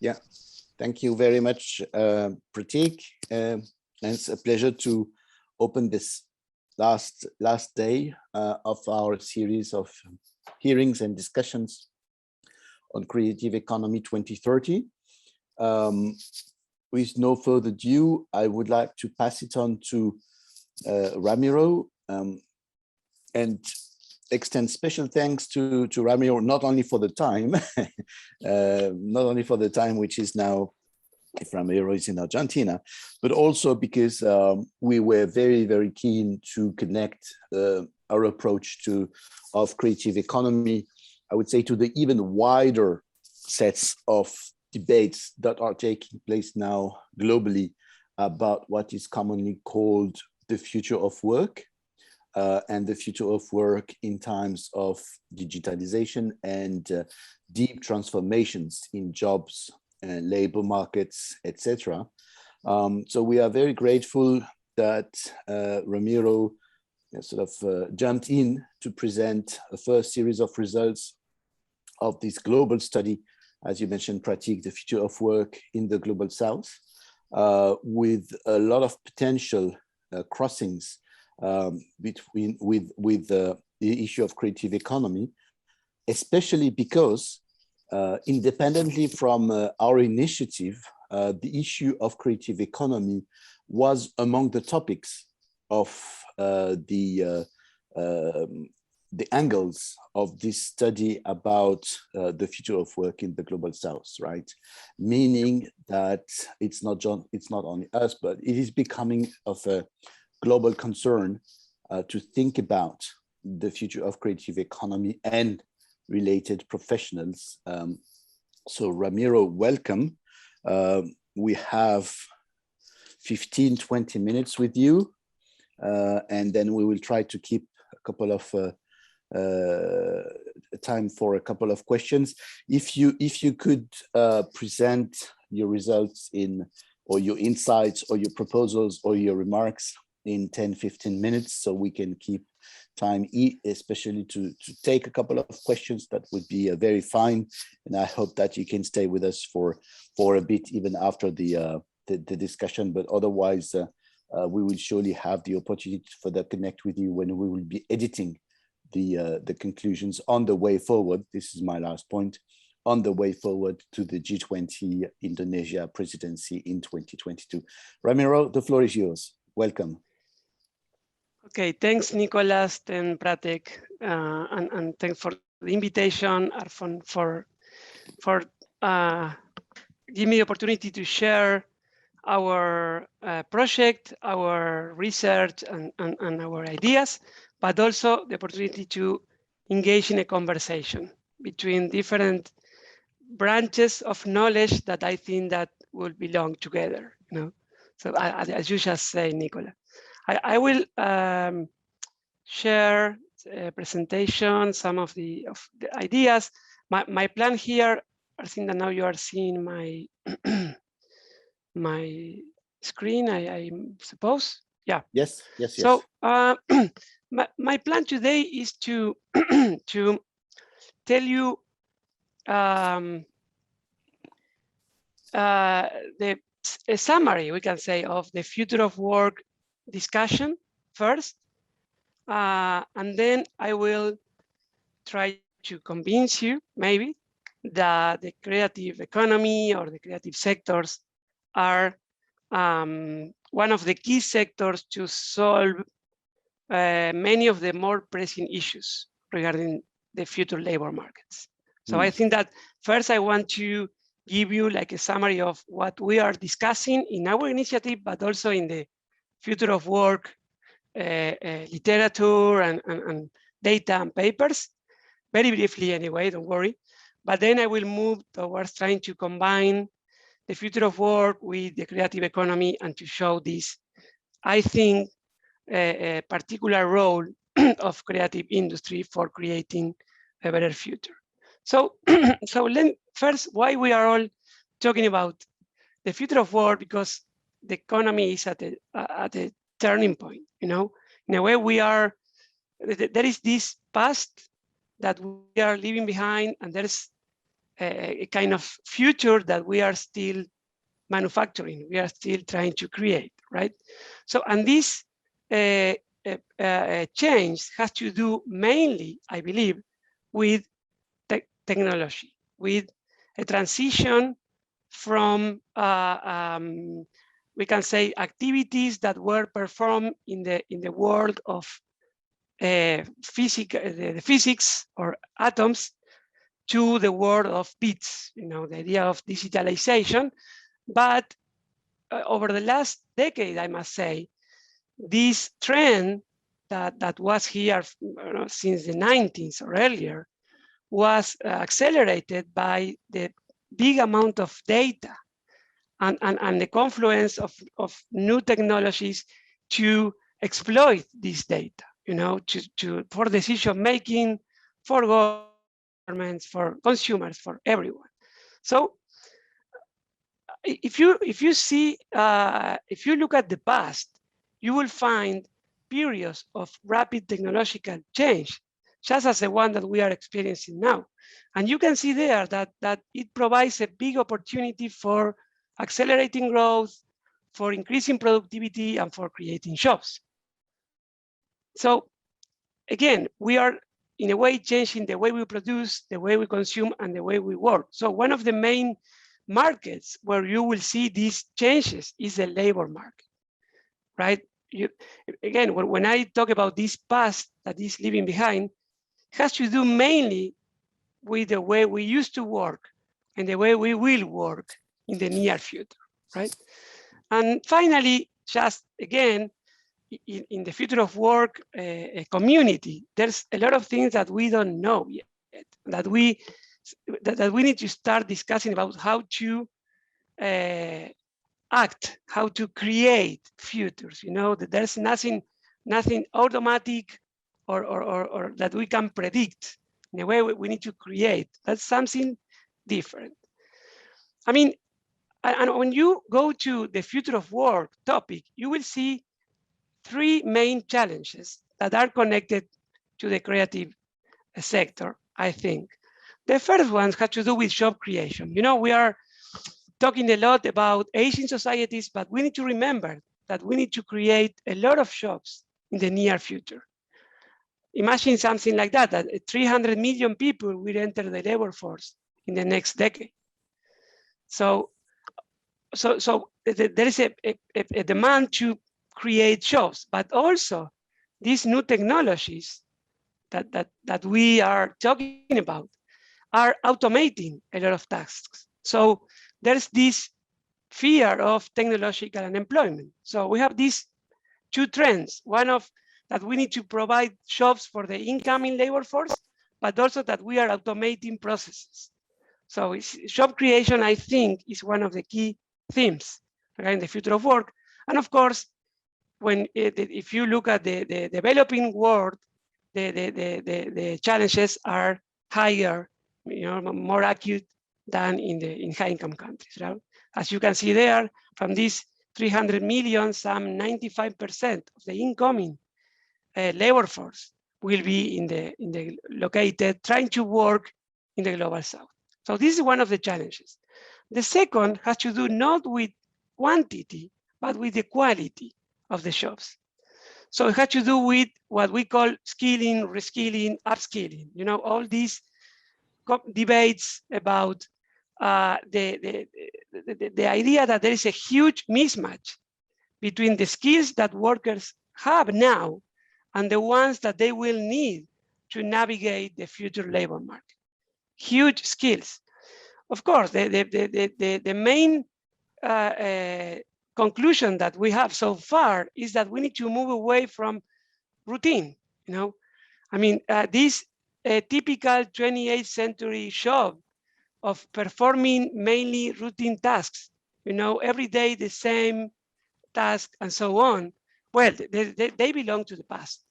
Yeah, thank you very much, Pratik. And it's a pleasure to open this last day of our series of hearings and discussions on Creative Economy 2030. With no further ado, I would like to pass it on to Ramiro and extend special thanks to Ramiro, not only for the time, which is now, if Ramiro is in Argentina, but also because we were very, very keen to connect our approach of creative economy, I would say, to the even wider sets of debates that are taking place now globally about what is commonly called the future of work. And the future of work in times of digitalization and deep transformations in jobs and labor markets, etc. So we are very grateful that Ramiro jumped in to present a first series of results of this global study, as you mentioned, Pratik, the future of work in the Global South, with a lot of potential crossings with the issue of creative economy, especially because independently from our initiative, the issue of creative economy was among the topics of the angles of this study about the future of work in the Global South, right? Meaning that it's not only us, but it is becoming of a global concern to think about the future of creative economy and related professionals. So Ramiro, welcome. We have 15-20 minutes with you, and then we will try to keep a couple of time for a couple of questions. If you could present your results or your insights or your proposals or your remarks in 10-15 minutes, so we can keep time, especially to take a couple of questions, that would be very fine. And I hope that you can stay with us for a bit even after the discussion, but otherwise we will surely have the opportunity for that connect with you when we will be editing the conclusions on the way forward. This is my last point, on the way forward to the G20 Indonesia presidency in 2022. Ramiro, the floor is yours. Welcome. Okay, thanks, Nicolas and Pratik, and thanks for the invitation, Arfon, for giving me the opportunity to share our project, our research, and our ideas, but also the opportunity to engage in a conversation between different branches of knowledge that I think that will belong together. You know, so as you just say, Nicolas. I will share a presentation, some of the ideas. My plan here, I think that now you are seeing my my screen, I suppose. Yeah. Yes. So my plan today is to to tell you a summary, we can say, of the future of work discussion first, and then I will try to convince you maybe that the creative economy or the creative sectors are one of the key sectors to solve many of the more pressing issues regarding the future labor markets. So I think that first I want to give you like a summary of what we are discussing in our initiative, but also in the future of work literature and data and papers, very briefly anyway, don't worry. But then I will move towards trying to combine the future of work with the creative economy and to show this, I think, a particular role of creative industry for creating a better future. So, first, why we are all talking about the future of work, because the economy is at a turning point. You know, in a way, there is this past that we are leaving behind, and there's a kind of future that we are still manufacturing, we are still trying to create, right? So, and this change has to do mainly, I believe, with technology, with a transition from, we can say, activities that were performed in the world of the physics or atoms to the world of bits, the idea of digitalization. But over the last decade, I must say, this trend that was here since the 90s or earlier was accelerated by the big amount of data and the confluence of new technologies to exploit this data, for decision making, for governments, for consumers, for everyone. So if you look at the past, you will find periods of rapid technological change, just as the one that we are experiencing now. And you can see there that it provides a big opportunity for accelerating growth, for increasing productivity, and for creating jobs. So again, we are in a way changing the way we produce, the way we consume, and the way we work. So one of the main markets where you will see these changes is the labor market, right? Again, when I talk about this past that is leaving behind, it has to do mainly with the way we used to work and the way we will work in the near future, right? And finally, just again, in the future of work community, there's a lot of things that we don't know yet, that we need to start discussing about how to act, how to create futures. That there's nothing automatic or that we can predict. In a way, we need to create. That's something different. I mean, and when you go to the future of work topic, you will see three main challenges that are connected to the creative sector, I think. The first one has to do with job creation. We are talking a lot about Asian societies, but we need to remember that we need to create a lot of jobs in the near future. Imagine something like that 300 million people will enter the labor force in the next decade. So there is a demand to create jobs, but also these new technologies that we are talking about are automating a lot of tasks. So there's this fear of technological unemployment. So we have these two trends. One of that we need to provide jobs for the incoming labor force, but also that we are automating processes. So job creation, I think, is one of the key themes regarding the future of work. And of course, if you look at the developing world, the challenges are higher, more acute than in high-income countries. Right? As you can see there, from these 300 million, some 95% of the incoming labor force will be in the located, trying to work in the global south. So this is one of the challenges. The second has to do not with quantity, but with the quality of the jobs. So it has to do with what we call skilling, reskilling, upskilling. All these debates about the idea that there is a huge mismatch between the skills that workers have now and the ones that they will need to navigate the future labor market. Huge skills. Of course, the main conclusion that we have so far is that we need to move away from routine. This typical 28th century job of performing mainly routine tasks, every day the same task and so on. Well, they belong to the past.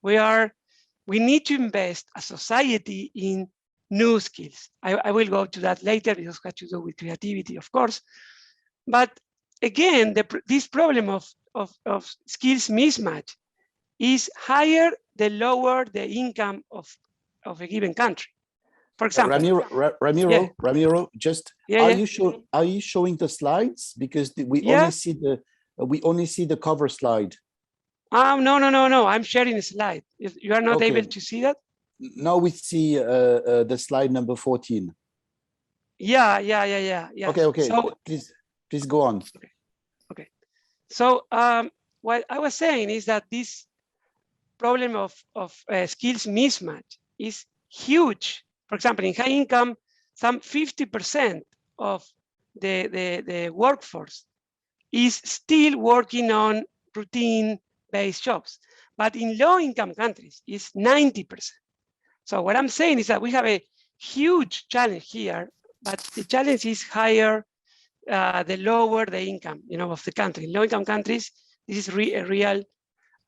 We need to invest as society in new skills. I will go to that later. It has to do with creativity, of course. But again, this problem of skills mismatch is higher the lower the income of a given country. For example, Ramiro, just are you showing the slides? Because we only see the cover slide. No. I'm sharing a slide. If you are not able to see that. Now we see the slide number 14. Yeah. Okay. So please go on. Okay. So what I was saying is that this problem of skills mismatch is huge. For example, in high income, some 50% of the workforce is still working on routine-based jobs. But in low-income countries, it's 90%. So what I'm saying is that we have a huge challenge here, but the challenge is higher the lower the income, of the country. In low-income countries, this is a real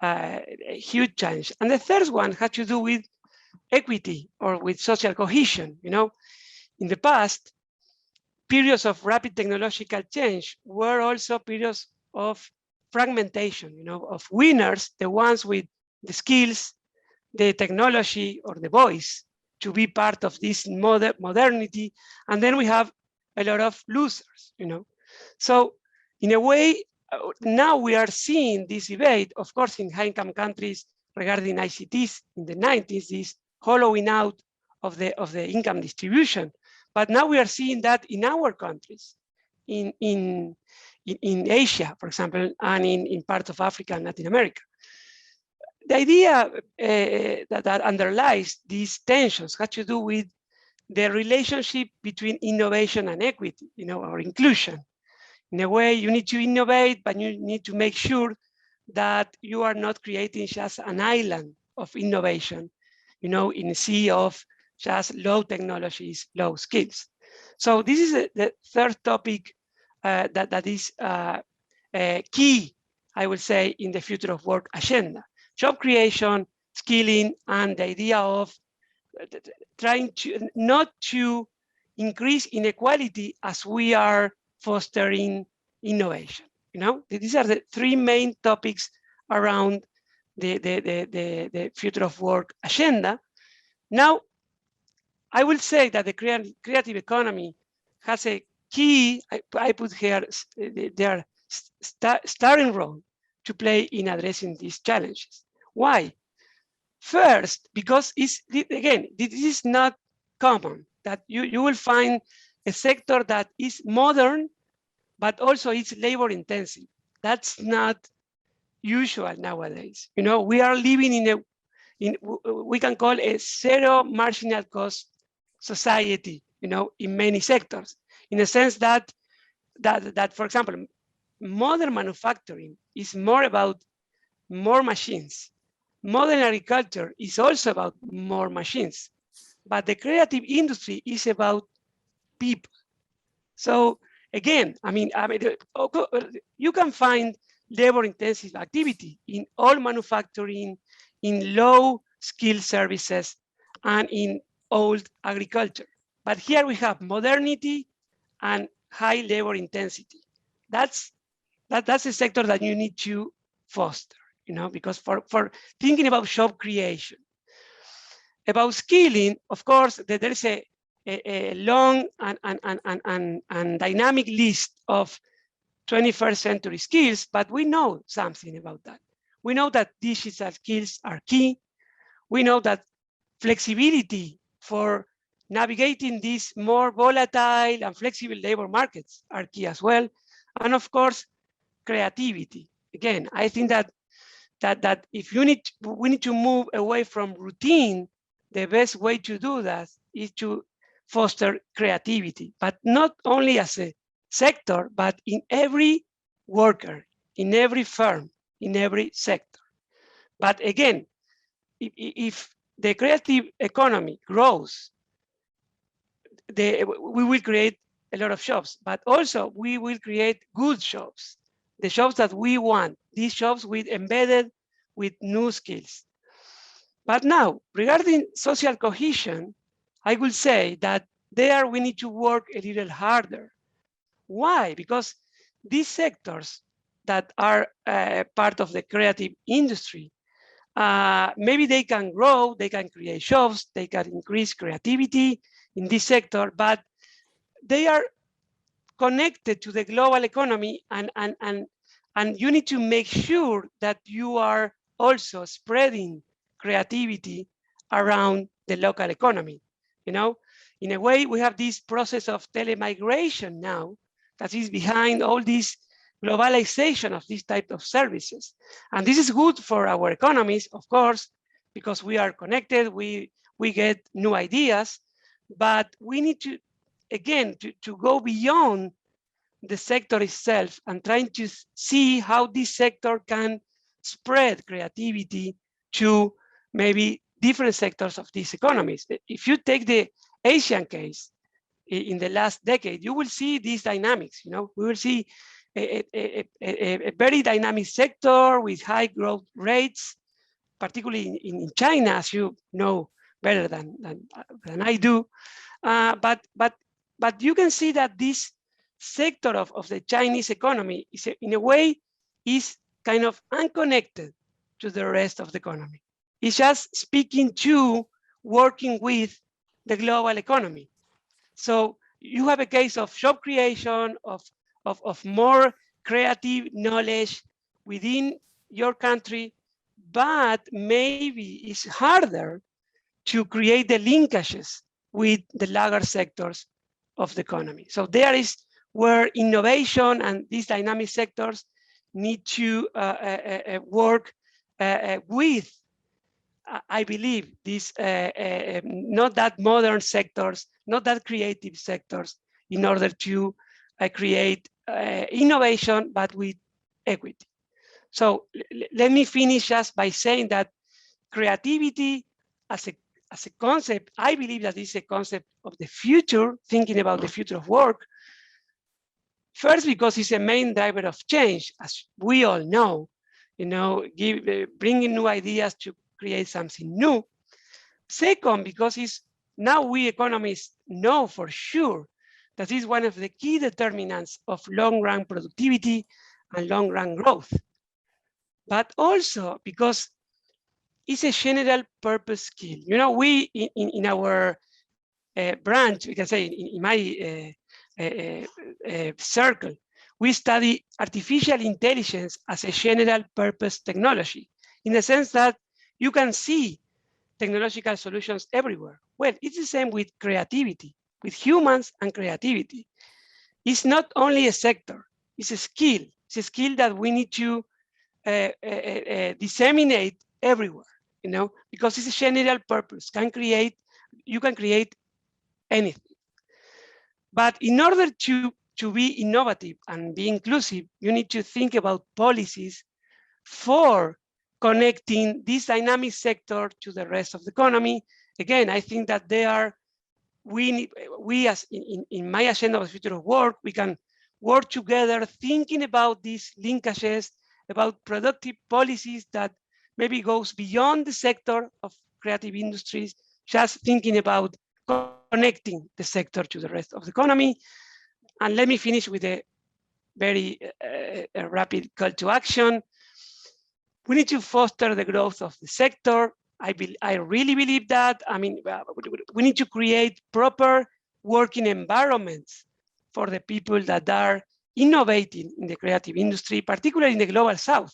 a huge challenge. And the third one has to do with equity or with social cohesion. In the past, periods of rapid technological change were also periods of fragmentation, of winners, the ones with the skills, the technology, or the voice to be part of this modernity. And then we have a lot of losers, So in a way, now we are seeing this debate, of course, in high-income countries regarding ICTs in the 90s, this hollowing out of the income distribution. But now we are seeing that in our countries, in Asia, for example, and in parts of Africa and Latin America. The idea that underlies these tensions has to do with the relationship between innovation and equity, or inclusion. In a way, you need to innovate, but you need to make sure that you are not creating just an island of innovation, in a sea of just low technologies, low skills. So this is the third topic that is key, I would say, in the future of work agenda. Job creation, skilling, and the idea of trying to not to increase inequality as we are fostering innovation. These are the three main topics around the future of work agenda. Now, I will say that the creative economy has a key, I put here, their starring role to play in addressing these challenges. Why? First, because this is not common, that you will find a sector that is modern, but also it's labor intensive. That's not usual nowadays. We are living in we can call a zero marginal cost society, in many sectors, in a sense that for example, modern manufacturing is more about more machines. Modern agriculture is also about more machines, but the creative industry is about people. So again, you can find labor-intensive activity in all manufacturing, in low-skill services, and in old agriculture. But here we have modernity and high labor intensity. That's a sector that you need to foster, because for thinking about job creation. About skilling, of course, there is a long and dynamic list of 21st century skills, but we know something about that. We know that digital skills are key. We know that flexibility for navigating these more volatile and flexible labor markets are key as well. And of course, creativity. Again, I think that if we need to move away from routine, the best way to do that is to foster creativity, but not only as a sector, but in every worker, in every firm, in every sector. But again, if the creative economy grows, we will create a lot of jobs, but also we will create good jobs, the jobs that we want, these jobs embedded with new skills. But now, regarding social cohesion, I will say that there we need to work a little harder. Why? Because these sectors that are part of the creative industry, maybe they can grow, they can create jobs, they can increase creativity in this sector, but they are connected to the global economy, and you need to make sure that you are also spreading creativity around the local economy. You know, in a way, we have this process of telemigration now that is behind all this globalization of this type of services. And this is good for our economies, of course, because we are connected, we get new ideas, but we need to, again, to go beyond the sector itself and trying to see how this sector can spread creativity to maybe different sectors of these economies. If you take the Asian case in the last decade, you will see these dynamics. You know, we will see a very dynamic sector with high growth rates, particularly in China, as you know better than I do. But you can see that this sector of the Chinese economy is, in a way, is kind of unconnected to the rest of the economy. It's just speaking to, working with the global economy. So you have a case of job creation, of more creative knowledge within your country, but maybe it's harder to create the linkages with the larger sectors of the economy. So there is where innovation and these dynamic sectors need to work with, I believe, these not that modern sectors, not that creative sectors, in order to create innovation, but with equity. So let me finish just by saying that creativity as a concept, I believe that is a concept of the future, thinking about the future of work. First, because it's a main driver of change, as we all know, you know, bringing new ideas to create something new. Second, because it's now we economists know for sure that is one of the key determinants of long-run productivity and long-run growth. But also because it's a general purpose skill. You know, we in our branch, we can say in my circle, we study artificial intelligence as a general purpose technology, in the sense that you can see technological solutions everywhere. Well, it's the same with creativity, with humans and creativity. It's not only a sector, it's a skill. It's a skill that we need to disseminate everywhere, you know, because it's a general purpose. You can create anything. But in order to be innovative and be inclusive, you need to think about policies for connecting this dynamic sector to the rest of the economy. Again, I think that we as in my agenda of the future of work, we can work together thinking about these linkages, about productive policies that maybe goes beyond the sector of creative industries, just thinking about connecting the sector to the rest of the economy. And let me finish with a very rapid call to action. We need to foster the growth of the sector. I really believe that. I mean, we need to create proper working environments for the people that are innovating in the creative industry, particularly in the global south.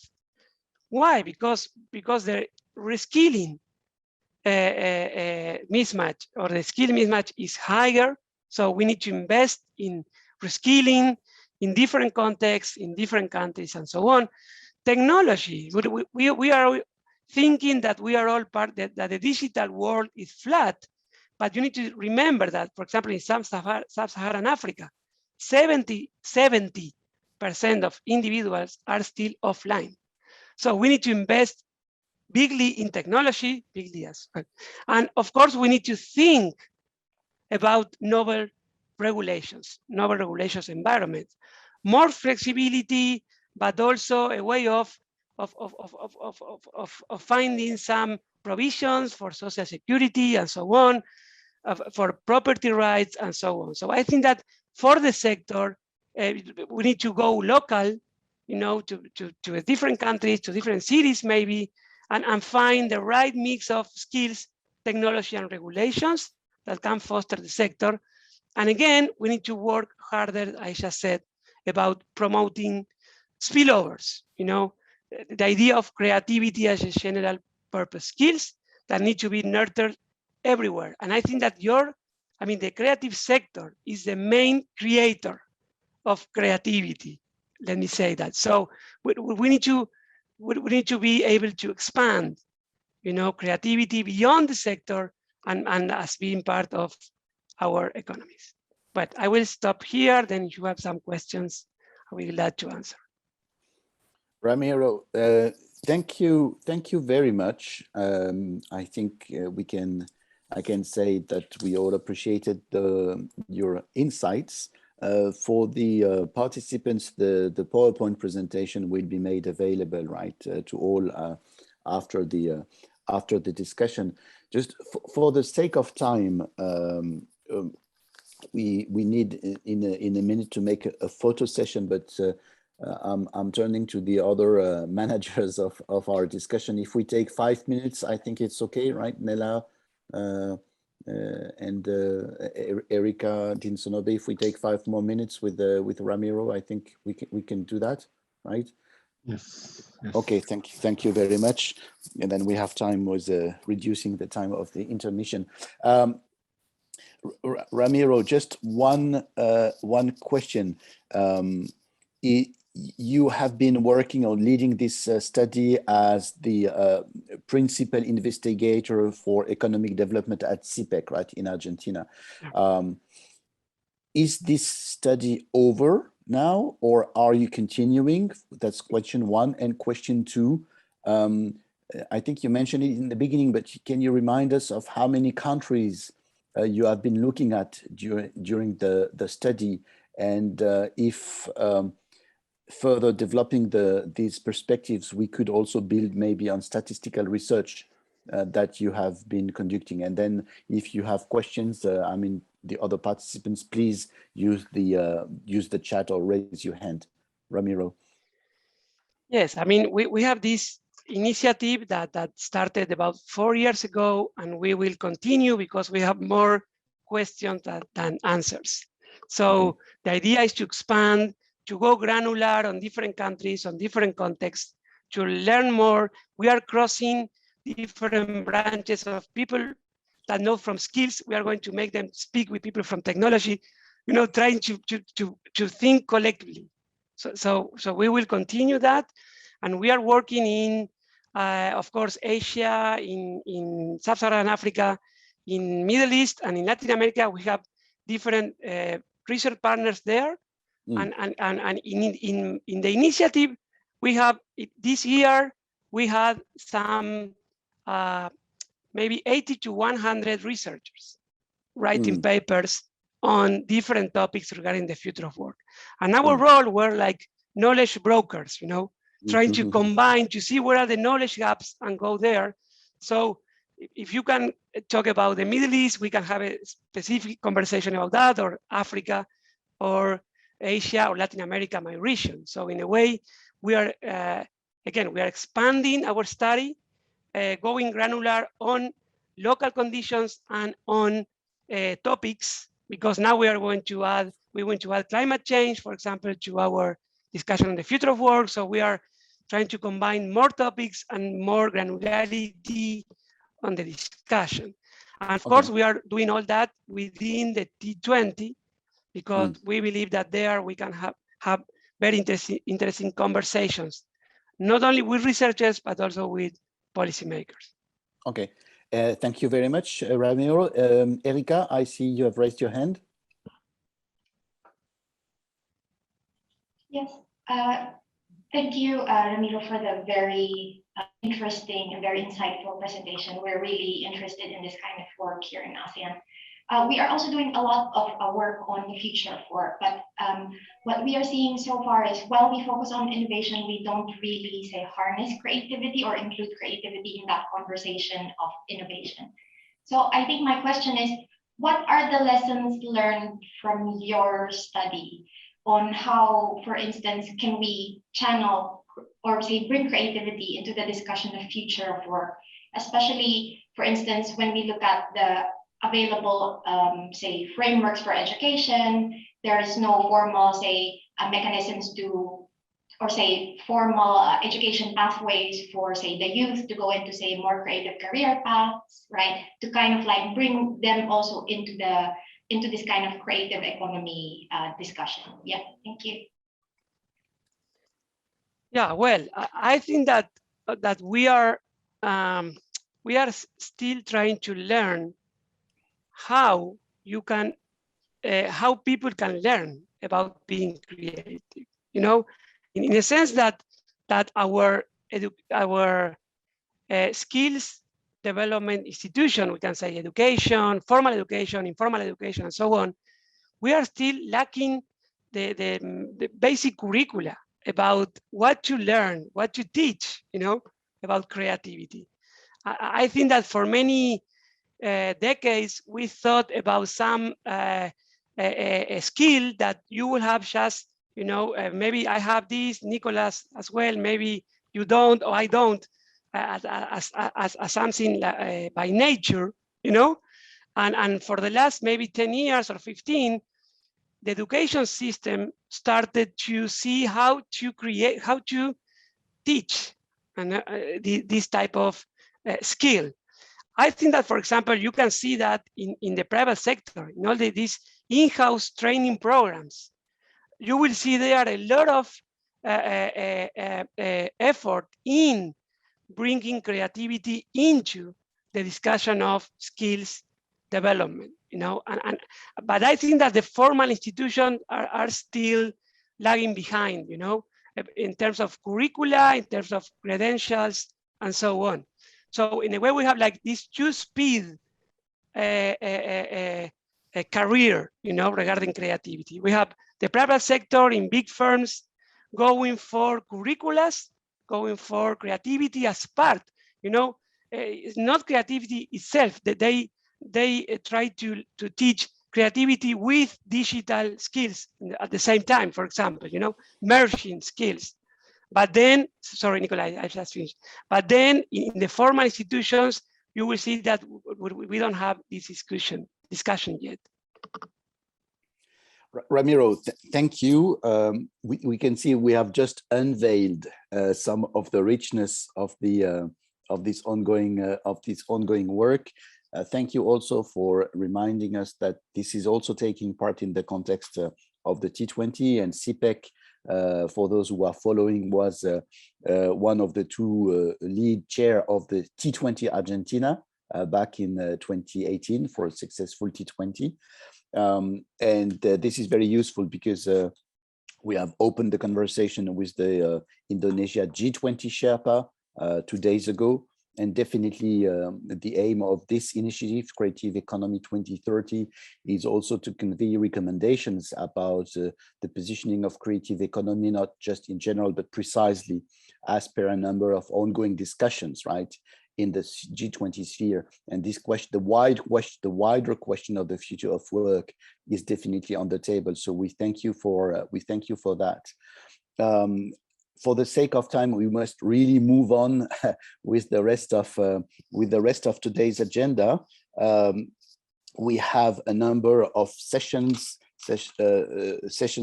Why? Because the reskilling mismatch, or the skill mismatch, is higher. So we need to invest in reskilling in different contexts, in different countries, and so on. Technology, we are thinking that we are all part, that the digital world is flat, but you need to remember that, for example, in sub-Saharan Africa, 70% of individuals are still offline. So we need to invest bigly in technology, bigly as well. And of course, we need to think about novel regulations environments, more flexibility, but also a way of finding some provisions for social security and so on, for property rights and so on. So I think that for the sector, we need to go local, you know, to different countries, to different cities maybe, and find the right mix of skills, technology, and regulations, that can foster the sector. And again, we need to work harder, I just said, about promoting spillovers, the idea of creativity as a general purpose skills that need to be nurtured everywhere. And I think that the creative sector is the main creator of creativity. Let me say that. So we need to be able to expand, creativity beyond the sector and as being part of our economies. But I will stop here. Then if you have some questions, I will be glad to answer. Ramiro, thank you very much. I think I can say that we all appreciated your insights. For the participants, the PowerPoint presentation will be made available, right, to all after the discussion. Just for the sake of time, we need in a minute to make a photo session, but I'm turning to the other managers of our discussion. If we take 5 minutes, I think it's okay, right, Nela and Erika Dinsonobe? If we take 5 more minutes with Ramiro, I think we can do that, right? Yes. Okay, thank you very much. And then we have time with reducing the time of the intermission. Ramiro, just one question. You have been working on leading this study as the principal investigator for economic development at CPEC, right, in Argentina. Is this study over now, or are you continuing? That's question one. And question two, I think you mentioned it in the beginning, but can you remind us of how many countries you have been looking at during the study, and if further developing these perspectives, we could also build maybe on statistical research that you have been conducting. And then if you have questions, the other participants, please use the chat or raise your hand. Ramiro. Yes, we have this initiative that started about 4 years ago, and we will continue because we have more questions than answers. So the idea is to expand, to go granular on different countries, on different contexts, to learn more. We are crossing different branches of people that know from skills. We are going to make them speak with people from technology, trying to think collectively. So we will continue that. And we are working in, of course, Asia, in Sub-Saharan Africa, in Middle East, and in Latin America. We have different research partners there. And in the initiative, we have, this year, we had some maybe 80 to 100 researchers writing papers on different topics regarding the future of work. And our role were like knowledge brokers, trying to combine, to see where are the knowledge gaps and go there. So if you can talk about the Middle East, we can have a specific conversation about that, or Africa, or Asia, or Latin America, my region. So in a way, we are, again, we are expanding our study, going granular on local conditions and on topics, because now we want to add climate change, for example, to our discussion on the future of work. So we are trying to combine more topics and more granularity on the discussion. And of course, we are doing all that within the T20, because we believe that there we can have very interesting conversations, not only with researchers, but also with policymakers. Okay, thank you very much, Ramiro. Erika, I see you have raised your hand. Yes, thank you, Ramiro, for the very interesting and very insightful presentation. We're really interested in this kind of work here in ASEAN. We are also doing a lot of work on the future of work, but what we are seeing so far is, while we focus on innovation, we don't really say harness creativity or include creativity in that conversation of innovation. So I think my question is, what are the lessons learned from your study on how, for instance, can we channel or say bring creativity into the discussion of future of work, especially, for instance, when we look at the available, say, frameworks for education. There is no formal, say, mechanisms to, or say, formal education pathways for, say, the youth to go into, say, more creative career paths, right? To kind of like bring them also into this kind of creative economy discussion. Yeah, thank you. Yeah, well, I think that we are still trying to learn how you can how people can learn about being creative. You know, in a sense that our skills development institution, we can say education, formal education, informal education, and so on, we are still lacking the basic curricula about what to learn, what to teach, you know, about creativity. I think that for many decades, we thought about some a skill that you will have just, you know, maybe I have this, Nicholas as well, maybe you don't, or I don't, as something by nature, you know, and for the last maybe 10 years or 15, the education system started to see how to create, how to teach and this type of skill. I think that, for example, you can see that in the private sector, in all these in-house training programs, you will see there a lot of effort in bringing creativity into the discussion of skills development, you know, but I think that the formal institutions are still lagging behind, you know, in terms of curricula, in terms of credentials, and so on. So in a way, we have like this two-speed career, you know, regarding creativity. We have the private sector in big firms going for curriculas, going for creativity as part, you know, it's not creativity itself, that they try to teach creativity with digital skills at the same time, for example, you know, merging skills. But then, sorry, Nikolai, I just finished. But then in the formal institutions, you will see that we don't have this discussion yet. Ramiro, thank you. We can see we have just unveiled some of the richness of the of this ongoing work. Thank you also for reminding us that this is also taking part in the context of the T20, and CPEC, for those who are following, was one of the two lead chair of the T20 Argentina back in 2018 for a successful T20. And this is very useful because we have opened the conversation with the Indonesia G20 Sherpa 2 days ago. And definitely the aim of this initiative, Creative Economy 2030, is also to convey recommendations about the positioning of creative economy, not just in general, but precisely as per a number of ongoing discussions, right, in the G20 sphere. And this question, the wider question of the future of work is definitely on the table. So we thank you for that. For the sake of time, we must really move on with the rest of today's agenda. We have a number of sessions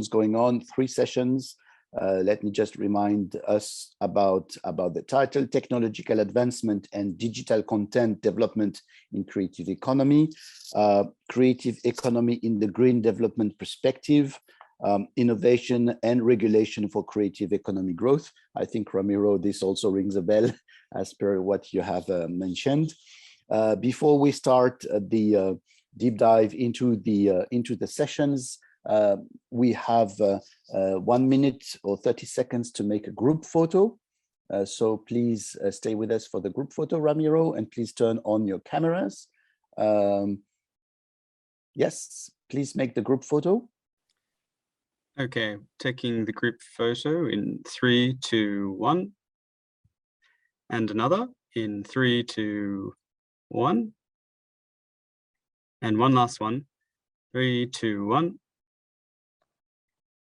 going on, 3 sessions. Let me just remind us about the title: Technological Advancement and Digital Content Development in Creative Economy, Creative Economy in the Green Development Perspective, Innovation and Regulation for Creative Economy Growth. I think, Ramiro, this also rings a bell as per what you have mentioned. Before we start the deep dive into the sessions, we have 1 minute or 30 seconds to make a group photo. So please stay with us for the group photo, Ramiro, and please turn on your cameras. Yes, please make the group photo. Okay, taking the group photo in 3, 2, 1. And another in 3, 2, 1. And one last one. 3, 2, 1.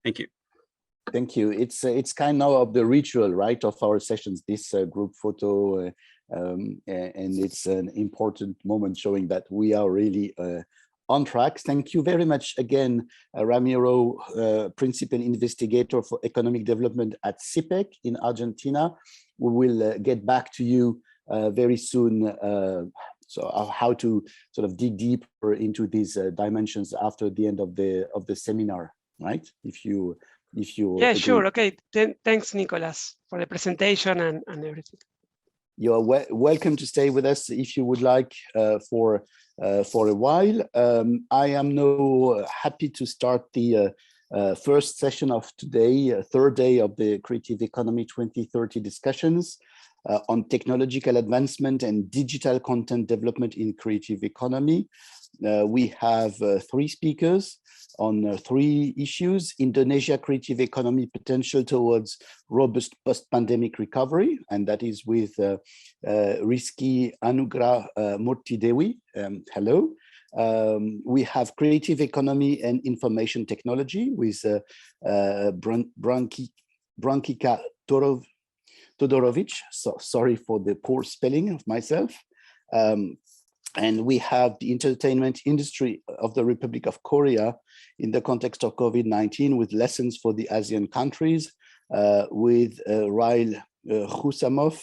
Thank you. Thank you. It's kind of the ritual, right, of our sessions, this group photo, and it's an important moment showing that we are really on track. Thank you very much again, Ramiro, Principal Investigator for Economic Development at CIPEC in Argentina. We will get back to you very soon. So how to sort of dig deeper into these dimensions after the end of the seminar, right? If you yeah, agree. sure. Okay, thanks, Nicolas, for the presentation and everything. You are welcome to stay with us if you would like for a while. I am now happy to start the first session of today, third day of the Creative Economy 2030 discussions on technological advancement and digital content development in creative economy. We have three speakers on three issues: Indonesia creative economy potential towards robust post-pandemic recovery, and that is with Rizky Anugrah Murtidewi. Hello. We have creative economy and information technology with Brankika Todorovic. So sorry for the poor spelling of myself. And we have the entertainment industry of the Republic of Korea in the context of COVID-19 with lessons for the ASEAN countries with Rail Khusamov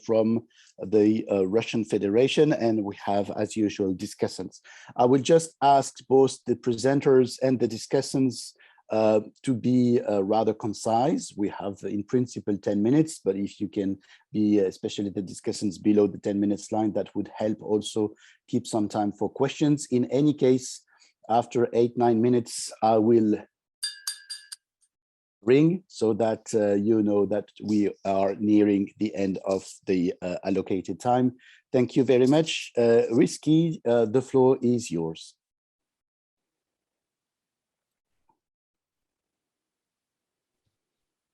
from the Russian Federation. And we have, as usual, discussants. I will just ask both the presenters and the discussants to be rather concise. We have in principle 10 minutes, but if you can be, especially the discussants, below the 10 minutes line, that would help also keep some time for questions. In any case, after 8-9 minutes, I will ring so that you know that we are nearing the end of the allocated time. Thank you very much. Rizky, the floor is yours.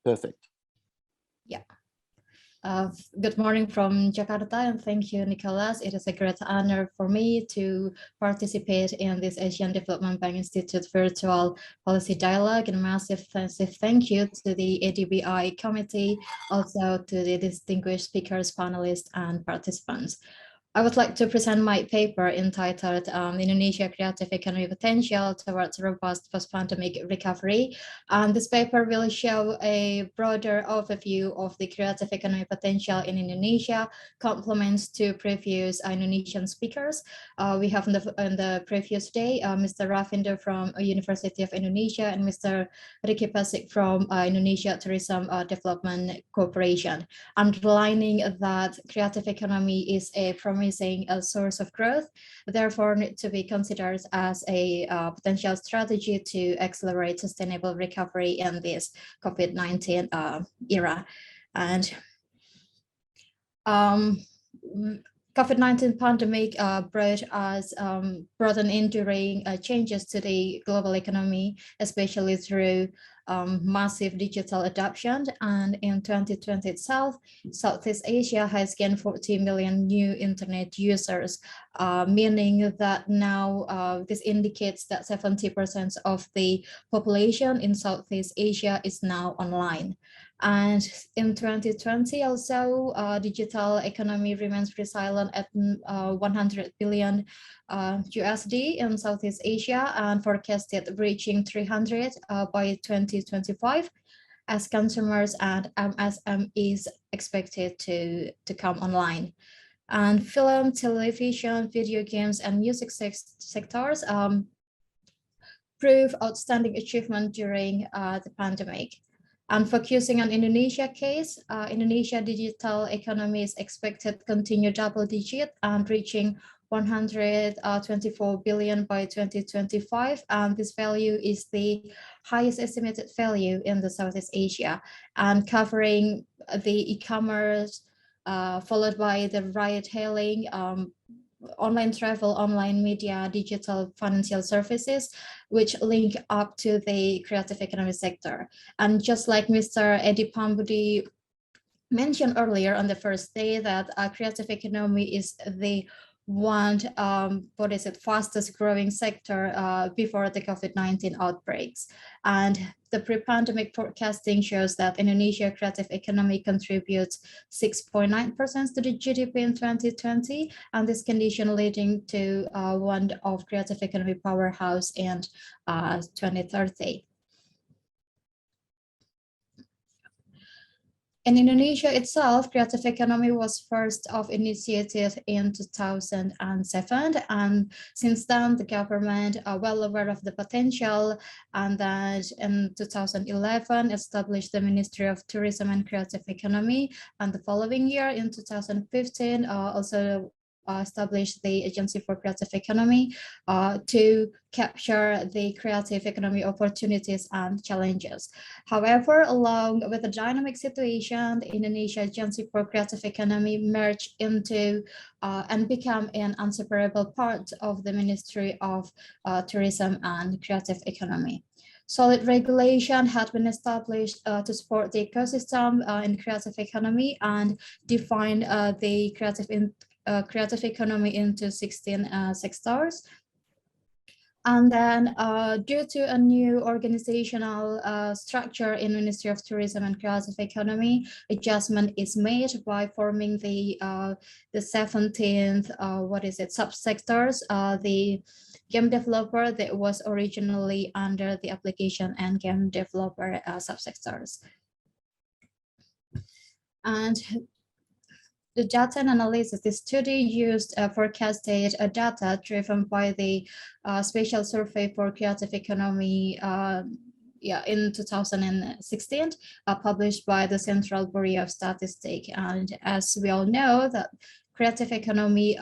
Perfect. Yeah. Good morning from Jakarta, and thank you, Nicolas. It is a great honor for me to participate in this Asian Development Bank Institute virtual policy dialogue, and massive thank you to the ADBI committee, also to the distinguished speakers, panelists, and participants. I would like to present my paper entitled Indonesia Creative Economy Potential Towards Robust Post-Pandemic Recovery. This paper will show a broader overview of the creative economy potential in Indonesia, complements to previous Indonesian speakers. We have on the previous day, Mr. Ravinder from University of Indonesia and Mr. Ricky Pasik from Indonesia Tourism Development Corporation, underlining that creative economy is a promising source of growth, therefore need to be considered as a potential strategy to accelerate sustainable recovery in this COVID-19 era. And COVID-19 pandemic brought an enduring changes to the global economy, especially through massive digital adoption. And in 2020 itself, Southeast Asia has gained 40 million new internet users, meaning that now this indicates that 70% of the population in Southeast Asia is now online. And in 2020 also, digital economy remains resilient at 100 billion USD in Southeast Asia, and forecasted reaching 300 by 2025 as consumers and MSMEs expected to come online. And film, television, video games, and music sectors prove outstanding achievement during the pandemic. And focusing on Indonesia case, Indonesia digital economy is expected to continue double digit and reaching 124 billion by 2025. And this value is the highest estimated value in the Southeast Asia, and covering the e-commerce, followed by the ride-hailing, online travel, online media, digital financial services, which link up to the creative economy sector. And just like Mr. Edi Pambudi mentioned earlier on the first day, that creative economy is the fastest growing sector before the COVID-19 outbreaks. And the pre-pandemic forecasting shows that Indonesia creative economy contributes 6.9% to the GDP in 2020, and this condition leading to one of creative economy powerhouse in 2030. In Indonesia itself, creative economy was first of initiated in 2007, and since then the government are well aware of the potential, and that in 2011 established the Ministry of Tourism and Creative Economy, and the following year in 2015 also established the Agency for Creative Economy to capture the creative economy opportunities and challenges. However, along with the dynamic situation, the Indonesia Agency for Creative Economy merged into and became an inseparable part of the Ministry of Tourism and Creative Economy. Solid regulation had been established to support the ecosystem in creative economy and define the creative economy into 16 sectors. And then due to a new organizational structure in Ministry of Tourism and Creative Economy, adjustment is made by forming the 17th, subsectors, the game developer that was originally under the application and game developer subsectors. And the data analysis, the study used forecasted data driven by the spatial survey for creative economy in 2016, published by the Central Bureau of Statistics. And as we all know, that creative economy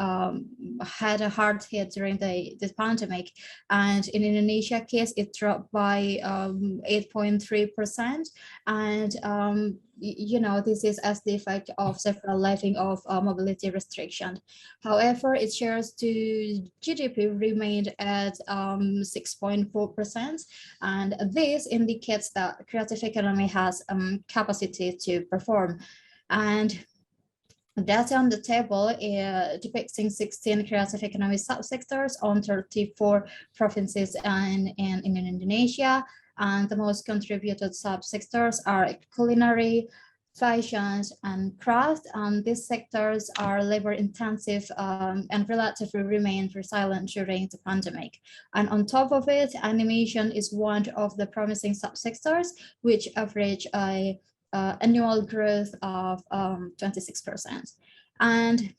had a hard hit during the pandemic, and in Indonesia case it dropped by 8.3%, and this is as the effect of several lifting of mobility restriction. However, its shares to GDP remained at 6.4%, and this indicates that creative economy has capacity to perform. And data on the table depicting 16 creative economy subsectors on 34 provinces in Indonesia. And the most contributed subsectors are culinary, fashion, and craft. These sectors are labor intensive and relatively remained resilient during the pandemic. And on top of it, animation is one of the promising subsectors, which average a annual growth of 26%. And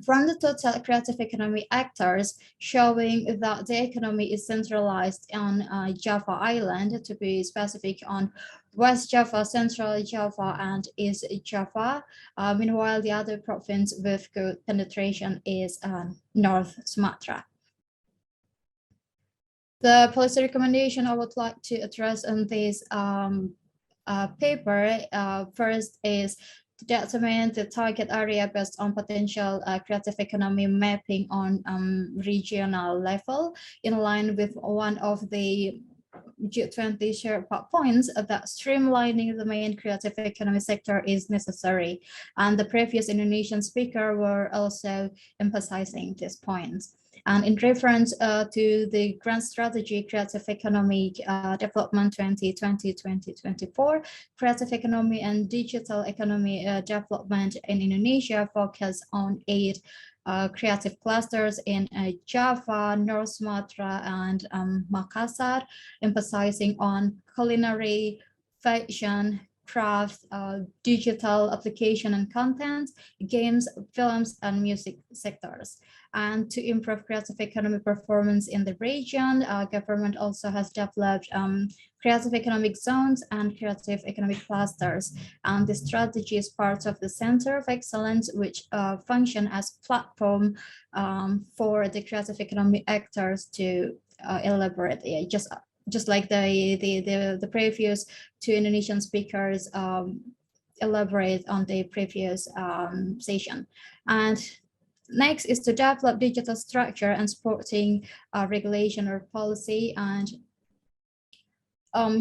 from the total creative economy actors, showing that the economy is centralized on Java Island, to be specific on West Java, Central Java, and East Java. Meanwhile, the other province with good penetration is North Sumatra. The policy recommendation I would like to address in this paper first is to determine the target area based on potential creative economy mapping on regional level, in line with one of the G20 shared points that streamlining the main creative economy sector is necessary. And the previous Indonesian speaker were also emphasizing these points. And in reference to the grand strategy, Creative Economic Development 2020-2024, creative economy and digital economy development in Indonesia focus on 8 creative clusters in Java, North Sumatra, and Makassar, emphasizing on culinary, fashion, craft, digital application and content, games, films, and music sectors. And to improve creative economy performance in the region, government also has developed creative economic zones and creative economic clusters. And the strategy is part of the Center of Excellence, which function as platform for the creative economic actors to elaborate. Just like the previous 2 Indonesian speakers elaborate on the previous session. And next is to develop digital structure and supporting regulation or policy, and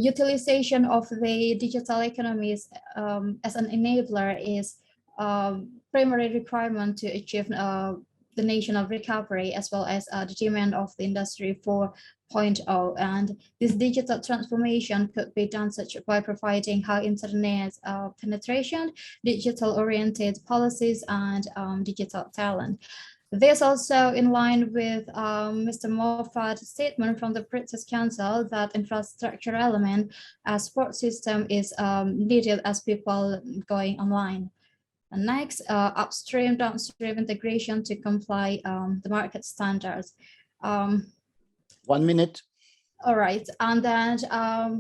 utilization of the digital economies as an enabler is primary requirement to achieve the national recovery, as well as the demand of the industry 4.0. And this digital transformation could be done such by providing high internet penetration, digital-oriented policies, and digital talent. This also in line with Mr. Moffat's statement from the British Council that infrastructure element as support system is needed as people going online. And next, upstream, downstream integration to comply the market standards. 1 minute. All right, and then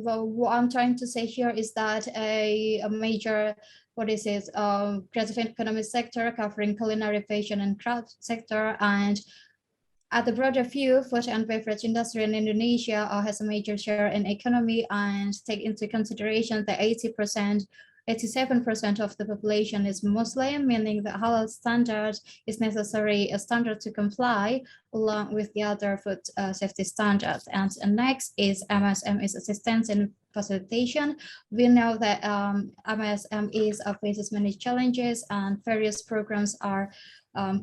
what I'm trying to say here is that a major, creative economy sector covering culinary, fashion, and craft sector, and at the broader view, food and beverage industry in Indonesia has a major share in economy, and take into consideration that 87% of the population is Muslim, meaning that halal standard is necessary a standard to comply along with the other food safety standards. And next is MSMEs assistance and facilitation. We know that MSMEs faces many challenges, and various programs are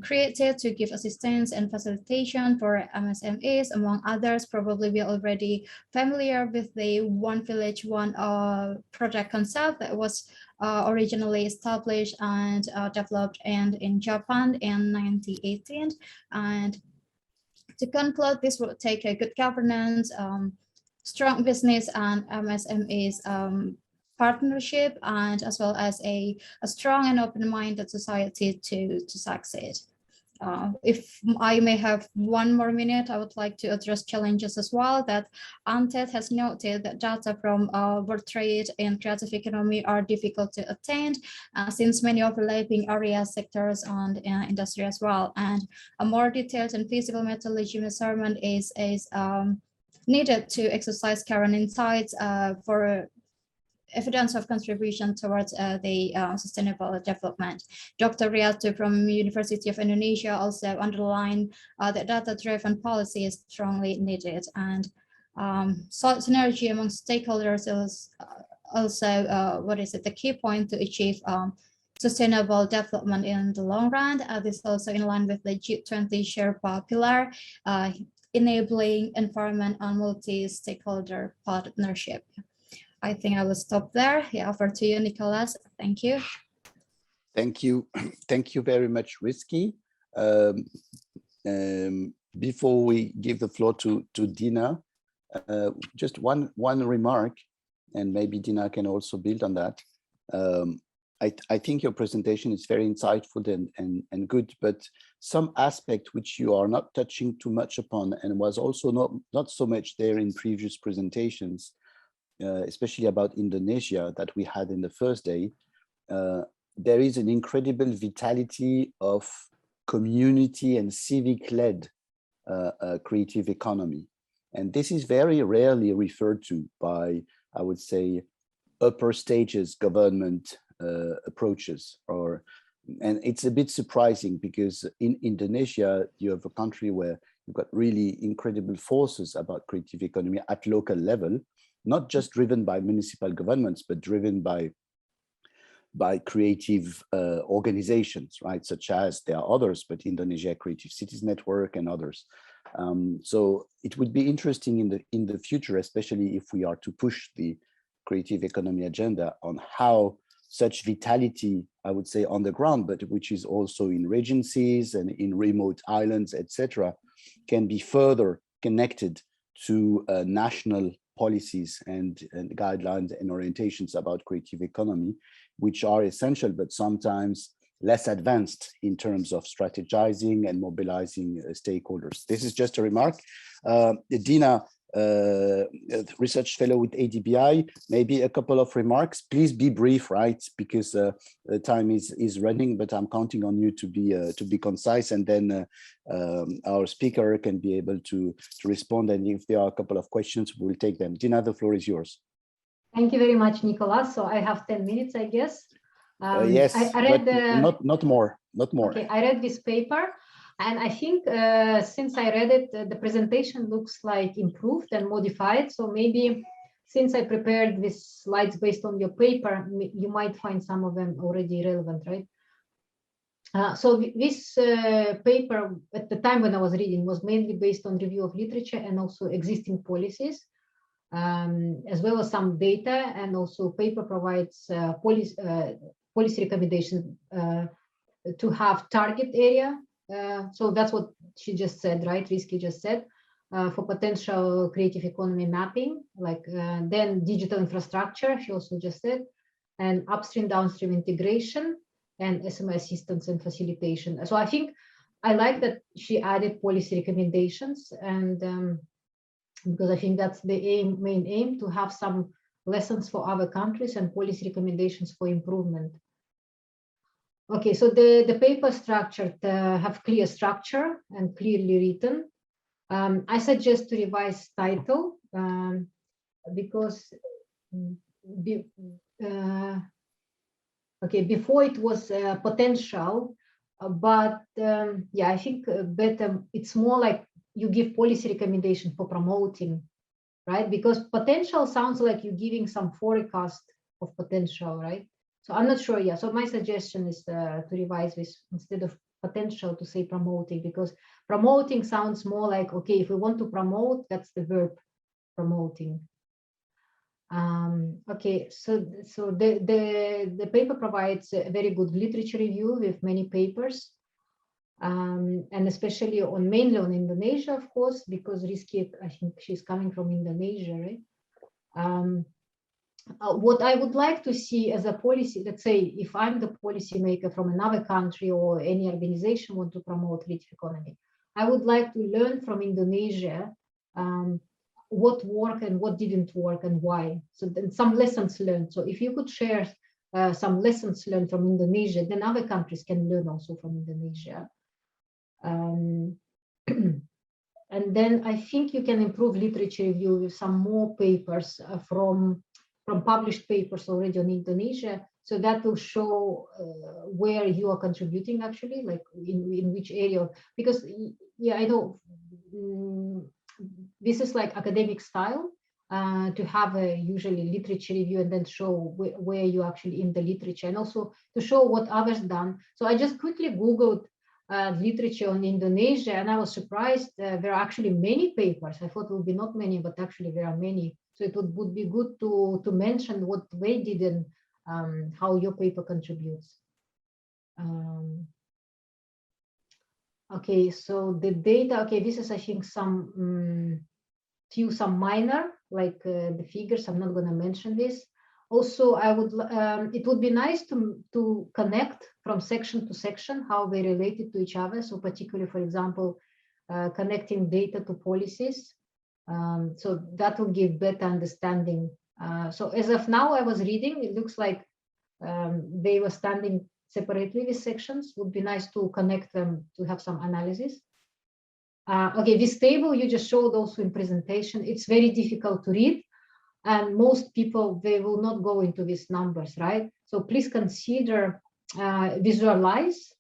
created to give assistance and facilitation for MSMEs. Among others, probably we are already familiar with the One Village, One project concept that was originally established and developed in Japan in 1918. And to conclude, this will take a good governance, strong business and MSMEs partnership, and as well as a strong and open-minded society to succeed. If I may have 1 more minute, I would like to address challenges as well. That UNTED has noted that data from world trade and creative economy are difficult to attain, since many overlapping areas, sectors, and industry as well. And a more detailed and feasible methodology measurement is needed to exercise current insights for evidence of contribution towards the sustainable development. Dr. Riyatu from University of Indonesia also underlined that data-driven policy is strongly needed, and synergy among stakeholders is also the key point to achieve sustainable development in the long run. This is also in line with the G20 Sherpa pillar, enabling environment and multi-stakeholder partnership. I think I will stop there. Yeah, over to you, Nicholas. Thank you. Thank you. Thank you very much, Rizky. Before we give the floor to Dina, just one remark, and maybe Dina can also build on that. I think your presentation is very insightful and good, but some aspect which you are not touching too much upon, and was also not so much there in previous presentations, especially about Indonesia that we had in the first day, there is an incredible vitality of community and civic-led creative economy. And this is very rarely referred to by, I would say, upper stages government approaches. And it's a bit surprising because in Indonesia, you have a country where you've got really incredible forces about creative economy at local level, not just driven by municipal governments, but driven by creative organizations, right? Such as there are others, but Indonesia Creative Cities Network and others. So it would be interesting in the future, especially if we are to push the creative economy agenda, on how such vitality, I would say, on the ground, but which is also in regencies and in remote islands, etc., can be further connected to national policies and guidelines and orientations about creative economy, which are essential, but sometimes less advanced in terms of strategizing and mobilizing stakeholders. This is just a remark. Dina, research fellow with ADBI, maybe a couple of remarks. Please be brief, right? Because the time is running, but I'm counting on you to be concise, and then our speaker can be able to respond. And if there are a couple of questions, we'll take them. Dina, the floor is yours. Thank you very much, Nicolas. So I have 10 minutes, I guess. Yes, I read but not more. Okay, I read this paper, and I think since I read it, the presentation looks like improved and modified. So maybe since I prepared these slides based on your paper, you might find some of them already relevant, right? So this paper at the time when I was reading was mainly based on review of literature and also existing policies, as well as some data, and also paper provides policy recommendations to have target area. So that's what she just said, right? Rizky just said, for potential creative economy mapping, like then digital infrastructure, she also just said, and upstream downstream integration, and SME assistance and facilitation. So I think I like that she added policy recommendations, and because I think that's the main aim, to have some lessons for other countries and policy recommendations for improvement. Okay, so the paper structure have clear structure and clearly written. I suggest to revise title because okay, before it was potential, but yeah, I think better, it's more like you give policy recommendation for promoting, right? Because potential sounds like you're giving some forecast of potential, right? So I'm not sure, yeah. So my suggestion is to revise this, instead of potential to say promoting, because promoting sounds more like, okay, if we want to promote, that's the verb, promoting. Okay, so the paper provides a very good literature review with many papers, and especially mainly on Indonesia, of course, because Rizky, I think she's coming from Indonesia, right? What I would like to see as a policy, let's say if I'm the policymaker from another country or any organization want to promote creative economy, I would like to learn from Indonesia what worked and what didn't work and why. So then some lessons learned. So if you could share some lessons learned from Indonesia, then other countries can learn also from Indonesia. And then I think you can improve literature review with some more papers from published papers already on Indonesia. So that will show where you are contributing actually, like in which area. Because yeah, I know this is like academic style to have a usually literature review and then show where you actually in the literature, and also to show what others done. So I just quickly Googled literature on Indonesia, and I was surprised there are actually many papers. I thought it would be not many, but actually there are many. So it would be good to mention what they did and how your paper contributes. Okay, so the data, okay, this is I think some some minor, like the figures, I'm not going to mention this. Also, I would it would be nice to connect from section to section how they related to each other. So particularly, for example, connecting data to policies. So that will give better understanding. So as of now, I was reading, it looks like they were standing separately, these sections. Would be nice to connect them to have some analysis. Okay, this table you just showed also in presentation, it's very difficult to read. And most people, they will not go into these numbers, right? So please consider visualize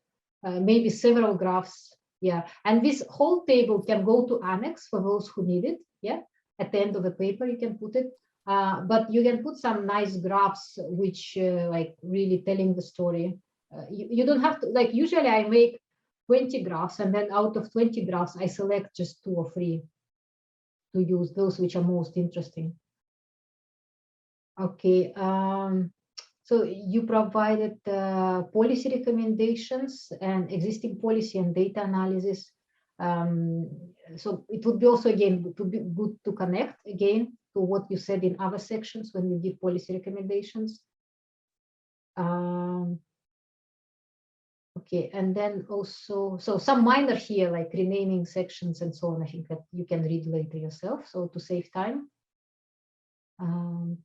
maybe several graphs. Yeah, and this whole table can go to annex for those who need it. Yeah, at the end of the paper, you can put it. But you can put some nice graphs, which like really telling the story. You don't have to, like usually I make 20 graphs, and then out of 20 graphs, I select just 2 or 3 to use, those which are most interesting. Okay, so you provided policy recommendations and existing policy and data analysis. So it would be also, again, to be good to connect again to what you said in other sections when you give policy recommendations. Okay, and then also, so some minor here, like renaming sections and so on, I think that you can read later yourself, so to save time.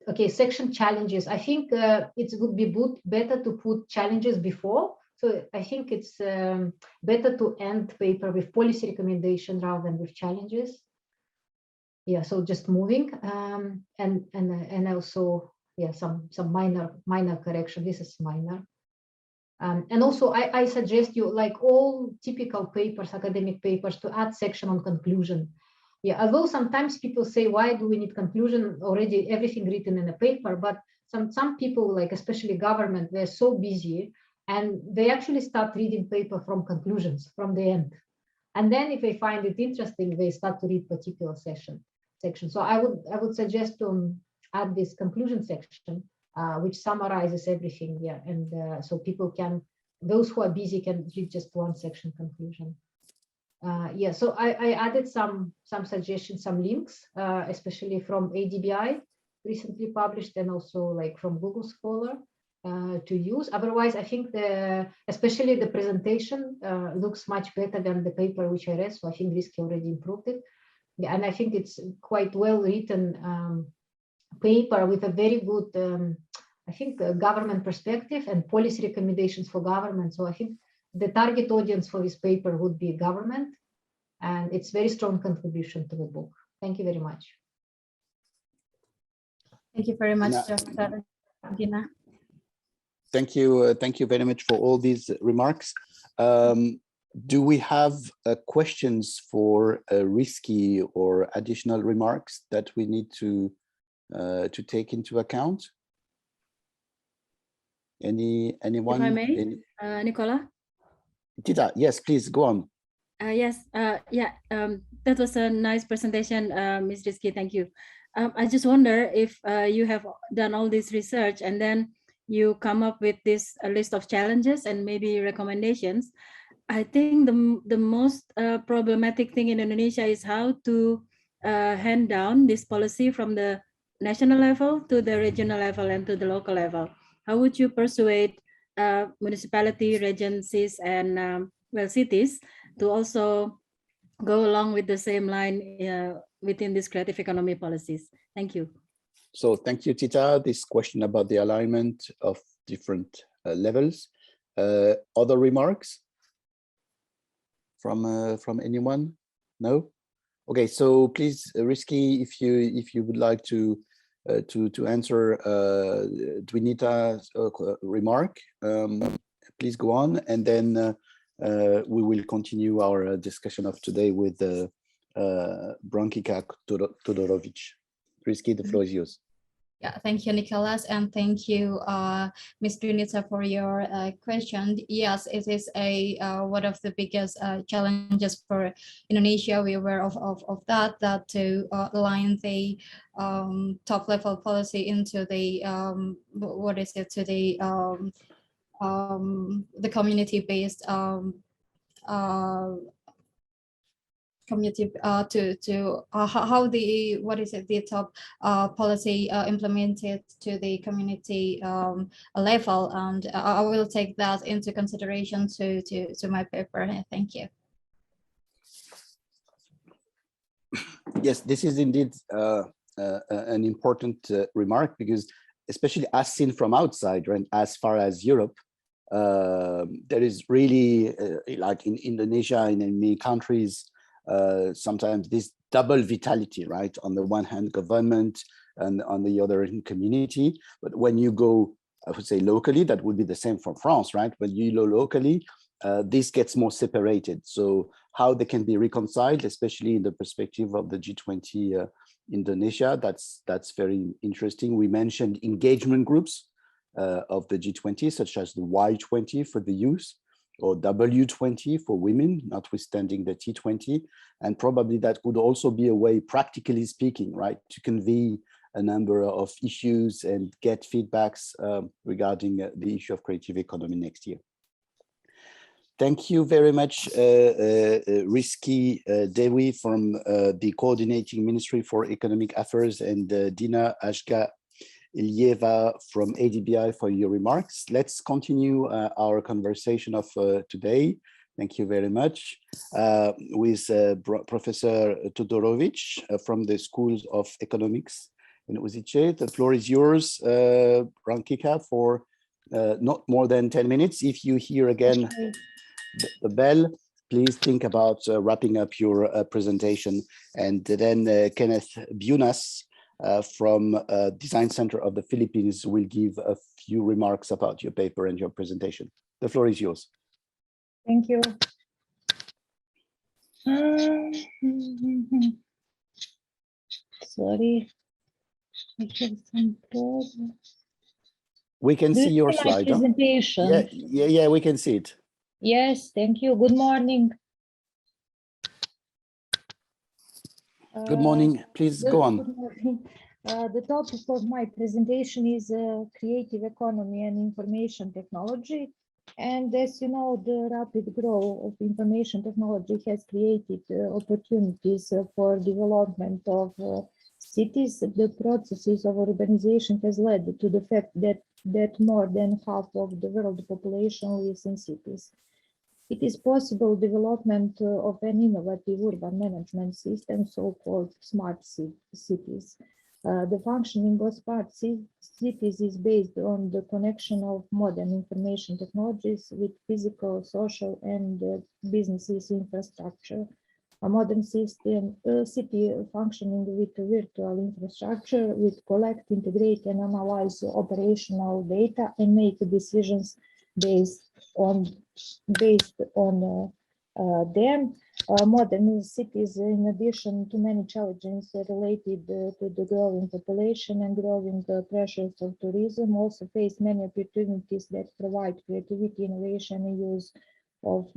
Okay, section challenges. I think it would be better to put challenges before. So I think it's better to end paper with policy recommendation rather than with challenges. Yeah, so just moving and also yeah, some minor correction. This is minor. And also I suggest you, like all typical papers, academic papers, to add section on conclusion. Yeah, although sometimes people say, why do we need conclusion? Already everything written in a paper, but some people, like especially government, they're so busy And they actually start reading paper from conclusions, from the end. And then if they find it interesting, they start to read particular section. So I would suggest to add this conclusion section, which summarizes everything. Yeah, and so people can, those who are busy can read just one section conclusion. Yeah, so I added some suggestions, some links, especially from ADBI recently published, and also like from Google Scholar to use. Otherwise, I think especially the presentation looks much better than the paper which I read. So I think Risky already improved it. Yeah, and I think it's quite well written paper with a very good, I think, government perspective and policy recommendations for government. So I think the target audience for this paper would be government, and it's very strong contribution to the book. Thank you very much. Thank you very much, Dr. Dina. Thank you very much for all these remarks. Do we have questions for Risky or additional remarks that we need to take into account? Anyone? If I may, Nicola? Tita, yes, please go on. Yes, that was a nice presentation, Ms. Risky, thank you. I just wonder if you have done all this research and then you come up with this list of challenges and maybe recommendations. I think the most problematic thing in Indonesia is how to hand down this policy from the national level to the regional level and to the local level. How would you persuade municipality, regencies, and well, cities to also go along with the same line within these creative economy policies? Thank you. So thank you, Tita. This question about the alignment of different levels. Other remarks from anyone? No? Okay, so please, Risky, if you would like to answer Dwinita's remark, please go on, and then we will continue our discussion of today with Brankica Todorovic. Risky, the floor is yours. Yeah, thank you, Nicholas, and thank you, Ms. Dwinita, for your question. Yes, it is one of the biggest challenges for Indonesia. We're aware of that to align the top level policy into the the community-based community to how the top policy implemented to the community level, and I will take that into consideration to my paper. Thank you. Yes, this is indeed an important remark, because especially as seen from outside, right, as far as Europe, there is really like in Indonesia and in many countries, sometimes this double vitality, right? On the one hand, government, and on the other hand, community. But when you go, I would say locally, that would be the same for France, right? When you go locally, this gets more separated. So how they can be reconciled, especially in the perspective of the G20 Indonesia, that's very interesting. We mentioned engagement groups of the G20, such as the Y20 for the youth, or W20 for women, notwithstanding the T20. And probably that could also be a way, practically speaking, right, to convey a number of issues and get feedbacks regarding the issue of creative economy next year. Thank you very much, Risky Dewi from the Coordinating Ministry for Economic Affairs, and Dina Ashga Ilyeva from ADBI for your remarks. Let's continue our conversation of today. Thank you very much. With Professor Todorovic from the Schools of Economics in UZICE. The floor is yours, Brankica, for not more than 10 minutes. If you hear again the bell, please think about wrapping up your presentation. And then Kenneth Bunas from Design Center of the Philippines will give a few remarks about your paper and your presentation. The floor is yours. Thank you. Sorry, I have some problem. We can Do see you your see my slide. Huh? presentation? Yeah, we can see it. Yes, thank you. Good morning. Good morning. Please go on. Good morning. The topic of my presentation is creative economy and information technology. And as you know, the rapid growth of information technology has created opportunities for development of cities. The processes of urbanization has led to the fact that more than half of the world population lives in cities. It is possible development of an innovative urban management system, so-called smart cities. The functioning of smart cities is based on the connection of modern information technologies with physical, social, and businesses infrastructure. A modern system, city functioning with virtual infrastructure, with collect, integrate, and analyze operational data and make decisions based on them. Modern cities, in addition to many challenges related to the growing population and growing pressures of tourism, also face many opportunities that provide creativity, innovation, and use of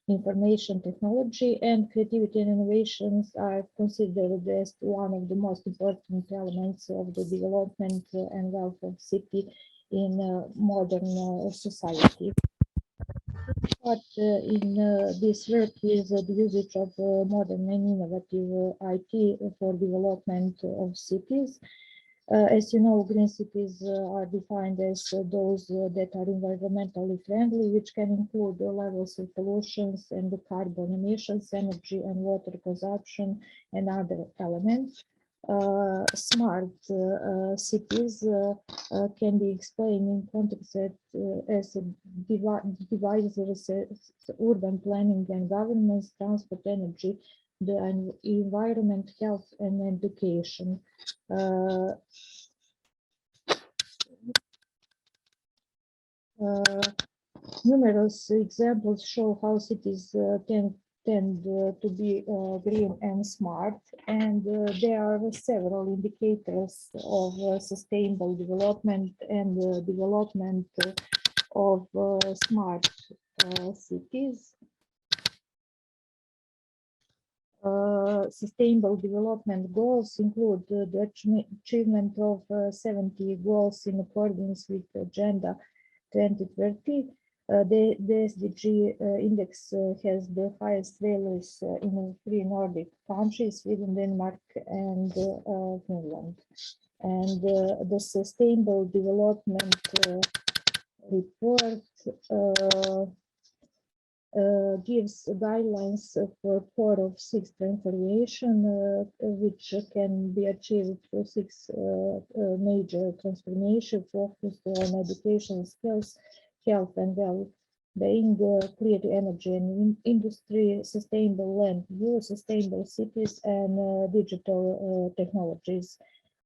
information technology. And creativity and innovations are considered as one of the most important elements of the development and wealth of city in modern society. But in this work is the usage of modern and innovative IT for development of cities. As you know, green cities are defined as those that are environmentally friendly, which can include the levels of pollutions and the carbon emissions, energy and water consumption, and other elements. Smart cities can be explained in context as devices, urban planning and governance, transport, energy, the environment, health, and education. Numerous examples show how cities tend to be green and smart, and there are several indicators of sustainable development and development of smart cities. Sustainable development goals include the achievement of 70 goals in accordance with Agenda 2030. The SDG index has the highest values in the 3 Nordic countries, Sweden, Denmark, and Finland. And the Sustainable Development Report gives guidelines for 4 of 6 transformation, which can be achieved through 6 major transformation focused on education skills, health and well-being, clean energy and industry, sustainable land use, sustainable cities, and digital technologies.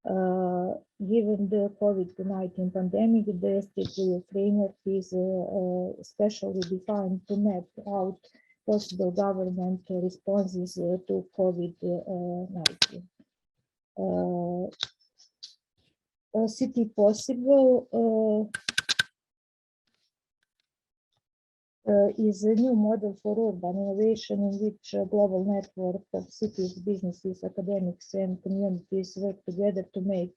Given the COVID-19 pandemic, the SDG framework is specially defined to map out possible government responses to COVID-19. City Possible is a new model for urban innovation in which a global network of cities, businesses, academics, and communities work together to make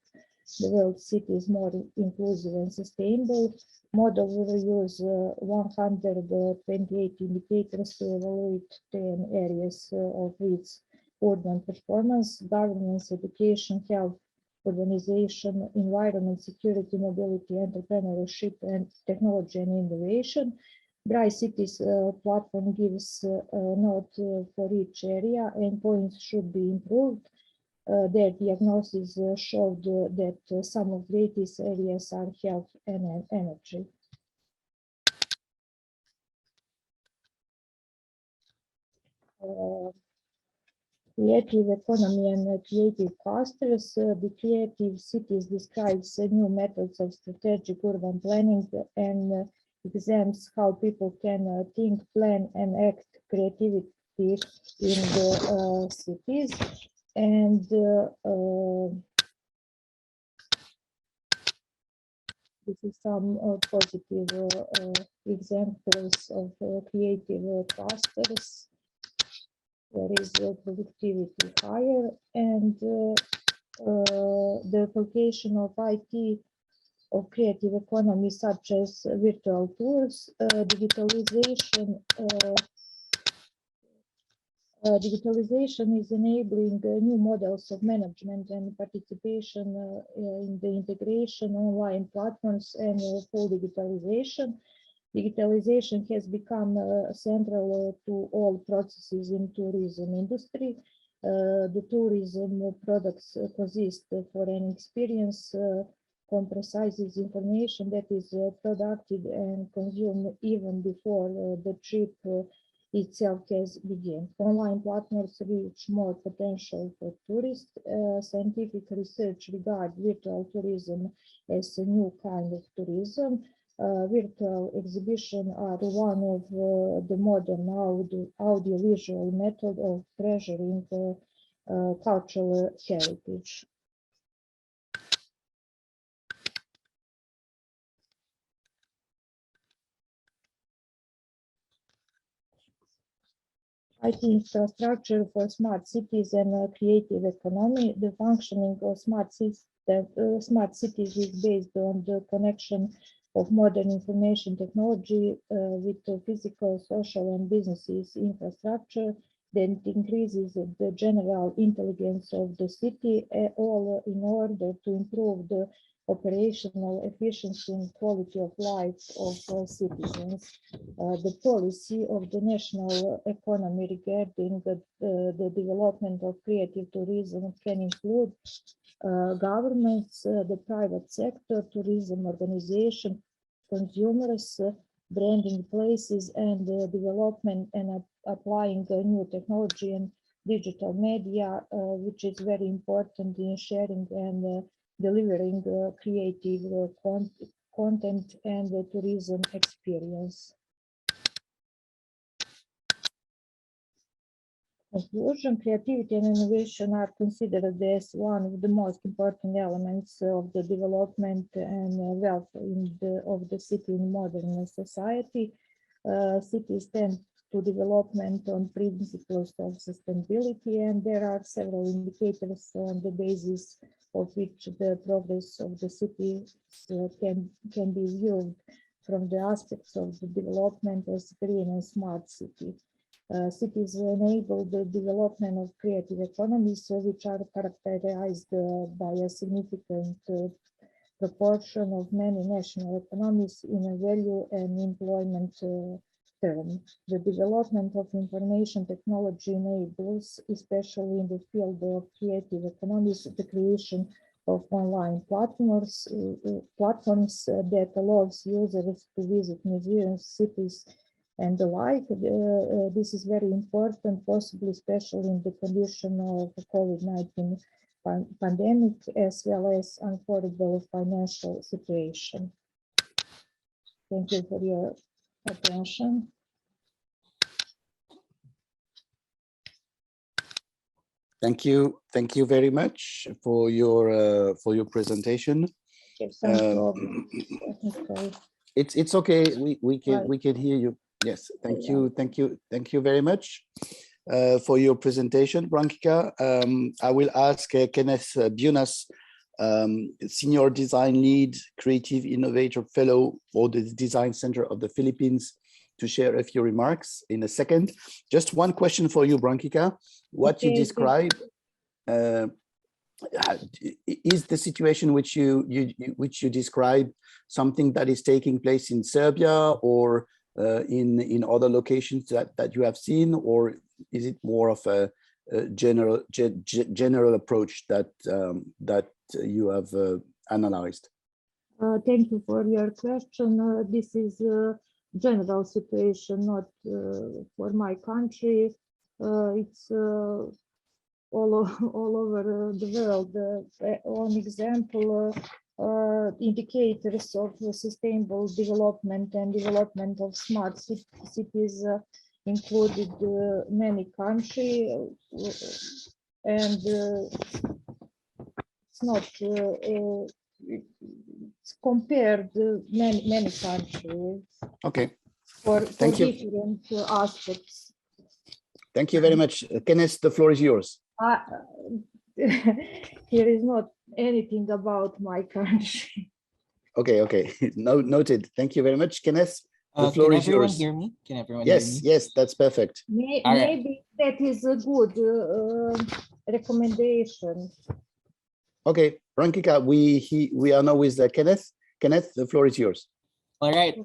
the world's cities more inclusive and sustainable. Model will use 128 indicators to evaluate 10 areas of its urban performance: governance, education, health, urbanization, environment, security, mobility, entrepreneurship, and technology and innovation. Bright Cities platform gives a note for each area, and points should be improved. Their diagnosis showed that some of greatest areas are health and energy. Creative economy and creative clusters. The Creative Cities describes new methods of strategic urban planning and examines how people can think, plan, and act creativity in the cities. And This is some positive examples of creative clusters. There is productivity higher, and the application of IT of creative economy, such as virtual tours, digitalization. Digitalization is enabling new models of management and participation in the integration online platforms and full digitalization. Digitalization has become central to all processes in tourism industry. The tourism products consist for an experience comprises information that is produced and consumed even before the trip itself has begun. Online platforms reach more potential for tourists. Scientific research regards virtual tourism as a new kind of tourism. Virtual exhibitions are one of the modern audiovisual method of treasuring cultural heritage. IT infrastructure for smart cities and creative economy. The functioning of smart cities is based on the connection of modern information technology with the physical, social, and businesses infrastructure that increases the general intelligence of the city, all in order to improve the operational efficiency and quality of life of citizens. The policy of the national economy regarding the development of creative tourism can include governments, the private sector, tourism organization, consumers, branding places, and development and applying new technology and digital media, which is very important in sharing and delivering creative content and tourism experience. Conclusion: creativity and innovation are considered as one of the most important elements of the development and wealth of the city in modern society. Cities tend to development on principles of sustainability, and there are several indicators on the basis of which the progress of the city can be viewed from the aspects of the development as green and smart city. Cities enable the development of creative economies, which are characterized by a significant proportion of many national economies in a value and employment term. The development of information technology enables, especially in the field of creative economies, the creation of online platforms that allows users to visit museums, cities, and the like. This is very important, possibly especially in the condition of the COVID-19 pandemic, as well as unaffordable financial situation. Thank you for your attention. Thank you very much for your presentation. It's okay. We can hear you. Yes, thank you very much for your presentation, Brankica. I will ask Kenneth Bunas, Senior Design Lead, Creative Innovator Fellow for the Design Center of the Philippines, to share a few remarks in a second. Just one question for you, Brankica. What you describe is the situation which you describe something that is taking place in Serbia or in other locations that you have seen, or is it more of a general approach that you have analyzed? Thank you for your question. This is a general situation, not for my country. It's all over the world. One example, indicators of sustainable development and development of smart cities included many countries, and it's compared many countries Okay, for thank you. different aspects. Thank you very much. Kenneth, the floor is yours. Here is not anything about my country. Okay, okay. Noted. Thank you very much, Kenneth. The floor is yours. Can everyone hear me? Can everyone Yes, hear me? yes, that's perfect. Maybe that is a good recommendation. Okay, Rankika, we are now with Kenneth. Kenneth, the floor is yours. All right.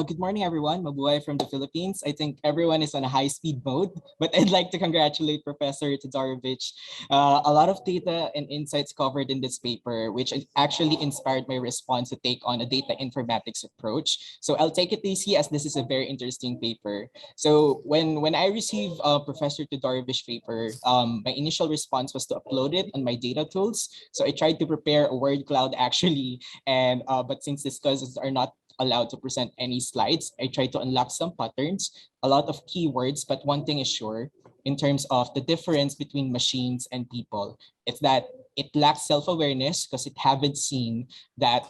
Good morning, everyone. Mabuhay from the Philippines. I think everyone is on a high-speed mode, but I'd like to congratulate Professor Todorovic. A lot of data and insights covered in this paper, which actually inspired my response to take on a data informatics approach. So I'll take it easy as this is a very interesting paper. So when I received Professor Todorovic paper, my initial response was to upload it on my data tools. So I tried to prepare a word cloud actually, and but since discussions are not allowed to present any slides, I try to unlock some patterns, a lot of keywords, but one thing is sure, in terms of the difference between machines and people, it's that it lacks self-awareness because it haven't seen that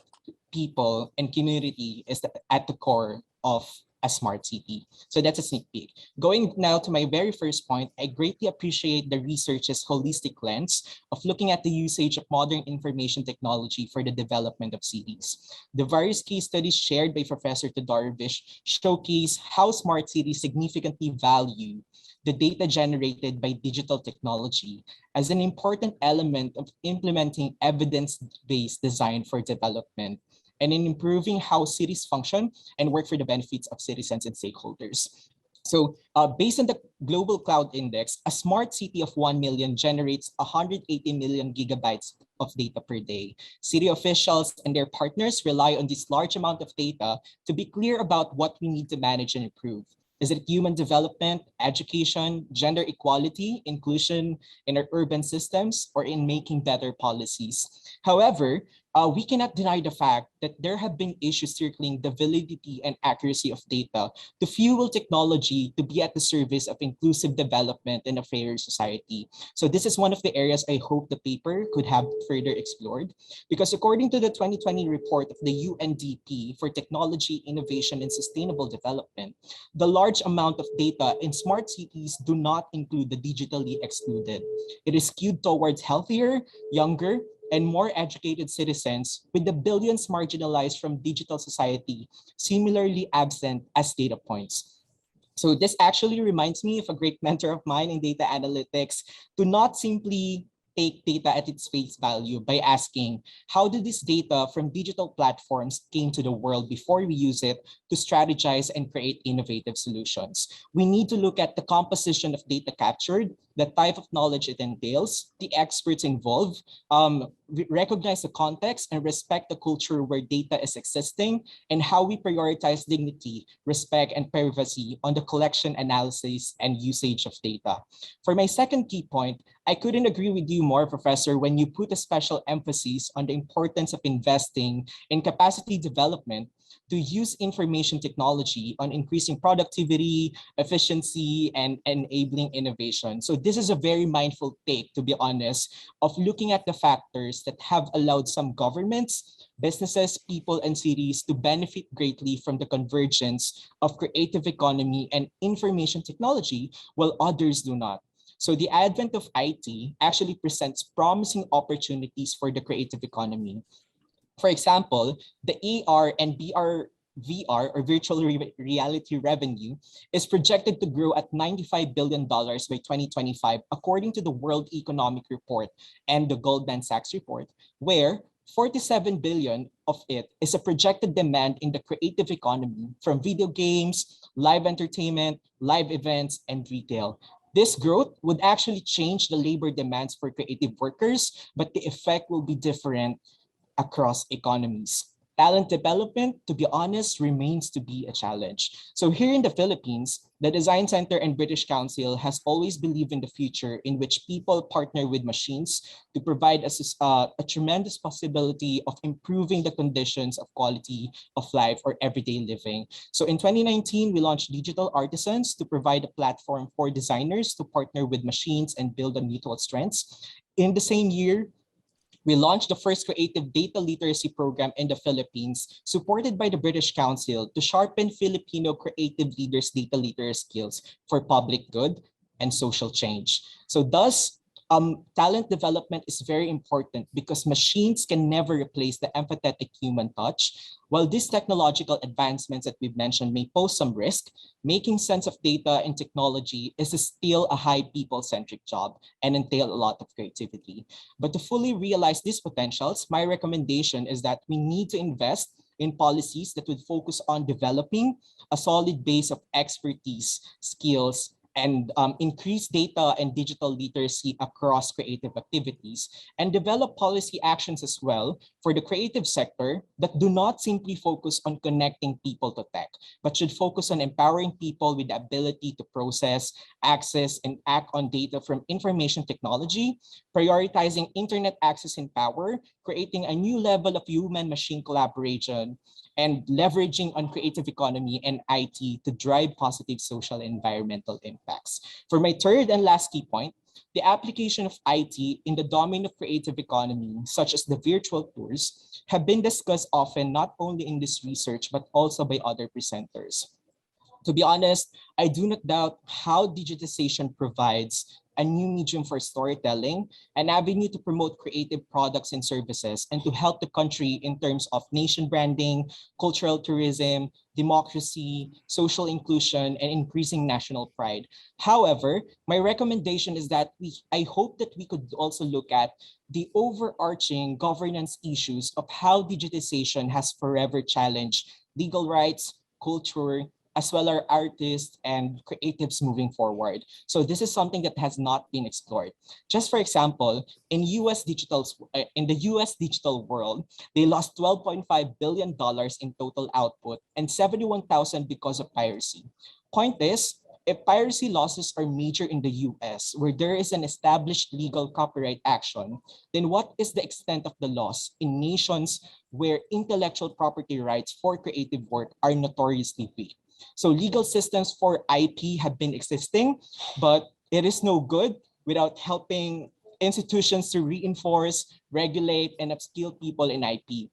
people and community is at the core of a smart city. So that's a sneak peek. Going now to my very first point, I greatly appreciate the research's holistic lens of looking at the usage of modern information technology for the development of cities. The various case studies shared by Professor Todorovic showcase how smart cities significantly value the data generated by digital technology as an important element of implementing evidence-based design for development and in improving how cities function and work for the benefits of citizens and stakeholders. So based on the Global Cloud Index, a smart city of 1 million generates 180 million gigabytes of data per day. City officials and their partners rely on this large amount of data to be clear about what we need to manage and improve. Is it human development, education, gender equality, inclusion in our urban systems, or in making better policies? However, we cannot deny the fact that there have been issues circling the validity and accuracy of data to fuel technology to be at the service of inclusive development and a fairer society. So this is one of the areas I hope the paper could have further explored, because according to the 2020 report of the UNDP for Technology, Innovation, and Sustainable Development, the large amount of data in smart cities do not include the digitally excluded. It is skewed towards healthier, younger, and more educated citizens, with the billions marginalized from digital society similarly absent as data points. So this actually reminds me of a great mentor of mine in data analytics to not simply take data at its face value by asking, how did this data from digital platforms came to the world before we use it to strategize and create innovative solutions? We need to look at the composition of data captured, the type of knowledge it entails, the experts involved, recognize the context and respect the culture where data is existing, and how we prioritize dignity, respect, and privacy on the collection, analysis, and usage of data. For my second key point, I couldn't agree with you more, Professor, when you put a special emphasis on the importance of investing in capacity development to use information technology on increasing productivity, efficiency, and enabling innovation. So this is a very mindful take, to be honest, of looking at the factors that have allowed some governments, businesses, people, and cities to benefit greatly from the convergence of creative economy and information technology, while others do not. So the advent of IT actually presents promising opportunities for the creative economy. For example, the AR and VR or virtual reality revenue is projected to grow at $95 billion by 2025, according to the World Economic Report and the Goldman Sachs report, where 47 billion of it is a projected demand in the creative economy from video games, live entertainment, live events, and retail. This growth would actually change the labor demands for creative workers, but the effect will be different across economies. Talent development, to be honest, remains to be a challenge. So here in the Philippines, the Design Center and British Council has always believed in the future in which people partner with machines to provide a tremendous possibility of improving the conditions of quality of life or everyday living. So in 2019, we launched Digital Artisans to provide a platform for designers to partner with machines and build on mutual strengths. In the same year, We launched the first creative data literacy program in the Philippines, supported by the British Council to sharpen Filipino creative leaders' data literacy skills for public good and social change. So thus, talent development is very important because machines can never replace the empathetic human touch. While these technological advancements that we've mentioned may pose some risk, making sense of data and technology is still a high people-centric job and entail a lot of creativity. But to fully realize these potentials, my recommendation is that we need to invest in policies that would focus on developing a solid base of expertise, skills, and increase data and digital literacy across creative activities, and develop policy actions as well for the creative sector that do not simply focus on connecting people to tech, but should focus on empowering people with the ability to process, access, and act on data from information technology, prioritizing internet access and power, creating a new level of human-machine collaboration, and leveraging on creative economy and IT to drive positive social and environmental impacts. For my third and last key point, the application of IT in the domain of creative economy, such as the virtual tours, have been discussed often not only in this research, but also by other presenters. To be honest, I do not doubt how digitization provides a new medium for storytelling, an avenue to promote creative products and services, and to help the country in terms of nation branding, cultural tourism, democracy, social inclusion, and increasing national pride. However, my recommendation is that I hope that we could also look at the overarching governance issues of how digitization has forever challenged legal rights, culture, as well as artists and creatives moving forward. So this is something that has not been explored. Just for example, in the US digital world, they lost $12.5 billion in total output and 71,000 because of piracy. Point is, if piracy losses are major in the US, where there is an established legal copyright action, then what is the extent of the loss in nations where intellectual property rights for creative work are notoriously weak? So legal systems for IP have been existing, but it is no good without helping institutions to reinforce, regulate, and upskill people in IP.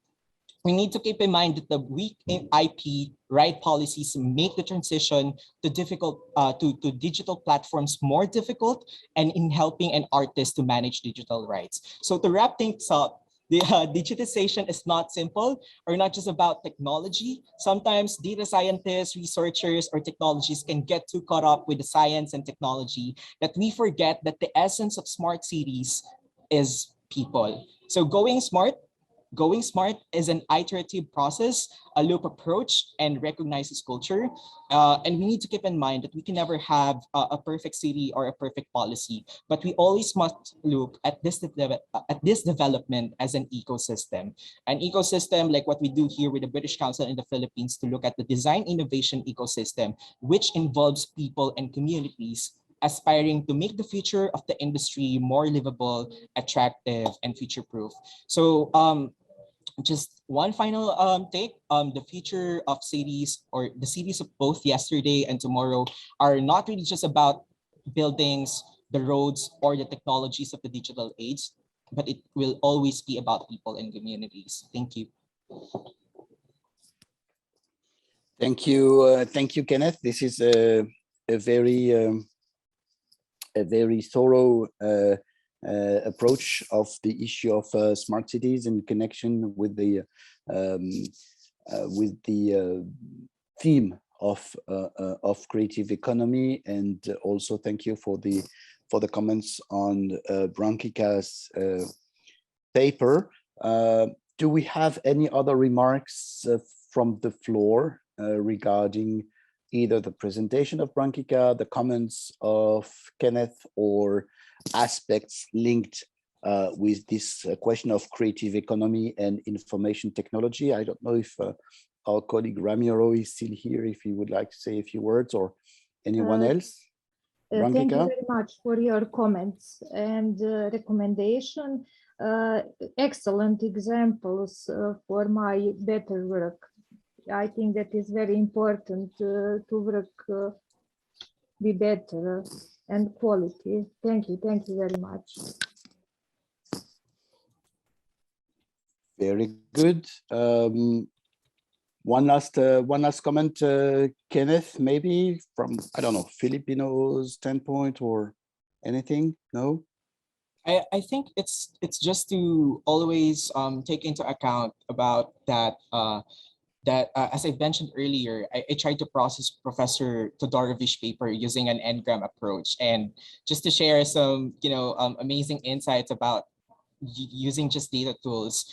We need to keep in mind that the weak in IP right policies make the transition to to digital platforms more difficult, and in helping an artist to manage digital rights. So to wrap things up, the digitization is not simple or not just about technology. Sometimes data scientists, researchers, or technologies can get too caught up with the science and technology that we forget that the essence of smart cities is people. So going smart is an iterative process, a loop approach, and recognizes culture. And we need to keep in mind that we can never have a perfect city or a perfect policy, but we always must look at this development as an ecosystem. An ecosystem like what we do here with the British Council in the Philippines to look at the design innovation ecosystem, which involves people and communities aspiring to make the future of the industry more livable, attractive, and future-proof. So just one final take, the future of cities, or the cities of both yesterday and tomorrow, are not really just about buildings, the roads, or the technologies of the digital age, but it will always be about people and communities. Thank you. Thank you, Kenneth. This is a very thorough approach of the issue of smart cities in connection with the theme of creative economy, and also thank you for the comments on Brankica's paper. Do we have any other remarks from the floor regarding either the presentation of Brankica, the comments of Kenneth, or aspects linked with this question of creative economy and information technology? I don't know if our colleague Ramiro is still here, if he would like to say a few words, or anyone else. Thank you very much for your comments and recommendation. Excellent examples for my better work. I think that is very important to work be better and quality. Thank you very much. Very good. One last comment, Kenneth, maybe from, I don't know, Filipino standpoint or anything? No? I think it's just to always take into account about that as I mentioned earlier, I tried to process Professor Todorovich's paper using an Ngram approach, and just to share some amazing insights about using just data tools.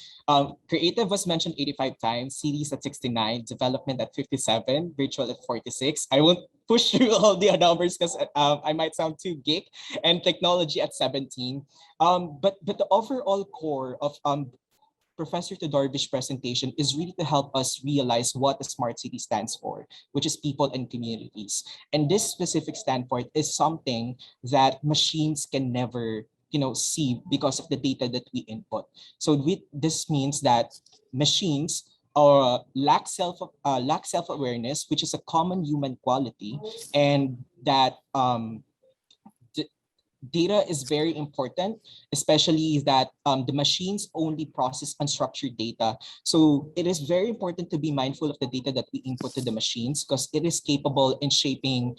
Creative was mentioned 85 times, series at 69, development at 57, virtual at 46. I won't push through all the numbers because I might sound too geek, and technology at 17. But the overall core of Professor Todorovich's presentation is really to help us realize what a smart city stands for, which is people and communities. And this specific standpoint is something that machines can never see because of the data that we input. So this means that machines lack self-awareness, which is a common human quality, and that data is very important, especially that the machines only process unstructured data. So it is very important to be mindful of the data that we input to the machines, because it is capable in shaping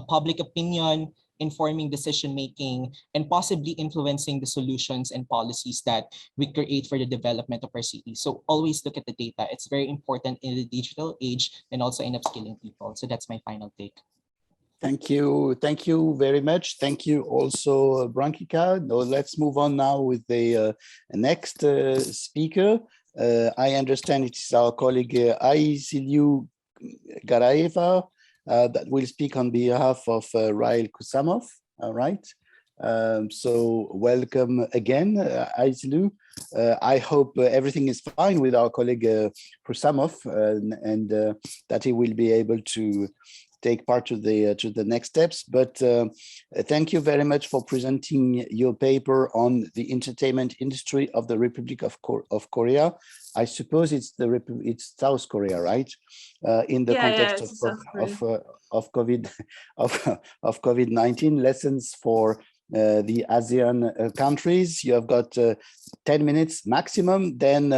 public opinion, informing decision-making, and possibly influencing the solutions and policies that we create for the development of our city. So always look at the data. It's very important in the digital age and also in upskilling people. So that's my final take. Thank you very much. Thank you also, Brankika. Now let's move on now with the next speaker. I understand it's our colleague Aiziliu Garaeva that will speak on behalf of Rail Kusamov. All right. So welcome again, Aiziliu. I hope everything is fine with our colleague Kusamov, and that he will be able to take part to the next steps. But thank you very much for presenting your paper on the entertainment industry of the Republic of Korea. I suppose it's South Korea, right? In the context of COVID-19, lessons for the ASEAN countries. You have got 10 minutes maximum. Then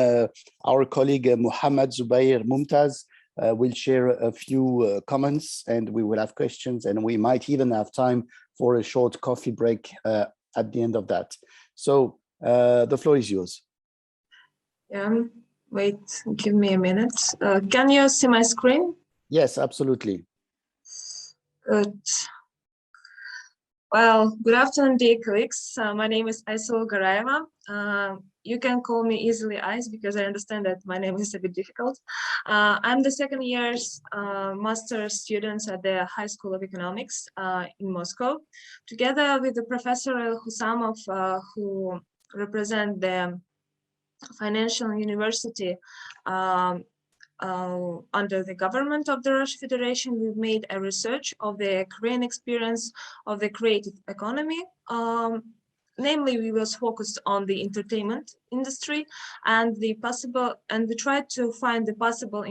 our colleague Muhammad Zubair Mumtaz will share a few comments, and we will have questions, and we might even have time for a short coffee break at the end of that. So the floor is yours. Yeah, wait, give me a minute. Can you see my screen? Yes, absolutely. Good. Well, good afternoon, dear colleagues. My name is Aiziliu Garaeva. You can call me easily Ice because I understand that my name is a bit difficult. I'm the second year's master student at the High School of Economics in Moscow, together with the Professor Husamov, who represent the Financial University under the government of the Russian Federation. We've made a research of the Korean experience of the creative economy. Namely, we was focused on the entertainment industry and we tried to find the possible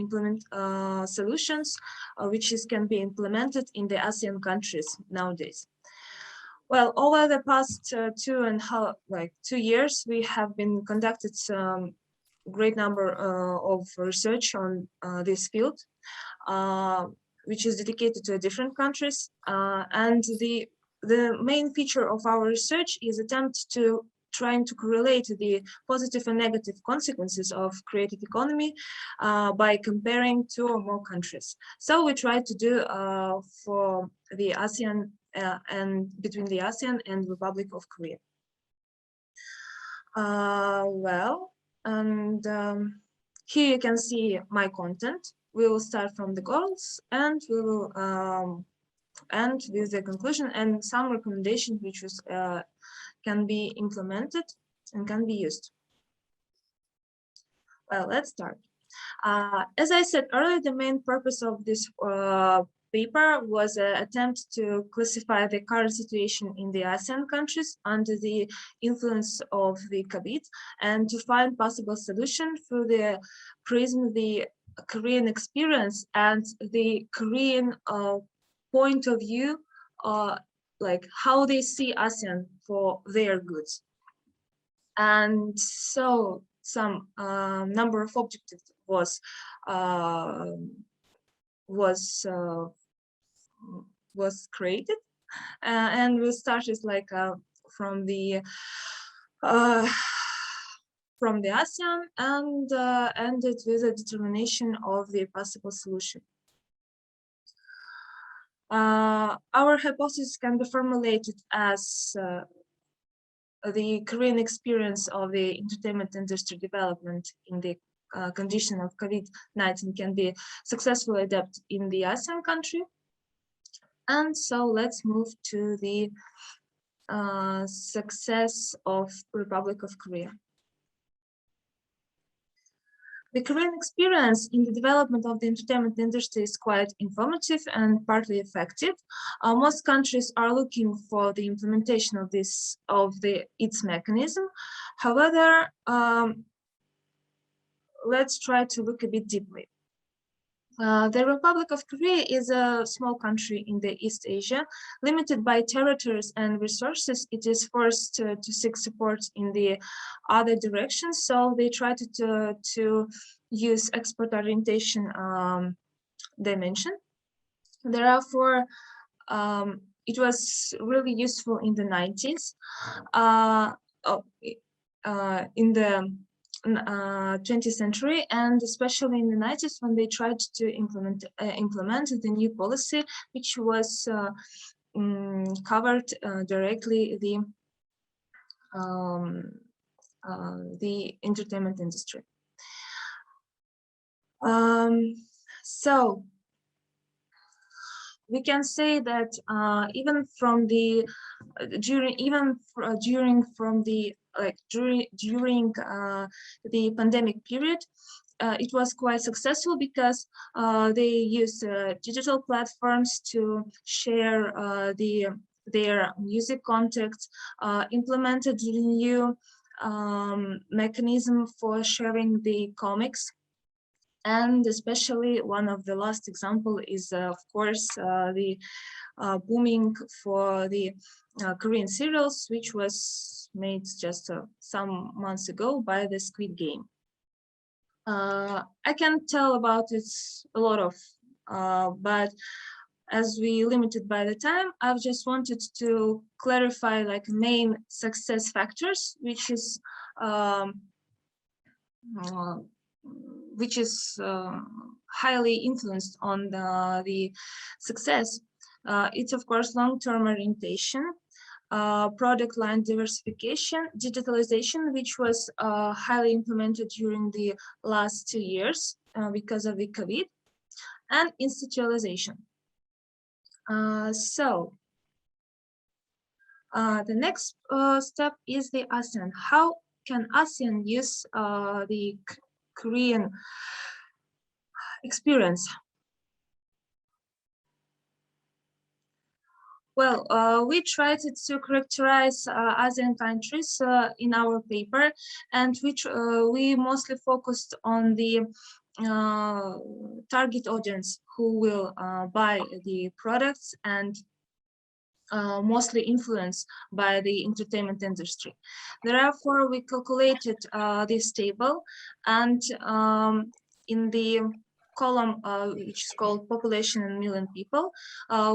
solutions which can be implemented in the ASEAN countries nowadays. Well, over the past 2 years, we have been conducted some great number of research on this field, which is dedicated to different countries. And the main feature of our research is attempt to trying to correlate the positive and negative consequences of creative economy by comparing 2 or more countries. So we try to do for the ASEAN and between the ASEAN and Republic of Korea. Here you can see my content. We will start from the goals and we will end with the conclusion and some recommendations which can be implemented and can be used. Well, let's start. As I said earlier, the main purpose of this paper was an attempt to classify the current situation in the ASEAN countries under the influence of the COVID and to find possible solution through the prism of the Korean experience and the Korean point of view, like how they see ASEAN for their goods. And so some number of objectives was created, and we started like from the ASEAN and ended with a determination of the possible solution. Our hypothesis can be formulated as the Korean experience of the entertainment industry development in the condition of COVID-19 can be successfully adapted in the ASEAN country. And so let's move to the success of Republic of Korea. The Korean experience in the development of the entertainment industry is quite informative and partly effective. Most countries are looking for the implementation of its mechanism. However, let's try to look a bit deeply. The Republic of Korea is a small country in the East Asia. Limited by territories and resources, it is forced to seek support in the other directions. So they try to use export orientation dimension. Therefore, it was really useful in the 90s. In the 20th century, and especially in the 90s when they tried to implement the new policy, which was covered directly the entertainment industry. So we can say that even from the during the pandemic period, it was quite successful because they used digital platforms to share their music content, implemented the new mechanism for sharing the comics. And especially one of the last example is, of course, the booming for the Korean serials, which was made just some months ago by the Squid Game. I can tell about it a lot of, but as we limited by the time, I've just wanted to clarify like main success factors, which is highly influenced on the success. It's of course long-term orientation, product line diversification, digitalization, which was highly implemented during the last 2 years because of the COVID, and institutionalization. So the next step is the ASEAN. How can ASEAN use the Korean experience? Well, we tried to characterize ASEAN countries in our paper, and we mostly focused on the target audience who will buy the products and mostly influenced by the entertainment industry. Therefore, we calculated this table, and in the column which is called population in million people,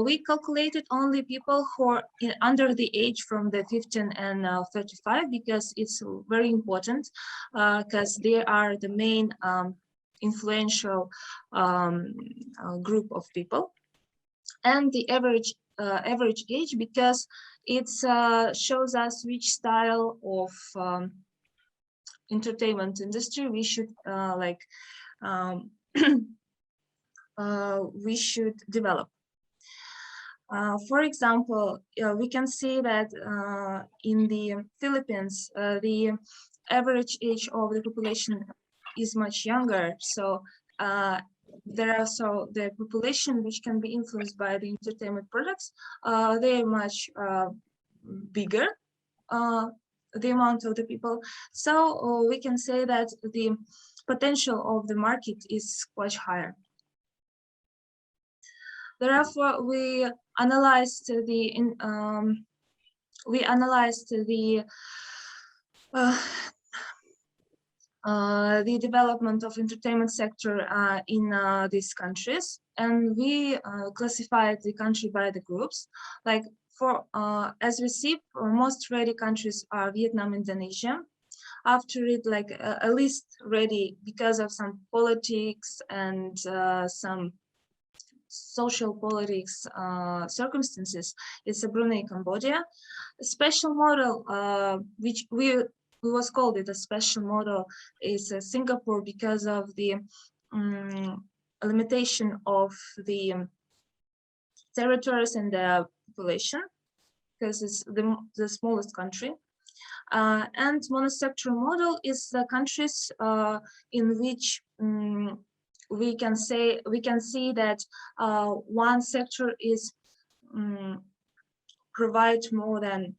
we calculated only people who are under the age from the 15 and 35, because it's very important, because they are the main influential group of people. And the average age, because it shows us which style of entertainment industry we should we should develop. For example, we can see that in the Philippines, the average age of the population is much younger. So there are the population which can be influenced by the entertainment products, they are much bigger, the amount of the people. So we can say that the potential of the market is much higher. Therefore, we analyzed the the development of entertainment sector in these countries, and we classified the country by the groups. Like for as we see, most ready countries are Vietnam, Indonesia. After it, like a least ready because of some politics and some social politics circumstances, it's Brunei, Cambodia. A special model, which we was called it a special model, is Singapore because of the limitation of the territories and the population, because it's the smallest country. And monosectoral model is the countries in which we can see that one sector is provide more than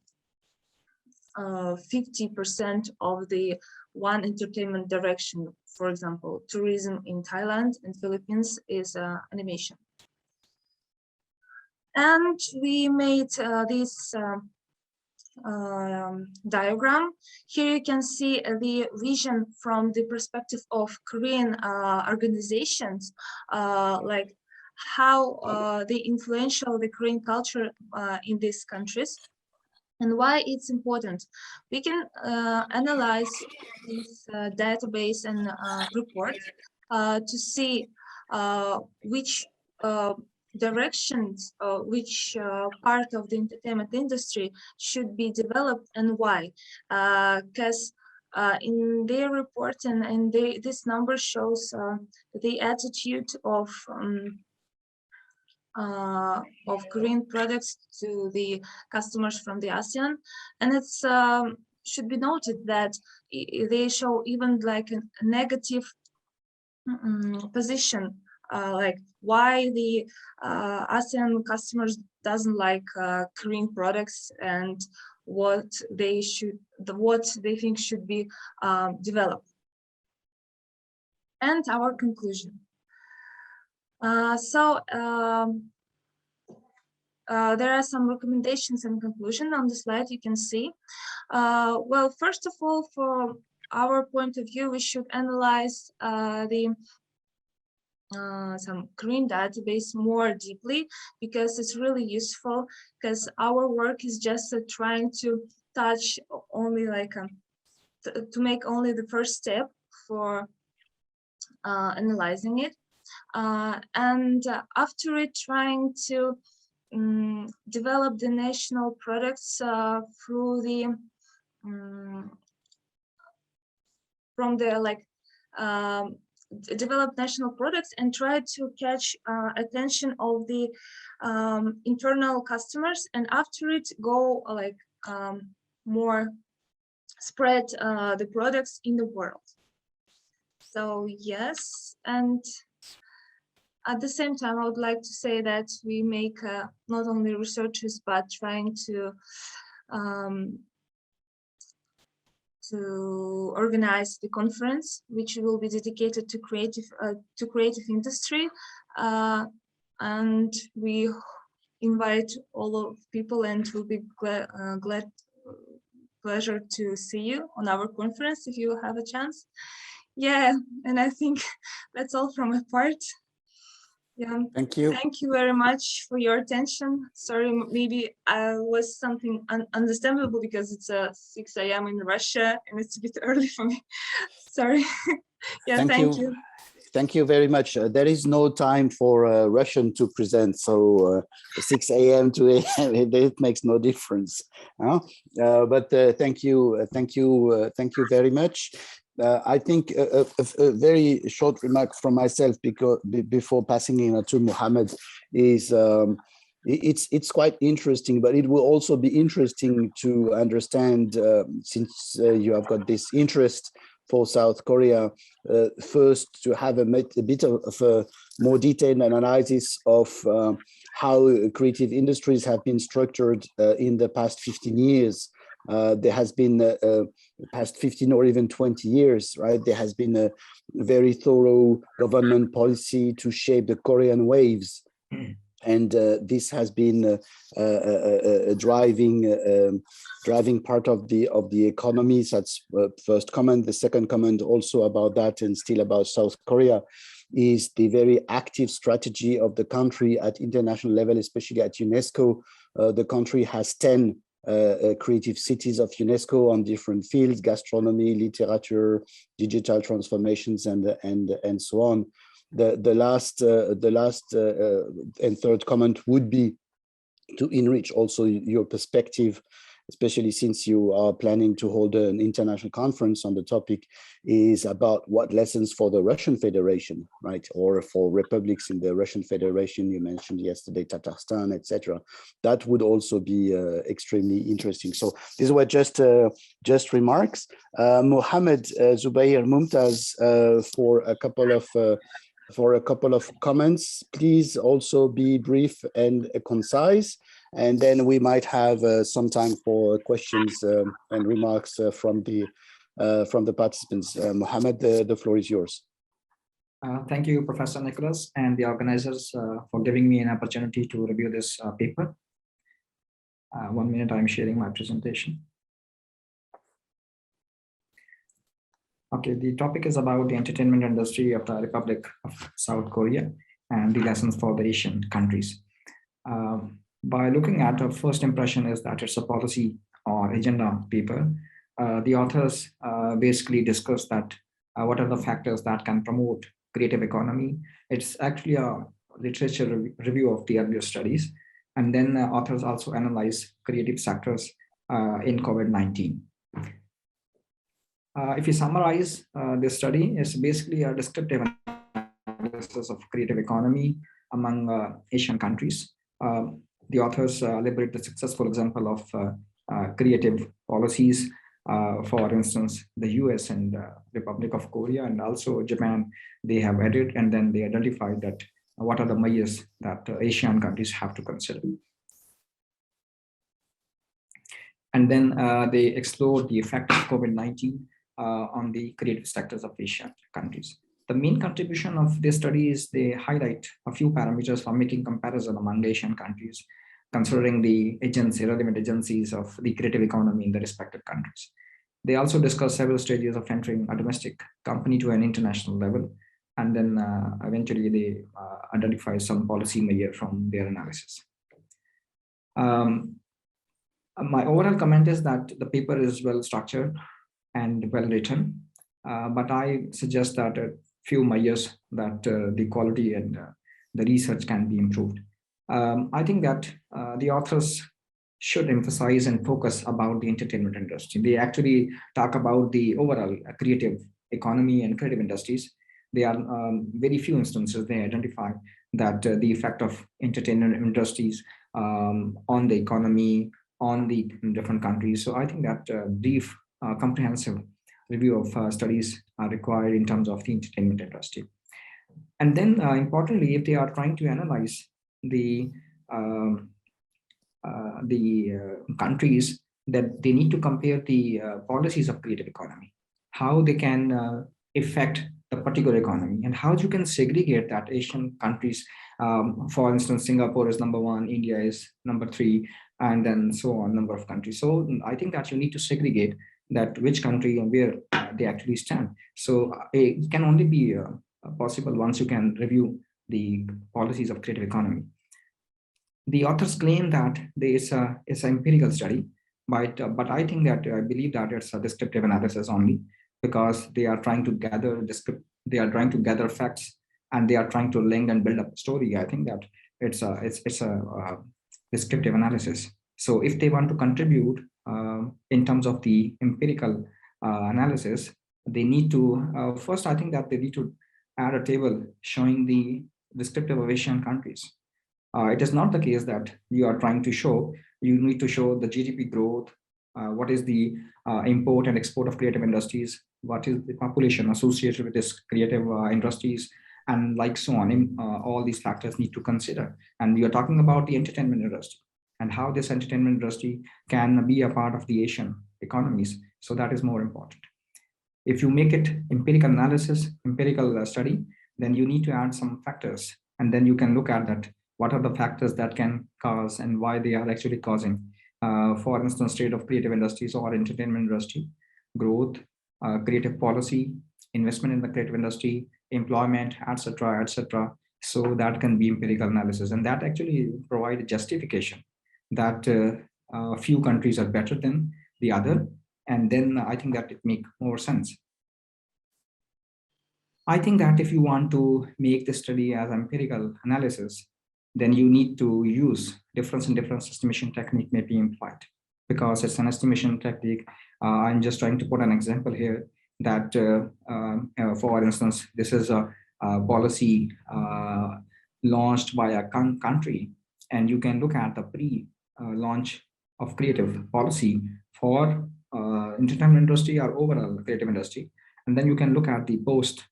50% of the one entertainment direction. For example, tourism in Thailand and Philippines is animation. And we made this diagram. Here you can see the vision from the perspective of Korean organizations, like how they influential the Korean culture in these countries and why it's important. We can analyze this database and report to see which directions, which part of the entertainment industry should be developed and why. Because in their report and this number shows the attitude of Korean products to the customers from the ASEAN, and it's should be noted that they show even like a negative position, like why the ASEAN customers doesn't like Korean products and what they think should be developed. And our conclusion. There are some recommendations and conclusion on the slide you can see. Well, first of all, from our point of view, we should analyze some Korean database more deeply, because it's really useful, because our work is just trying to touch only like to make only the first step for analyzing it. And after it, trying to develop the national products through the from the like develop national products and try to catch attention of the internal customers, and after it go like more spread the products in the world. So yes, and at the same time, I would like to say that we make not only researchers, but trying to organize the conference, which will be dedicated to creative industry, and we invite all of people, and will be pleasure to see you on our conference if you have a chance. Yeah, and I think that's all from my part. Yeah, Thank you. Thank you very much for your attention. Sorry, maybe I was something understandable because it's 6 a.m. in Russia and it's a bit early for me. Sorry. Yeah, thank you. Thank you very much. There is no time for Russian to present, so 6 a.m. to 8 a.m. it makes no difference. But thank you very much. I think a very short remark from myself before passing in to Mohammed is it's quite interesting, but it will also be interesting to understand since you have got this interest for South Korea, first to have a bit of a more detailed analysis of how creative industries have been structured in the past 15 years. There has been past 15 or even 20 years, right? There has been a very thorough government policy to shape the Korean waves this has been a driving part of the economy. So that's first comment. The second comment also about that, and still about South Korea, is the very active strategy of the country at international level, especially at UNESCO. The country has 10 creative cities of UNESCO on different fields: gastronomy, literature, digital transformations, and so on. The last and third comment would be to enrich also your perspective, especially since you are planning to hold an international conference on the topic, is about what lessons for the Russian Federation, right? Or for republics in the Russian Federation, you mentioned yesterday, Tatarstan, etc. That would also be extremely interesting. So these were just remarks. Mohammed Zubair Mumtaz, for a couple of comments. Please also be brief and concise, and then we might have some time for questions and remarks from the participants. Mohammed, the floor is yours. Thank you, Professor Nicholas, and the organizers for giving me an opportunity to review this paper. 1 minute, I'm sharing my presentation. Okay, the topic is about the entertainment industry of the Republic of South Korea and the lessons for the Asian countries. By looking at the first impression is that it's a policy or agenda paper. The authors basically discuss that what are the factors that can promote creative economy. It's actually a literature review of the earlier studies. And then authors also analyze creative sectors in COVID-19. If you summarize, this study is basically a descriptive analysis of creative economy among Asian countries. The authors elaborate the successful example of creative policies. For instance, the US and Republic of Korea, and also Japan, they have added, and then they identified that what are the measures that Asian countries have to consider. And then they explored the effect of COVID-19 on the creative sectors of Asian countries. The main contribution of this study is they highlight a few parameters for making comparison among Asian countries, considering the relevant agencies of the creative economy in the respective countries. They also discuss several stages of entering a domestic company to an international level, and then eventually they identify some policy measure from their analysis. My overall comment is that the paper is well structured and well written, but I suggest that a few measures that the quality and the research can be improved. I think that the authors should emphasize and focus about the entertainment industry. They actually talk about the overall creative economy and creative industries. There are very few instances they identify that the effect of entertainment industries on the economy, on the different countries. So I think that brief, comprehensive review of studies are required in terms of the entertainment industry. And then importantly, if they are trying to analyze the countries, that they need to compare the policies of creative economy, how they can affect the particular economy, and how you can segregate that Asian countries. For instance, Singapore is #1, India is #3, and then so on, number of countries. So I think that you need to segregate that which country and where they actually stand. So it can only be possible once you can review the policies of creative economy. The authors claim that it's an empirical study, but I think that I believe that it's a descriptive analysis only, because they are trying to gather facts, and they are trying to link and build up a story. I think that it's a descriptive analysis. So if they want to contribute in terms of the empirical analysis, they need to first, I think that they need to add a table showing the descriptive of Asian countries. It is not the case that you are trying to show, you need to show the GDP growth, what is the import and export of creative industries, what is the population associated with this creative industries, and like so on. All these factors need to consider. And we are talking about the entertainment industry and how this entertainment industry can be a part of the Asian economies. So that is more important. If you make it empirical analysis, empirical study, then you need to add some factors, and then you can look at that. what are the factors that can cause and why they are actually causing. For instance, state of creative industries or entertainment industry, growth, creative policy, investment in the creative industry, employment, etc., etc. So that can be empirical analysis, and that actually provide a justification that a few countries are better than the other, and then I think that it make more sense. I think that if you want to make the study as empirical analysis, then you need to use difference in difference estimation technique may be implied, because it's an estimation technique. I'm just trying to put an example here that, for instance, this is a policy launched by a country, and you can look at the pre-launch of creative policy for entertainment industry or overall creative industry, and then you can look at the post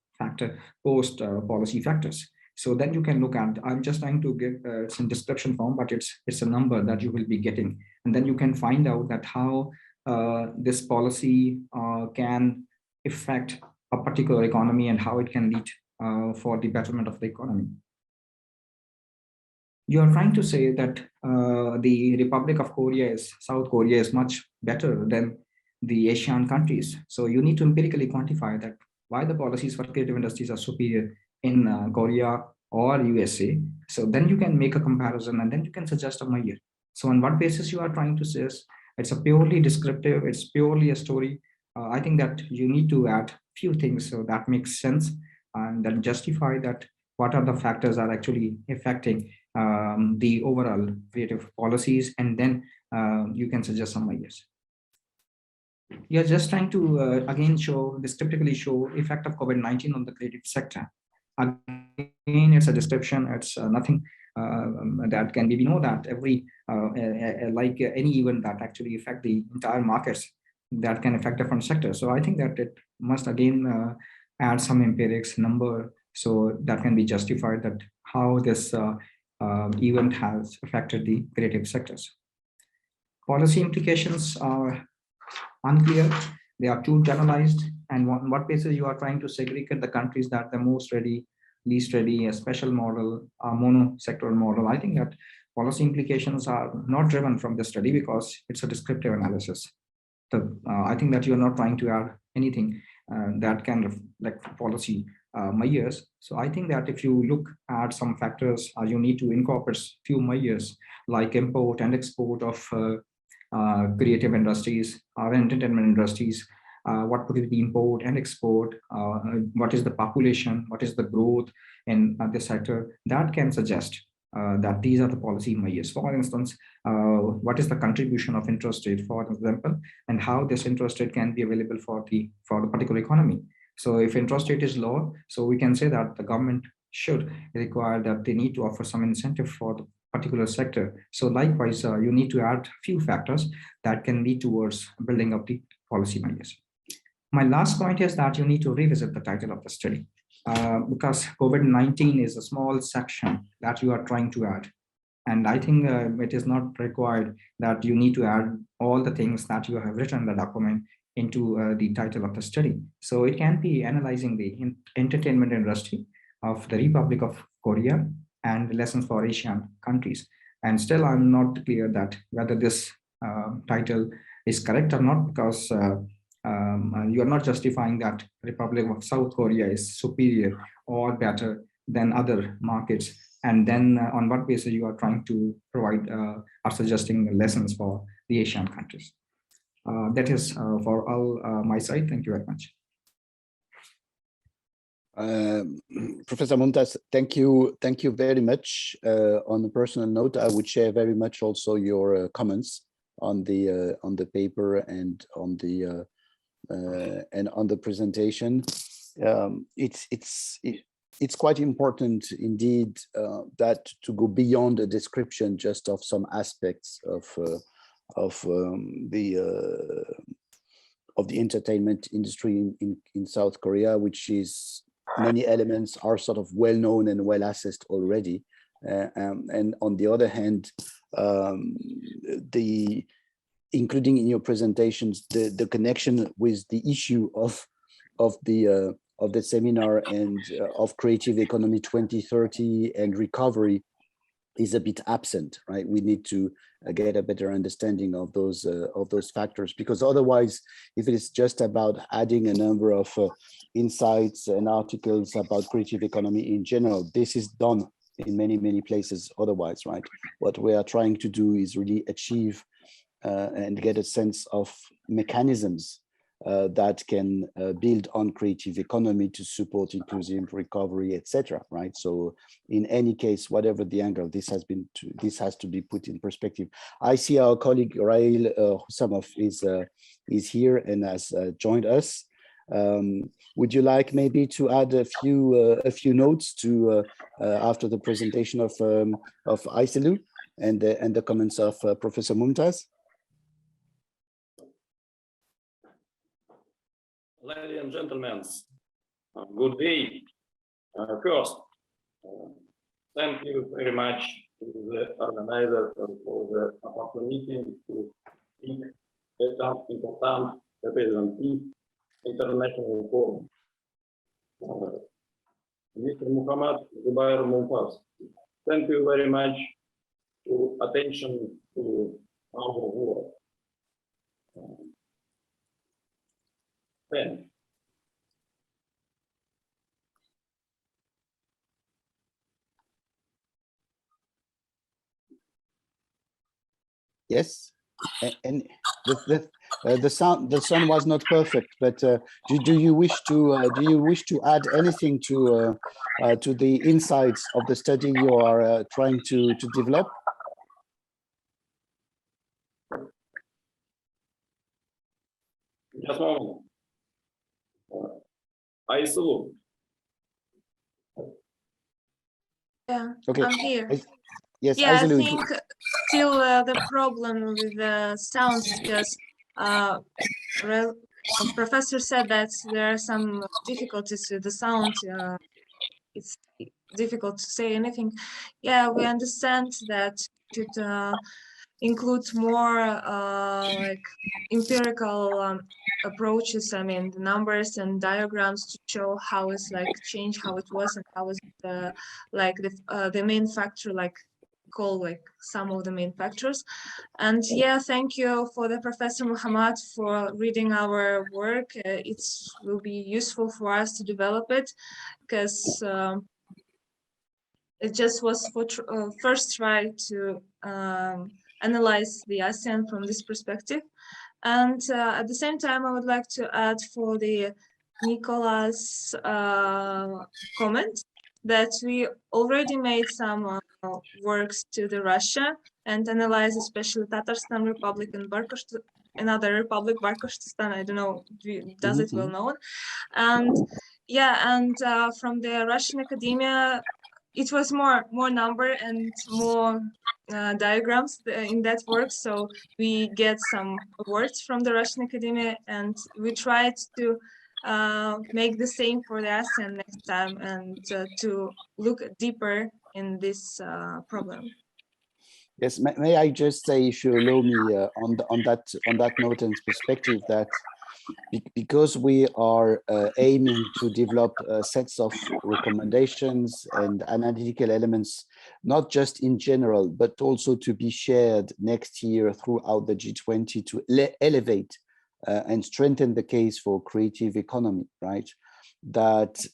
policy factors. So then you can look at, I'm just trying to give it's in description form, but it's a number that you will be getting, and then you can find out that how this policy can affect a particular economy and how it can lead for the betterment of the economy. You are trying to say that the Republic of South Korea is much better than the ASEAN countries. So you need to empirically quantify that why the policies for creative industries are superior in Korea or USA. So then you can make a comparison, and then you can suggest a measure. So on what basis you are trying to say? It's a purely descriptive, it's purely a story. I think that you need to add few things so that makes sense, and then justify that what are the factors are actually affecting the overall creative policies, and then you can suggest some measures. You're just trying to again descriptively show effect of COVID-19 on the creative sector. Again, it's a description, it's nothing that can be, we know that every, like any event that actually affect the entire markets, that can affect different sectors. So I think that it must again add some empirics number, so that can be justified that how this event has affected the creative sectors. Policy implications are unclear, they are too generalized, and on what basis you are trying to segregate the countries that the most ready, least ready, a special model, a mono-sectoral model. I think that policy implications are not driven from the study because it's a descriptive analysis. I think that you're not trying to add anything that kind of like policy measures. So I think that if you look at some factors, you need to incorporate few measures like import and export of creative industries or entertainment industries. What would be the import and export? What is the population? What is the growth in this sector? That can suggest that these are the policy measures. For instance, what is the contribution of interest rate, for example, and how this interest rate can be available for the particular economy. So if interest rate is low, so we can say that the government should require that they need to offer some incentive for the particular sector. So likewise, you need to add few factors that can lead towards building up the policy measures. My last point is that you need to revisit the title of the study because COVID-19 is a small section that you are trying to add. And I think it is not required that you need to add all the things that you have written in the document into the title of the study. So it can be analyzing the entertainment industry of the Republic of Korea and lessons for Asian countries. And still, I'm not clear that whether this title is correct or not, because you are not justifying that Republic of South Korea is superior or better than other markets. And then on what basis you are trying to provide or suggesting lessons for the Asian countries. That is for all my side. Thank you very much. Professor Mumtaz, thank you very much. On a personal note, I would share very much also your comments on the paper and on the presentation. It's quite important indeed that to go beyond a description just of some aspects of the entertainment industry in South Korea, which is many elements are sort of well known and well assessed already, and on the other hand, including in your presentations the connection with the issue of the seminar and of Creative Economy 2030 and recovery is a bit absent, right? We need to get a better understanding of those factors, because otherwise, if it is just about adding a number of insights and articles about creative economy in general, this is done in many places otherwise, right? What we are trying to do is really achieve and get a sense of mechanisms that can build on creative economy to support inclusive recovery, etc. Right? So, in any case, whatever the angle, this has to be put in perspective. I see our colleague Rail Husamov is here and has joined us. Would you like maybe to add a few notes to after the presentation of Ayselu and the comments of Professor Mumtaz? Ladies and gentlemen, good day. First, thank you very much to the organizer for the opportunity to speak at an important representative international forum. Mr. Muhammad Zubair Mumtaz, thank you very much for attention to our work. Then, yes, and the sound was not perfect, but do you wish to add anything to the insights of the study you are trying to develop? just a moment. Ayselu. Yeah, Okay. I'm here. Yes, Yeah, I Ayselu. think still the problem with the sounds, because professor said that there are some difficulties with the sound. It's difficult to say anything. Yeah, we understand that should include more like empirical approaches. I mean, the numbers and diagrams to show how it's like changed, how it was, and how is like the main factor, like call like some of the main factors. And yeah, thank you for the Professor Muhammad for reading our work. It will be useful for us to develop it, because it just was for first try to analyze the ASEAN from this perspective. And at the same time, I would like to add for the Nicolas comment that we already made some works to the Russia and analyze especially Tatarstan Republic and another republic, Barkoshistan, I don't know, does it well known. And yeah, and from the Russian academia, it was more number and more diagrams in that work. So we get some awards from the Russian academia, and we tried to make the same for the ASEAN next time, and to look deeper in this problem. Yes, may I just say, if you allow me, on that note and perspective, that because we are aiming to develop sets of recommendations and analytical elements, not just in general, but also to be shared next year throughout the G20 to elevate and strengthen the case for creative economy, right? That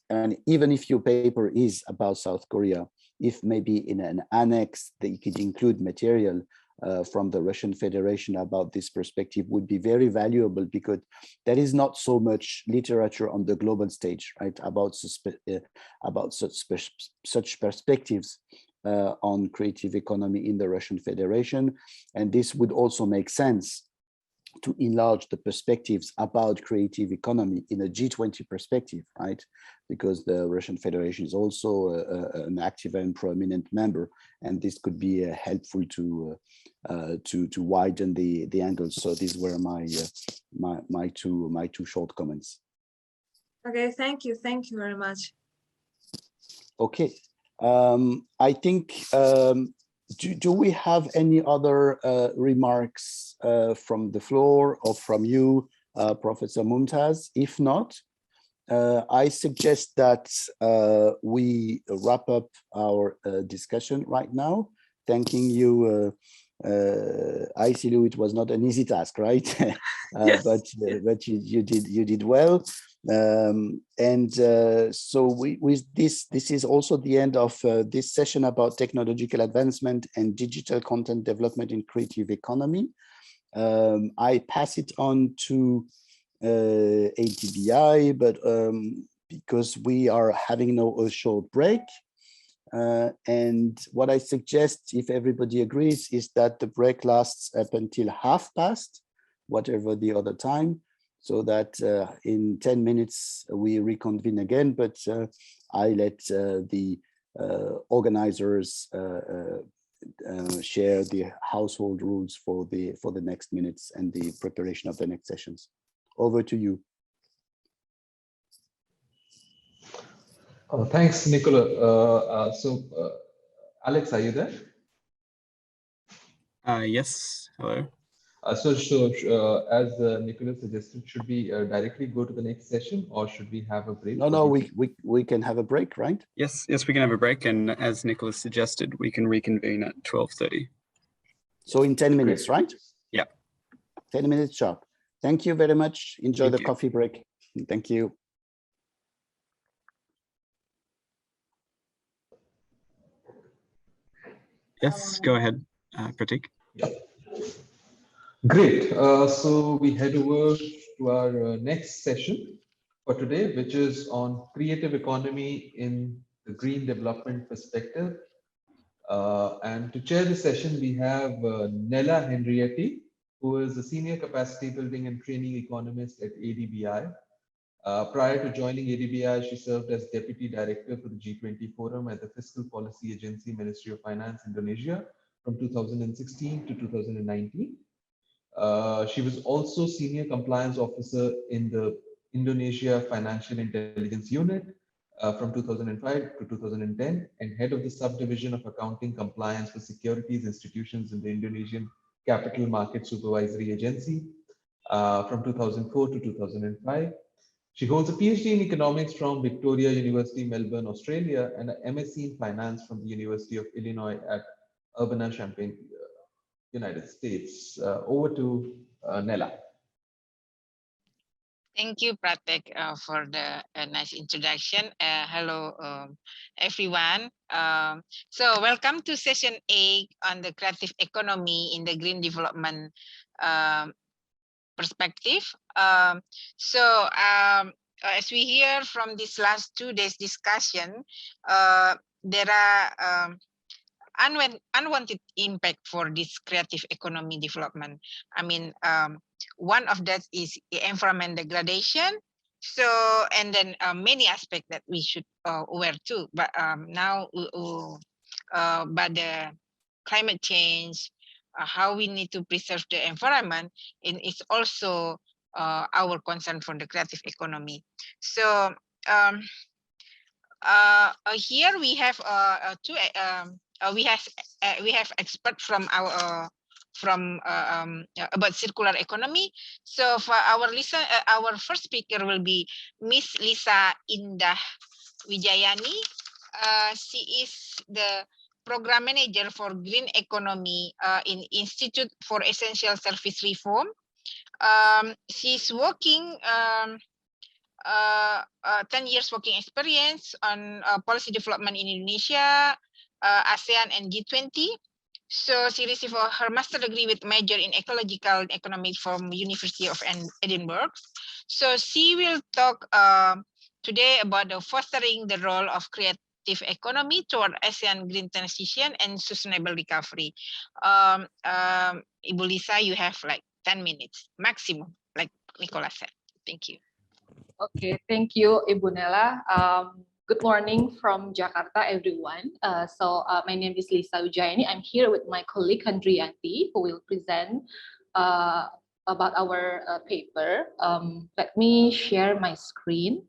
and even if your paper is about South Korea, if maybe in an annex that you could include material from the Russian Federation about this perspective, would be very valuable, because there is not so much literature on the global stage, right, about such perspectives on creative economy in the Russian Federation. And this would also make sense to enlarge the perspectives about creative economy in a G20 perspective, right? Because the Russian Federation is also an active and prominent member, and this could be helpful to widen the angles. So these were my two short comments. Okay, thank you very much. Okay, I think. Do we have any other remarks from the floor or from you, Professor Mumtaz? If not, I suggest that we wrap up our discussion right now. Thanking you, Isilu. It was not an easy task, right? Yes. But you did well. So with this is also the end of this session about technological advancement and digital content development in creative economy. I pass it on to ADBI, but because we are having now a short break. And what I suggest, if everybody agrees, is that the break lasts up until 1/2 whatever the other time, so that in 10 minutes we reconvene again, but I let the organizers share the household rules for the next minutes and the preparation of the next sessions. Over to you. Thanks, Nicola. Alex, are you there? Yes, hello. As Nicola suggested, should we directly go to the next session, or should we have a break? No, we can have a break, right? Yes, we can have a break, and as Nicholas suggested, we can reconvene at 12:30. So in 10 minutes, right? Yeah. 10 minutes sharp. Thank you very much. Enjoy Thank the you. coffee break. Thank you. Yes, go ahead, Pratik. Yeah. Great. So we head over to our next session for today, which is on creative economy in the green development perspective. And to chair the session, we have Nella Henrietti, who is a senior capacity building and training economist at ADBI. Prior to joining ADBI, she served as Deputy Director for the G20 Forum at the Fiscal Policy Agency, Ministry of Finance, Indonesia from 2016 to 2019. She was also Senior Compliance Officer in the Indonesia Financial Intelligence Unit from 2005 to 2010, and Head of the Subdivision of Accounting Compliance for Securities Institutions in the Indonesian Capital Market Supervisory Agency from 2004 to 2005. She holds a PhD in economics from Victoria University, Melbourne, Australia, and an MSc in finance from the University of Illinois at Urbana-Champaign, United States. Over to Nella. Thank you, Pratik, for the nice introduction. Hello, everyone. So welcome to session 8 on the creative economy in the green development perspective. As we hear from this last 2 days discussion, there are unwanted impact for this creative economy development. I mean, one of that is environment degradation. So, and then many aspects that we should aware too. But now, but the climate change, how we need to preserve the environment, and it's also our concern for the creative economy. So here we have we have expert from our about circular economy. So for our our first speaker will be Miss Lisa Indah Wijayani. She is the program manager for green economy in Institute for Essential Service Reform. She's working 10 years working experience on policy development in Indonesia, ASEAN, and G20. So she received her master degree with major in ecological economics from University of Edinburgh. So she will talk today about the fostering the role of creative economy toward ASEAN green transition and sustainable recovery. Ibu Lisa, you have like 10 minutes maximum, like Nicola said. Thank you. Okay, thank you, Ibu Nella. Good morning from Jakarta, everyone. My name is Lisa Wijayani. I'm here with my colleague Hendriyanti, who will present about our paper. Let me share my screen.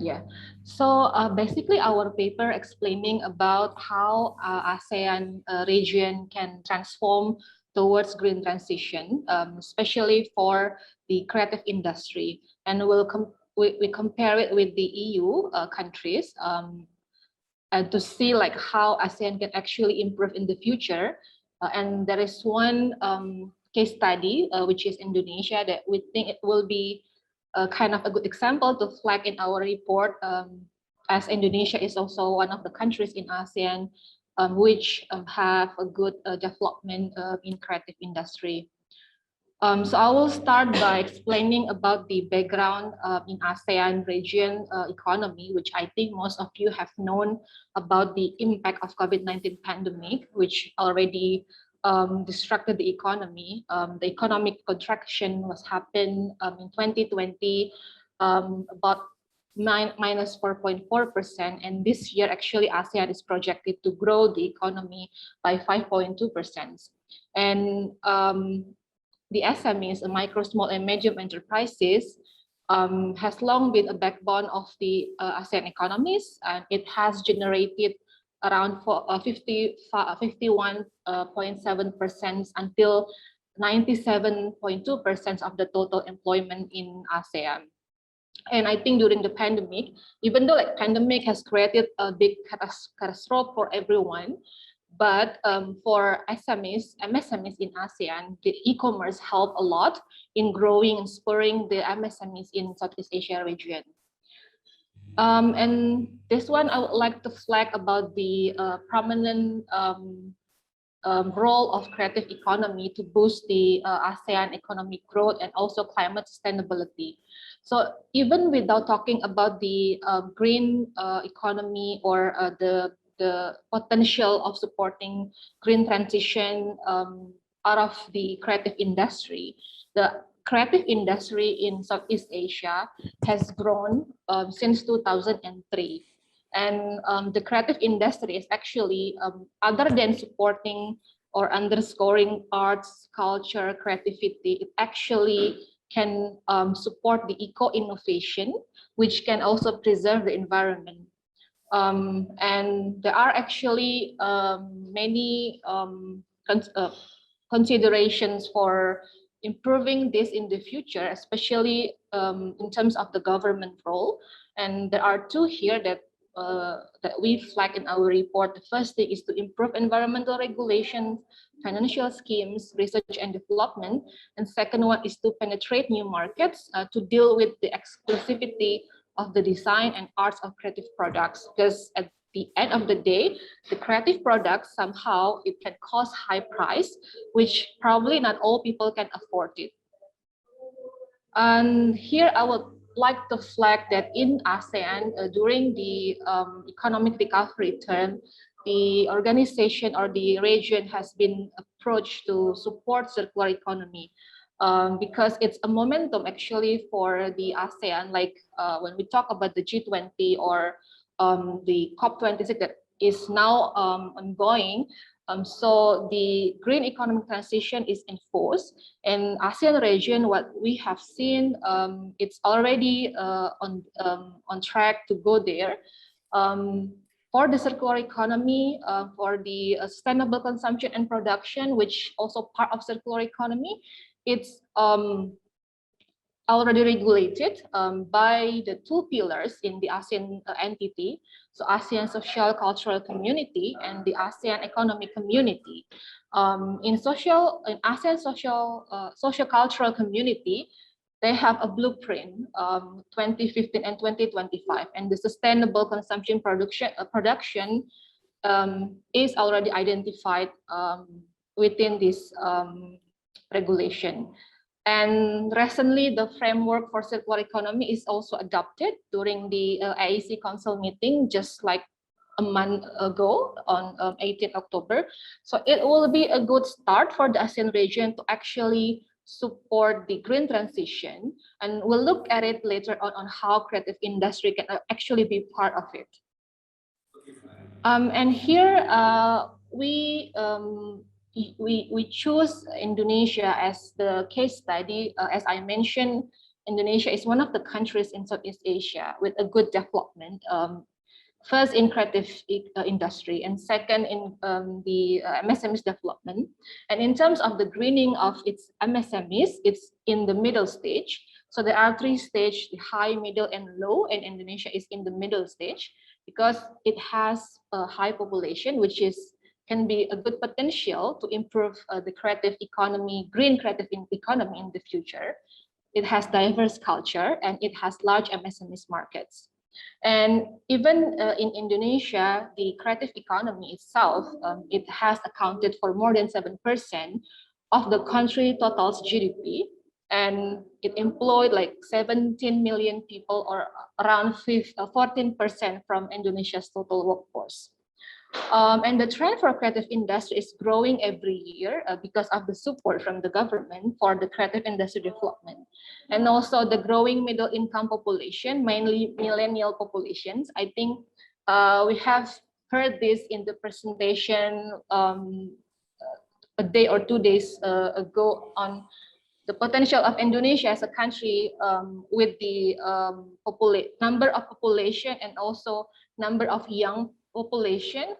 Yeah, so basically our paper explaining about how ASEAN region can transform towards green transition, especially for the creative industry. And we compare it with the EU countries and to see like how ASEAN can actually improve in the future. And there is one case study, which is Indonesia, that we think it will be kind of a good example to flag in our report, as Indonesia is also one of the countries in ASEAN which have a good development in creative industry. So I will start by explaining about the background in ASEAN region economy, which I think most of you have known about the impact of COVID-19 pandemic, which already disrupted the economy. The economic contraction was happened in 2020, about minus 4.4%. And this year, actually, ASEAN is projected to grow the economy by 5.2%. And the SMEs, the micro, small, and medium enterprises, has long been a backbone of the ASEAN economies, and it has generated around 51.7% until 97.2% of the total employment in ASEAN. And I think during the pandemic, even though like pandemic has created a big catastrophe for everyone, but for SMEs, MSMEs in ASEAN, the e-commerce helped a lot in growing and spurring the MSMEs in Southeast Asia region. And this one, I would like to flag about the prominent role of creative economy to boost the ASEAN economic growth and also climate sustainability. So even without talking about the green economy or the potential of supporting green transition out of the creative industry, the creative industry in Southeast Asia has grown since 2003. And the creative industry is actually, other than supporting or underscoring arts, culture, creativity, it actually can support the eco-innovation, which can also preserve the environment. And there are actually many considerations for improving this in the future, especially in terms of the government role. And there are two here that we flag in our report. The first thing is to improve environmental regulations, financial schemes, research and development. And second one is to penetrate new markets to deal with the exclusivity of the design and arts of creative products. Because at the end of the day, the creative products, somehow it can cost high price, which probably not all people can afford it. And here I would like to flag that in ASEAN, during the economic recovery term, the organization or the region has been approached to support circular economy because it's a momentum actually for the ASEAN. Like when we talk about the G20 or the COP26 that is now ongoing, so the green economic transition is enforced, and ASEAN region, what we have seen, it's already on track to go there. For the circular economy, for the sustainable consumption and production, which also part of circular economy, it's already regulated by the two pillars in the ASEAN entity. So ASEAN Social Cultural Community and the ASEAN Economic Community. In ASEAN Social Cultural Community, they have a blueprint 2015 and 2025, and the sustainable consumption production is already identified within this regulation. And recently, the framework for circular economy is also adopted during the AEC Council meeting, just like a month ago on 18th October. So it will be a good start for the ASEAN region to actually support the green transition. And we'll look at it later on how creative industry can actually be part of it. And here we choose Indonesia as the case study. As I mentioned, Indonesia is one of the countries in Southeast Asia with a good development. First in creative industry, and second in the MSMEs development. And in terms of the greening of its MSMEs, it's in the middle stage. So there are 3 stages: the high, middle, and low, and Indonesia is in the middle stage because it has a high population, which can be a good potential to improve the creative economy, green creative economy in the future. It has diverse culture and it has large MSMEs markets. And even in Indonesia, the creative economy itself, it has accounted for more than 7% of the country total's GDP. And it employed like 17 million people, or around 14% from Indonesia's total workforce. And the trend for creative industry is growing every year because of the support from the government for the creative industry development. And also the growing middle income population, mainly millennial populations. I think we have heard this in the presentation a day or 2 days ago on the potential of Indonesia as a country with the number of population and also number of young population,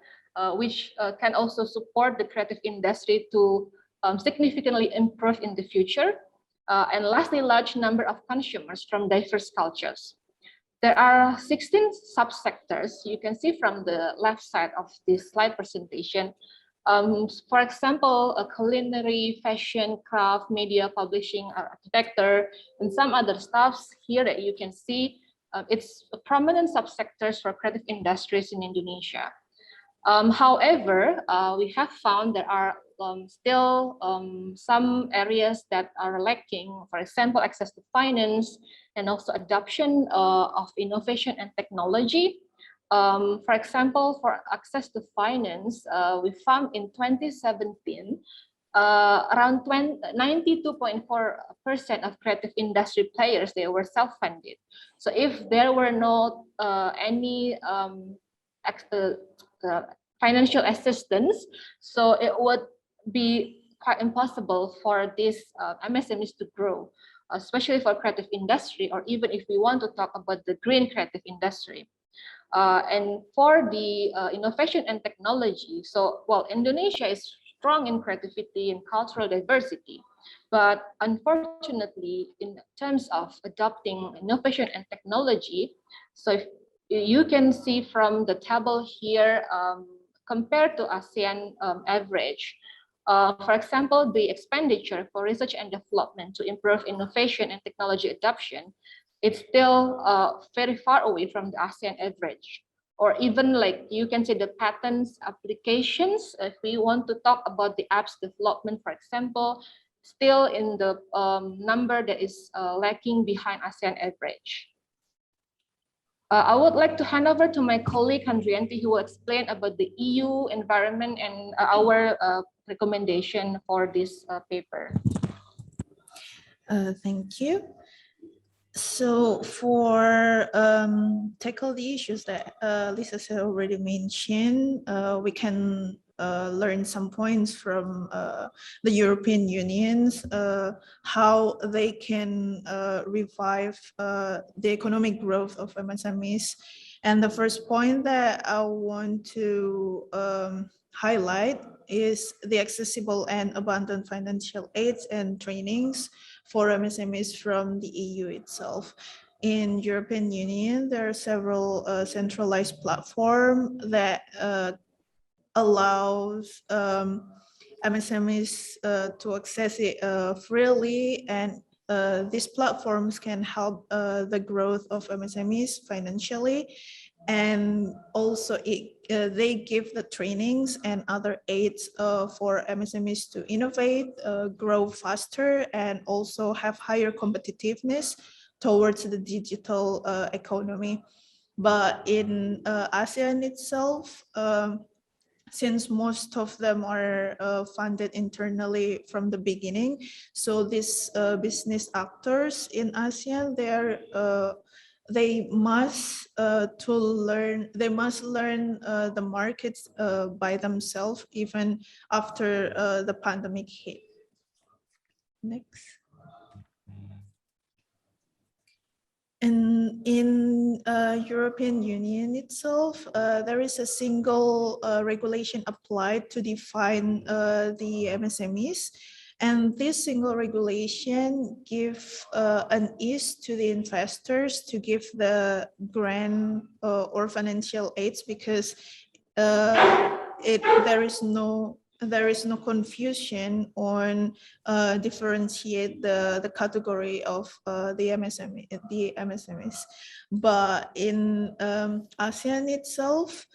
which can also support the creative industry to significantly improve in the future. And lastly, large number of consumers from diverse cultures. There are 16 subsectors you can see from the left side of this slide presentation. For example, a culinary, fashion, craft, media, publishing, architecture, and some other stuffs here that you can see. It's a prominent subsectors for creative industries in Indonesia. However, we have found there are still some areas that are lacking, for example, access to finance and also adoption of innovation and technology. For example, for access to finance, we found in 2017, around 92.4% of creative industry players, they were self-funded. So if there were not any financial assistance, so it would be quite impossible for these MSMEs to grow, especially for creative industry, or even if we want to talk about the green creative industry. And for the innovation and technology, so well, Indonesia is strong in creativity and cultural diversity, but unfortunately, in terms of adopting innovation and technology, so if you can see from the table here, compared to ASEAN average, for example, the expenditure for research and development to improve innovation and technology adoption, it's still very far away from the ASEAN average. Or even like you can see the patents applications, if we want to talk about the apps development, for example, still in the number that is lacking behind ASEAN average. I would like to hand over to my colleague Handrianti, who will explain about the EU environment and our recommendation for this paper. Thank you. So for tackle the issues that Lisa said already mentioned, we can learn some points from the European Union's how they can revive the economic growth of MSMEs. And the first point that I want to highlight is the accessible and abundant financial aids and trainings for MSMEs from the EU itself. In European Union, there are several centralized platforms that allows MSMEs to access it freely, and these platforms can help the growth of MSMEs financially, and also they give the trainings and other aids for MSMEs to innovate, grow faster, and also have higher competitiveness towards the digital economy. But in ASEAN itself, since most of them are funded internally from the beginning, so these business actors in ASEAN, they must learn the markets by themselves even after the pandemic hit. Next. in European Union itself, there is a single regulation applied to define the MSMEs. And this single regulation give an ease to the investors to give the grant or financial aids, because there is no confusion on differentiate the category of the MSMEs. But in ASEAN itself,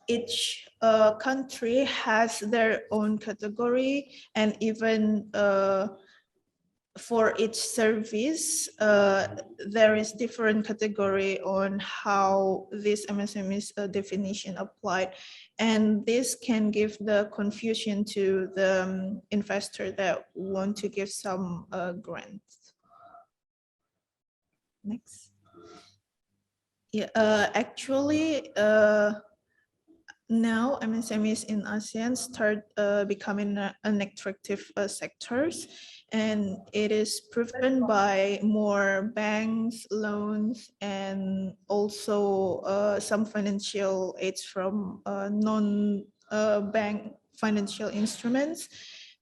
each country has their own category, and even for each service, there is different category on how this MSMEs definition applied. And this can give the confusion to the investor that want to give some grants. Next. Yeah, actually, now MSMEs in ASEAN start becoming an attractive sectors, and it is proven by more banks, loans, and also some financial aids from non-bank financial instruments.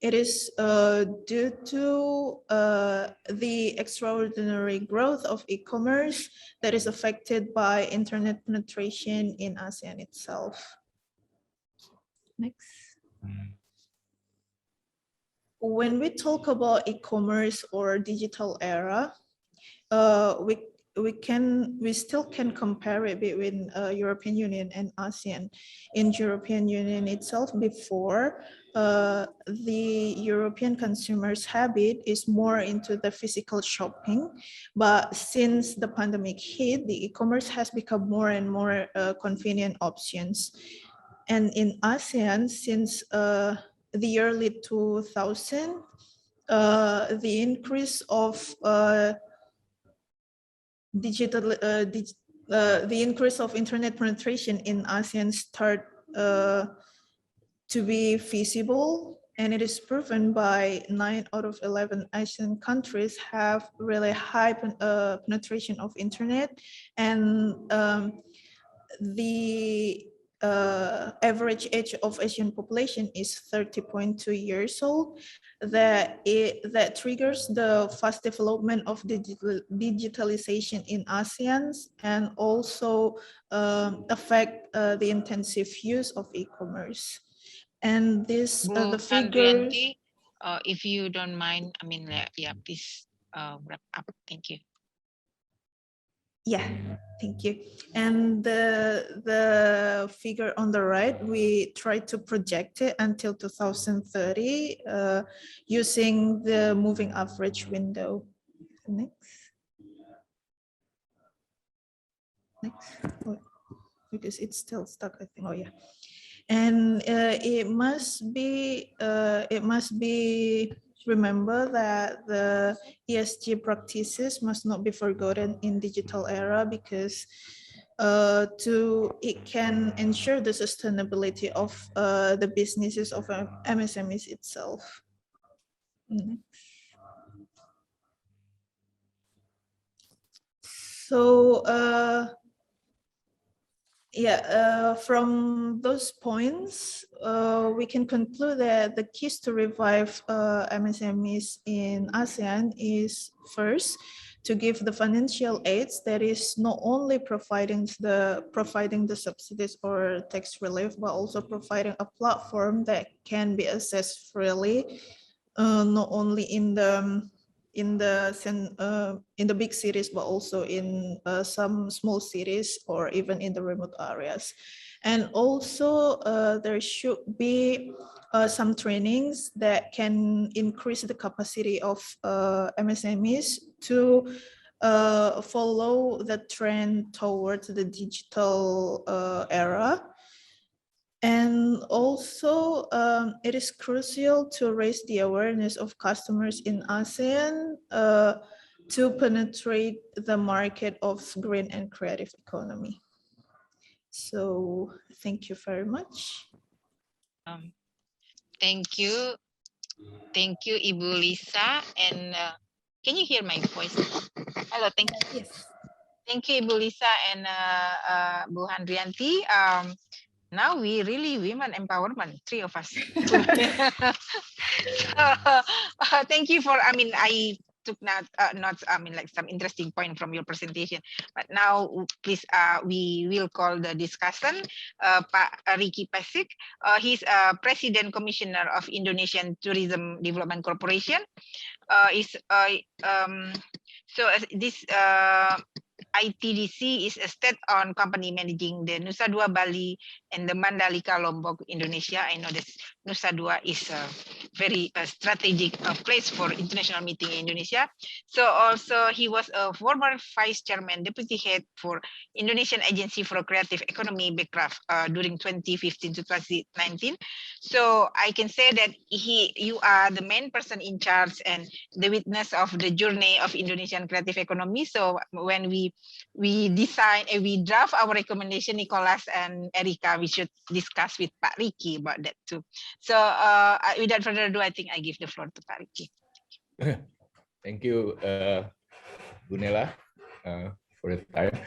It is due to the extraordinary growth of e-commerce that is affected by internet penetration in ASEAN itself. Next. When we talk about e-commerce or digital era, we still can compare it between European Union and ASEAN. In European Union itself, before the European consumers' habit is more into the physical shopping, but since the pandemic hit, the e-commerce has become more and more convenient options. And in ASEAN, since the early 2000s, the increase of the increase of internet penetration in ASEAN start to be feasible, and it is proven by 9 out of 11 ASEAN countries have really high penetration of internet, and the average age of Asian population is 30.2 years old. That triggers the fast development of digitalization in ASEAN, and also affect the intensive use of e-commerce. And this the figure. If you don't mind, I mean, yeah, please wrap up. Thank you. Yeah, thank you. And the figure on the right, we try to project it until 2030 using the moving average window. Next. Oh, because it's still stuck, I think. Oh yeah. And it must be remember that the ESG practices must not be forgotten in digital era, because it can ensure the sustainability of the businesses of MSMEs itself. So from those points, we can conclude that the keys to revive MSMEs in ASEAN is, first, to give the financial aids that is not only providing the subsidies or tax relief, but also providing a platform that can be accessed freely, not only in the big cities, but also in some small cities or even in the remote areas. And also there should be some trainings that can increase the capacity of MSMEs to follow the trend towards the digital era. And also, it is crucial to raise the awareness of customers in ASEAN to penetrate the market of green and creative economy. So, thank you very much. Thank you, Ibu Lisa. And can you hear my voice? Hello. So thank you. Yes. Thank you, Ibu Lisa and Bu Handrianti. Now we really women empowerment, three of us. Thank you for, I took notes, like some interesting point from your presentation. But now, please, we will call the discussion, Pak Ricky Pasik. He's President Commissioner of Indonesian Tourism Development Corporation. This ITDC is a state-owned company managing the Nusa Dua Bali and the Mandalika Lombok, Indonesia. I know that Nusa Dua is a very strategic place for international meeting in Indonesia. So also he was a former vice chairman, deputy head for Indonesian Agency for Creative Economy, BECRAF, during 2015 to 2019. So I can say that you are the main person in charge and the witness of the journey of Indonesian creative economy. So when we design and we draft our recommendation, Nicholas and Erika, we should discuss with Pak Ricky about that too. So without further ado, I think I give the floor to Pak Ricky. Thank you, Bunela, for the time.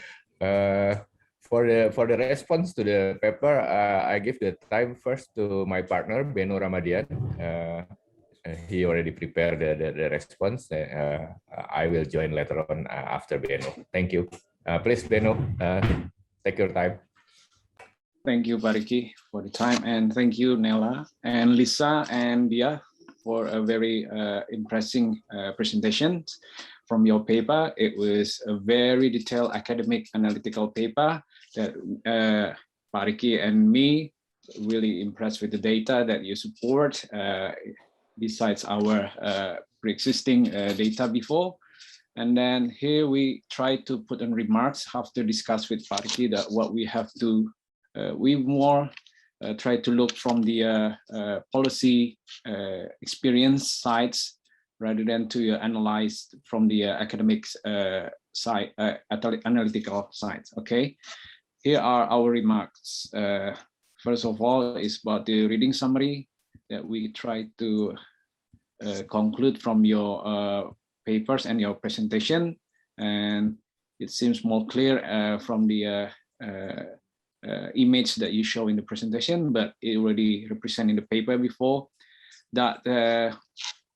For the response to the paper, I give the time first to my partner Beno Ramadian. He already prepared the response. I will join later on after Beno. Thank you. Please, Beno, take your time. Thank you, Bariki, for the time, and thank you, Nela and Lisa and Dia for a very impressive presentation from your paper. It was a very detailed academic analytical paper that Bariki and me really impressed with the data that you support. Besides our pre-existing data before. And then here we try to put in remarks, have to discuss with Pariki that what we have to, we more try to look from the policy experience sides rather than to analyze from the academics side, analytical sides, okay? Here are our remarks. First of all, is about the reading summary that we try to conclude from your papers and your presentation, and it seems more clear from the image that you show in the presentation, but it already represented in the paper before that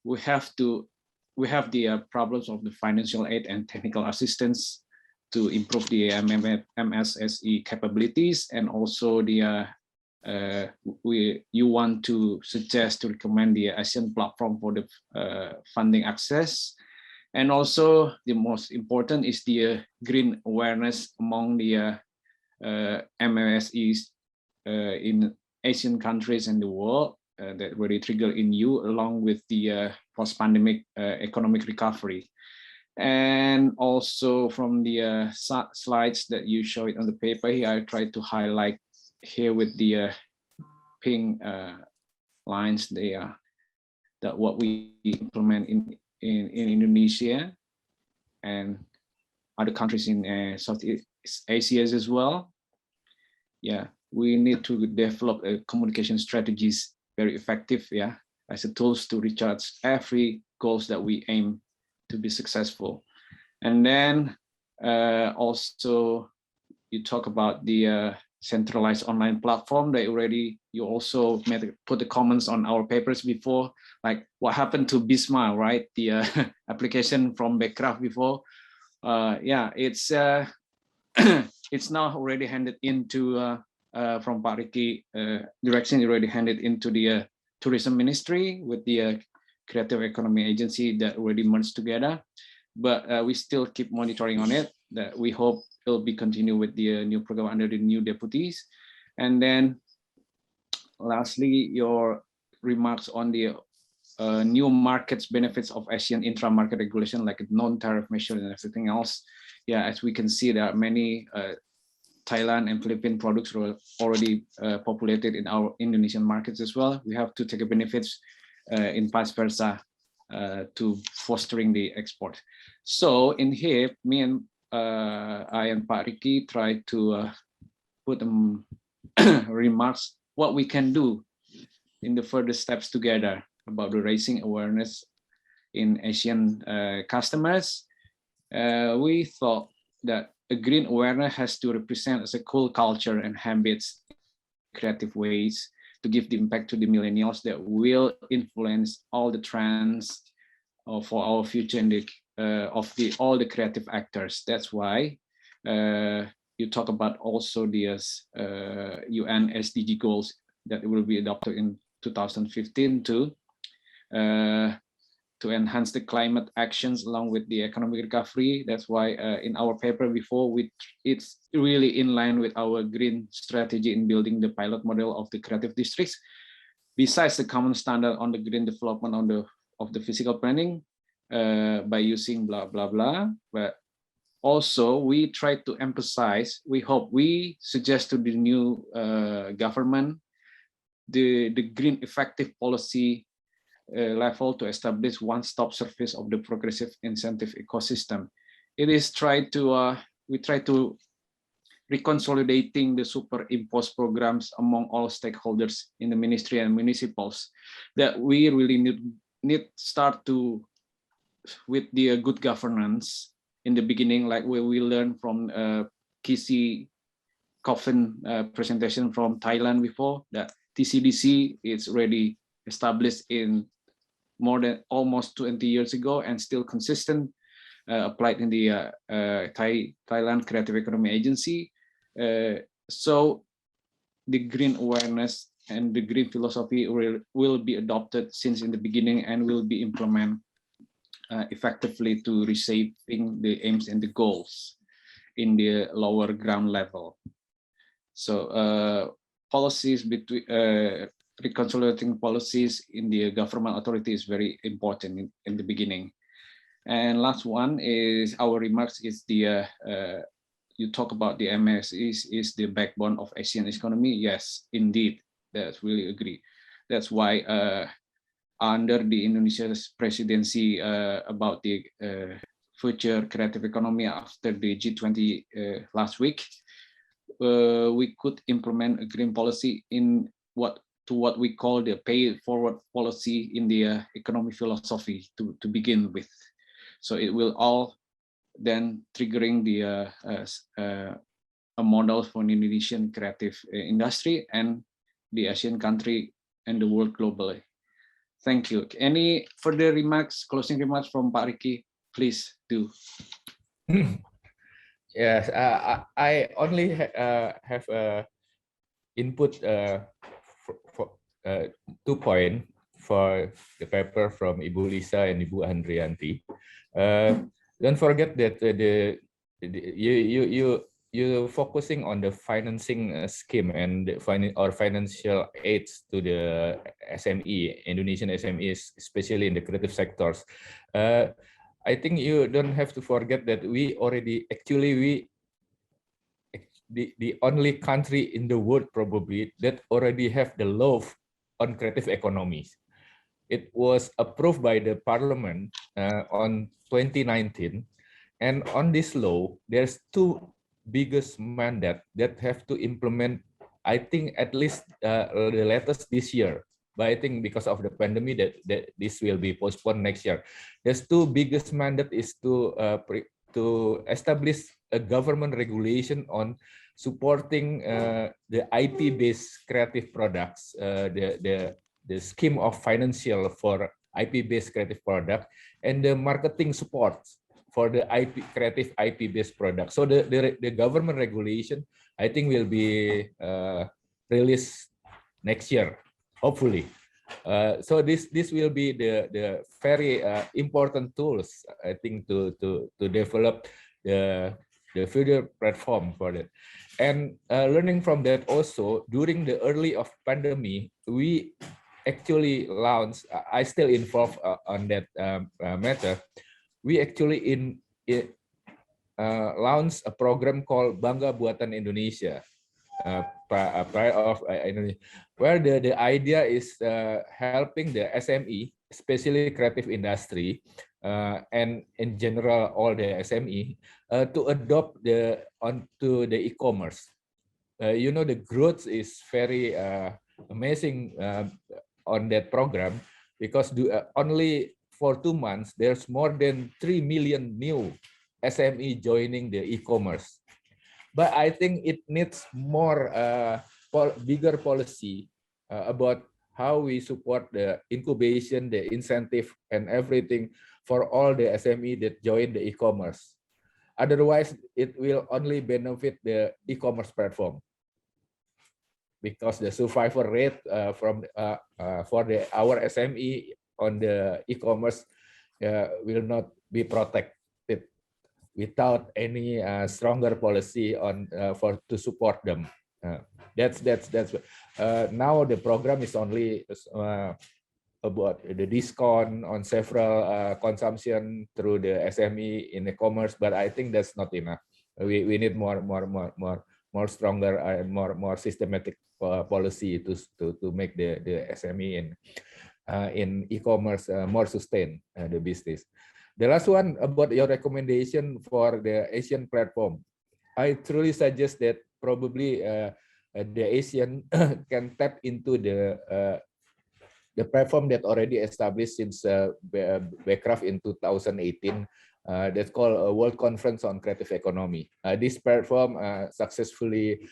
we have the problems of the financial aid and technical assistance to improve the MSSE capabilities, and also the you want to suggest to recommend the ASEAN platform for the funding access. And also the most important is the green awareness among the MSEs in Asian countries and the world that really trigger in you, along with the post-pandemic economic recovery. And also from the slides that you show it on the paper here, I tried to highlight here with the pink lines there that what we implement in Indonesia and other countries in Southeast Asia as well. Yeah, we need to develop communication strategies very effective, yeah, as a tools to recharge every goals that we aim to be successful. And then also you talk about the centralized online platform that already you also put the comments on our papers before, like what happened to Bisma, right? The application from BECRAF before. Yeah, it's it's now already handed into from Pariki direction, already handed into the tourism ministry with the creative economy agency that already merged together. But we still keep monitoring on it. That we hope will be continued with the new program under the new deputies. And then lastly, your remarks on the new markets benefits of ASEAN intra-market regulation, like non-tariff measure and everything else. Yeah, as we can see, there are many Thailand and Philippine products already populated in our Indonesian markets as well. We have to take benefits in vice versa to fostering the export. So in here, me and I and Pak Ricky try to put them remarks what we can do in the further steps together about the raising awareness in Asian customers we thought that a green awareness has to represent as a cool culture and habits, creative ways to give the impact to the millennials that will influence all the trends for our future in the all the creative actors. That's why you talk about also the UN SDG goals that will be adopted in 2015 to enhance the climate actions along with the economic recovery. That's why in our paper before, it's really in line with our green strategy in building the pilot model of the creative districts. Besides the common standard on the green development of the physical planning by using blah, blah, blah. But also we try to emphasize, we suggest to the new government, the green effective policy level to establish one-stop service of the progressive incentive ecosystem. It is we try to reconsolidating the superimposed programs among all stakeholders in the ministry and municipals, that we really need start to with the good governance in the beginning, like we learned from Kisi Coffin presentation from Thailand before, that TCDC is already established in more than almost 20 years ago and still consistent, applied in the Thailand Creative Economy Agency. So the green awareness and the green philosophy will be adopted since in the beginning and will be implemented effectively to reshaping the aims and the goals in the lower ground level. So policies between reconciliating policies in the government authority is very important in the beginning. And last one is our remarks is the you talk about the MSMEs is the backbone of ASEAN economy. Yes, indeed, that's really agree. That's why under the Indonesia's presidency about the future creative economy after the G20 last week, we could implement a green policy in what we call the pay forward policy in the economic philosophy to begin with. So it will all then triggering the a model for the Indonesian creative industry and the ASEAN country and the world globally. Thank you. Any further remarks, closing remarks from Pak Ricky? Please do. Yes, I only have input for 2 points for the paper from Ibu Lisa and Ibu Andrianti. Don't forget that you focusing on the financing scheme and financial aids to the SME, Indonesian SMEs, especially in the creative sectors. I think you don't have to forget that we already the only country in the world probably that already have the law on creative economies. It was approved by the parliament on 2019, and on this law, there's 2 biggest mandate that have to implement. I think at least the latest this year, but I think because of the pandemic that this will be postponed next year. There's 2 biggest mandate is to establish a government regulation on supporting the IP-based creative products, the scheme of financial for IP-based creative product, and the marketing support for the creative IP-based product. So the government regulation, I think, will be released next year, hopefully. So this will be the very important tools, I think, to develop the future platform for that. And learning from that also, during the early of pandemic, we actually launched, I still involved on that matter, we actually launched a program called Bangga Buatan Indonesia, where the idea is helping the SME, especially creative industry, and in general all the SME, to adopt onto the e-commerce. You know, the growth is very amazing on that program, because only for 2 months there's more than 3 million new SME joining the e-commerce. But I think it needs more bigger policy about how we support the incubation, the incentive, and everything for all the SME that join the e-commerce. Otherwise, it will only benefit the e-commerce platform, because the survival rate for our SME on the e-commerce will not be protected without any stronger policy on to support them. That's now the program is only about the discount on several consumption through the SME in e-commerce, but I think that's not enough. We need more stronger and more systematic policy to make the SME in e-commerce more sustain the business. The last one about your recommendation for the Asian platform, I truly suggest that probably the ASEAN can tap into the platform that already established since Bancroft in 2018. That's called a World Conference on Creative Economy. This platform successfully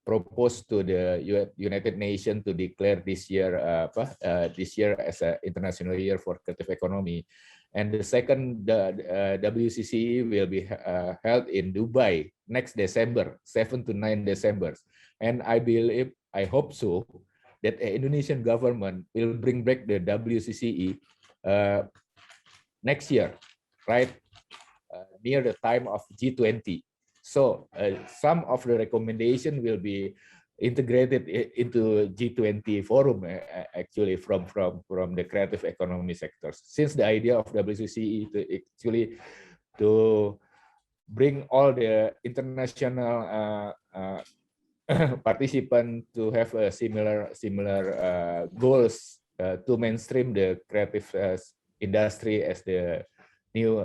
proposed to the United Nations to declare this year as an International Year for Creative Economy. And the second WCCE will be held in Dubai next December, 7 to 9 December. And I hope so, that the Indonesian government will bring back the WCCE next year, right? Near the time of G20. So some of the recommendation will be integrated into G20 forum actually from the creative economy sectors. Since the idea of WCCE to bring all the international participants to have a similar goals to mainstream the creative industry as the new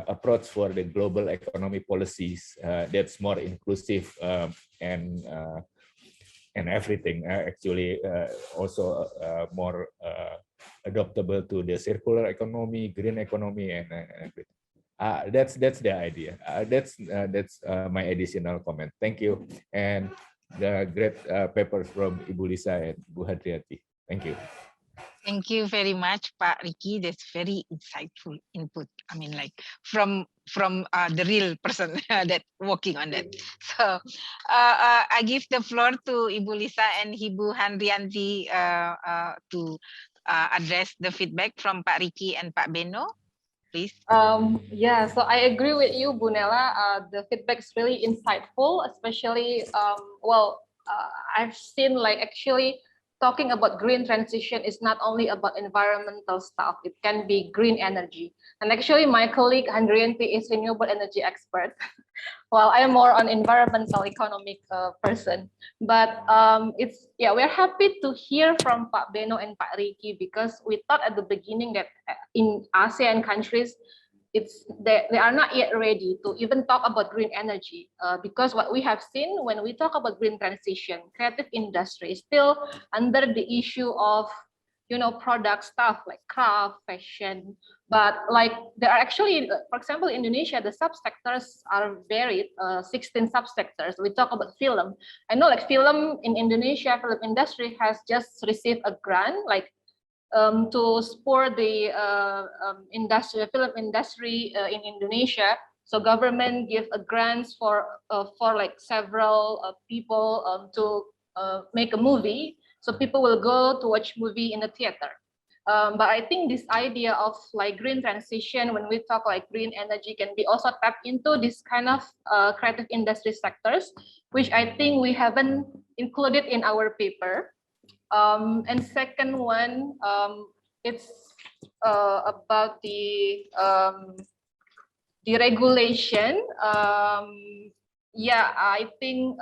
approach for the global economic policies that's more inclusive and everything actually also more adaptable to the circular economy, green economy, and everything. That's the idea. That's my additional comment. Thank you, and the great papers from Ibu Lisa and Bu Hadriati. Thank you. Thank you very much, Pak Ricky. That's very insightful input. I mean, like from the real person that working on that. So I give the floor to Ibu Lisa and Ibu Handrianti to address the feedback from Pak Ricky and Pak Beno, please. Yeah, so I agree with you, Bunela. The feedback is really insightful, especially, I've seen like actually talking about green transition is not only about environmental stuff, it can be green energy. And actually my colleague Handrianti is renewable energy expert, while I'm more on environmental economic person. But we're happy to hear from Pak Beno and Pak Ricky, because we thought at the beginning that in ASEAN countries, they are not yet ready to even talk about green energy, because what we have seen when we talk about green transition, creative industry is still under the issue of product stuff like craft, fashion. But like there are actually, for example, in Indonesia, the subsectors are varied, 16 subsectors. We talk about film. I know like film in Indonesia, film industry has just received a grant like to support the film industry in Indonesia. So government give a grants for like several people to make a movie. So people will go to watch movie in the theater. But I think this idea of like green transition, when we talk like green energy, can be also tapped into this kind of creative industry sectors, which I think we haven't included in our paper. And second one, it's about the regulation. Yeah, I think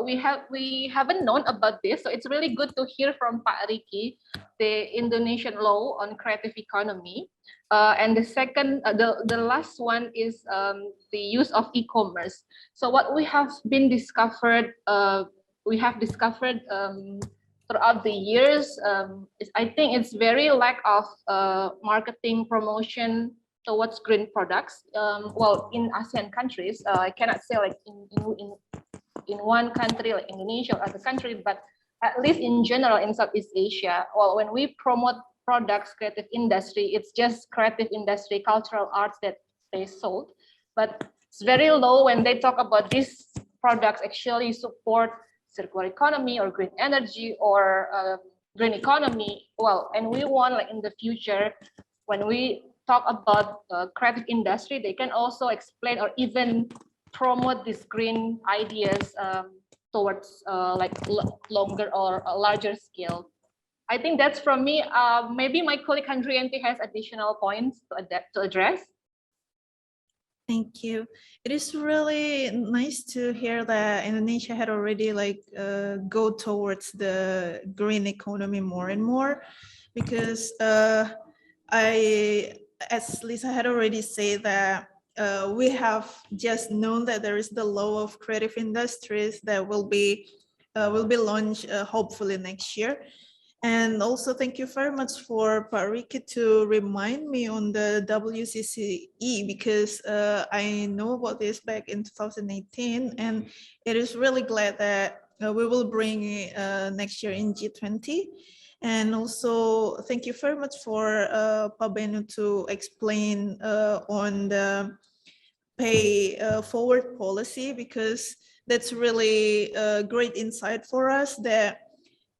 we haven't known about this, so it's really good to hear from Pak Ricky the Indonesian law on creative economy. And the second, the last one is the use of e-commerce. So what we have discovered throughout the years, I think it's very lack of marketing promotion towards green products. Well, in ASEAN countries, I cannot say like in one country like Indonesia or other country, but at least in general in Southeast Asia, well, when we promote products, creative industry, it's just creative industry, cultural arts that they sold. But it's very low when they talk about these products actually support circular economy or green energy or green economy. Well, and we want like in the future, when we talk about creative industry, they can also explain or even promote these green ideas towards like longer or a larger scale. I think that's from me. Maybe my colleague Handrianti has additional points to address. Thank you. It is really nice to hear that Indonesia had already like go towards the green economy more and more, because as Lisa had already said that we have just known that there is the law of creative industries that will be launched hopefully next year. And also thank you very much for Pak Ricky to remind me on the WCCE, because I know about this back in 2018, and it is really glad that we will bring it next year in G20. And also thank you very much for Pak Benu to explain on the pay forward policy, because that's really a great insight for us that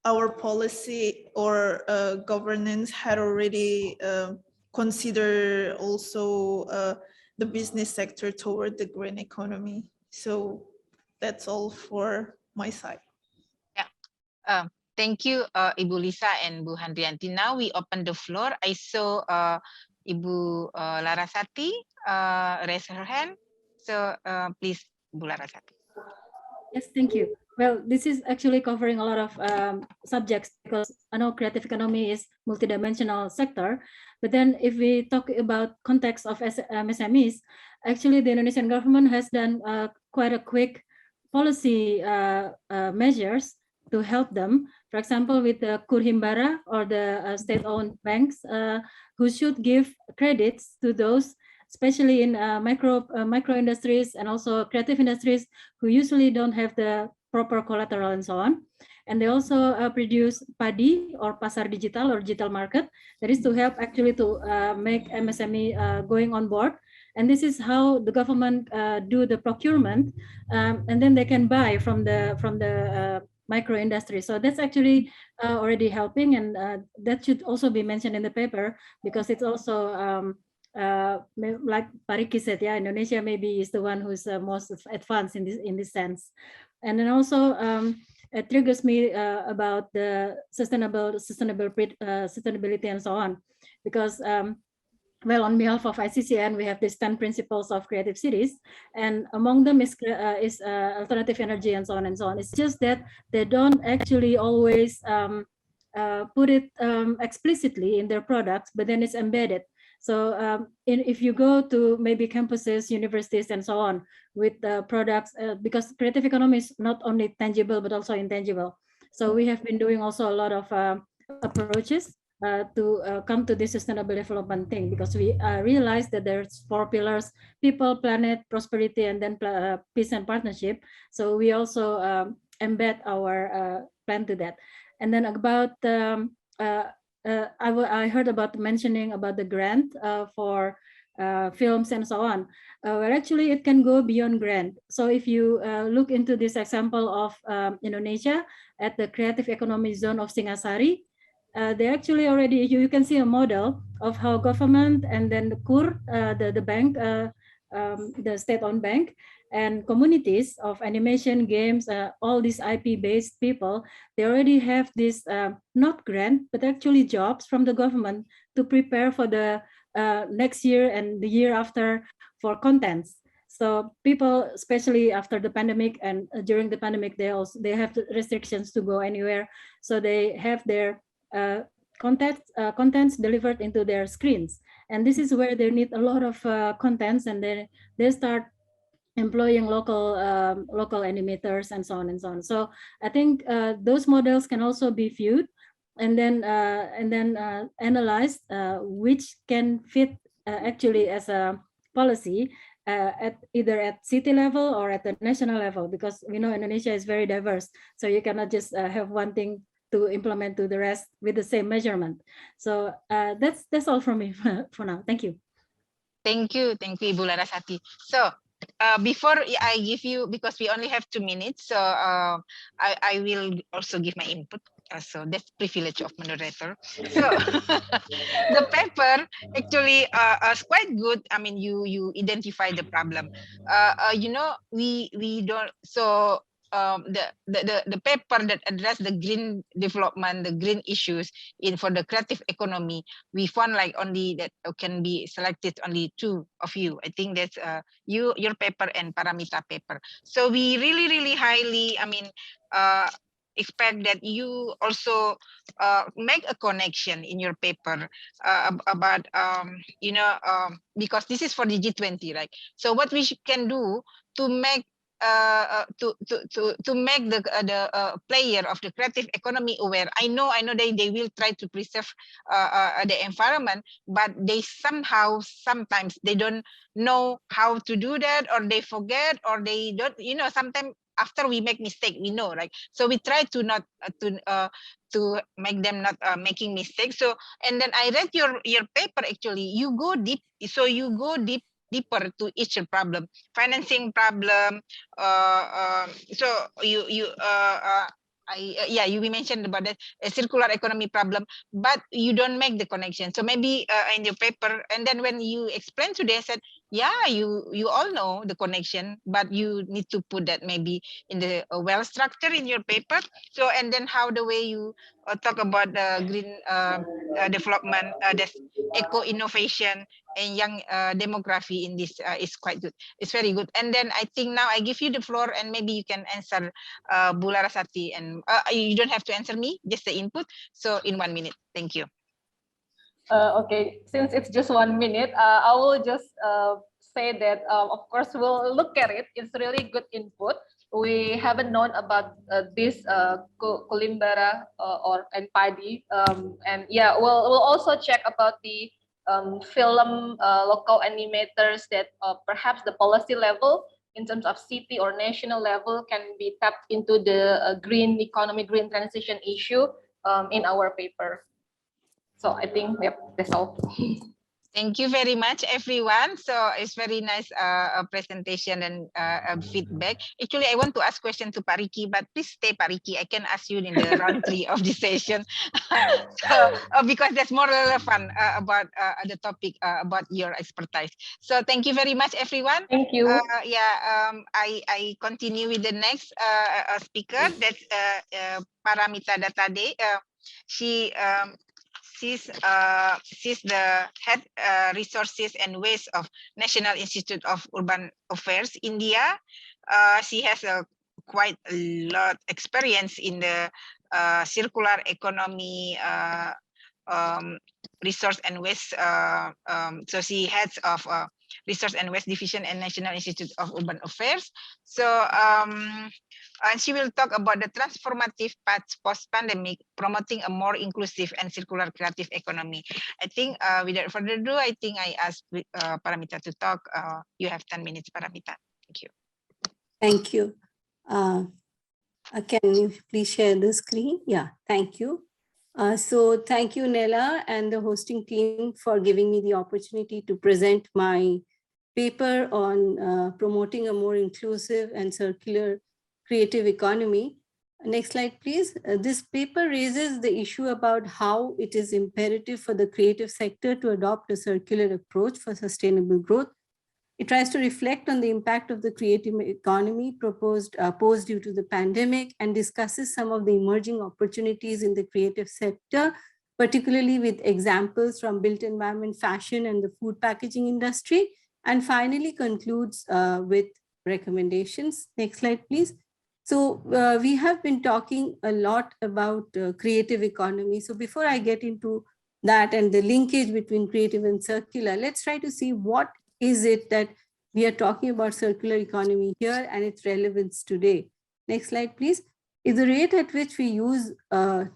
our policy or governance had already considered also the business sector toward the green economy. So that's all for my side. Yeah. Thank you, Ibu Lisa and Bu Handrianti. Now we open the floor. I saw Ibu Larasati raise her hand. So please, Bu Larasati. Yes, thank you. Well, this is actually covering a lot of subjects, because I know creative economy is multidimensional sector. But then if we talk about context of MSMEs, actually the Indonesian government has done quite a quick policy measures to help them. For example, with the Kurhimbara or the state-owned banks who should give credits to those, especially in micro industries and also creative industries who usually don't have the proper collateral and so on. And they also produce padi or pasar digital or digital market. That is to help actually to make MSME going on board. And this is how the government do the procurement, and then they can buy from the micro industry. So that's actually already helping, and that should also be mentioned in the paper, because it's also like Pariki said, yeah, Indonesia maybe is the one who's most advanced in this sense. And then also it triggers me about the sustainability and so on, because well, on behalf of ICCN, we have these 10 principles of creative cities, and among them is alternative energy and so on and so on. It's just that they don't actually always put it explicitly in their products, but then it's embedded. So if you go to maybe campuses, universities, and so on with the products, because creative economy is not only tangible, but also intangible. So we have been doing also a lot of approaches to come to this sustainable development thing, because we realize that there's 4 pillars: people, planet, prosperity, and then peace and partnership. So we also embed our plan to that. And then about I heard about mentioning about the grant for films and so on, where actually it can go beyond grant. So if you look into this example of Indonesia at the creative economy zone of Singasari, they actually already, you can see a model of how government and then the KUR, the bank, the state-owned bank, and communities of animation, games, all these IP-based people, they already have this not grant, but actually jobs from the government to prepare for the next year and the year after for contents. So people, especially after the pandemic and during the pandemic, they have restrictions to go anywhere. So they have their contents delivered into their screens. And this is where they need a lot of contents, and then they start employing local animators and so on and so on. So I think those models can also be viewed and then analyzed which can fit actually as a policy at either at city level or at the national level, because we know Indonesia is very diverse. So you cannot just have one thing to implement to the rest with the same measurement. So that's all from me for now. Thank you. Thank you, Ibu Larasati. So before I give you, because we only have 2 minutes, so I will also give my input. So that's privilege of moderator. So the paper actually is quite good. I mean, you identify the problem. You know, we don't. So the paper that address the green development, the green issues for the creative economy, we found like only that can be selected only 2 of you. I think that's your paper and Paramita paper. So we really highly, I mean, expect that you also make a connection in your paper about you know, because this is for the G20, right? So what we can do to make to make the player of the creative economy aware. I know they will try to preserve the environment, but they sometimes they don't know how to do that, or they forget, or they don't, you know, sometimes after we make mistake, we know, right? So we try to not to make them not making mistakes. So, and then I read your paper, actually you go deep, so you go deeper to each problem, financing problem. So you mentioned about that circular economy problem, but you don't make the connection. So maybe in your paper, and then when you explain today, I said, yeah, you all know the connection, but you need to put that maybe in the well structure in your paper. So, and then how the way you talk about the green development, this eco innovation and young demography in this is quite good. It's very good. And then I think now I give you the floor, and maybe you can answer Bu Larasati, and you don't have to answer me, just the input. So in 1 minute, thank you. Okay, since it's just 1 minute, I will just say that, of course, we'll look at it. It's really good input. We haven't known about this Kulimbara and Padi. And yeah, we'll also check about the film local animators that perhaps the policy level in terms of city or national level can be tapped into the green economy, green transition issue in our paper. So I think, yep, that's all. Thank you very much, everyone. So it's very nice presentation and feedback. Actually, I want to ask question to Pariki, but please stay, Pariki. I can ask you in the round 3 of the session. So because that's more relevant about the topic about your expertise. So thank you very much, everyone. Thank you. I continue with the next speaker. That's Paramita Datade. She's the head resources and waste of National Institute of Urban Affairs, India. She has quite a lot experience in the circular economy, resource and waste. So she heads of Resource and Waste Division and National Institute of Urban Affairs. So and she will talk about the transformative paths post-pandemic, promoting a more inclusive and circular creative economy. I think without further ado, I think I ask Paramita to talk. You have 10 minutes, Paramita. Thank you. Thank you. Can you please share the screen? Yeah, thank you. So thank you, Nella, and the hosting team for giving me the opportunity to present my paper on promoting a more inclusive and circular creative economy. Next slide, please. This paper raises the issue about how it is imperative for the creative sector to adopt a circular approach for sustainable growth. It tries to reflect on the impact of the creative economy posed due to the pandemic, and discusses some of the emerging opportunities in the creative sector, particularly with examples from built environment, fashion, and the food packaging industry, and finally concludes with recommendations. Next slide, please. So we have been talking a lot about creative economy. So before I get into that and the linkage between creative and circular, let's try to see what is it that we are talking about circular economy here and its relevance today. Next slide, please. If the rate at which we use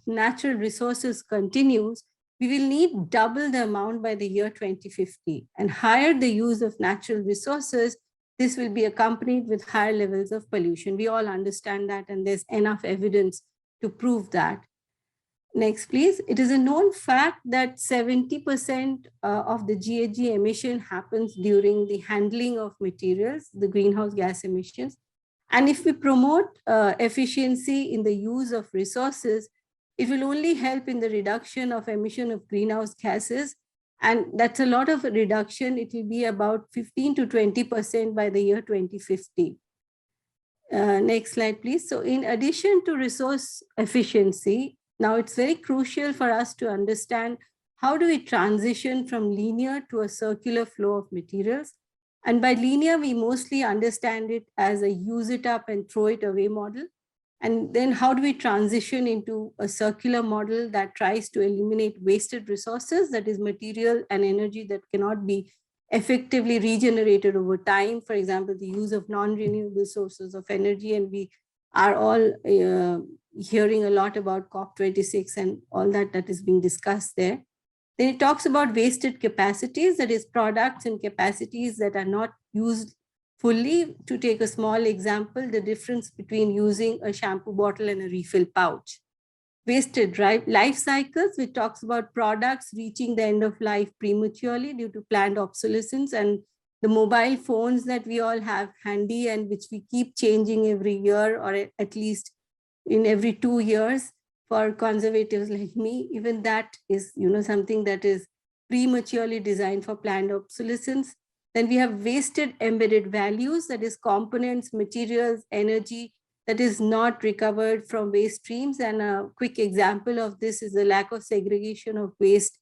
natural resources continues, we will need double the amount by the year 2050, and higher the use of natural resources, this will be accompanied with higher levels of pollution. We all understand that, and there's enough evidence to prove that. Next, please. It is a known fact that 70% of the GHG emission happens during the handling of materials, the greenhouse gas emissions. And if we promote efficiency in the use of resources, it will only help in the reduction of emission of greenhouse gases. And that's a lot of a reduction. It will be about 15 to 20% by the year 2050. Next slide, please. So in addition to resource efficiency, now it's very crucial for us to understand how do we transition from linear to a circular flow of materials. And by linear, we mostly understand it as a use it up and throw it away model. And then how do we transition into a circular model that tries to eliminate wasted resources, that is material and energy that cannot be effectively regenerated over time. For example, the use of non-renewable sources of energy. And we are all hearing a lot about COP26 and all that is being discussed there. Then it talks about wasted capacities, that is products and capacities that are not used fully. To take a small example, the difference between using a shampoo bottle and a refill pouch. Wasted life cycles, which talks about products reaching the end of life prematurely due to planned obsolescence, and the mobile phones that we all have handy and which we keep changing every year or at least in every 2 years. For conservatives like me, even that is something that is prematurely designed for planned obsolescence. Then we have wasted embedded values, that is components, materials, energy that is not recovered from waste streams. And a quick example of this is the lack of segregation of waste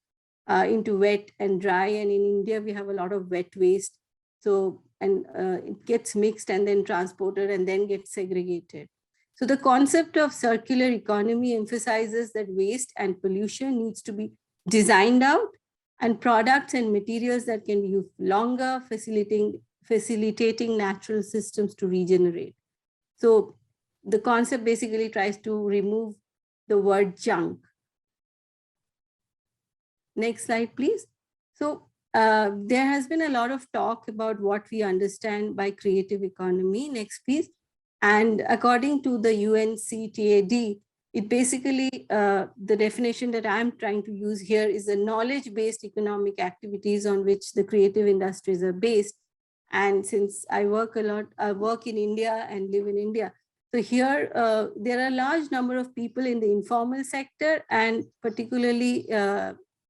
into wet and dry. And in India, we have a lot of wet waste. So, and it gets mixed and then transported and then gets segregated. So the concept of circular economy emphasizes that waste and pollution needs to be designed out, and products and materials that can be used longer, facilitating natural systems to regenerate. So the concept basically tries to remove the word junk. Next slide, please. So there has been a lot of talk about what we understand by creative economy. Next, please. And according to the UNCTAD, it basically, the definition that I'm trying to use here is the knowledge-based economic activities on which the creative industries are based. And since I work a lot, I work in India and live in India. So here, there are a large number of people in the informal sector, and particularly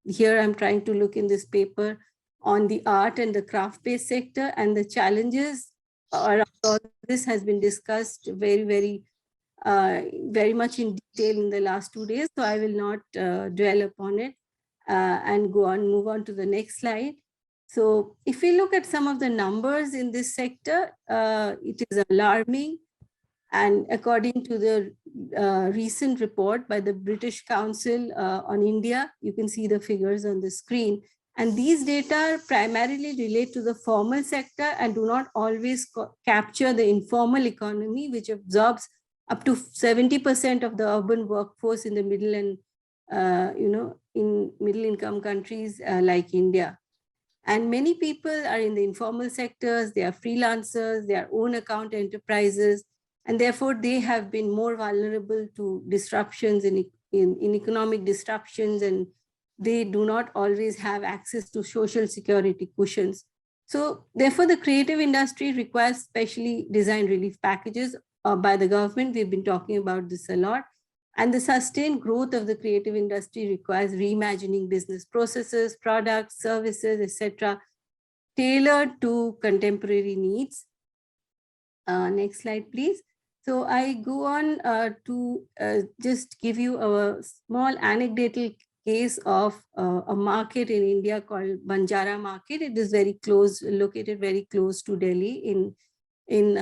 here I'm trying to look in this paper on the art and the craft-based sector, and the challenges around all this has been discussed very much in detail in the last 2 days. So I will not dwell upon it and move on to the next slide. So if we look at some of the numbers in this sector, it is alarming. And according to the recent report by the British Council on India, you can see the figures on the screen. And these data primarily relate to the formal sector and do not always capture the informal economy, which absorbs up to 70% of the urban workforce in the middle and, in middle income countries like India. And many people are in the informal sectors, they are freelancers, they are own account enterprises, and therefore they have been more vulnerable to disruptions in economic disruptions, and they do not always have access to social security cushions. So therefore the creative industry requires specially designed relief packages by the government. We've been talking about this a lot. And the sustained growth of the creative industry requires reimagining business processes, products, services, etc., tailored to contemporary needs. Next slide, please. So I go on to just give you a small anecdotal case of a market in India called Banjara Market. It is very close, located very close to Delhi in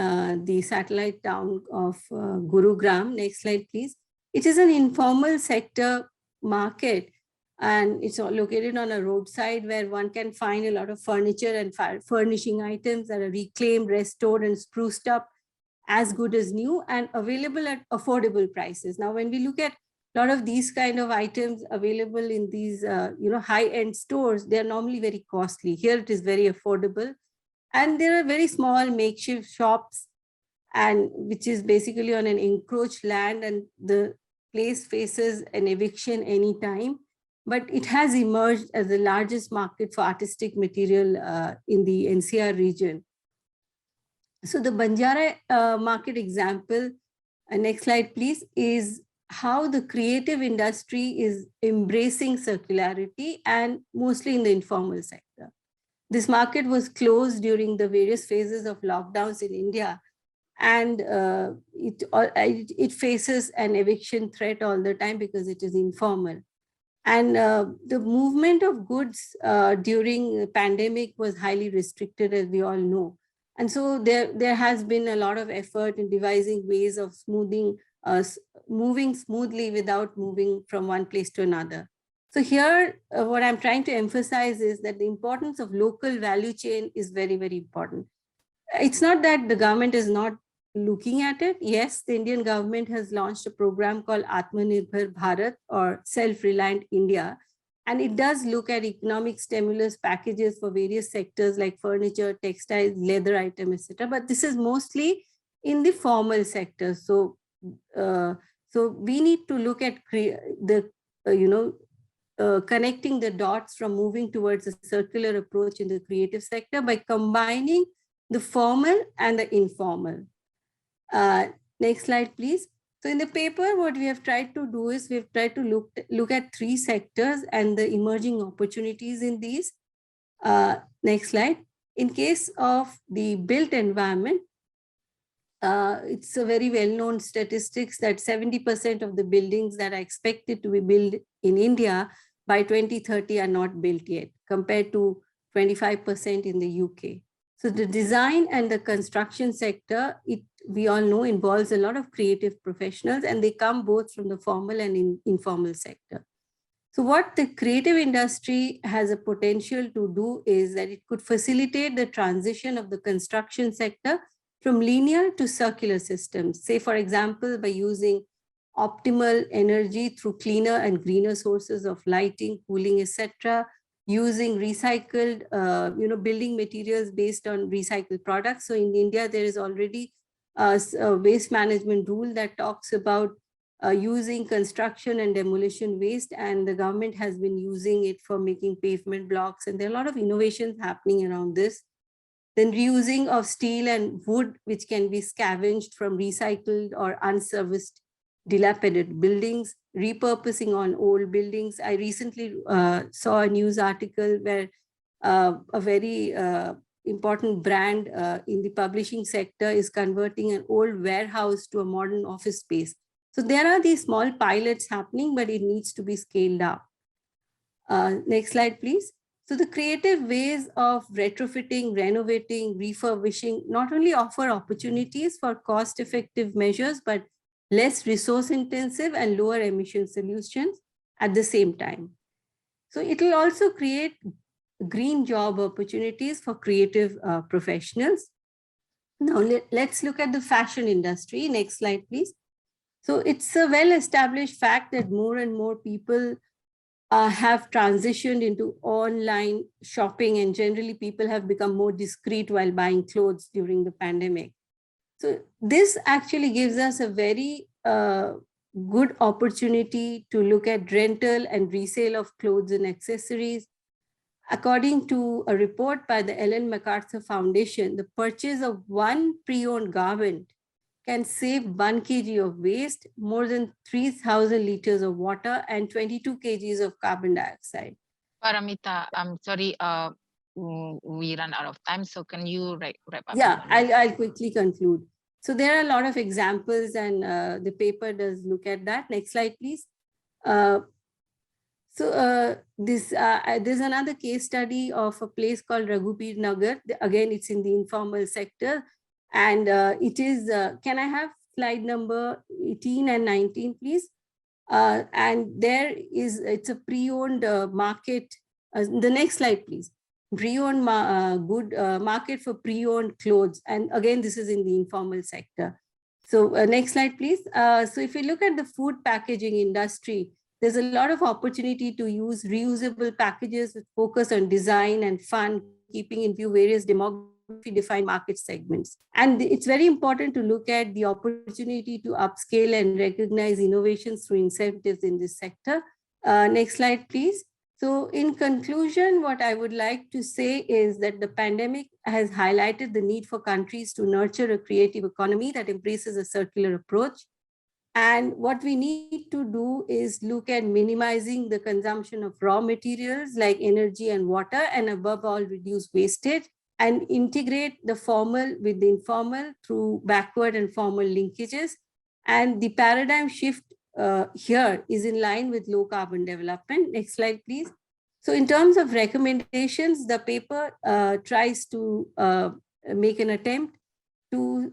the satellite town of Gurugram. Next slide, please. It is an informal sector market, and it's located on a roadside where one can find a lot of furniture and furnishing items that are reclaimed, restored, and spruced up as good as new and available at affordable prices. Now, when we look at lot of these kind of items available in these, high-end stores, they're normally very costly. Here it is very affordable. And there are very small makeshift shops, and which is basically on an encroached land, and the place faces an eviction anytime. But it has emerged as the largest market for artistic material in the NCR region. So the Banjara market example, next slide please, is how the creative industry is embracing circularity, and mostly in the informal sector. This market was closed during the various phases of lockdowns in India, and it faces an eviction threat all the time because it is informal. And the movement of goods during the pandemic was highly restricted, as we all know. And so there has been a lot of effort in devising ways of moving smoothly without moving from one place to another. So here, what I'm trying to emphasize is that the importance of local value chain is very, very important. It's not that the government is not looking at it. Yes, the Indian government has launched a program called Atmanirbhar Bharat, or Self-Reliant India. And it does look at economic stimulus packages for various sectors like furniture, textiles, leather items, etc. But this is mostly in the formal sector. So, we need to look at connecting the dots from moving towards a circular approach in the creative sector by combining the formal and the informal. Next slide, please. So in the paper, what we have tried to do is we've tried to look at 3 sectors and the emerging opportunities in these. Next slide. In case of the built environment, it's a very well-known statistics that 70% of the buildings that are expected to be built in India by 2030 are not built yet, compared to 25% in the UK. So the design and the construction sector, we all know, involves a lot of creative professionals, and they come both from the formal and informal sector. So what the creative industry has a potential to do is that it could facilitate the transition of the construction sector from linear to circular systems. Say, for example, by using optimal energy through cleaner and greener sources of lighting, cooling, etc., using recycled, building materials based on recycled products. So in India, there is already a waste management rule that talks about using construction and demolition waste, and the government has been using it for making pavement blocks, and there are a lot of innovations happening around this. Then reusing of steel and wood, which can be scavenged from recycled or unserviced dilapidated buildings, repurposing on old buildings. I recently saw a news article where a very important brand in the publishing sector is converting an old warehouse to a modern office space. So there are these small pilots happening, but it needs to be scaled up. Next slide, please. So the creative ways of retrofitting, renovating, refurbishing not only offer opportunities for cost-effective measures, but less resource-intensive and lower emission solutions at the same time. So it will also create green job opportunities for creative professionals. Now let's look at the fashion industry. Next slide, please. So it's a well-established fact that more and more people have transitioned into online shopping, and generally people have become more discreet while buying clothes during the pandemic. So this actually gives us a very good opportunity to look at rental and resale of clothes and accessories. According to a report by the Ellen MacArthur Foundation, the purchase of one pre-owned garment can save 1 kg of waste, more than 3,000 liters of water, and 22 kgs of carbon dioxide. Paramita, I'm sorry, we run out of time, so can you wrap up? Yeah, I'll quickly conclude. So there are a lot of examples, and the paper does look at that. Next slide, please. There's another case study of a place called Raghupir Nagar. Again, it's in the informal sector. And it is, can I have slide number 18 and 19, please? And there is, it's a pre-owned market. The next slide, please. Pre-owned market for pre-owned clothes. And again, this is in the informal sector. So next slide, please. So if you look at the food packaging industry, there's a lot of opportunity to use reusable packages with focus on design and fun, keeping in view various demography-defined market segments. And it's very important to look at the opportunity to upscale and recognize innovations through incentives in this sector. Next slide, please. So in conclusion, what I would like to say is that the pandemic has highlighted the need for countries to nurture a creative economy that embraces a circular approach. And what we need to do is look at minimizing the consumption of raw materials like energy and water, and above all, reduce wastage, and integrate the formal with the informal through backward and formal linkages. And the paradigm shift here is in line with low carbon development. Next slide, please. So in terms of recommendations, the paper tries to make an attempt to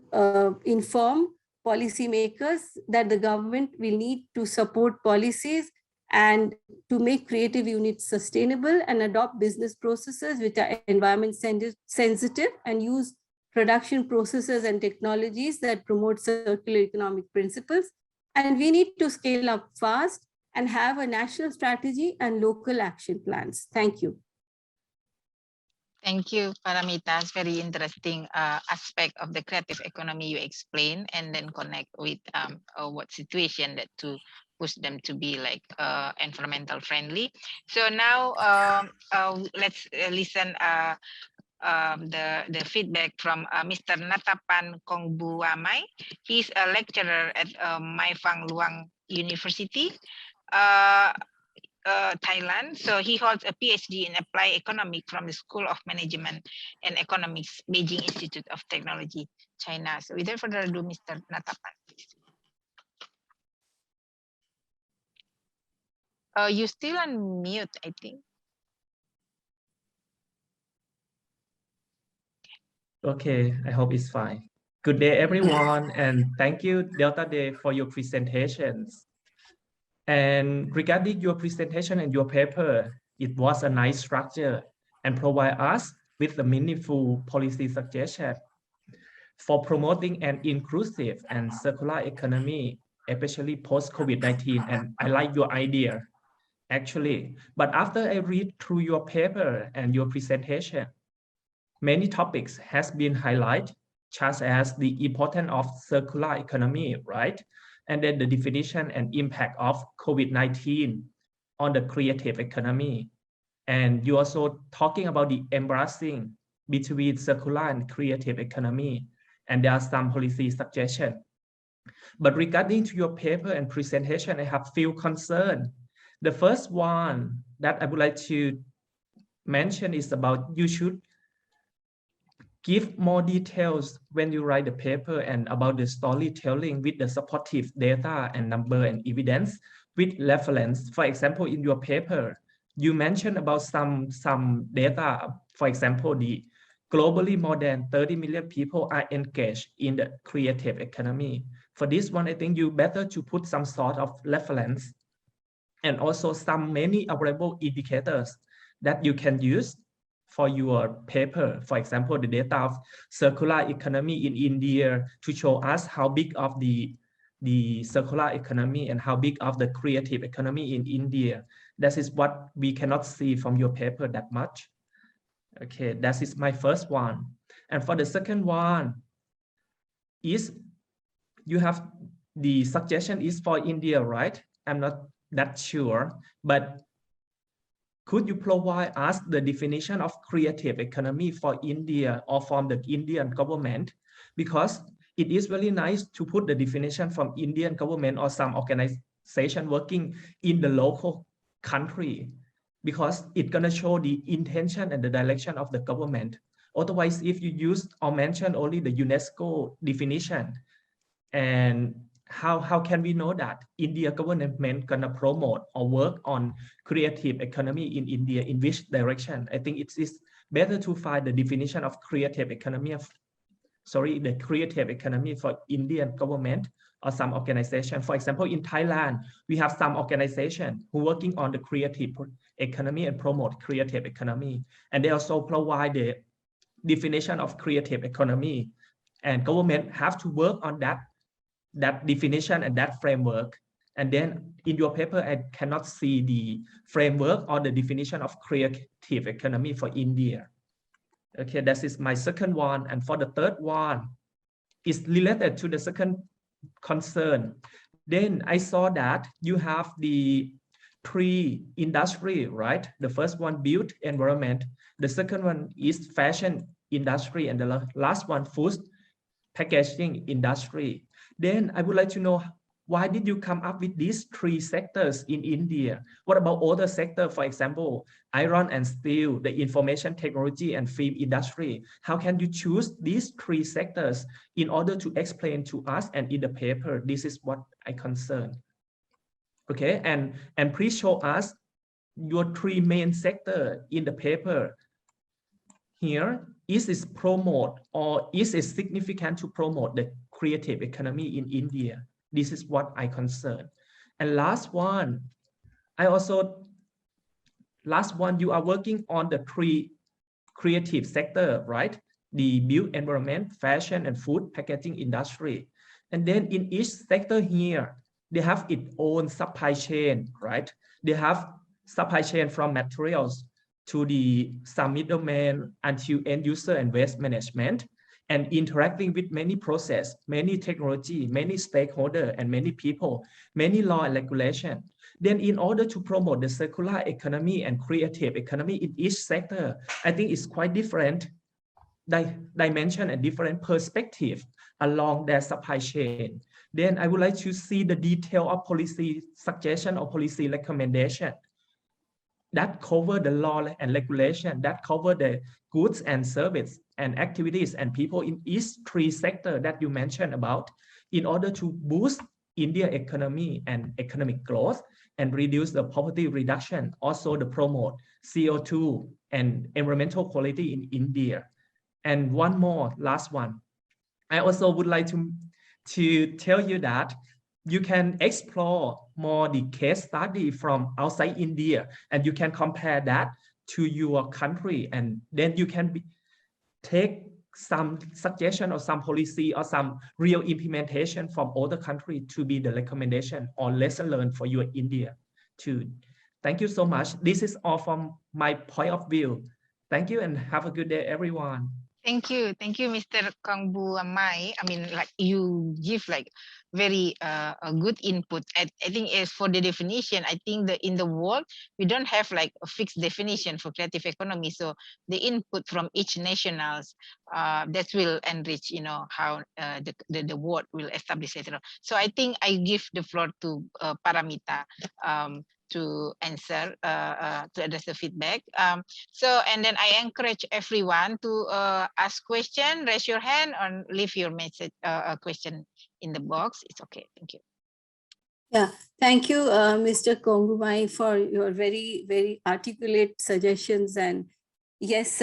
inform policymakers that the government will need to support policies and to make creative units sustainable and adopt business processes which are environment sensitive and use production processes and technologies that promote circular economic principles. And we need to scale up fast and have a national strategy and local action plans. Thank you. Thank you, Paramita. It's very interesting aspect of the creative economy you explain, and then connect with what situation that to push them to be like environmental friendly. So now let's listen the feedback from Mr. Natapan Kongbuamai. He's a lecturer at Mai Fang Luang University, Thailand. So he holds a PhD in Applied Economics from the School of Management and Economics, Beijing Institute of Technology, China. So without further ado, Mr. Natapan, please. You still on mute, I think. Okay, I hope it's fine. Good day, everyone, and thank you, Delta Day, for your presentations. And regarding your presentation and your paper, it was a nice structure and provide us with a meaningful policy suggestion for promoting an inclusive and circular economy, especially post-COVID-19. And I like your idea, actually. But after I read through your paper and your presentation, many topics has been highlighted, such as the importance of circular economy, right? And then the definition and impact of COVID-19 on the creative economy. And you also talking about the embracing between circular and creative economy. And there are some policy suggestions. But regarding to your paper and presentation, I have few concerns. The first one that I would like to mention is about you should give more details when you write the paper and about the storytelling with the supportive data and number and evidence with reference. For example, in your paper, you mentioned about some data. For example, the globally more than 30 million people are engaged in the creative economy. For this one, I think you better to put some sort of reference and also many available indicators that you can use for your paper. For example, the data of circular economy in India to show us how big of the circular economy and how big of the creative economy in India. That is what we cannot see from your paper that much. Okay, that is my first one. And for the second one is you have the suggestion is for India, right? I'm not that sure, but could you provide us the definition of creative economy for India or from the Indian government? Because it is really nice to put the definition from Indian government or some organization working in the local country, because it's gonna show the intention and the direction of the government. Otherwise, if you use or mention only the UNESCO definition, and how can we know that India government gonna promote or work on creative economy in India, in which direction? I think it is better to find the definition of creative economy the creative economy for Indian government or some organization. For example, in Thailand, we have some organization who working on the creative economy and promote creative economy. And they also provide the definition of creative economy, and government have to work on that that definition and that framework. And then in your paper, I cannot see the framework or the definition of creative economy for India. Okay, that is my second one. And for the third one, is related to the second concern. Then I saw that you have the three industry, right? The first one, built environment. The second one is fashion industry. And the last one, food packaging industry. Then I would like to know, why did you come up with these three sectors in India? What about other sectors, for example, iron and steel, the information technology and film industry? How can you choose these three sectors in order to explain to us and in the paper? This is what I concern. Okay, and please show us your three main sectors in the paper. Here, is it promote or is it significant to promote the creative economy in India? This is what I concern. And last one, you are working on the three creative sector, right? The built environment, fashion, and food packaging industry. And then in each sector here, they have its own supply chain, right? They have supply chain from materials to the some middleman until end user and waste management, and interacting with many process, many technology, many stakeholders, and many people, many law and regulation. Then in order to promote the circular economy and creative economy in each sector, I think it's quite different dimension and different perspective along their supply chain. Then I would like to see the detail of policy suggestion or policy recommendation that cover the law and regulation, that cover the goods and service and activities and people in each three sectors that you mentioned about, in order to boost India economy and economic growth and reduce the poverty reduction, also to promote CO2 and environmental quality in India. And one more, last one. I also would like to tell you that you can explore more the case study from outside India, and you can compare that to your country, and then you can take some suggestion or some policy or some real implementation from other countries to be the recommendation or lesson learned for you in India too. Thank you so much. This is all from my point of view. Thank you and have a good day, everyone. Thank you, Mr. Kongbu Amai. I mean, like you give like very a good input. I think as for the definition, I think in the world we don't have like a fixed definition for creative economy. So the input from each nationals that will enrich, how the word will establish later. So I think I give the floor to Paramita to answer, to address the feedback. And then I encourage everyone to ask question, raise your hand, or leave your message, question in the box. It's okay. Thank you. Yeah, thank you, Mr. Kongumai, for your very, very articulate suggestions. And yes,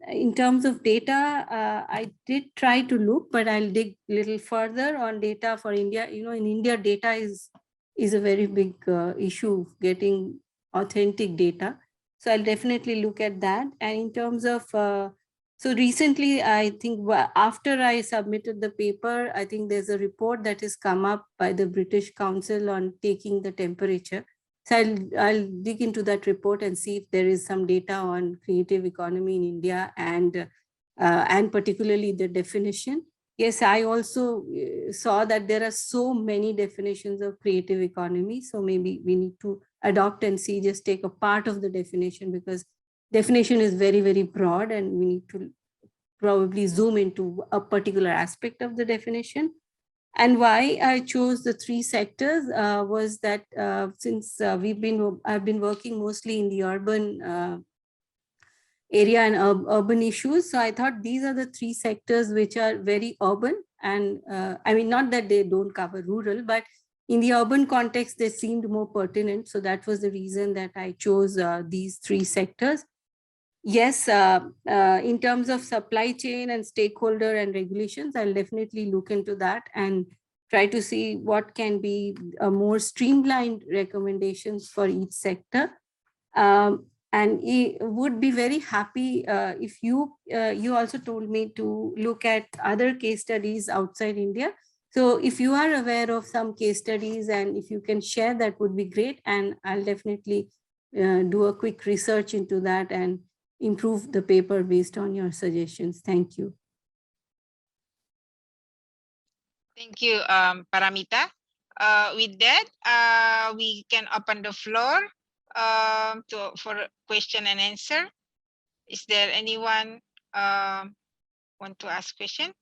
in terms of data, I did try to look, but I'll dig a little further on data for India. In India, data is a very big issue, getting authentic data. So I'll definitely look at that. And in terms of, so recently, I think after I submitted the paper, I think there's a report that has come up by the British Council on taking the temperature. So I'll dig into that report and see if there is some data on creative economy in India and particularly the definition. Yes, I also saw that there are so many definitions of creative economy. So maybe we need to adopt and see, just take a part of the definition, because definition is very, very broad and we need to probably zoom into a particular aspect of the definition. And why I chose the three sectors was that since I've been working mostly in the urban area and urban issues. So I thought these are the three sectors which are very urban. And I mean, not that they don't cover rural, but in the urban context, they seemed more pertinent. So that was the reason that I chose these three sectors. Yes, in terms of supply chain and stakeholder and regulations, I'll definitely look into that and try to see what can be a more streamlined recommendations for each sector. And I would be very happy if you also told me to look at other case studies outside India. So if you are aware of some case studies and if you can share, that would be great. And I'll definitely do a quick research into that and improve the paper based on your suggestions. Thank you. Thank you, Paramita. With that, we can open the floor for question and answer. Is there anyone want to ask question?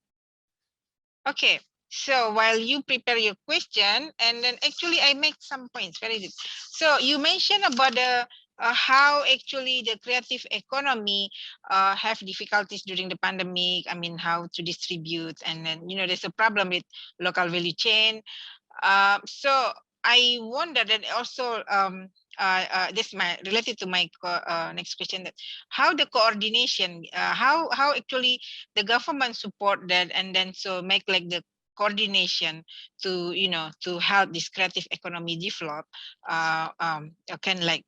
Okay, so while you prepare your question, and then actually I make some points. Where is it? So you mentioned about the how actually the creative economy have difficulties during the pandemic. I mean, how to distribute, and then there's a problem with local value chain. So I wonder that also this related to my next question, that how the coordination, how actually the government support that, and then so make like the coordination to to help this creative economy develop, can like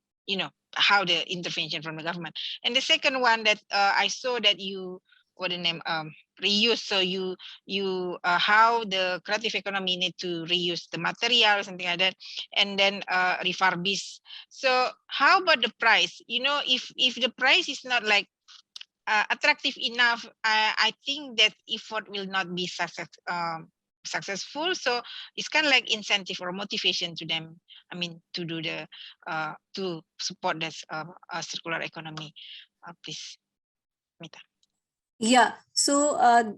how the intervention from the government. And the second one that I saw that you what the name reuse, so you how the creative economy need to reuse the material, something like that, and then refurbish. So how about the price? If the price is not like attractive enough, I think that effort will not be successful. So it's kind of like incentive or motivation to them, I mean, to do the to support this circular economy. Please, Mita. Yeah, so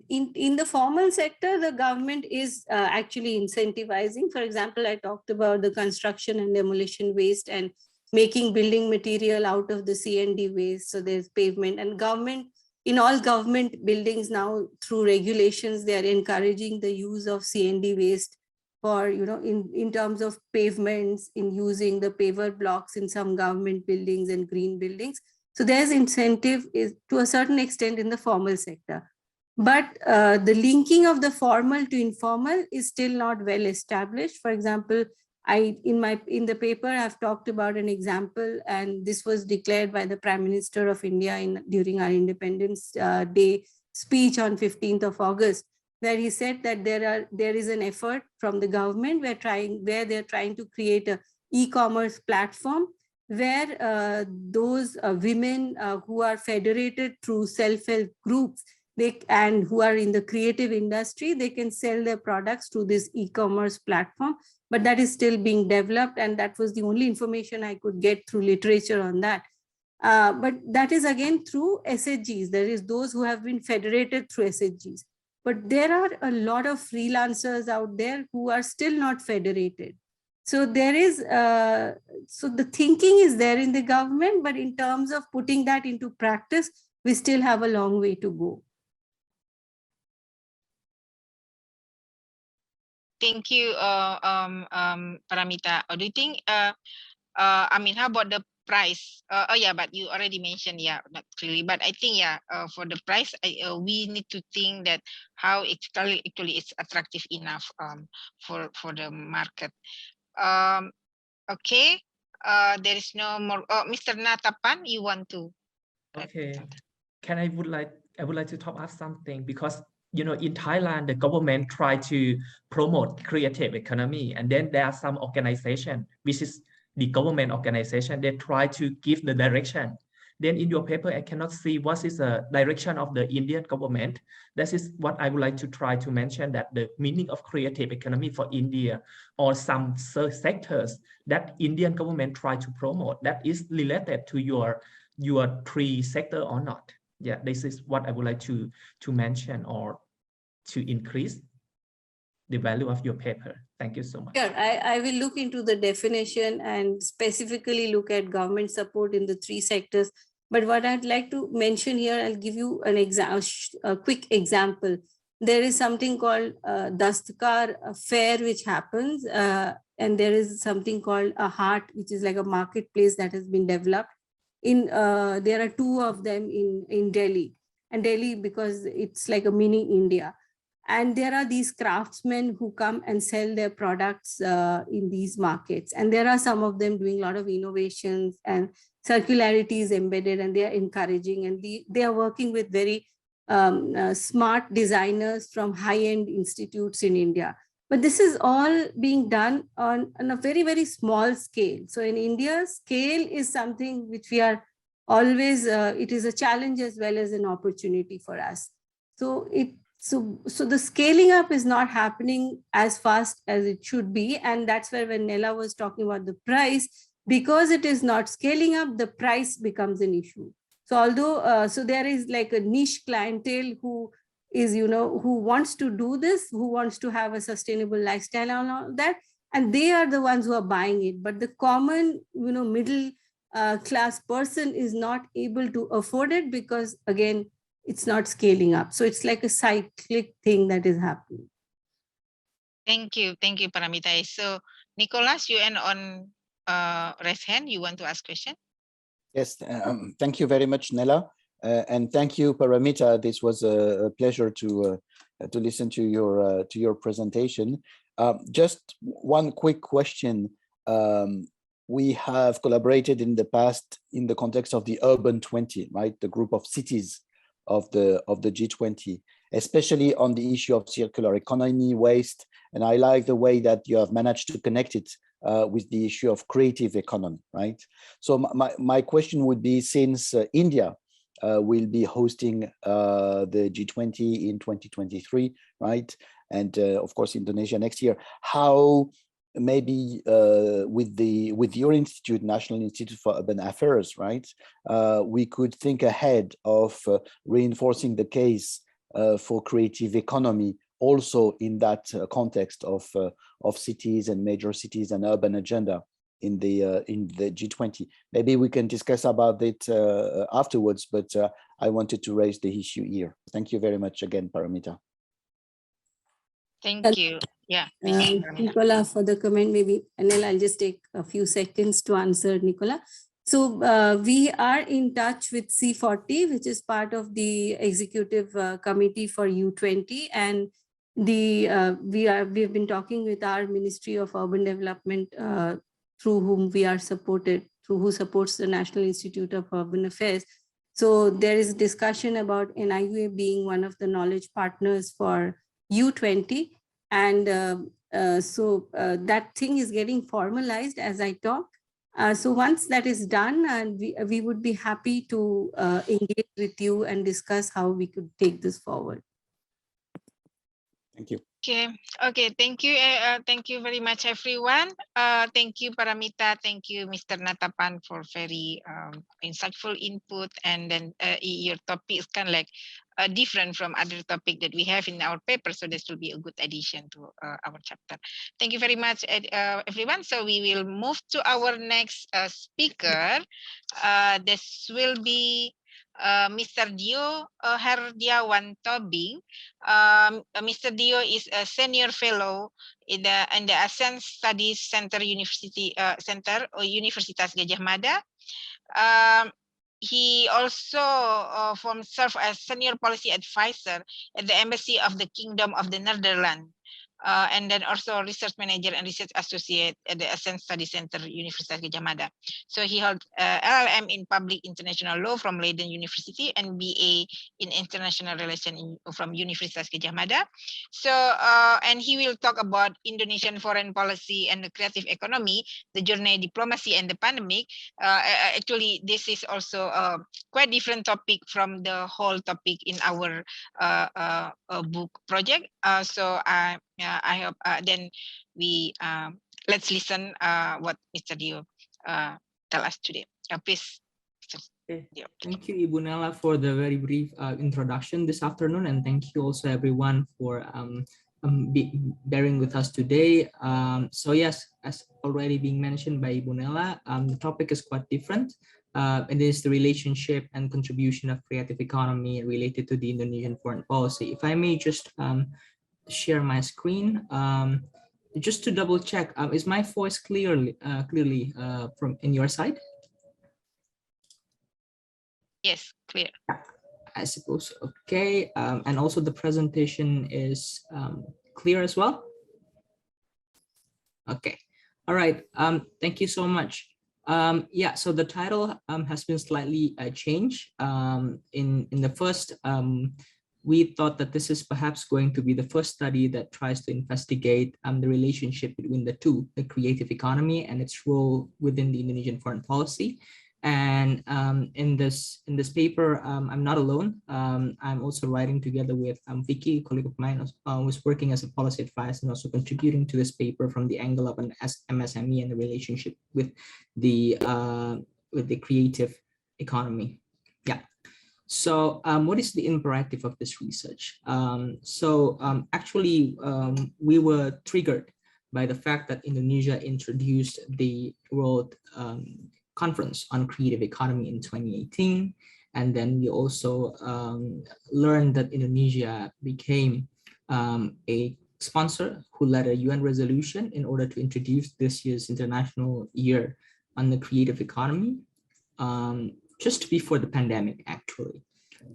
in the formal sector, the government is actually incentivizing. For example, I talked about the construction and demolition waste and making building material out of the C&D waste. So there's pavement, and government, in all government buildings now, through regulations, they are encouraging the use of C&D waste for, in terms of pavements, in using the paver blocks in some government buildings and green buildings. So there's incentive is to a certain extent in the formal sector, but the linking of the formal to informal is still not well established. For example, in the paper I've talked about an example, and this was declared by the Prime Minister of India during our Independence Day speech on 15th of August, where he said that there is an effort from the government where they're trying to create an e-commerce platform where those women who are federated through self-help groups and who are in the creative industry, they can sell their products to this e-commerce platform. But that is still being developed, and that was the only information I could get through literature on that. But that is again through SDGs. There is those who have been federated through SDGs. But there are a lot of freelancers out there who are still not federated. So there is, so the thinking is there in the government, but in terms of putting that into practice, we still have a long way to go. Thank you, Paramita. Do you think, I mean, how about the price? Oh yeah, but you already mentioned, yeah, not really, but I think, yeah, for the price, we need to think that how actually it's attractive enough for the market. Okay, there is no more. Mr. Natapan, you want to? Okay, I would like to top up something, because in Thailand, the government try to promote creative economy, and then there are some organization, which is the government organization, they try to give the direction. Then in your paper, I cannot see what is the direction of the Indian government. This is what I would like to try to mention, that the meaning of creative economy for India or some sectors that Indian government try to promote, that is related to your three sector or not. Yeah, this is what I would like to mention or to increase the value of your paper. Thank you so much. Sure, I will look into the definition and specifically look at government support in the three sectors. But what I'd like to mention here, I'll give you a quick example. There is something called Dastkar fair, which happens, and there is something called a Heart, which is like a marketplace that has been developed. There are two of them in Delhi, and Delhi because it's like a mini India. And there are these craftsmen who come and sell their products in these markets. And there are some of them doing a lot of innovations, and circularity is embedded, and they are encouraging. And they are working with very smart designers from high-end institutes in India. But this is all being done on a very, very small scale. So in India, scale is something which we are always, it is a challenge as well as an opportunity for us. So the scaling up is not happening as fast as it should be. And that's where when Nella was talking about the price, because it is not scaling up, the price becomes an issue. So although, so there is like a niche clientele who is, who wants to do this, who wants to have a sustainable lifestyle and all that, and they are the ones who are buying it. But the common, middle class person is not able to afford it because, again, it's not scaling up. So it's like a cyclic thing that is happening. Thank you, Paramita. So Nicholas, you end on raise hand. You want to ask question? Yes, thank you very much, Nella. And thank you, Paramita. This was a pleasure to listen to your presentation. Just one quick question. We have collaborated in the past in the context of the Urban 20, right? The group of cities of the G20, especially on the issue of circular economy, waste. And I like the way that you have managed to connect it with the issue of creative economy, right? So my question would be, since India will be hosting the G20 in 2023, right? And of course, Indonesia next year, how maybe with your institute, National Institute for Urban Affairs, right? We could think ahead of reinforcing the case for creative economy also in that context of cities and major cities and urban agenda in the G20. Maybe we can discuss about it afterwards, but I wanted to raise the issue here. Thank you very much again, Paramita. Thank you. Yeah. Nicola, for the comment, maybe, Anil, I'll just take a few seconds to answer Nicola. So we are in touch with C40, which is part of the executive committee for U20, and we have been talking with our Ministry of Urban Development, through whom we are supported, through who supports the National Institute of Urban Affairs. So there is discussion about NIUA being one of the knowledge partners for U20. And so that thing is getting formalized as I talk. So once that is done, and we would be happy to engage with you and discuss how we could take this forward. Thank you. Okay. Thank you. Thank you very much, everyone. Thank you, Paramita. Thank you, Mr. Natapan, for very insightful input. And then your topic is kind of like different from other topic that we have in our paper. So this will be a good addition to our chapter. Thank you very much, everyone. So we will move to our next speaker. This will be Mr. Dio Herdiawan Tobing. Mr. Dio is a senior fellow in the ASEAN Studies Center Universitas Gadjah Mada. He also served as senior policy advisor at the Embassy of the Kingdom of the Netherlands. And then also research manager and research associate at the ASEAN Study Center, Universitas Gadjah Mada. So he held LLM in Public International Law from Leiden University and BA in International Relations from Universitas Gadjah Mada. So, and he will talk about Indonesian foreign policy and the creative economy, the journey, diplomacy, and the pandemic. Actually, this is also a quite different topic from the whole topic in our book project. So I hope then we let's listen what Mr. Dio tell us today. Please. Okay. Thank you, Ibu Nella, for the very brief introduction this afternoon, and thank you also everyone for bearing with us today. So yes, as already being mentioned by Ibu Nella, the topic is quite different. It is the relationship and contribution of creative economy related to the Indonesian foreign policy. If I may just share my screen, just to double check, is my voice clearly from in your side? Yes, clear. I suppose. Okay, and also the presentation is clear as well. Okay, all right. Thank you so much. Yeah, so the title has been slightly changed. In the first we thought that this is perhaps going to be the first study that tries to investigate the relationship between the two, the creative economy and its role within the Indonesian foreign policy. And in this paper, I'm not alone. I'm also writing together with Vicky, a colleague of mine, who's working as a policy advisor and also contributing to this paper from the angle of an MSME and the relationship with the creative economy. Yeah. So what is the imperative of this research? Actually, we were triggered by the fact that Indonesia introduced the World Conference on Creative Economy in 2018. And then we also learned that Indonesia became a sponsor who led a UN resolution in order to introduce this year's International Year on the Creative Economy, just before the pandemic, actually.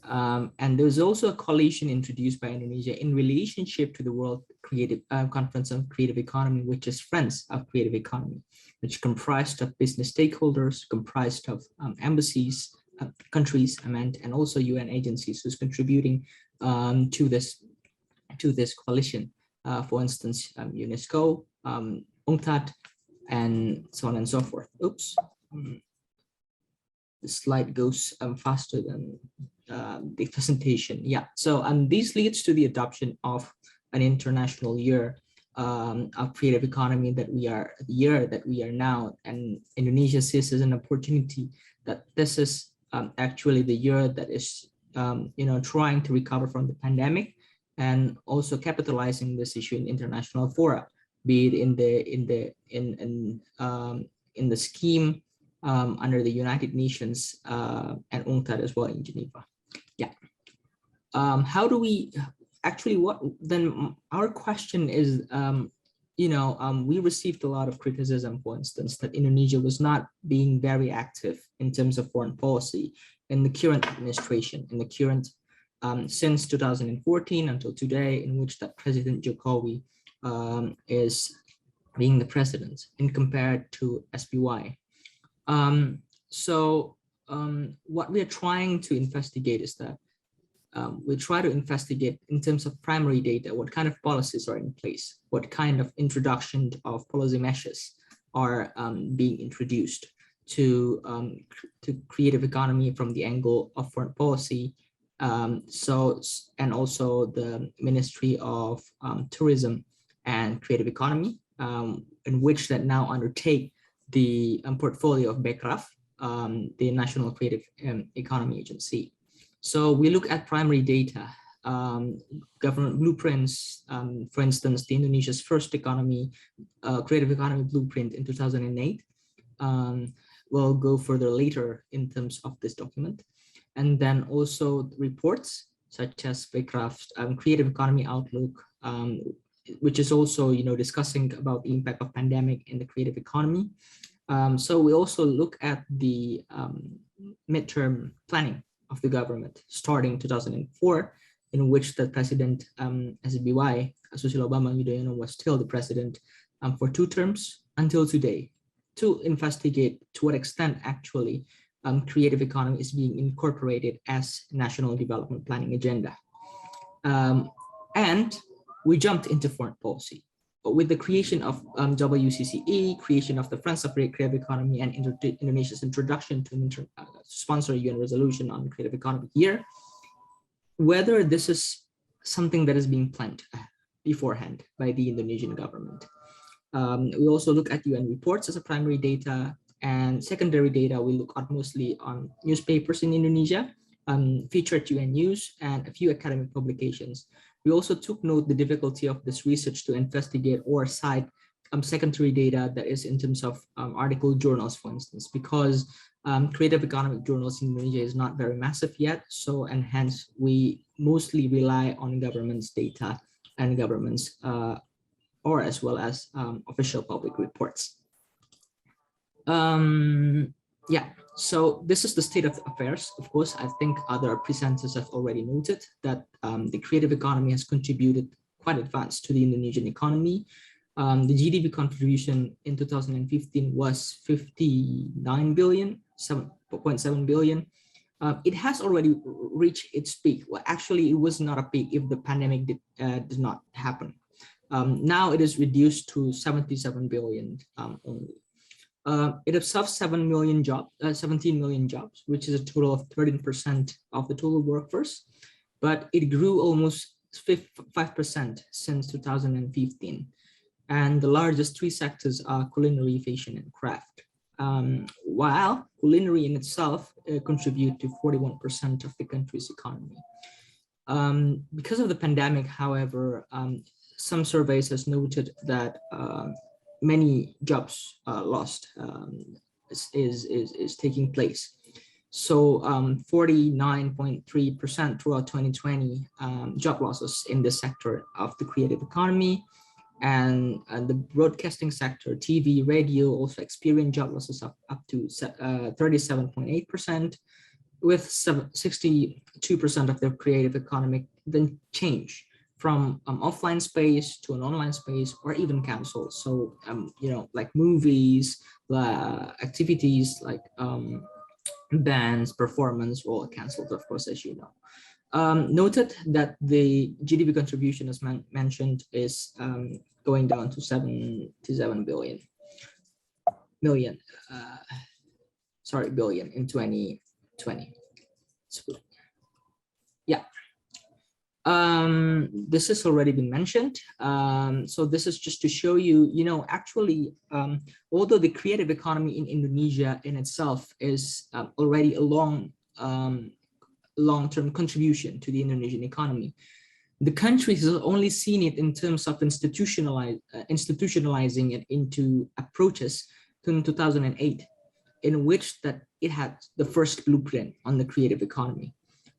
And there was also a coalition introduced by Indonesia in relationship to the World Creative Conference on Creative Economy, which is Friends of Creative Economy, which comprised of business stakeholders, comprised of embassies, countries, and also UN agencies who's contributing to this coalition. For instance, UNESCO, UNCTAD, and so on and so forth. Oops. The slide goes faster than the presentation. Yeah, so this leads to the adoption of an international year of creative economy that we are now, and Indonesia sees as an opportunity that this is actually the year that is trying to recover from the pandemic and also capitalizing this issue in international fora, be it in the scheme under the United Nations and UNCTAD as well in Geneva. Yeah. How do we actually, our question is, we received a lot of criticism, for instance, that Indonesia was not being very active in terms of foreign policy in the current administration, since 2014 until today, in which that President Jokowi is being the president, in compared to SBY. What we are trying to investigate is that we try to investigate in terms of primary data, what kind of policies are in place, what kind of introduction of policy measures are being introduced to creative economy from the angle of foreign policy. And also the Ministry of Tourism and Creative Economy, in which that now undertake the portfolio of BECRAF, the National Creative Economy Agency. So we look at primary data, government blueprints, for instance, the Indonesia's first creative economy blueprint in 2008. We'll go further later in terms of this document. And then also reports such as BECRAF's Creative Economy Outlook, which is also discussing about the impact of pandemic in the creative economy. So we also look at the midterm planning of the government starting 2004, in which the president SBY, Susilo Bambang Yudhoyono, was still the president for 2 terms until today, to investigate to what extent actually creative economy is being incorporated as national development planning agenda. And we jumped into foreign policy. But with the creation of WCCE, creation of the Friends of Creative Economy, and Indonesia's introduction to sponsor a UN resolution on creative economy here, whether this is something that is being planned beforehand by the Indonesian government. We also look at UN reports as a primary data, and secondary data we look at mostly on newspapers in Indonesia, featured UN news, and a few academic publications. We also took note the difficulty of this research to investigate or cite secondary data that is in terms of article journals, for instance, because creative economic journals in Indonesia is not very massive yet. So, and hence we mostly rely on government's data and government's or as well as official public reports. Yeah, so this is the state of affairs. Of course, I think other presenters have already noted that the creative economy has contributed quite advanced to the Indonesian economy. The GDP contribution in 2015 was 59 billion, 7.7 billion. it has already reached its peak. Well, actually, it was not a peak if the pandemic did not happen. Now it is reduced to 77 billion only. It absorbs 17 million jobs, which is a total of 13% of the total workforce, but it grew almost 5% since 2015. And the largest three sectors are culinary, fashion, and craft. While culinary in itself contribute to 41% of the country's economy. Because of the pandemic, however, some surveys has noted that many jobs lost is taking place. So 49.3% throughout 2020 job losses in the sector of the creative economy, and the broadcasting sector, TV, radio also experienced job losses up to 37.8%, with 62% of their creative economic then change from offline space to an online space, or even canceled. So, like movies, activities like bands, performance, all canceled, of course, as you know. Noted that the GDP contribution, as mentioned, is going down to 77 billion in 2020. Yeah. This has already been mentioned. So this is just to show you, actually, although the creative economy in Indonesia in itself is already a long-term contribution to the Indonesian economy, the country has only seen it in terms of institutionalizing it into approaches in 2008, in which that it had the first blueprint on the creative economy,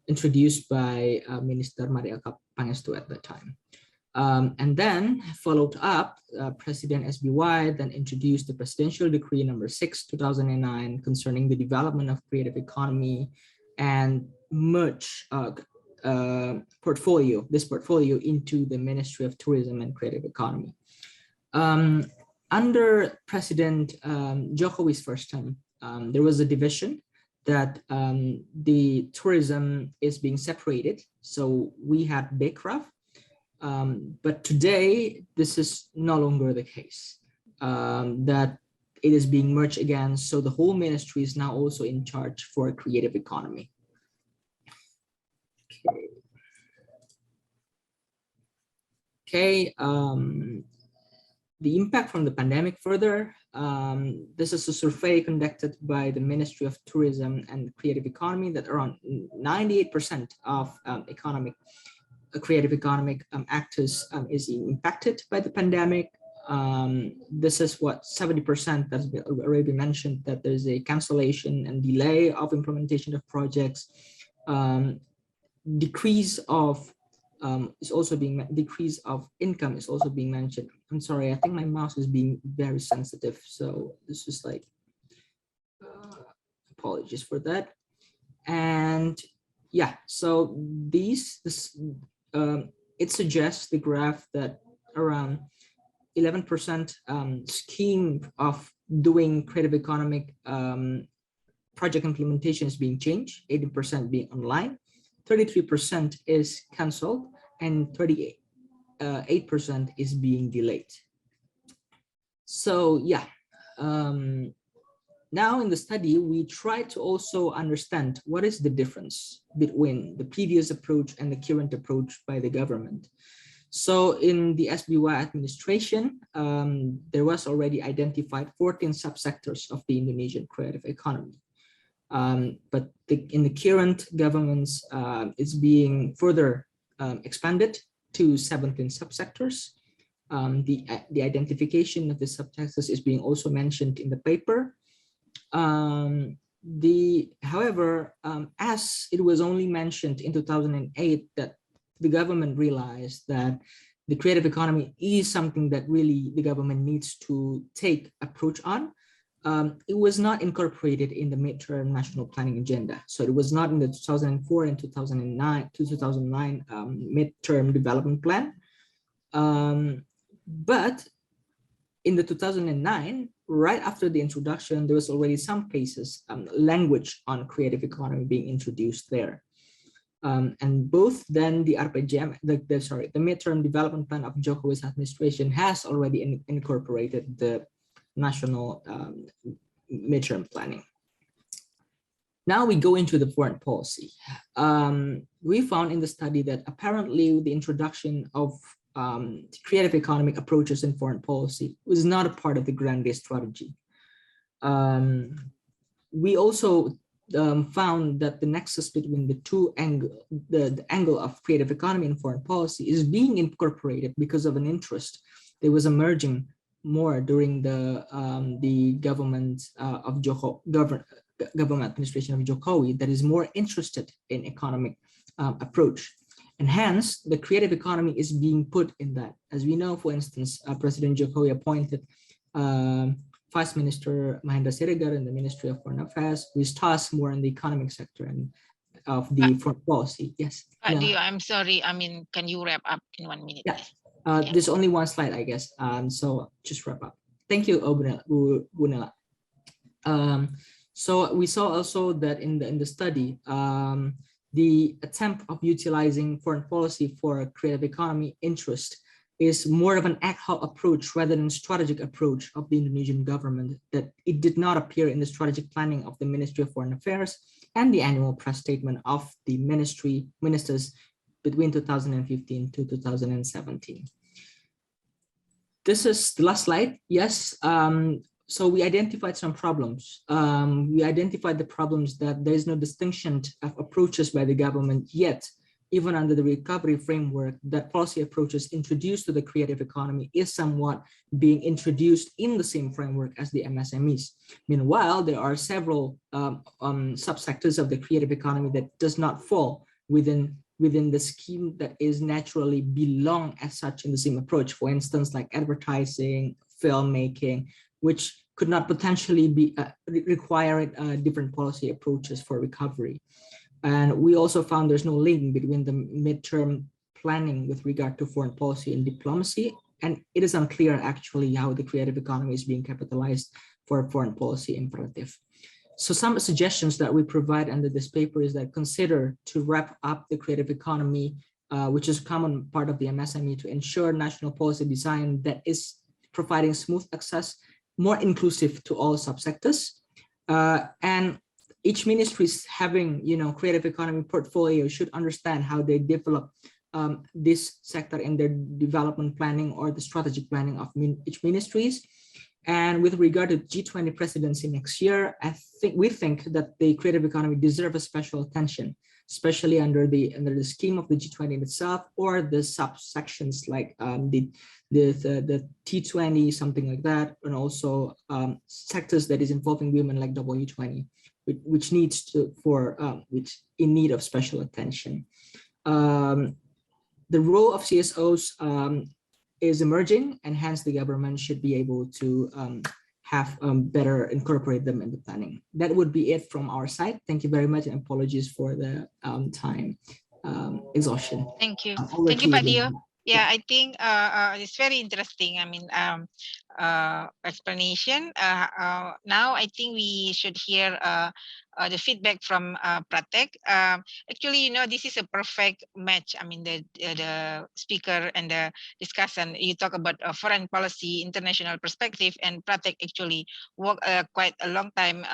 introduced by Minister Maria Pangestu at that time. And then followed up, President SBY then introduced the Presidential Decree number 6, 2009, concerning the development of creative economy, and merge this portfolio into the Ministry of Tourism and Creative Economy. Under President Jokowi's first term, there was a division that the tourism is being separated. So we had Bekraf, but today this is no longer the case, that it is being merged again. So the whole ministry is now also in charge for creative economy. Okay, the impact from the pandemic further. This is a survey conducted by the Ministry of Tourism and Creative Economy that around 98% of creative economic actors is impacted by the pandemic. This is what 70% that's already been mentioned, that there's a cancellation and delay of implementation of projects. Decrease of income is also being mentioned. I'm sorry, I think my mouse is being very sensitive, so this is like apologies for that. And yeah, so it suggests the graph that around 11% scheme of doing creative economic project implementation is being changed, 80% being online, 33% is cancelled, and 8% is being delayed. So yeah, now in the study, we try to also understand what is the difference between the previous approach and the current approach by the government. So in the SBY administration, there was already identified 14 subsectors of the Indonesian creative economy. But in the current governments, it's being further expanded to 17 subsectors. The identification of the subsectors is being also mentioned in the paper. However, as it was only mentioned in 2008 that the government realized that the creative economy is something that really the government needs to take approach on, it was not incorporated in the midterm national planning agenda. So it was not in the 2004 and 2009 midterm development plan. But in the 2009 right after the introduction, there was already some cases, language on creative economy being introduced there. And both then the RPJM, the midterm development plan of Jokowi's administration has already incorporated the national midterm planning. Now we go into the foreign policy. We found in the study that apparently the introduction of creative economic approaches in foreign policy was not a part of the Grande strategy. We also found that the nexus between the two the angle of creative economy and foreign policy is being incorporated because of an interest that was emerging more during the government of government administration of Jokowi that is more interested in economic approach. And hence, the creative economy is being put in that. As we know, for instance, President Jokowi appointed Vice Minister Mahendra Siregar in the Ministry of Foreign Affairs, who is tasked more in the economic sector and of the foreign policy. Yes. Dio, I'm sorry. I mean, can you wrap up in 1 minute? Yeah. There's only one slide, I guess. So just wrap up. Thank you, Bunela. So we saw also that in the study, the attempt of utilizing foreign policy for a creative economy interest is more of an ad hoc approach rather than strategic approach of the Indonesian government, that it did not appear in the strategic planning of the Ministry of Foreign Affairs and the annual press statement of the ministers between 2015 to 2017. This is the last slide. Yes. So we identified some problems. We identified the problems that there is no distinction of approaches by the government yet, even under the recovery framework, that policy approaches introduced to the creative economy is somewhat being introduced in the same framework as the MSMEs. Meanwhile, there are several subsectors of the creative economy that does not fall within the scheme that is naturally belong as such in the same approach. For instance, like advertising, filmmaking, which could not potentially be required different policy approaches for recovery. And we also found there's no link between the midterm planning with regard to foreign policy and diplomacy. And it is unclear actually how the creative economy is being capitalized for a foreign policy imperative. So some suggestions that we provide under this paper is that consider to wrap up the creative economy, which is a common part of the MSME, to ensure national policy design that is providing smooth access, more inclusive to all subsectors, and each ministry is having, creative economy portfolio should understand how they develop this sector in their development planning or the strategic planning of each ministries. And with regard to G20 presidency next year, we think that the creative economy deserves a special attention, especially under the scheme of the G20 itself, or the subsections like the T20, something like that, and also sectors that is involving women like W20, which needs to which in need of special attention. The role of CSOs is emerging, and hence the government should be able to have better incorporate them in the planning. That would be it from our side. Thank you very much, and apologies for the time exhaustion. Thank you. Thank you, Pak Dio. Yeah, I think it's very interesting. I mean, explanation. Now I think we should hear the feedback from Pratek. Actually, this is a perfect match. I mean, the speaker and the discussion. You talk about foreign policy, international perspective, and Pratek actually worked quite a long time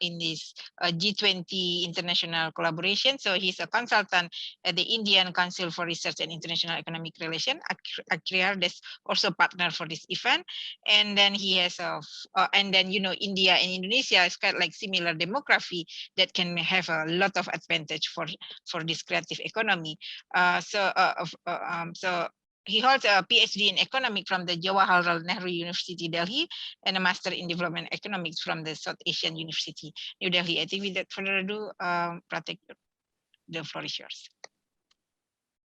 in this G20 international collaboration. So he's a consultant at the Indian Council for Research and International Economic Relations, ACRIAR, that's also partner for this event. And then he has India and Indonesia is kind of like similar demography that can have a lot of advantage for this creative economy. So he holds a PhD in economics from the Jawaharlal Nehru University, Delhi, and a master in development economics from the South Asian University, New Delhi. I think without further ado, Pratek, the floor is yours.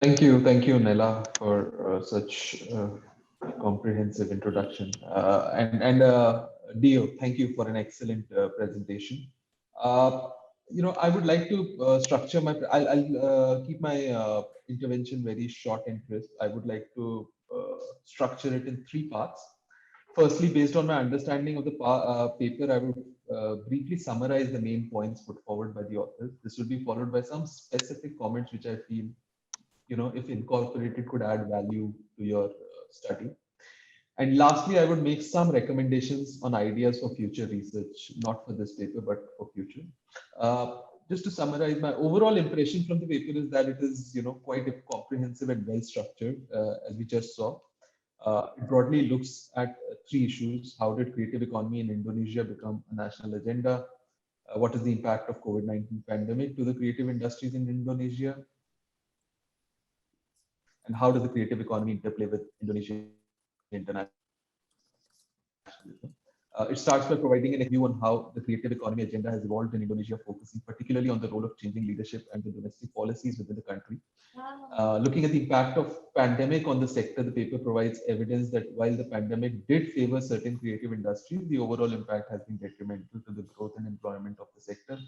Thank you, Nela, for such comprehensive introduction. And Dio, thank you for an excellent presentation. I would like to structure my. I'll keep my intervention very short and crisp. I would like to structure it in 3 parts. Firstly, based on my understanding of the paper, I would briefly summarize the main points put forward by the authors. This will be followed by some specific comments which I feel, if incorporated, could add value to your study. And lastly, I would make some recommendations on ideas for future research, not for this paper, but for future. Just to summarize, my overall impression from the paper is that it is, quite comprehensive and well structured, as we just saw. It broadly looks at three issues. How did creative economy in Indonesia become a national agenda? What is the impact of COVID-19 pandemic to the creative industries in Indonesia? And how does the creative economy interplay with Indonesian internationalism? It starts by providing a view on how the creative economy agenda has evolved in Indonesia, focusing particularly on the role of changing leadership and the domestic policies within the country. Looking at the impact of pandemic on the sector, the paper provides evidence that while the pandemic did favor certain creative industries, the overall impact has been detrimental to the growth and employment of the sector.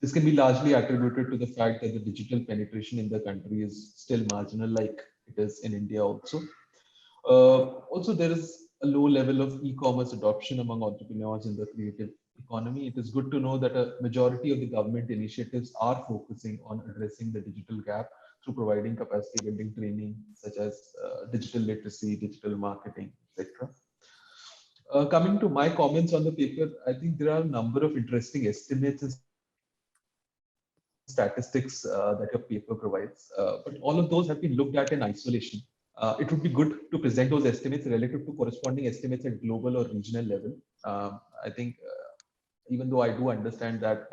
This can be largely attributed to the fact that the digital penetration in the country is still marginal, like it is in India also. Also, there is a low level of e-commerce adoption among entrepreneurs in the creative economy. It is good to know that a majority of the government initiatives are focusing on addressing the digital gap through providing capacity building training, such as digital literacy, digital marketing, etc. Coming to my comments on the paper, I think there are a number of interesting estimates and statistics that your paper provides, but all of those have been looked at in isolation. It would be good to present those estimates relative to corresponding estimates at global or regional level. I think even though I do understand that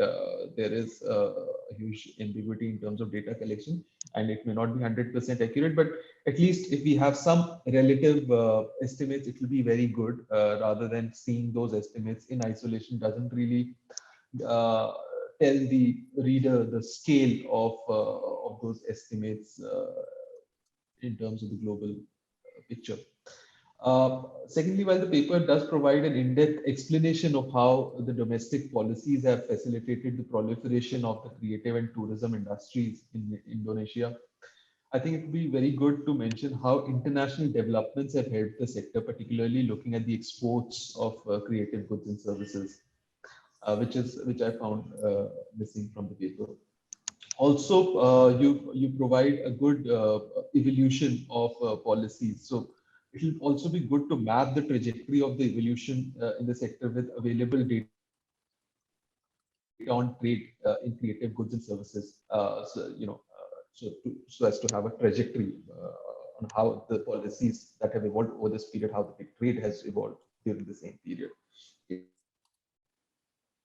there is a huge ambiguity in terms of data collection and it may not be 100% accurate, but at least if we have some relative estimates, it will be very good rather than seeing those estimates in isolation doesn't really tell the reader the scale of those estimates in terms of the global picture. Secondly, while the paper does provide an in-depth explanation of how the domestic policies have facilitated the proliferation of the creative and tourism industries in Indonesia, I think it would be very good to mention how international developments have helped the sector, particularly looking at the exports of creative goods and services, which I found missing from the paper. Also, you provide a good evolution of policies. So it will also be good to map the trajectory of the evolution in the sector with available data on trade in creative goods and services. So as to have a trajectory on how the policies that have evolved over this period, how the trade has evolved during the same period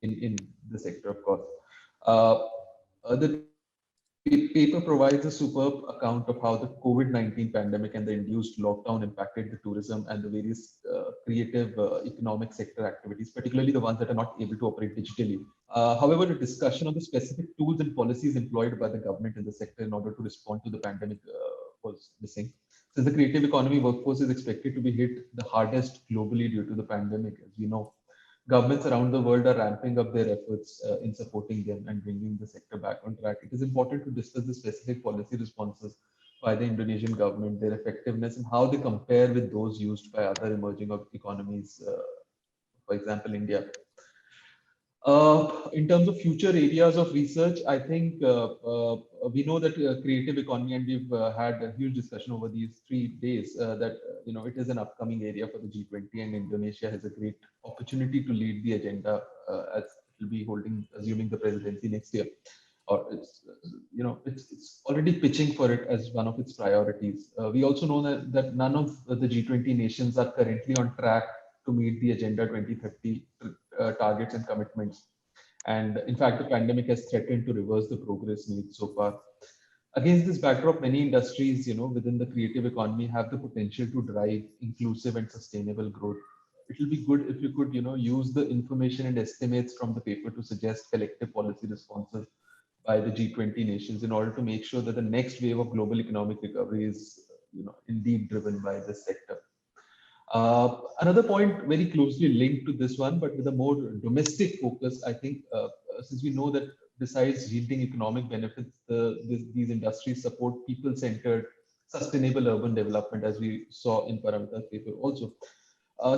in the sector, of course. The paper provides a superb account of how the COVID-19 pandemic and the induced lockdown impacted the tourism and the various creative economic sector activities, particularly the ones that are not able to operate digitally. However, a discussion on the specific tools and policies employed by the government in the sector in order to respond to the pandemic was missing. Since the creative economy workforce is expected to be hit the hardest globally due to the pandemic, as we know, governments around the world are ramping up their efforts in supporting them and bringing the sector back on track. It is important to discuss the specific policy responses by the Indonesian government, their effectiveness, and how they compare with those used by other emerging economies, for example, India. In terms of future areas of research, I think we know that creative economy, and we've had a huge discussion over these 3 days, that it is an upcoming area for the G20, and Indonesia has a great opportunity to lead the agenda as it will be holding, assuming the presidency next year. Or it's already pitching for it as one of its priorities. We also know that none of the G20 nations are currently on track to meet the Agenda 2030 targets and commitments. And in fact, the pandemic has threatened to reverse the progress made so far. Against this backdrop, many industries, within the creative economy have the potential to drive inclusive and sustainable growth. It will be good if you could, use the information and estimates from the paper to suggest collective policy responses by the G20 nations in order to make sure that the next wave of global economic recovery is, indeed driven by this sector. Another point very closely linked to this one, but with a more domestic focus, I think, since we know that besides yielding economic benefits, these industries support people-centered, sustainable urban development, as we saw in Paramita's paper also.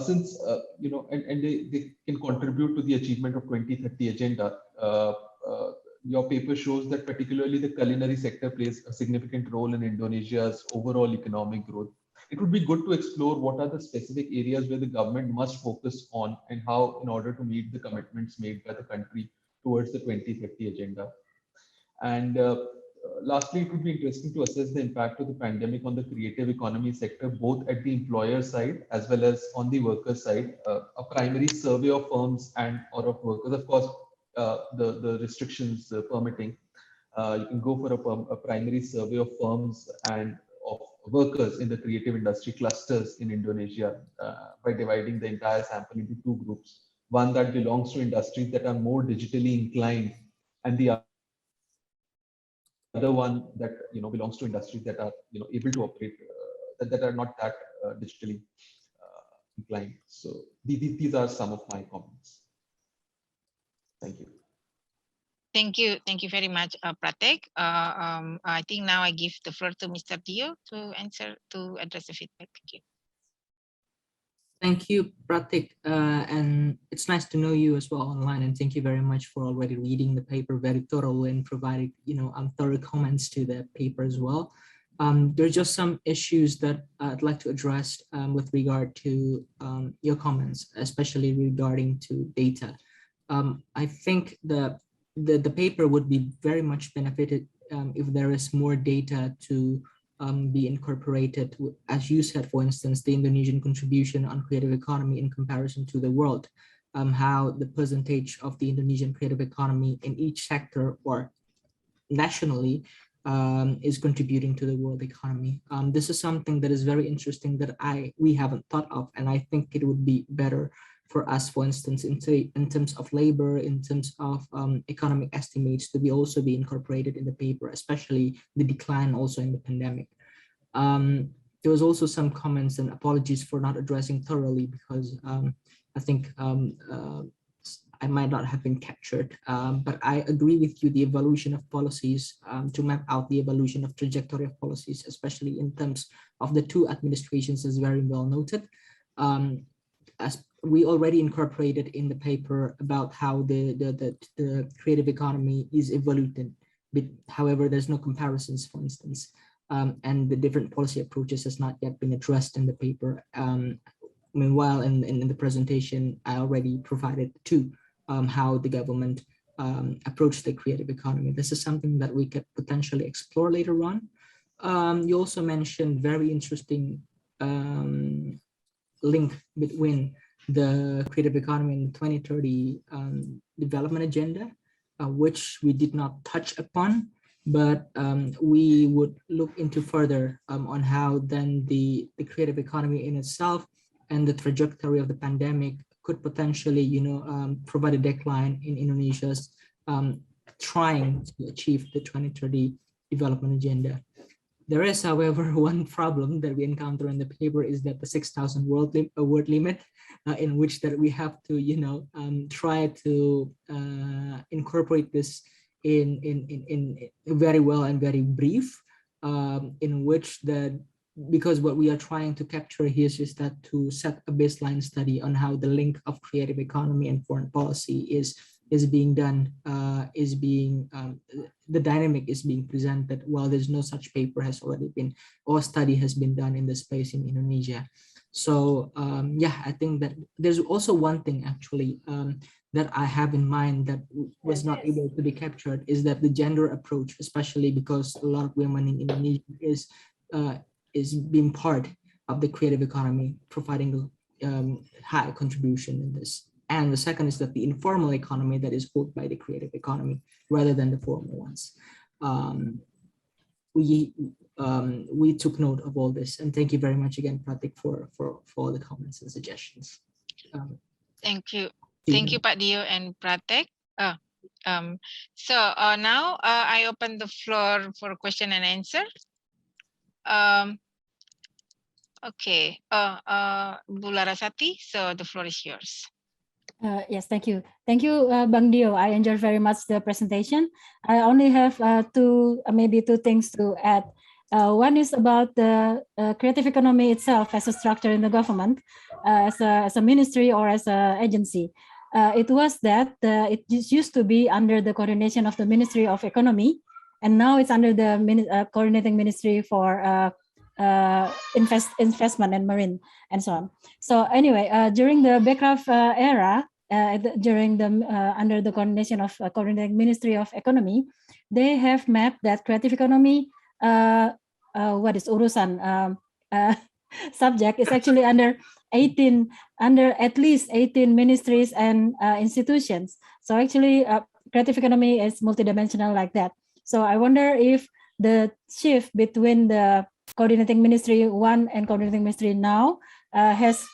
since and they can contribute to the achievement of 2030 agenda. Your paper shows that particularly the culinary sector plays a significant role in Indonesia's overall economic growth. It would be good to explore what are the specific areas where the government must focus on and how in order to meet the commitments made by the country towards the 2030 agenda. And lastly, it would be interesting to assess the impact of the pandemic on the creative economy sector, both at the employer side as well as on the worker side. A primary survey of firms and or of workers, of course, the restrictions permitting, you can go for a primary survey of firms and of workers in the creative industry clusters in Indonesia by dividing the entire sample into two groups. One that belongs to industries that are more digitally inclined, and the other one that belongs to industries that are able to operate that are not that digitally inclined. So these are some of my comments. Thank you. Thank you very much, Pratek. I think now I give the floor to Mr. Dio to address the feedback. Thank you. Thank you, Pratik, and it's nice to know you as well online. And thank you very much for already reading the paper very thoroughly and providing thorough comments to the paper as well. There are just some issues that I'd like to address with regard to your comments, especially regarding to data. I think the paper would be very much benefited if there is more data to be incorporated, as you said, for instance, the Indonesian contribution on creative economy in comparison to the world, how the percentage of the Indonesian creative economy in each sector or nationally is contributing to the world economy. This is something that is very interesting that we haven't thought of, and I think it would be better for us, for instance, in terms of labor, in terms of economic estimates, to also be incorporated in the paper, especially the decline also in the pandemic. There was also some comments, and apologies for not addressing thoroughly, because I think I might not have been captured, but I agree with you, the evolution of policies, to map out the evolution of trajectory of policies, especially in terms of the two administrations, is very well noted. As we already incorporated in the paper about how the creative economy is evolving, but however, there's no comparisons, for instance, and the different policy approaches has not yet been addressed in the paper. Meanwhile, in the presentation, I already provided two, how the government approached the creative economy. This is something that we could potentially explore later on. You also mentioned very interesting link between the creative economy and the 2030 development agenda, which we did not touch upon, but we would look into further on how then the creative economy in itself and the trajectory of the pandemic could potentially, provide a decline in Indonesia's trying to achieve the 2030 development agenda. There is, however, one problem that we encounter in the paper, is that the 6,000 word limit, in which that we have to, try to incorporate this in very well and very brief, in which because what we are trying to capture here is that to set a baseline study on how the link of creative economy and foreign policy is being done, the dynamic is being presented, while there's no such paper has already been, or study has been done in the space in Indonesia. So yeah, I think that there's also one thing actually that I have in mind that was not able to be captured, is that the gender approach, especially because a lot of women in Indonesia is being part of the creative economy, providing a high contribution in this. And the second is that the informal economy that is built by the creative economy rather than the formal ones. We took note of all this, and thank you very much again, Pratik, for all the comments and suggestions. Thank you, Pak Dio and Pratik. So now I open the floor for question and answer. Okay, Bu Larasati, so the floor is yours. Yes, thank you. Thank you, Bang Dio. I enjoyed very much the presentation. I only have maybe two things to add. One is about the creative economy itself as a structure in the government, as a ministry or as an agency. It was that it used to be under the coordination of the Ministry of Economy, and now it's under the coordinating ministry for investment and marine and so on. So anyway, during the Bekraf era, during the under the coordination of coordinating Ministry of Economy, they have mapped that creative economy, what is urusan subject is actually under at least 18 ministries and institutions. So actually, creative economy is multidimensional like that. So I wonder if the shift between the coordinating ministry 1 and coordinating ministry now has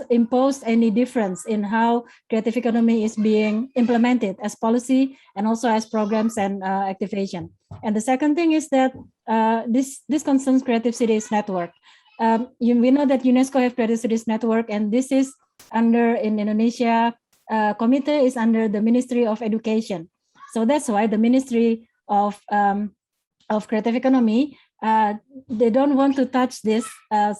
imposed any difference in how creative economy is being implemented as policy and also as programs and activation. And the second thing is that this concerns Creative Cities Network. We know that UNESCO have Creative Cities Network, and this is under, in Indonesia, committee is under the Ministry of Education. So that's why the Ministry of Creative Economy, they don't want to touch this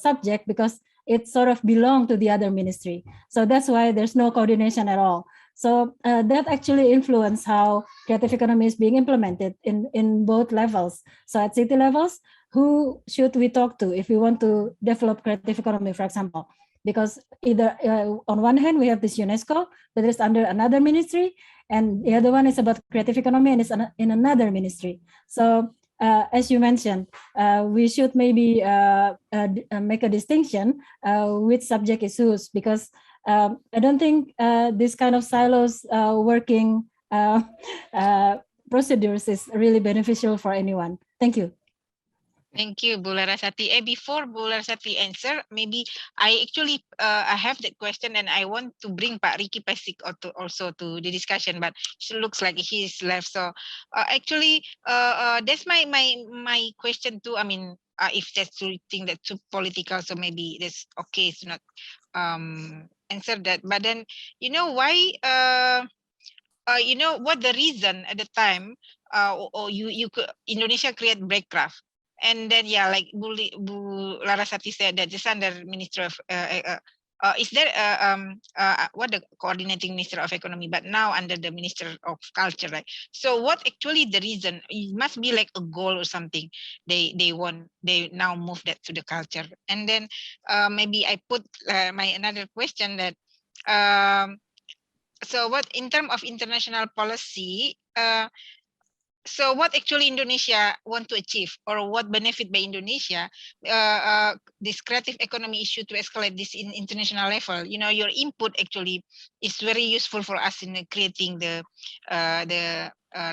subject because it sort of belongs to the other ministry. So that's why there's no coordination at all. So that actually influences how creative economy is being implemented in both levels. So at city levels, who should we talk to if we want to develop creative economy, for example? Because either on one hand, we have this UNESCO, but it's under another ministry, and the other one is about creative economy and it's in another ministry. So as you mentioned, we should maybe make a distinction with subject issues, because I don't think this kind of silos working procedures is really beneficial for anyone. Thank you. Thank you, Bu Larasati. Before Bu Larasati answer, maybe I actually I have that question and I want to bring Pak Ricky Pasik also to the discussion, but it looks like he's left. So actually, that's my question too. I mean, if that's the thing that's too political, so maybe that's okay. It's not answer that. But then you know why? You know what the reason at the time? Or you could Indonesia create Breakcraft. And then, yeah, like Bu Larasati said, that it's under Ministry of, is there what the coordinating Minister of Economy, but now under the Minister of Culture, right? So what actually the reason? It must be like a goal or something. They now move that to the culture. And then maybe I put my another question that, so what in terms of international policy, so what actually Indonesia want to achieve, or what benefit by Indonesia, this creative economy issue to escalate this in international level? You know, your input actually is very useful for us in creating the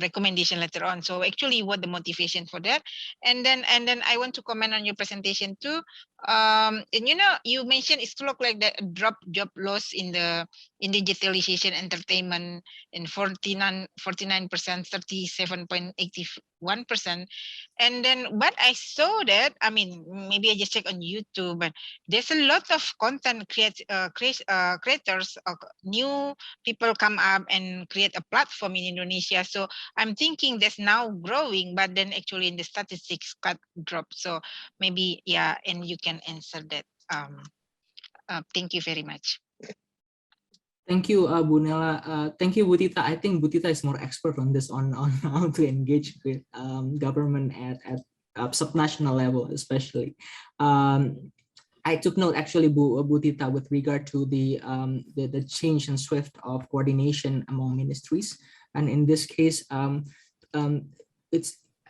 recommendation later on. So actually, what the motivation for that? And then I want to comment on your presentation too. And you know, you mentioned it's to look like the drop job loss in digitalization entertainment in 49%, 37.81%. And then, but I saw that, I mean, maybe I just check on YouTube, but there's a lot of content creators, new people come up and create a platform in Indonesia. So I'm thinking that's now growing, but then actually in the statistics got dropped. So maybe, yeah, and you can answer that. Thank you very much. Thank you, Bu Nela. Thank you, Bu Tita. I think Bu Tita is more expert on this, on how to engage with government at subnational level, especially. I took note actually, Bu Tita, with regard to the change and swift of coordination among ministries, and in this case,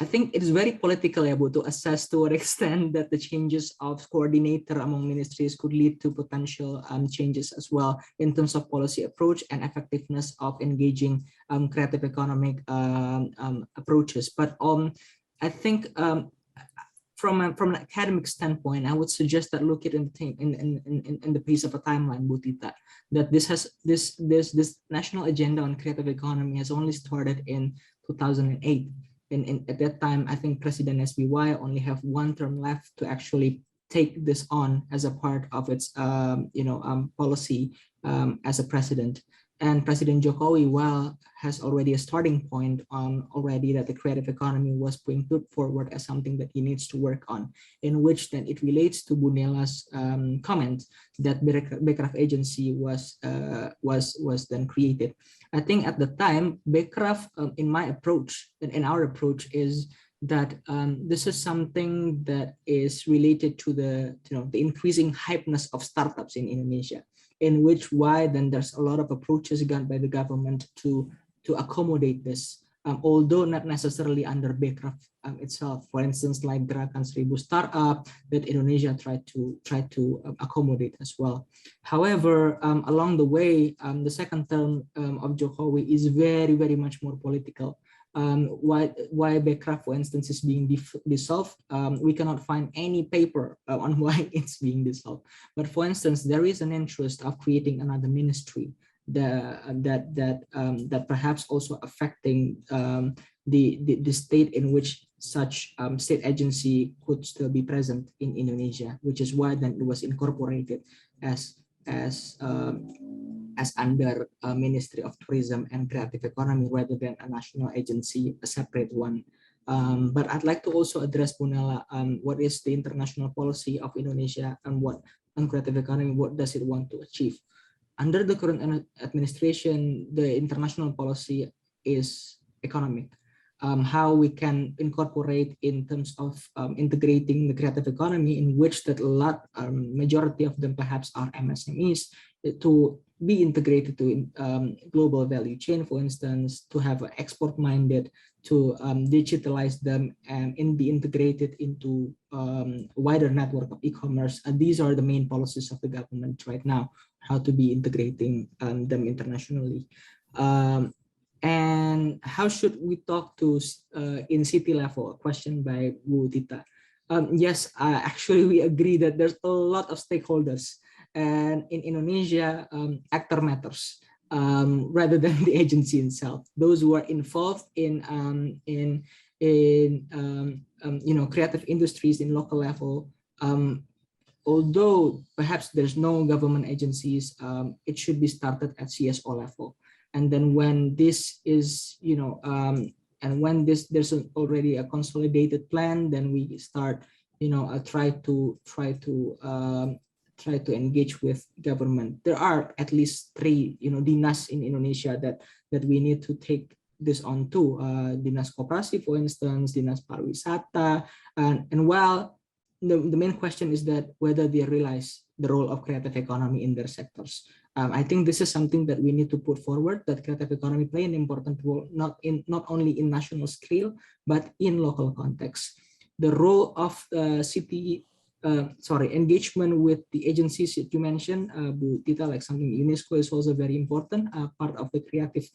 I think it is very political able to assess to what extent that the changes of coordinator among ministries could lead to potential changes as well in terms of policy approach and effectiveness of engaging creative economic approaches. But I think from an academic standpoint, I would suggest that look at in the piece of a timeline, Bu Tita, that this national agenda on creative economy has only started in 2008. And at that time, I think President SBY only have one term left to actually take this on as a part of its policy as a president. And President Jokowi, while has already a starting point on already that the creative economy was being put forward as something that he needs to work on, in which then it relates to Bunela's comment that Bekraf agency was then created. I think at the time, Bekraf, in my approach and in our approach, is that this is something that is related to the increasing hypeness of startups in Indonesia, in which why then there's a lot of approaches done by the government to accommodate this, although not necessarily under Bekraf itself. For instance, like Gerakan Seribu Startup that Indonesia tried to accommodate as well. However, along the way, the second term of Jokowi is very, very much more political. Why Bekraf, for instance, is being dissolved, we cannot find any paper on why it's being dissolved. But for instance, there is an interest of creating another ministry that perhaps also affecting the state in which such state agency could still be present in Indonesia, which is why then it was incorporated as under Ministry of Tourism and Creative Economy rather than a national agency, a separate one. But I'd like to also address, Bunela, what is the international policy of Indonesia and what on creative economy, what does it want to achieve? Under the current administration, the international policy is economic. How we can incorporate in terms of integrating the creative economy, in which that majority of them perhaps are MSMEs, to be integrated to global value chain, for instance, to have an export minded, to digitalize them and be integrated into a wider network of e-commerce. And these are the main policies of the government right now, how to be integrating them internationally. And how should we talk to in city level? A question by Bu Tita. Yes, actually we agree that there's a lot of stakeholders, and in Indonesia, actor matters rather than the agency itself. Those who are involved in creative industries in local level. Although perhaps there's no government agencies, it should be started at CSO level. And then when this is, and when there's already a consolidated plan, then we start, try to engage with government. There are at least 3, dinas in Indonesia that we need to take this on to. Dinas Koperasi, for instance, Dinas Pariwisata, and while the main question is that whether they realize the role of creative economy in their sectors. I think this is something that we need to put forward, that creative economy play an important role, not only in national scale, but in local context. The role of engagement with the agencies that you mentioned, Bu Tita, like something UNESCO is also very important, part of the creative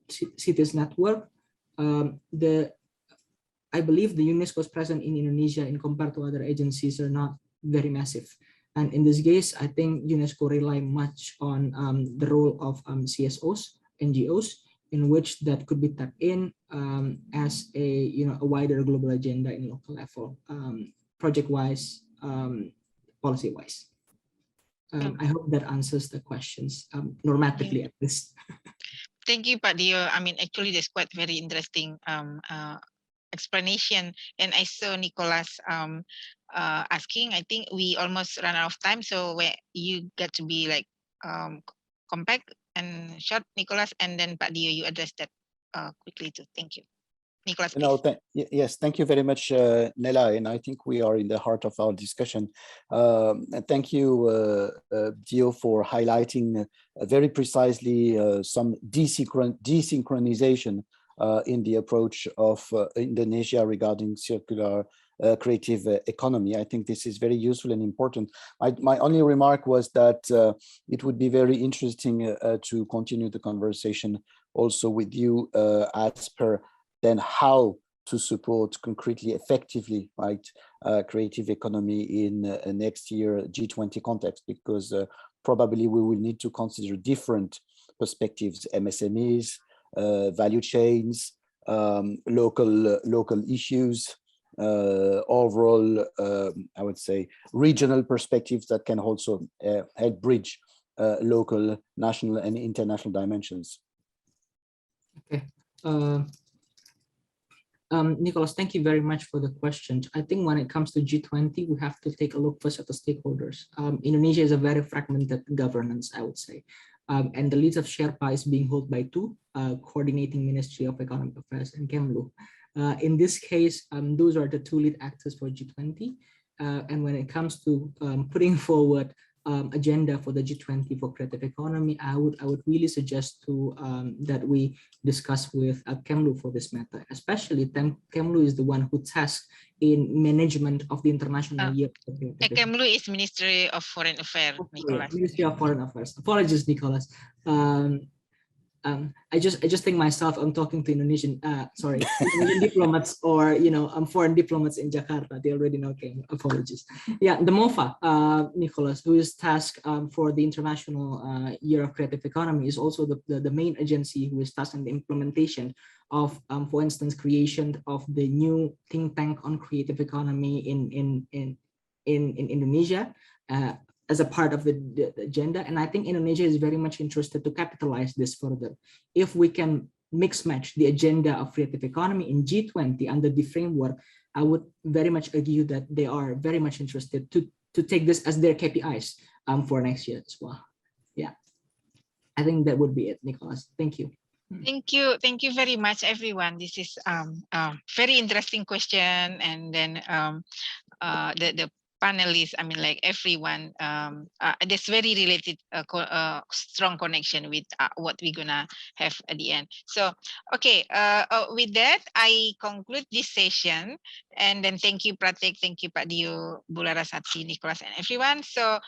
cities network. I believe the UNESCO's presence in Indonesia in compared to other agencies are not very massive. And in this case, I think UNESCO rely much on the role of CSOs, NGOs, in which that could be tapped in as a wider global agenda in local level, project-wise, policy-wise. I hope that answers the questions normatively at least. Thank you, Pak Dio. I mean, actually, that's quite very interesting explanation. And I saw Nicholas asking. I think we almost ran out of time, so where you get to be like compact and short, Nicholas, and then Pak Dio, you address that quickly too. Thank you. Nicholas, yes, thank you very much, Nela, and I think we are in the heart of our discussion. And thank you, Dio, for highlighting very precisely some desynchronization in the approach of Indonesia regarding circular creative economy. I think this is very useful and important. My only remark was that it would be very interesting to continue the conversation also with you as per then how to support concretely, effectively, right, creative economy in next year G20 context, because probably we will need to consider different perspectives, MSMEs, value chains, local issues, overall, I would say, regional perspectives that can also help bridge local, national, and international dimensions. Okay. Nicholas, thank you very much for the question. I think when it comes to G20, we have to take a look first at the stakeholders. Indonesia is a very fragmented governance, I would say. And the leads of Sherpa is being held by two, coordinating Ministry of Economic Affairs and Kemlu. In this case, those are the two lead actors for G20. And when it comes to putting forward agenda for the G20 for creative economy, I would really suggest to that we discuss with Kemlu for this matter. Especially Kemlu is the one who tasks in management of the international year. Kemlu is Ministry of Foreign Affairs, Nicholas. Ministry of Foreign Affairs. Apologies, Nicholas. I just think myself, I'm talking to Indonesian diplomats or foreign diplomats in Jakarta. They already know. Okay, apologies. Yeah, the MOFA, Nicholas, who is tasked for the International Year of Creative Economy, is also the main agency who is tasked in the implementation of, for instance, creation of the new think tank on creative economy in Indonesia. As a part of the agenda. And I think Indonesia is very much interested to capitalize this further. If we can mix match the agenda of creative economy in G20 under the framework, I would very much argue that they are very much interested to take this as their KPIs for next year as well. Yeah, I think that would be it, Nicholas. Thank you. Thank you very much, everyone. This is very interesting question, and then the panelists, I mean, like everyone, there's very related, strong connection with what we're gonna have at the end. So, okay, with that, I conclude this session, and then thank you, Pratik, thank you, Pak Dio, Bu Larasati, Nicholas, and everyone. So,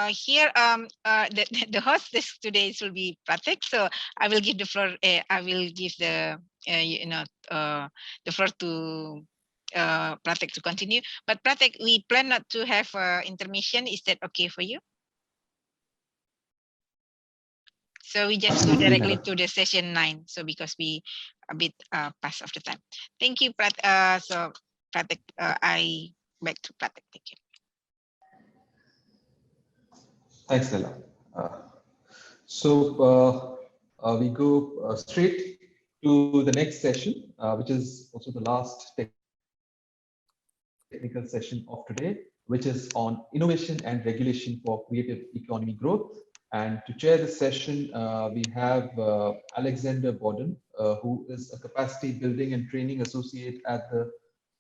here, the host this today will be Pratik. So I will give the floor. I will give the the floor to Pratik to continue. But Pratik, we plan not to have intermission. Is that okay for you? So we just go directly to the session 9. So because we a bit past of the time. Thank you, Pratik. So Pratik, I back to Pratik. Thank you. Thanks, Nella. We go straight to the next session, which is also the last technical session of today, which is on innovation and regulation for creative economy growth. And to chair this session, we have Alexander Borden, who is a capacity building and training associate at the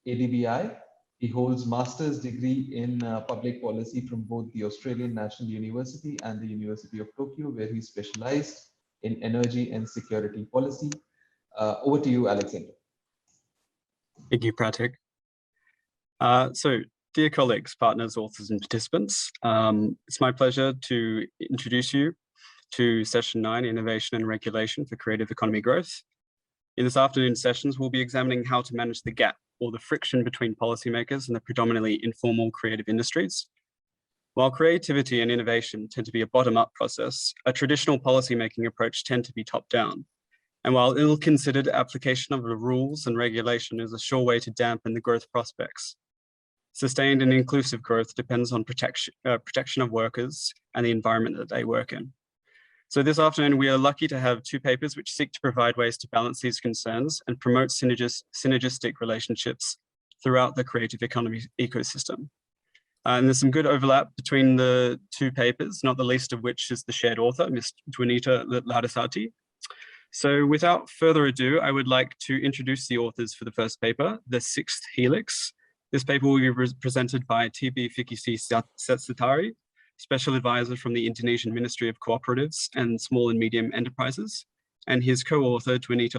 ADBI. He holds master's degree in public policy from both the Australian National University and the University of Tokyo, where he specialized in energy and security policy. Over to you, Alexander. Thank you, Pratik. So, dear colleagues, partners, authors, and participants, it's my pleasure to introduce you to Session 9, Innovation and Regulation for Creative Economy Growth. In this afternoon's sessions, we'll be examining how to manage the gap or the friction between policymakers and the predominantly informal creative industries. While creativity and innovation tend to be a bottom-up process, a traditional policymaking approach tends to be top-down. And while ill-considered, application of the rules and regulation is a sure way to dampen the growth prospects. Sustained and inclusive growth depends on protection of workers and the environment that they work in. So this afternoon, we are lucky to have two papers which seek to provide ways to balance these concerns and promote synergistic relationships throughout the creative economy ecosystem. And there's some good overlap between the two papers, not the least of which is the shared author, Ms. Dwinita Ladasati. So without further ado, I would like to introduce the authors for the first paper, The Sixth Helix. This paper will be presented by TB Fikisi Setsetari, Special Advisor from the Indonesian Ministry of Cooperatives and Small and Medium Enterprises, and his co-author, Dwinita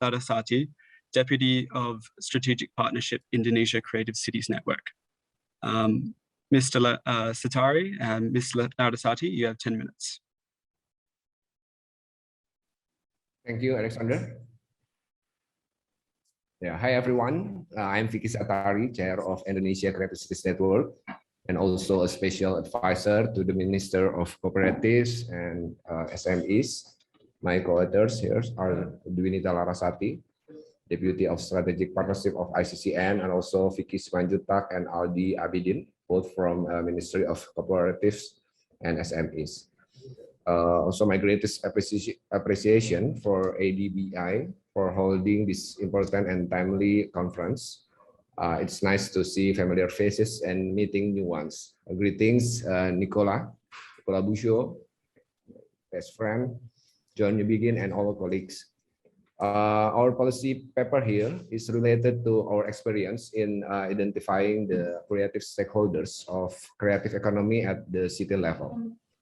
Ladasati, Deputy of Strategic Partnership, Indonesia Creative Cities Network. Mr. Setari and Ms. Ladasati, you have 10 minutes. Thank you, Alexander. Yeah, hi everyone. I'm Vicky Satari, Chair of Indonesia Creative Cities Network, and also a special advisor to the Minister of Cooperatives and SMEs. My co-authors here are Dwinita Larasati, Deputy of Strategic Partnership of ICCN, and also Vicky Simanjutak and Aldi Abidin, both from Ministry of Cooperatives and SMEs. Also, my greatest appreciation for ADBI for holding this important and timely conference. It's nice to see familiar faces and meeting new ones. Greetings, Nicola Bujo, best friend, John Newbegin, and all colleagues. Our policy paper here is related to our experience in identifying the creative stakeholders of creative economy at the city level,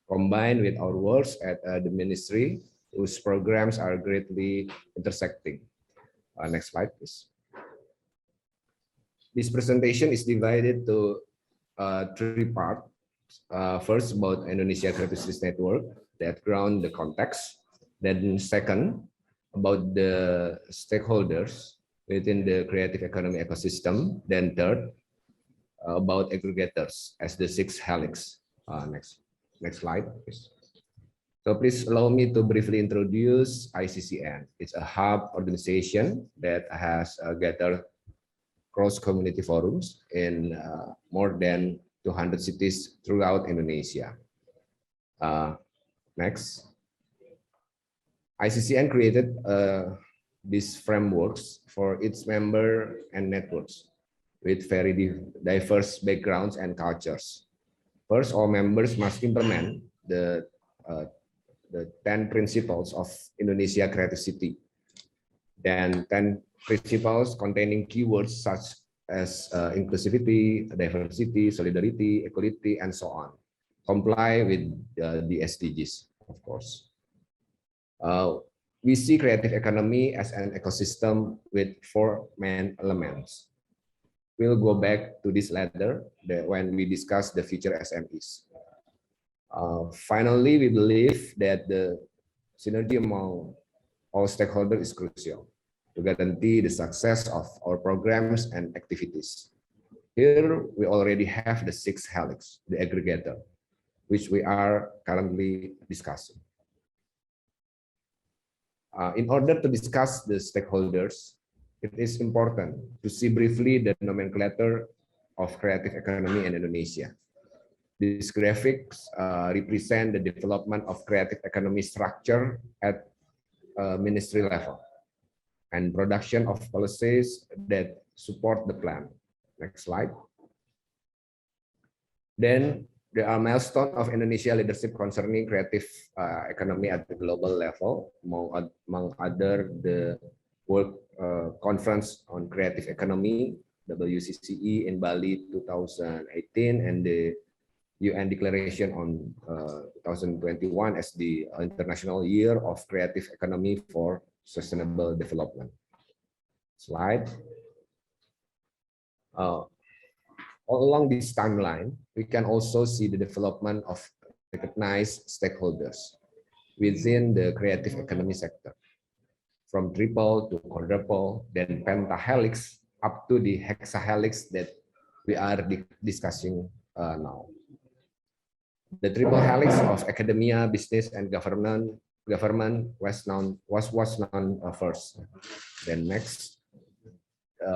combined with our works at the ministry, whose programs are greatly intersecting. Next slide, please. This presentation is divided to 3 parts. First, about Indonesia Creative Cities Network, that ground the context. Then second, about the stakeholders within the creative economy ecosystem. Then third, about aggregators as the 6 helix. Next slide, please. So please allow me to briefly introduce ICCN. It's a hub organization that has gathered cross-community forums in more than 200 cities throughout Indonesia. Next. ICCN created these frameworks for its member and networks with very diverse backgrounds and cultures. First, all members must implement the 10 principles of Indonesia Creative City. Then 10 principles containing keywords such as inclusivity, diversity, solidarity, equality, and so on. Comply with the SDGs, of course. We see creative economy as an ecosystem with 4 main elements. We'll go back to this later when we discuss the future SMEs. Finally, we believe that the synergy among all stakeholders is crucial to guarantee the success of our programs and activities. Here, we already have the 6 helix, the aggregator, which we are currently discussing. In order to discuss the stakeholders, it is important to see briefly the nomenclature of creative economy in Indonesia. These graphics represent the development of creative economy structure at ministry level and production of policies that support the plan. Next slide. Then there are milestones of Indonesia leadership concerning creative economy at the global level, among other the World Conference on Creative Economy, WCCE in Bali 2018, and the UN Declaration on 2021 as the International Year of Creative Economy for Sustainable Development. Slide. All along this timeline, we can also see the development of recognized stakeholders within the creative economy sector, from triple to quadruple, then pentahelix, up to the hexahelix that we are discussing now. The triple helix of academia, business, and government was known first. Then next,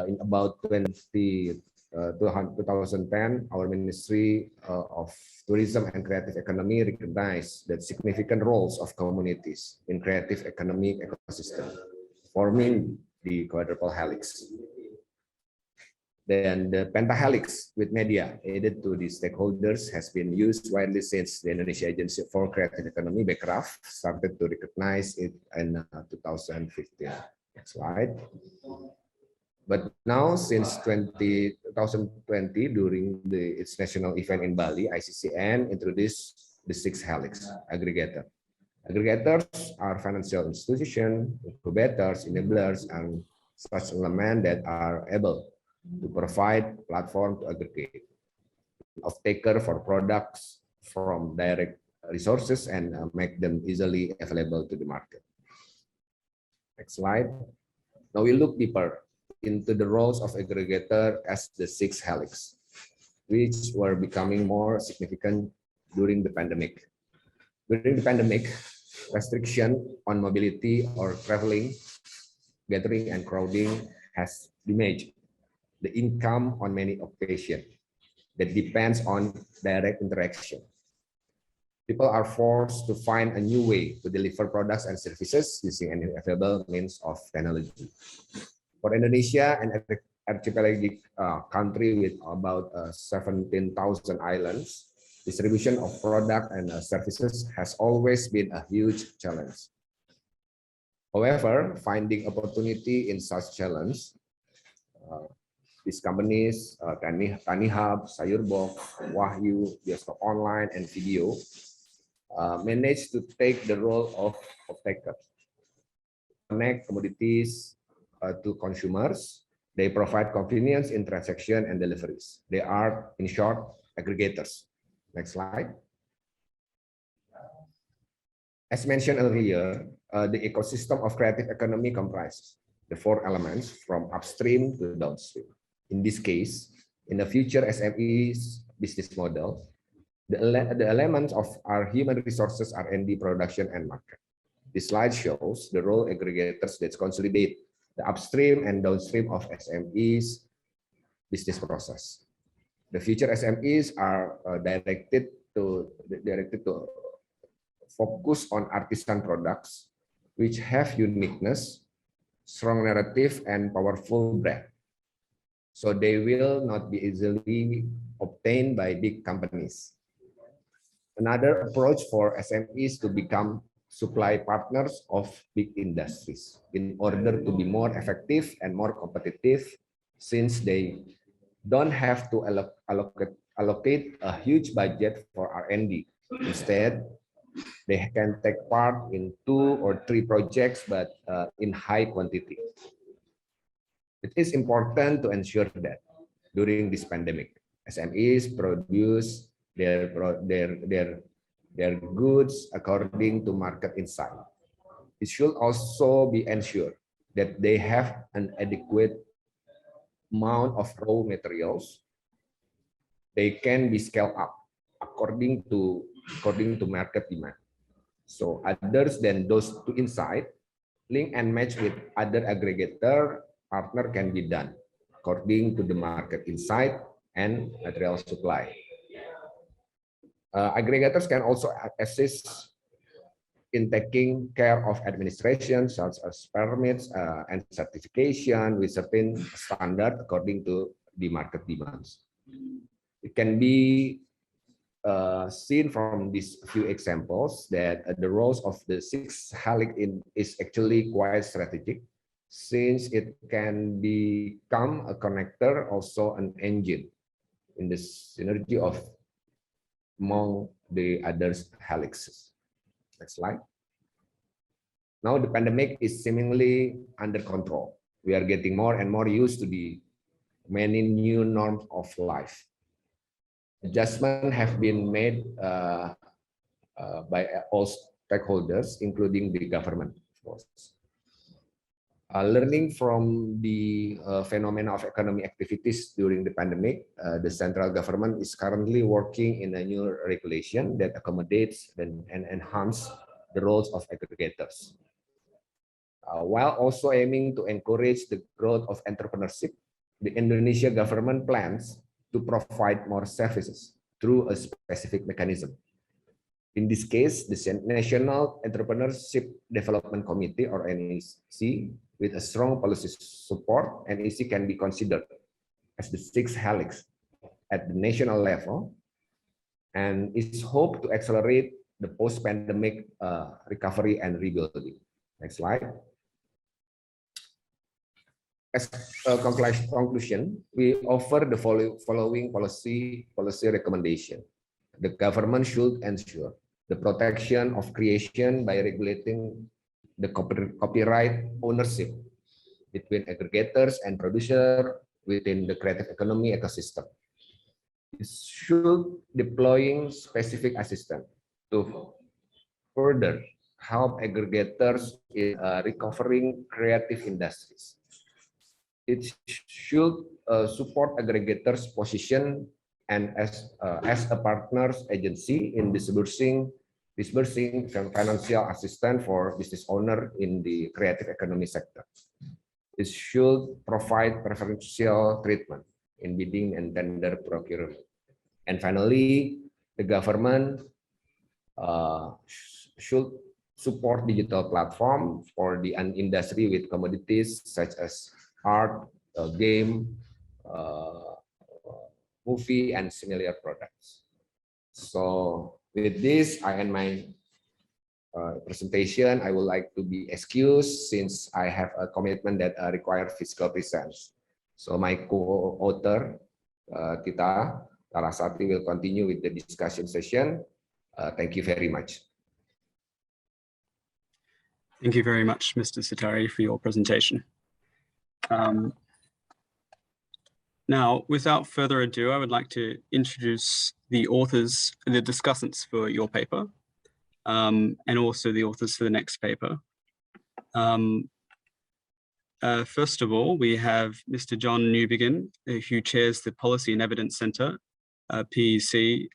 in about 2010, our Ministry of Tourism and Creative Economy recognized the significant roles of communities in creative economic ecosystem, forming the quadruple helix. Then the pentahelix with media added to the stakeholders has been used widely since the Indonesia Agency for Creative Economy, BECRAF, started to recognize it in 2015. Next slide. But now, since 2020, during its national event in Bali, ICCN introduced the 6 helix aggregator. Aggregators are financial institutions, incubators, enablers, and such elements that are able to provide platform to aggregate off-taker for products from direct resources and make them easily available to the market. Next slide. Now we look deeper into the roles of aggregator as the 6 helix, which were becoming more significant during the pandemic. During the pandemic, restriction on mobility or traveling, gathering, and crowding has damaged the income on many occasions that depends on direct interaction. People are forced to find a new way to deliver products and services using any available means of technology. For Indonesia, an archipelagic country with about 17,000 islands, distribution of product and services has always been a huge challenge. However, finding opportunity in such challenge, these companies, Tani Hub, Sayurbox, Wahyu, Bioskop Online, and Video, managed to take the role of takers, connect commodities to consumers. They provide convenience in transaction and deliveries. They are, in short, aggregators. Next slide. As mentioned earlier, the ecosystem of creative economy comprises the 4 elements from upstream to downstream. In this case, in the future SMEs business model, the elements of our human resources, R&D, production, and market. This slide shows the role aggregators that consolidate the upstream and downstream of SMEs business process. The future SMEs are directed to focus on artisan products, which have uniqueness, strong narrative, and powerful brand. So they will not be easily obtained by big companies. Another approach for SMEs to become supply partners of big industries in order to be more effective and more competitive, since they don't have to allocate a huge budget for R&D. Instead, they can take part in 2 or 3 projects, but in high quantity. It is important to ensure that during this pandemic, SMEs produce their goods according to market insight. It should also be ensured that they have an adequate amount of raw materials. They can be scaled up according to market demand. So others than those 2 insight, link and match with other aggregator partner can be done according to the market insight and material supply. Aggregators can also assist in taking care of administration, such as permits and certification with certain standard according to the market demands. It can be seen from these few examples that the roles of the 6 helix is actually quite strategic, since it can become a connector, also an engine in the synergy of among the other helixes. Next slide. Now the pandemic is seemingly under control. We are getting more and more used to the many new norms of life. Adjustments have been made by all stakeholders, including the government, of course. Learning from the phenomena of economic activities during the pandemic, the central government is currently working in a new regulation that accommodates and enhance the roles of aggregators, while also aiming to encourage the growth of entrepreneurship. The Indonesia government plans to provide more services through a specific mechanism. In this case, the National Entrepreneurship Development Committee, or NEC, with a strong policy support, NEC can be considered as the 6th helix at the national level, and is hoped to accelerate the post-pandemic recovery and rebuilding. Next slide. As a conclusion, we offer the following policy recommendation. The government should ensure the protection of creation by regulating the copyright ownership between aggregators and producers within the creative economy ecosystem. It should deploying specific assistance to further help aggregators in recovering creative industries. It should support aggregators' position and as a partners agency in disbursing financial assistance for business owner in the creative economy sector. It should provide preferential treatment in bidding and tender procurement. And finally, the government should support digital platform for the industry with commodities such as art, game, movie, and similar products. So with this, I end my presentation. I would like to be excused since I have a commitment that require physical presence. So my co-author, Tita Larasati, will continue with the discussion session. Thank you very much. Thank you very much, Mr. Sitari, for your presentation. Now, without further ado, I would like to introduce the authors, the discussants for your paper, and also the authors for the next paper. First of all, we have Mr. John Newbegin, who chairs the Policy and Evidence Centre, PEC,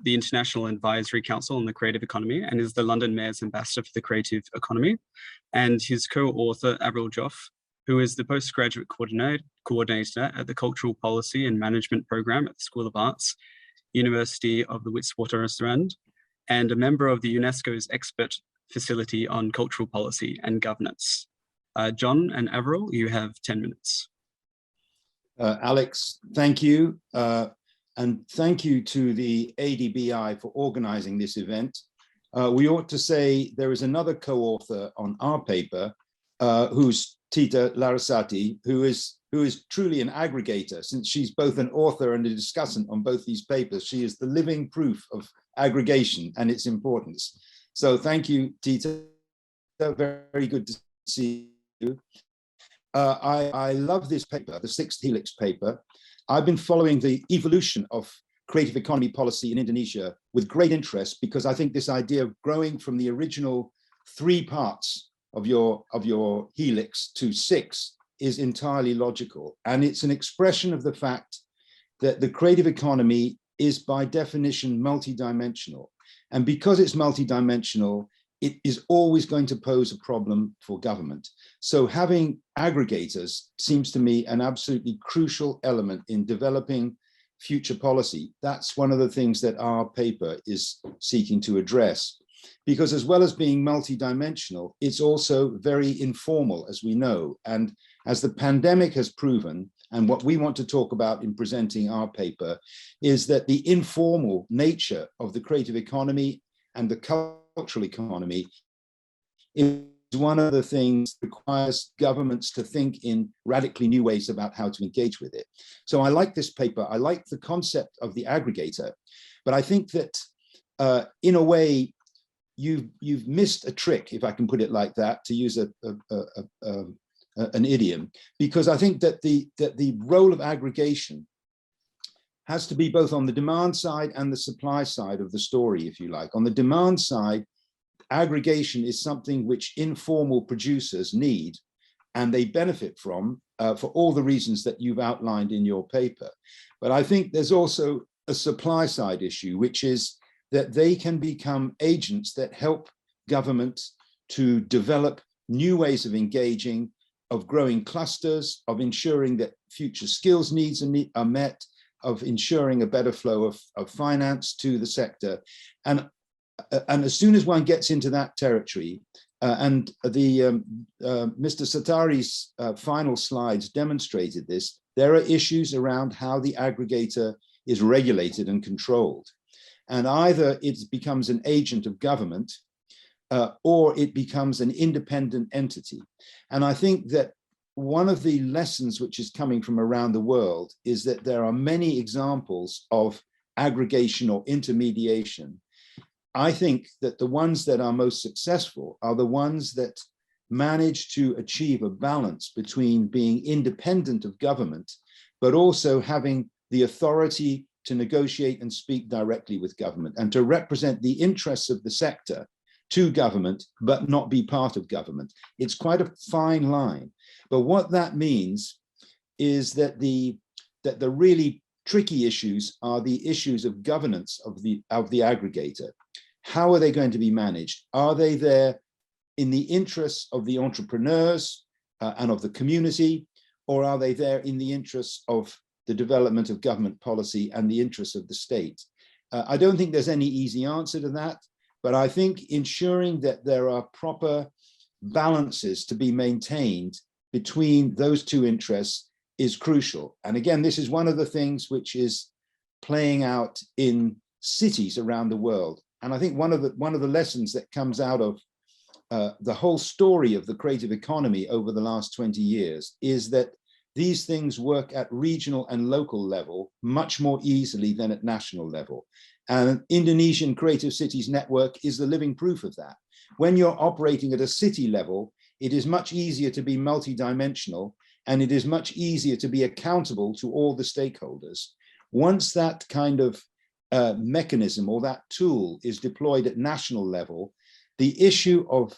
the International Advisory Council on the Creative Economy, and is the London Mayor's Ambassador for the Creative Economy, and his co-author, Avril Joff, who is the postgraduate coordinator at the Cultural Policy and Management Programme at the School of Arts, University of the Witwatersrand, and a member of the UNESCO's Expert Facility on Cultural Policy and Governance. John and Avril, you have 10 minutes. Alex, thank you. And thank you to the ADBI for organizing this event. We ought to say there is another co-author on our paper, who's Tita Larasati, who is truly an aggregator, since she's both an author and a discussant on both these papers. She is the living proof of aggregation and its importance. So thank you, Tita. Very good to see you. I love this paper, the Sixth Helix paper. I've been following the evolution of creative economy policy in Indonesia with great interest, because I think this idea of growing from the original 3 parts of your helix to 6 is entirely logical. And it's an expression of the fact that the creative economy is by definition multidimensional. And because it's multidimensional, it is always going to pose a problem for government. So having aggregators seems to me an absolutely crucial element in developing future policy. That's one of the things that our paper is seeking to address. Because as well as being multidimensional, it's also very informal, as we know. And as the pandemic has proven, and what we want to talk about in presenting our paper, is that the informal nature of the creative economy and the cultural economy is one of the things that requires governments to think in radically new ways about how to engage with it. So I like this paper. I like the concept of the aggregator, but I think that in a way, you've missed a trick, if I can put it like that, to use an idiom, because I think that the role of aggregation has to be both on the demand side and the supply side of the story, if you like. On the demand side, aggregation is something which informal producers need and they benefit from for all the reasons that you've outlined in your paper. But I think there's also a supply side issue, which is that they can become agents that help government to develop new ways of engaging, of growing clusters, of ensuring that future skills needs are met, of ensuring a better flow of finance to the sector. And as soon as one gets into that territory, and Mr. Satari's final slides demonstrated this, there are issues around how the aggregator is regulated and controlled. And either it becomes an agent of government or it becomes an independent entity. And I think that one of the lessons which is coming from around the world is that there are many examples of aggregation or intermediation. I think that the ones that are most successful are the ones that manage to achieve a balance between being independent of government, but also having the authority to negotiate and speak directly with government and to represent the interests of the sector to government, but not be part of government. It's quite a fine line. But what that means is that the really tricky issues are the issues of governance of the aggregator. How are they going to be managed? Are they there in the interests of the entrepreneurs and of the community, or are they there in the interests of the development of government policy and the interests of the state? I don't think there's any easy answer to that, But I think ensuring that there are proper balances to be maintained between those two interests is crucial. And again, this is one of the things which is playing out in cities around the world. And I think one of the lessons that comes out of the whole story of the creative economy over the last 20 years is that these things work at regional and local level much more easily than at national level. And Indonesian Creative Cities Network is the living proof of that. When you're operating at a city level, it is much easier to be multidimensional, and it is much easier to be accountable to all the stakeholders. Once that kind of mechanism or that tool is deployed at national level, the issue of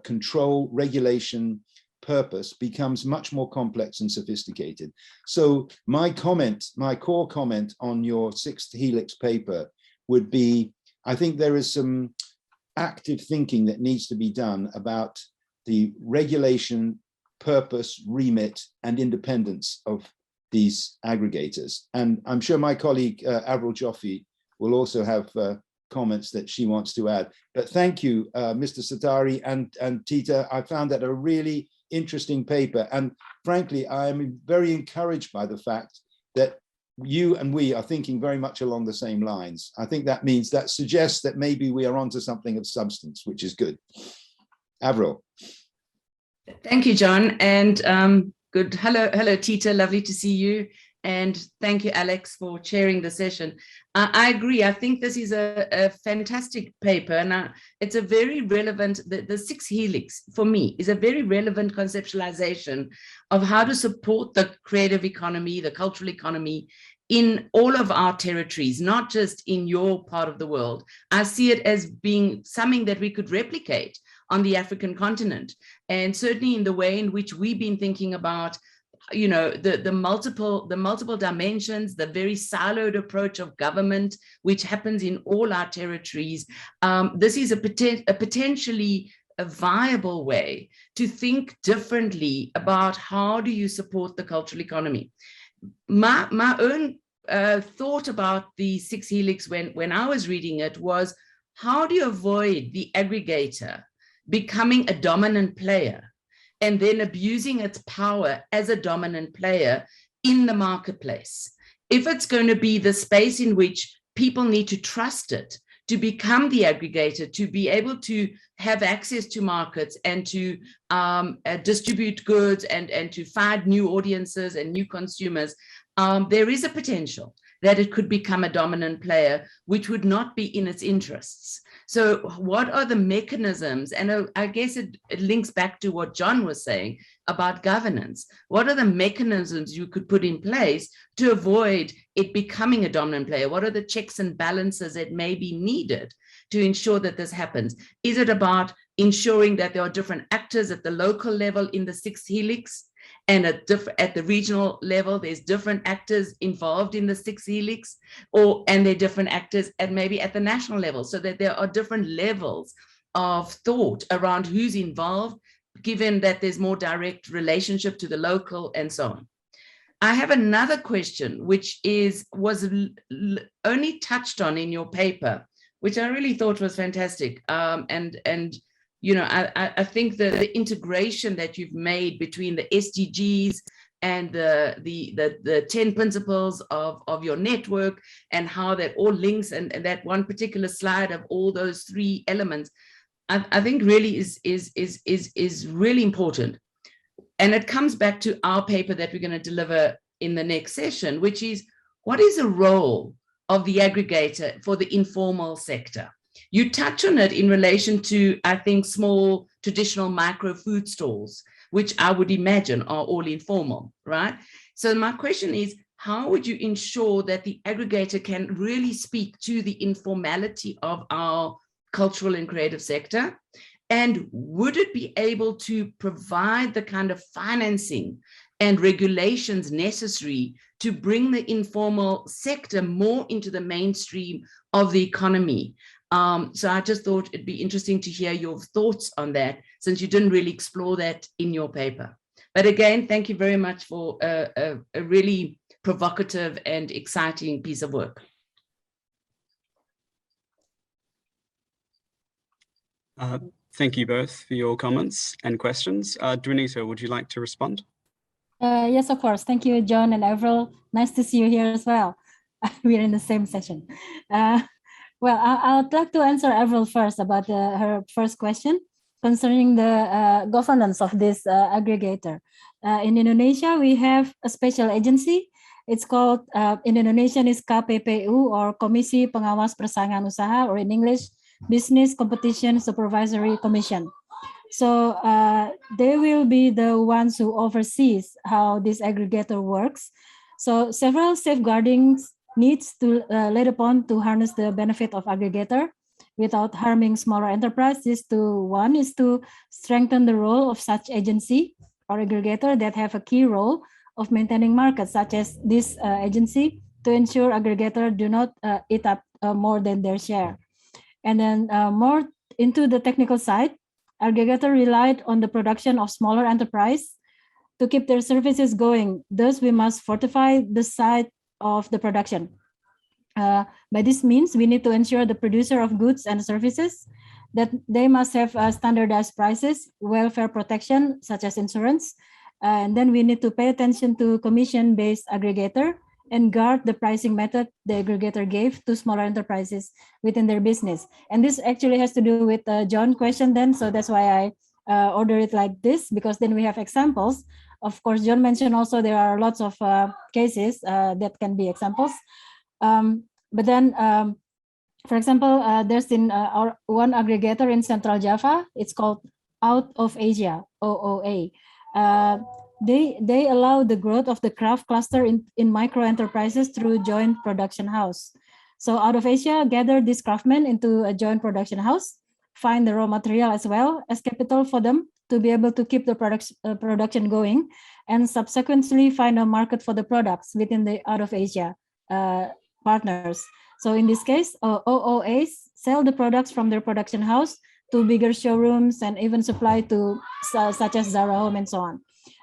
control, regulation, purpose becomes much more complex and sophisticated. So my core comment on your sixth helix paper would be, I think there is some active thinking that needs to be done about the regulation, purpose, remit, and independence of these aggregators. And I'm sure my colleague, Avril Joffe, will also have comments that she wants to add. But thank you, Mr. Satari and Tita. I found that a really interesting paper. And frankly, I am very encouraged by the fact that you and we are thinking very much along the same lines. I think that means that suggests that maybe we are onto something of substance, which is good. Avril. Thank you, John. And good. Hello, Tita. Lovely to see you. And thank you, Alex, for chairing the session. I agree. I think this is a fantastic paper. And it's a very relevant, the six helix for me is a very relevant conceptualization of how to support the creative economy, the cultural economy in all of our territories, not just in your part of the world. I see it as being something that we could replicate on the African continent. And certainly in the way in which we've been thinking about, you know, the multiple dimensions, the very siloed approach of government, which happens in all our territories. This is a potentially a viable way to think differently about how do you support the cultural economy. My own thought about the six helix when I was reading it was, how do you avoid the aggregator becoming a dominant player and then abusing its power as a dominant player in the marketplace? If it's going to be the space in which people need to trust it to become the aggregator, to be able to have access to markets and to distribute goods and to find new audiences and new consumers, there is a potential that it could become a dominant player, which would not be in its interests. So what are the mechanisms? And I guess it links back to what John was saying about governance. What are the mechanisms you could put in place to avoid it becoming a dominant player? What are the checks and balances that may be needed to ensure that this happens? Is it about ensuring that there are different actors at the local level in the sixth helix? And at the regional level, there's different actors involved in the sixth helix, and they're different actors at maybe at the national level, so that there are different levels of thought around who's involved, given that there's more direct relationship to the local and so on. I have another question, which was only touched on in your paper, which I really thought was fantastic. And you know, I think the integration that you've made between the SDGs and the 10 principles of your network and how that all links, and that one particular slide of all those three elements, I think really is really important. And it comes back to our paper that we're going to deliver in the next session, which is, what is the role of the aggregator for the informal sector? You touch on it in relation to, I think, small traditional micro food stalls, which I would imagine are all informal, right? So my question is, how would you ensure that the aggregator can really speak to the informality of our cultural and creative sector? And would it be able to provide the kind of financing and regulations necessary to bring the informal sector more into the mainstream of the economy? So I just thought it'd be interesting to hear your thoughts on that, since you didn't really explore that in your paper. But again, thank you very much for a really provocative and exciting piece of work. Thank you both for your comments and questions. Dwanito, would you like to respond? Yes, of course. Thank you, John and Avril. Nice to see you here as well. We're in the same session. Well, I would like to answer Avril first about her first question concerning the governance of this aggregator. In Indonesia, we have a special agency. It's called, in Indonesian is KPPU, or Komisi Pengawas Persaingan Usaha, or in English, Business Competition Supervisory Commission. So they will be the ones who oversees how this aggregator works. So several safeguarding needs to laid upon to harness the benefit of aggregator without harming smaller enterprises. One is to strengthen the role of such agency or aggregator that have a key role of maintaining markets, such as this agency, to ensure aggregator do not eat up more than their share. And then more into the technical side, aggregator relied on the production of smaller enterprise to keep their services going. Thus, we must fortify the side of the production. By this means, we need to ensure the producer of goods and services that they must have standardized prices, welfare protection, such as insurance. And then we need to pay attention to commission-based aggregator and guard the pricing method the aggregator gave to smaller enterprises within their business. And this actually has to do with John's question then, so that's why I order it like this, because then we have examples. Of course, John mentioned also there are lots of cases that can be examples. But then, for example, there's our one aggregator in Central Java. It's called Out of Asia, OOA. They allow the growth of the craft cluster in micro enterprises through joint production house. So Out of Asia gathered these craftsmen into a joint production house, find the raw material as well as capital for them to be able to keep the production going, and subsequently find a market for the products within the Out of Asia partners. So in this case, OOAs sell the products from their production house to bigger showrooms and even supply to such as Zara Home and so on.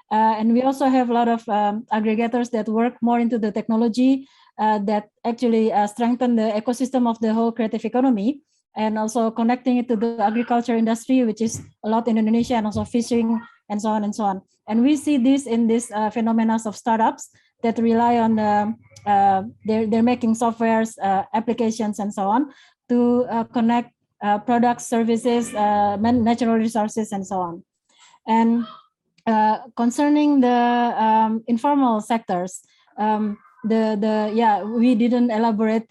And we also have a lot of aggregators that work more into the technology that actually strengthen the ecosystem of the whole creative economy, and also connecting it to the agriculture industry, which is a lot in Indonesia, and also fishing and so on and so on. And we see this in this phenomena of startups that rely on they're making softwares, applications, and so on to connect products, services, natural resources, and so on. And concerning the informal sectors, we didn't elaborate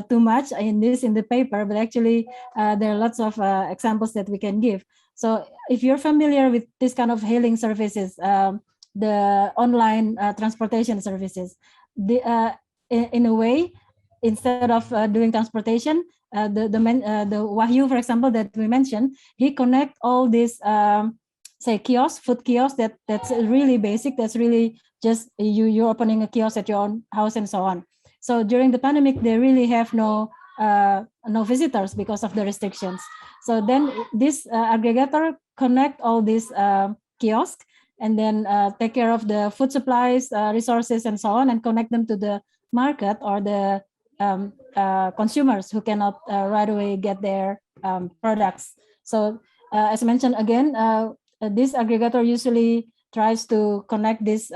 too much in the paper, but actually there are lots of examples that we can give. So if you're familiar with this kind of hailing services, the online transportation services, in a way, instead of doing transportation, the Wahyu, for example, that we mentioned, he connect all these say kiosk, food kiosk, that's really basic. That's really just you're opening a kiosk at your own house and so on. So during the pandemic, they really have no visitors because of the restrictions. So then this aggregator connect all these kiosks and then take care of the food supplies, resources, and so on, and connect them to the market or the consumers who cannot right away get their products. So as I mentioned again, this aggregator usually tries to connect these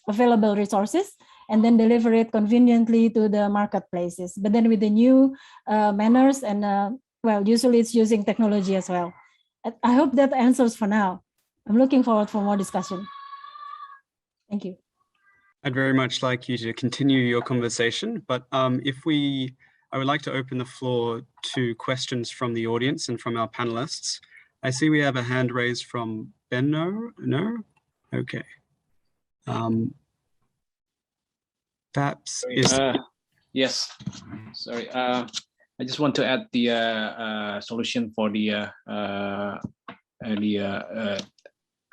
available resources and then deliver it conveniently to the marketplaces. But then with the new manners and well, usually it's using technology as well. I hope that answers for now. I'm looking forward for more discussion. Thank you. I'd very much like you to continue your conversation, but I would like to open the floor to questions from the audience and from our panelists. I see we have a hand raised from Benno. No? Okay. Perhaps yes. Sorry. I just want to add the solution for the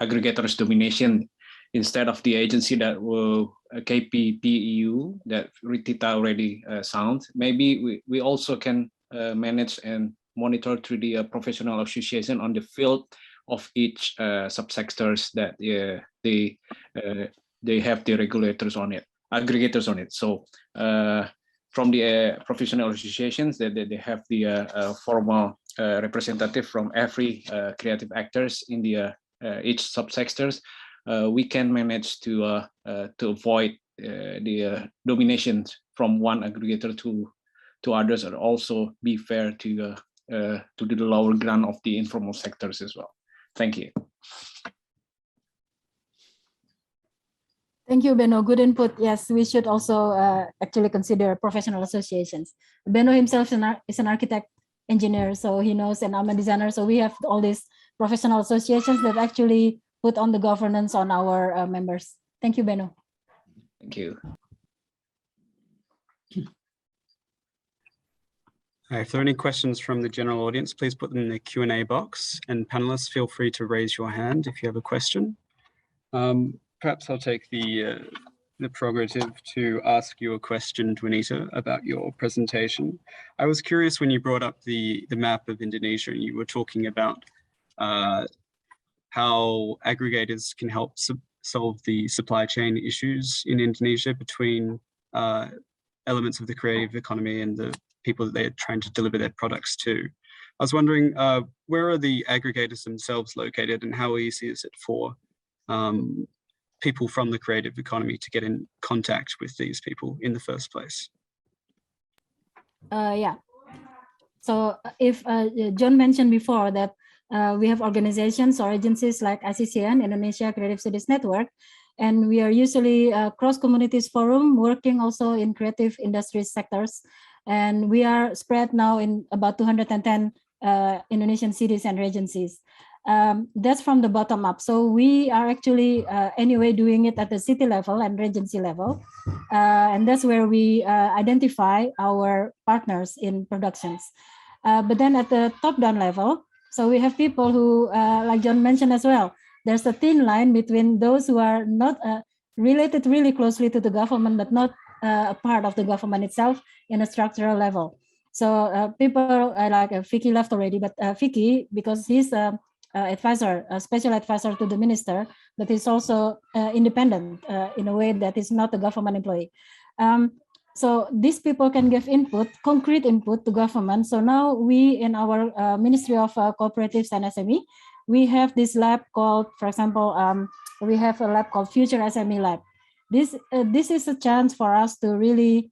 aggregators domination instead of the agency that will KPPEU that Ritita already sound. Maybe we also can manage and monitor through the professional association on the field of each subsectors that they have the regulators on it, aggregators on it. So from the professional associations that they have the formal representative from every creative actors in the each subsectors, we can manage to avoid the domination from one aggregator to others, and also be fair to the lower ground of the informal sectors as well. Thank you. Thank you, Benno. Good input. Yes, we should also actually consider professional associations. Benno himself is an architect engineer, so he knows, and I'm a designer, so we have all these professional associations that actually put on the governance on our members. Thank you, Benno. Thank you. If there are any questions from the general audience, please put them in the Q&A box, and panelists, feel free to raise your hand if you have a question. Perhaps I'll take the prerogative to ask you a question, Juanita, about your presentation. I was curious when you brought up the map of Indonesia, and you were talking about how aggregators can help solve the supply chain issues in Indonesia between elements of the creative economy and the people that they're trying to deliver their products to. I was wondering, where are the aggregators themselves located, and how easy is it for people from the creative economy to get in contact with these people in the first place? Yeah. So if John mentioned before that we have organizations or agencies like ASEAN, Indonesia Creative Studies Network, and we are usually cross communities forum working also in creative industry sectors. And we are spread now in about 210 Indonesian cities and regencies. That's from the bottom up. So we are actually anyway doing it at the city level and regency level. And that's where we identify our partners in productions. But then at the top-down level, so we have people who, like John mentioned as well, there's a thin line between those who are not related really closely to the government, but not a part of the government itself in a structural level. So people like Vicky left already, but Vicky, because he's a advisor, a special advisor to the minister, but he's also independent in a way that is not a government employee. So these people can give input, concrete input to government. So now we in our Ministry of Cooperatives and SME, we have this lab called, for example, we have a lab called Future SME Lab. This is a chance for us to really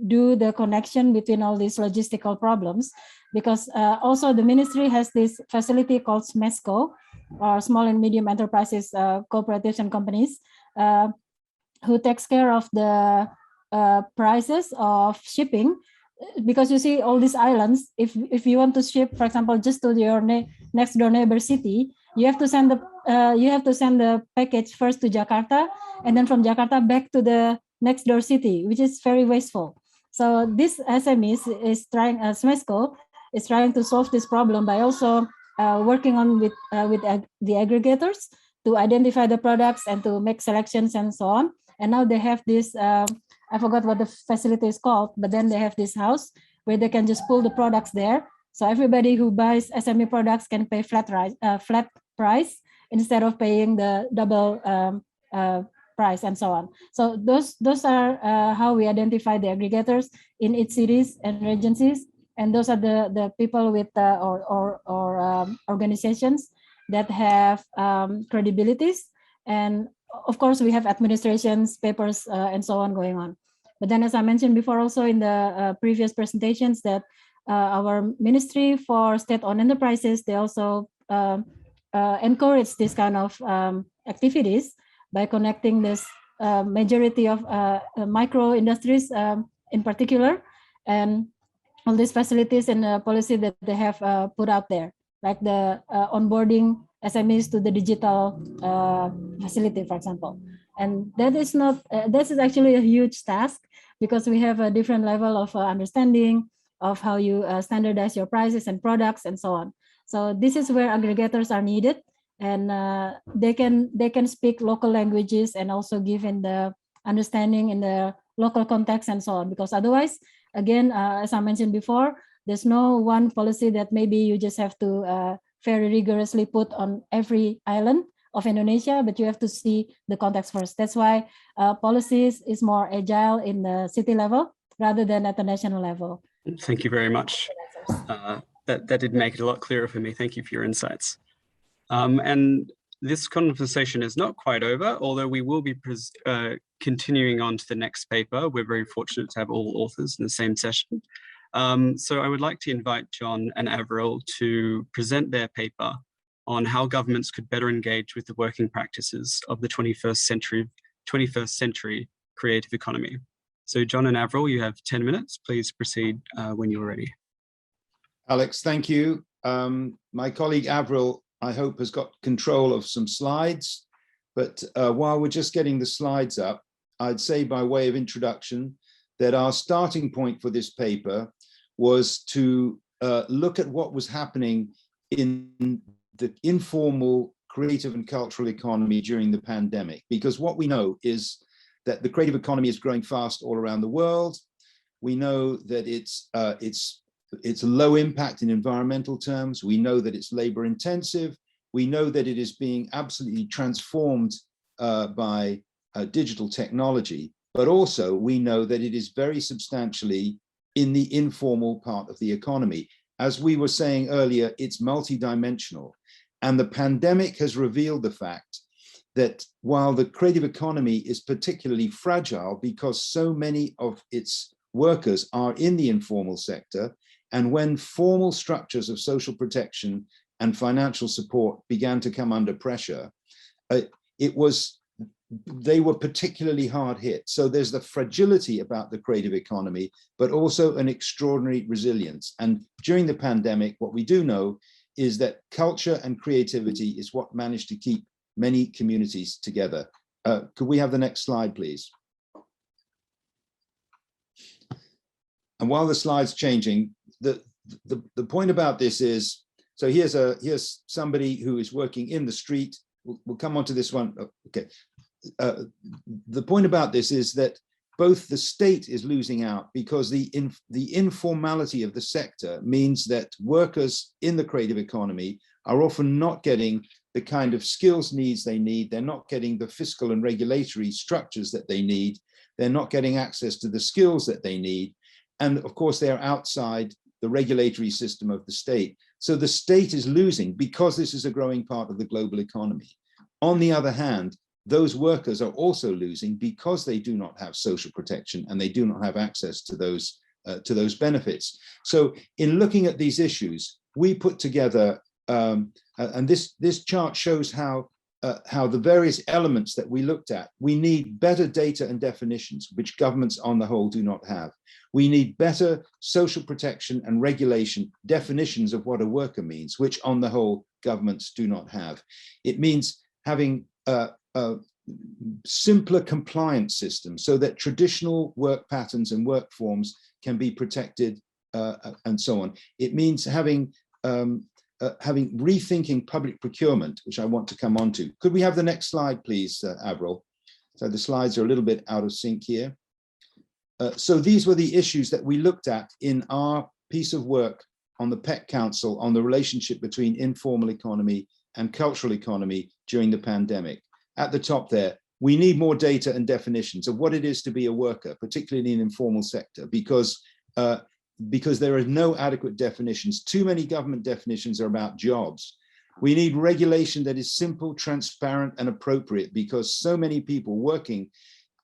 do the connection between all these logistical problems, because also the ministry has this facility called SMESCO, or Small and Medium Enterprises Cooperatives and Companies, who takes care of the prices of shipping. Because you see all these islands, if you want to ship, for example, just to your next door neighbor city, you have to send the package first to Jakarta, and then from Jakarta back to the next door city, which is very wasteful. So this SMEs is trying, SMESCO is trying to solve this problem by also working on with the aggregators to identify the products and to make selections and so on. And now they have this, I forgot what the facility is called, but then they have this house where they can just pull the products there. So everybody who buys SME products can pay flat price instead of paying the double price and so on. So those are how we identify the aggregators in each cities and regencies. And those are the people with organizations that have credibilities. And of course, we have administrations, papers, and so on going on. But then, as I mentioned before, also in the previous presentations, that our Ministry for State-Owned Enterprises, they also encourage this kind of activities by connecting this majority of micro industries in particular, and all these facilities and policy that they have put out there, like the onboarding SMEs to the digital facility, for example. And that is not, this is actually a huge task, because we have a different level of understanding of how you standardize your prices and products and so on. So this is where aggregators are needed, and they can speak local languages and also give in the understanding in the local context and so on. Because otherwise, again, as I mentioned before, there's no one policy that maybe you just have to very rigorously put on every island of Indonesia, but you have to see the context first. That's why policies is more agile in the city level rather than at the national level. Thank you very much. That did make it a lot clearer for me. Thank you for your insights. And this conversation is not quite over, although we will be continuing on to the next paper. We're very fortunate to have all authors in the same session. So I would like to invite John and Avril to present their paper on how governments could better engage with the working practices of the 21st century creative economy. So John and Avril, you have 10 minutes. Please proceed when you're ready. Alex, thank you. My colleague Avril, I hope, has got control of some slides, but while we're just getting the slides up, I'd say by way of introduction that our starting point for this paper was to look at what was happening in the informal creative and cultural economy during the pandemic, because what we know is that the creative economy is growing fast all around the world. We know that it's low impact in environmental terms. We know that it's labor intensive. We know that it is being absolutely transformed by digital technology, but also we know that it is very substantially in the informal part of the economy. As we were saying earlier, it's multidimensional. And the pandemic has revealed the fact that while the creative economy is particularly fragile because so many of its workers are in the informal sector, and when formal structures of social protection and financial support began to come under pressure, they were particularly hard hit. So there's the fragility about the creative economy, but also an extraordinary resilience. And during the pandemic, what we do know is that culture and creativity is what managed to keep many communities together. Could we have the next slide, please? And while the slide's changing, the point about this is, so here's somebody who is working in the street. We'll come on to this one. Okay. The point about this is that both the state is losing out because the informality of the sector means that workers in the creative economy are often not getting the kind of skills needs they need. They're not getting the fiscal and regulatory structures that they need. They're not getting access to the skills that they need. And of course, they're outside the regulatory system of the state. So the state is losing because this is a growing part of the global economy. On the other hand, those workers are also losing because they do not have social protection and they do not have access to those benefits. So in looking at these issues, we put together, and this chart shows how the various elements that we looked at, we need better data and definitions, which governments on the whole do not have. We need better social protection and regulation definitions of what a worker means, which on the whole governments do not have. It means having simpler compliance systems so that traditional work patterns and work forms can be protected and so on. It means having rethinking public procurement, which I want to come on to. Could we have the next slide, please, Avril? So the slides are a little bit out of sync here. So these were the issues that we looked at in our piece of work on the PEC Council on the relationship between informal economy and cultural economy during the pandemic. At the top there, we need more data and definitions of what it is to be a worker, particularly in the informal sector, because there are no adequate definitions. Too many government definitions are about jobs. We need regulation that is simple, transparent, and appropriate, because so many people working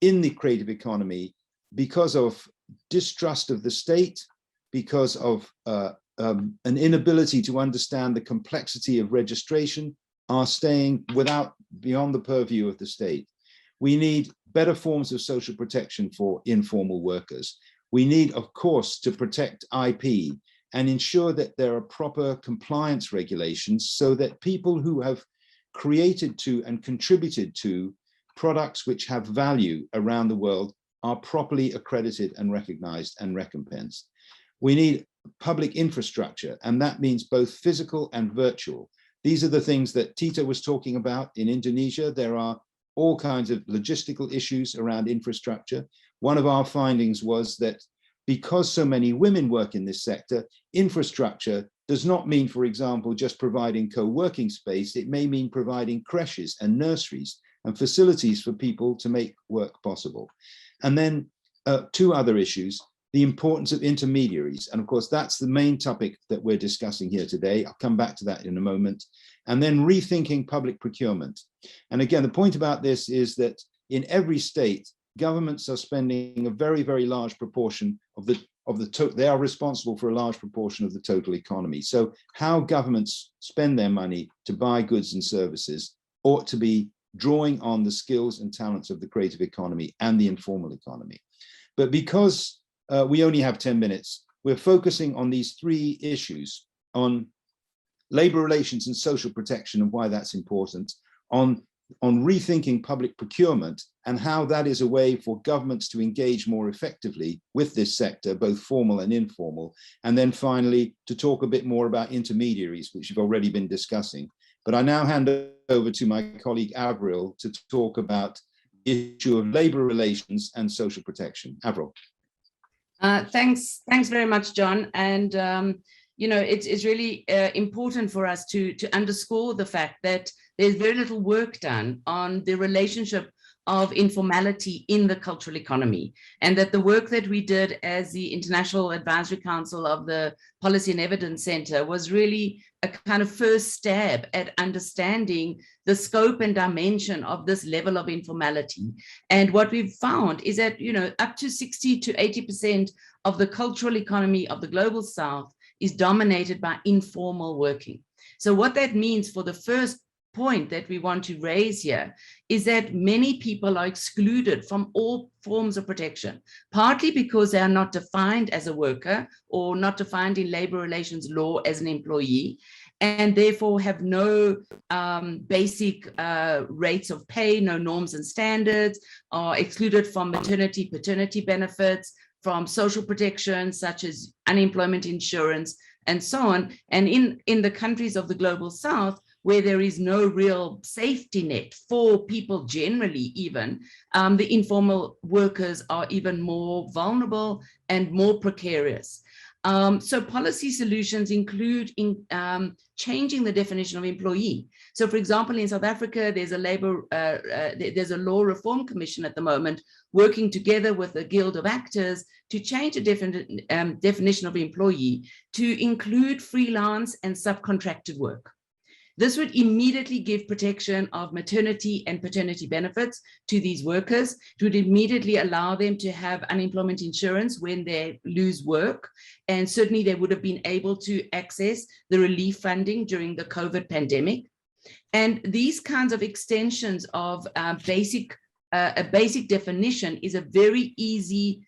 in the creative economy, because of distrust of the state, because of an inability to understand the complexity of registration, are staying beyond the purview of the state. We need better forms of social protection for informal workers. We need, of course, to protect IP and ensure that there are proper compliance regulations so that people who have created to and contributed to products which have value around the world are properly accredited and recognized and recompensed. We need public infrastructure, and that means both physical and virtual. These are the things that Tita was talking about in Indonesia. There are all kinds of logistical issues around infrastructure. One of our findings was that because so many women work in this sector, infrastructure does not mean, for example, just providing co-working space. It may mean providing creches and nurseries and facilities for people to make work possible. And then two other issues. the importance of intermediaries. And of course, that's the main topic that we're discussing here today. I'll come back to that in a moment. And then rethinking public procurement. And again, the point about this is that in every state, governments are spending a very, very large proportion of the they are responsible for a large proportion of the total economy. So how governments spend their money to buy goods and services ought to be drawing on the skills and talents of the creative economy and the informal economy. But because we only have 10 minutes, we're focusing on these three issues: on labor relations and social protection and why that's important, on rethinking public procurement and how that is a way for governments to engage more effectively with this sector, both formal and informal, and then finally to talk a bit more about intermediaries, which you've already been discussing. But I now hand over to my colleague Avril to talk about the issue of labor relations and social protection. Avril. Thanks very much, John. And you know, it's really important for us to underscore the fact that there's very little work done on the relationship of informality in the cultural economy, and that the work that we did as the International Advisory Council of the Policy and Evidence Center was really a kind of first stab at understanding the scope and dimension of this level of informality. And what we've found is that, you know, up to 60 to 80% of the cultural economy of the Global South is dominated by informal working. So what that means, for the first point that we want to raise here, is that many people are excluded from all forms of protection, partly because they are not defined as a worker or not defined in labor relations law as an employee, and therefore have no basic rates of pay, no norms and standards, are excluded from maternity, paternity benefits, from social protection such as unemployment insurance and so on. And in the countries of the Global South, where there is no real safety net for people generally, even, the informal workers are even more vulnerable and more precarious. So policy solutions include changing the definition of employee. So, for example, in South Africa, there's a law reform commission at the moment working together with the Guild of Actors to change the definition of employee to include freelance and subcontracted work. This would immediately give protection of maternity and paternity benefits to these workers. It would immediately allow them to have unemployment insurance when they lose work. And certainly they would have been able to access the relief funding during the COVID pandemic. And these kinds of extensions of a basic definition is a very easy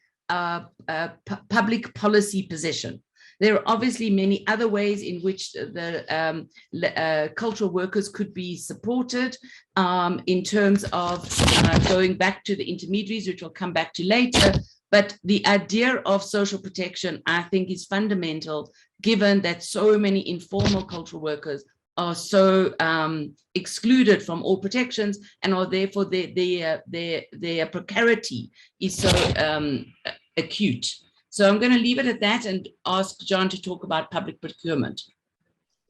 public policy position. There are obviously many other ways in which the cultural workers could be supported in terms of going back to the intermediaries, which we'll come back to later. But the idea of social protection, I think, is fundamental, given that so many informal cultural workers are so excluded from all protections, and are therefore their precarity is so acute. So I'm going to leave it at that and ask John to talk about public procurement.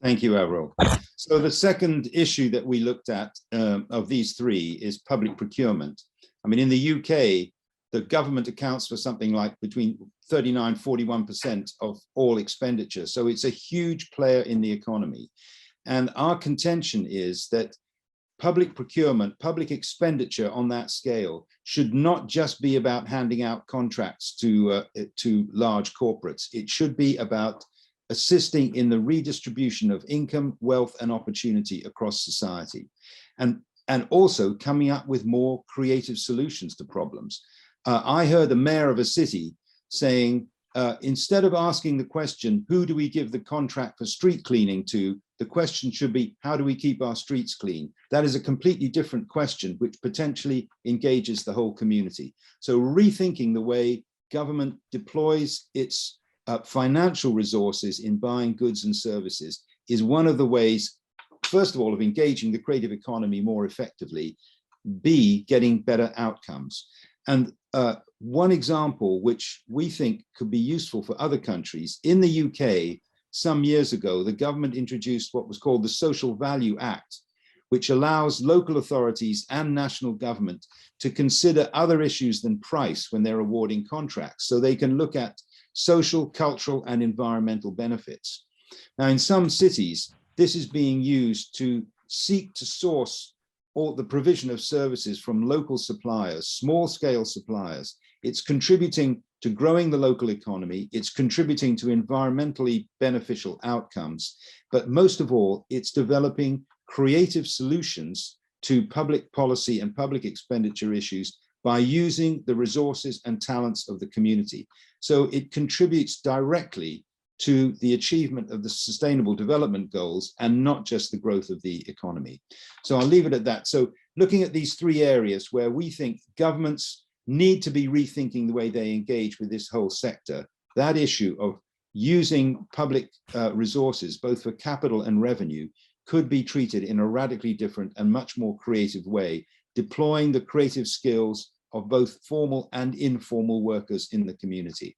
Thank you, Avril. So the second issue that we looked at of these three is public procurement. I mean, in the UK, the government accounts for something like between 39, 41% of all expenditure. So it's a huge player in the economy. And our contention is that public procurement, public expenditure on that scale should not just be about handing out contracts to large corporates. It should be about assisting in the redistribution of income, wealth, and opportunity across society. And also coming up with more creative solutions to problems. I heard the mayor of a city saying, instead of asking the question, who do we give the contract for street cleaning to? The question should be, how do we keep our streets clean? That is a completely different question, which potentially engages the whole community. So rethinking the way government deploys its financial resources in buying goods and services is one of the ways, first of all, of engaging the creative economy more effectively, B, getting better outcomes. And one example which we think could be useful for other countries, in the UK, some years ago, the government introduced what was called the Social Value Act, which allows local authorities and national government to consider other issues than price when they're awarding contracts. So they can look at social, cultural, and environmental benefits. Now, in some cities, this is being used to seek to source all the provision of services from local suppliers, small-scale suppliers. It's contributing to growing the local economy. It's contributing to environmentally beneficial outcomes. But most of all, it's developing creative solutions to public policy and public expenditure issues by using the resources and talents of the community. So it contributes directly to the achievement of the Sustainable Development Goals and not just the growth of the economy. So I'll leave it at that. So looking at these three areas where we think governments need to be rethinking the way they engage with this whole sector, that issue of using public resources, both for capital and revenue, could be treated in a radically different and much more creative way, deploying the creative skills of both formal and informal workers in the community.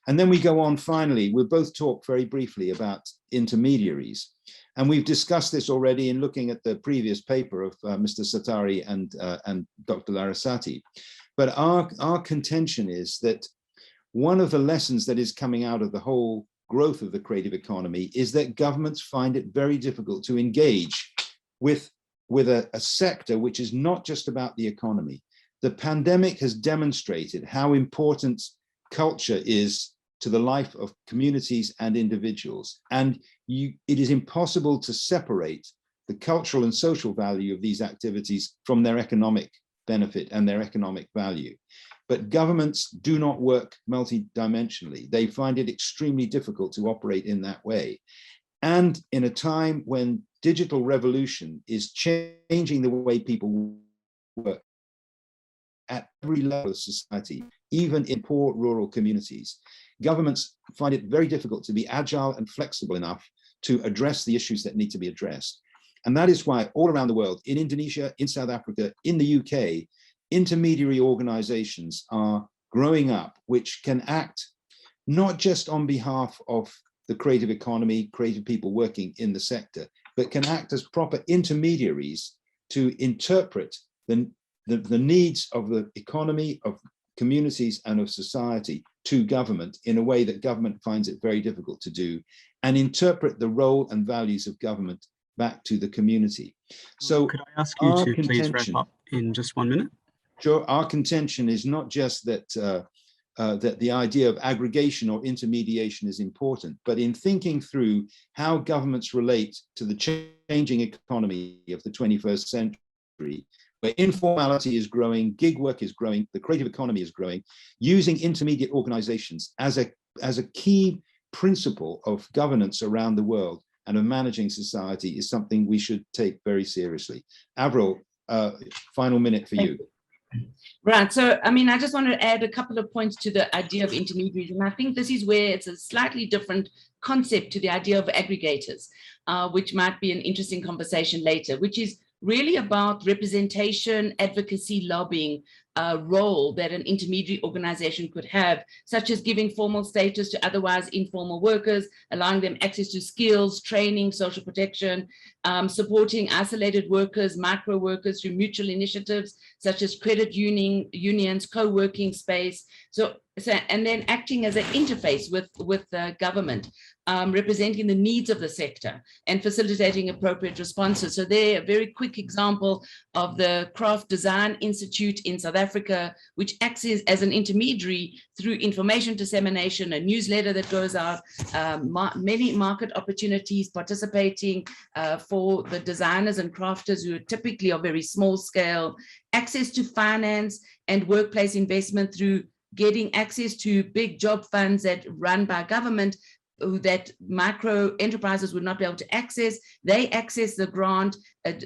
And then we go on, finally, we'll both talk very briefly about intermediaries. And we've discussed this already in looking at the previous paper of Mr. Satari and Dr. Larasati. But our contention is that one of the lessons that is coming out of the whole growth of the creative economy is that governments find it very difficult to engage with a sector which is not just about the economy. The pandemic has demonstrated how important culture is to the life of communities and individuals. And it is impossible to separate the cultural and social value of these activities from their economic benefit and their economic value. But governments do not work multidimensionally. They find it extremely difficult to operate in that way. And in a time when digital revolution is changing the way people work at every level of society, even in poor rural communities, governments find it very difficult to be agile and flexible enough to address the issues that need to be addressed. And that is why all around the world, in Indonesia, in South Africa, in the UK, intermediary organizations are growing up, which can act not just on behalf of the creative economy, creative people working in the sector, but can act as proper intermediaries to interpret the needs of the economy, of communities, and of society to government in a way that government finds it very difficult to do, and interpret the role and values of government back to the community. So could I ask you to please wrap up in just 1 minute? Sure. Our contention is not just that that the idea of aggregation or intermediation is important, but in thinking through how governments relate to the changing economy of the 21st century, where informality is growing, gig work is growing, the creative economy is growing, using intermediate organizations as a key principle of governance around the world and of managing society is something we should take very seriously. Avril, final minute for you. Right. So, I mean, I just want to add a couple of points to the idea of intermediaries. And I think this is where it's a slightly different concept to the idea of aggregators, which might be an interesting conversation later, which is really about representation, advocacy, lobbying role that an intermediary organization could have, such as giving formal status to otherwise informal workers, allowing them access to skills, training, social protection, supporting isolated workers, micro workers through mutual initiatives, such as credit unions, co-working space. So, and then acting as an interface with the government, representing the needs of the sector and facilitating appropriate responses. So there, a very quick example of the Craft Design Institute in South Africa, which acts as an intermediary through information dissemination, a newsletter that goes out, many market opportunities, participating for the designers and crafters who typically are very small scale, access to finance and workplace investment through getting access to big job funds that run by government that micro enterprises would not be able to access. They access the grant,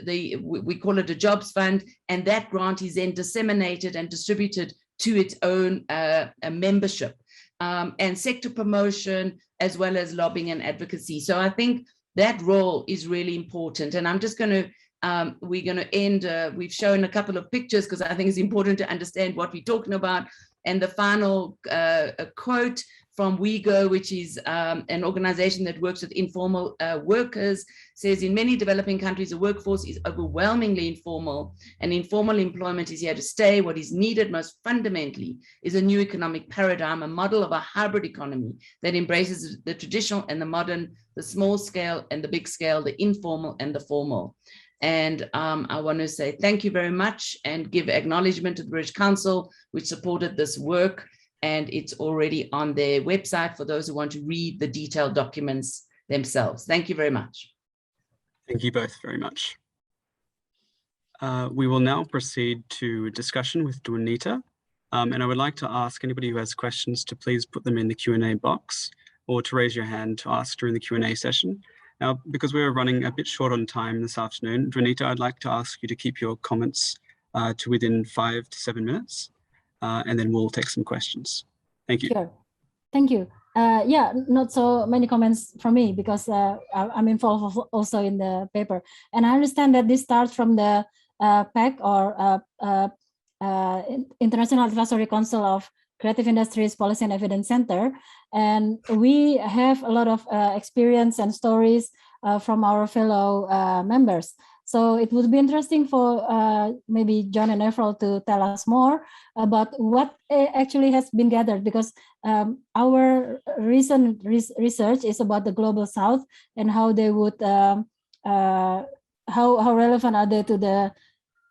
we call it a jobs fund, and that grant is then disseminated and distributed to its own membership, and sector promotion, as well as lobbying and advocacy. So I think that role is really important. And I'm just going to, we're going to end, we've shown a couple of pictures because I think it's important to understand what we're talking about. And the final quote from WeGo, which is an organization that works with informal workers, says in many developing countries, the workforce is overwhelmingly informal, and informal employment is here to stay. What is needed most fundamentally is a new economic paradigm, a model of a hybrid economy that embraces the traditional and the modern, the small scale and the big scale, the informal and the formal. And I want to say thank you very much and give acknowledgement to the British Council, which supported this work. And it's already on their website for those who want to read the detailed documents themselves. Thank you very much. Thank you both very much. We will now proceed to a discussion with Juanita. And I would like to ask anybody who has questions to please put them in the Q&A box or to raise your hand to ask during the Q&A session. Now, because we're running a bit short on time this afternoon, Juanita, I'd like to ask you to keep your comments to within 5 to 7 minutes. And then we'll take some questions. Thank you. Sure. Thank you. Yeah, not so many comments from me because I'm involved also in the paper. And I understand that this starts from the PAC or International Advisory Council of Creative Industries Policy and Evidence Center. And we have a lot of experience and stories from our fellow members. So it would be interesting for maybe John and Avril to tell us more about what actually has been gathered, because our recent research is about the Global South and how they would, how relevant are they to the,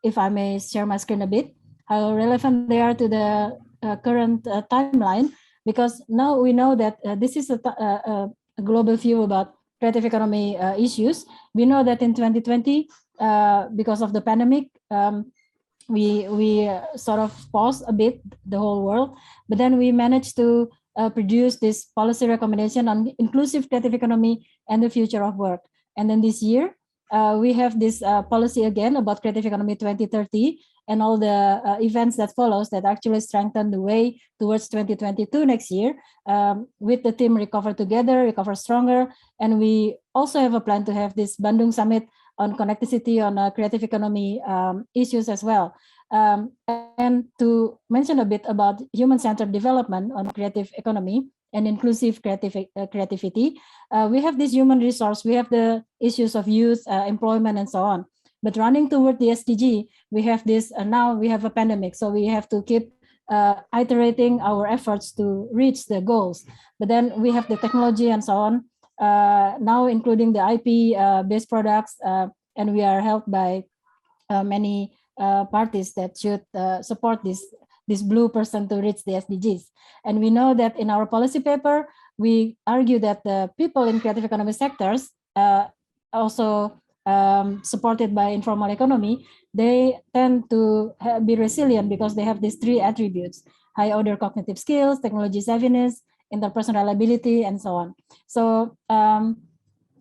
if I may share my screen a bit, how relevant they are to the current timeline, because now we know that this is a global view about creative economy issues. We know that in 2020, because of the pandemic, we sort of paused a bit the whole world, but then we managed to produce this policy recommendation on inclusive creative economy and the future of work. And then this year, we have this policy again about creative economy 2030 and all the events that follows that actually strengthen the way towards 2022 next year with the theme Recover Together, Recover Stronger. And we also have a plan to have this Bandung Summit on connectivity on creative economy issues as well. And to mention a bit about human-centered development on creative economy and inclusive creativity, we have this human resource, we have the issues of youth, employment, and so on. But running toward the SDG, we have this, now we have a pandemic, so we have to keep iterating our efforts to reach the goals. But then we have the technology and so on, now including the IP-based products, and we are helped by many parties that should support this blue person to reach the SDGs. And we know that in our policy paper, we argue that the people in creative economy sectors, also supported by informal economy, they tend to be resilient because they have these 3 attributes: high order cognitive skills, technology savviness, interpersonal ability, and so on. So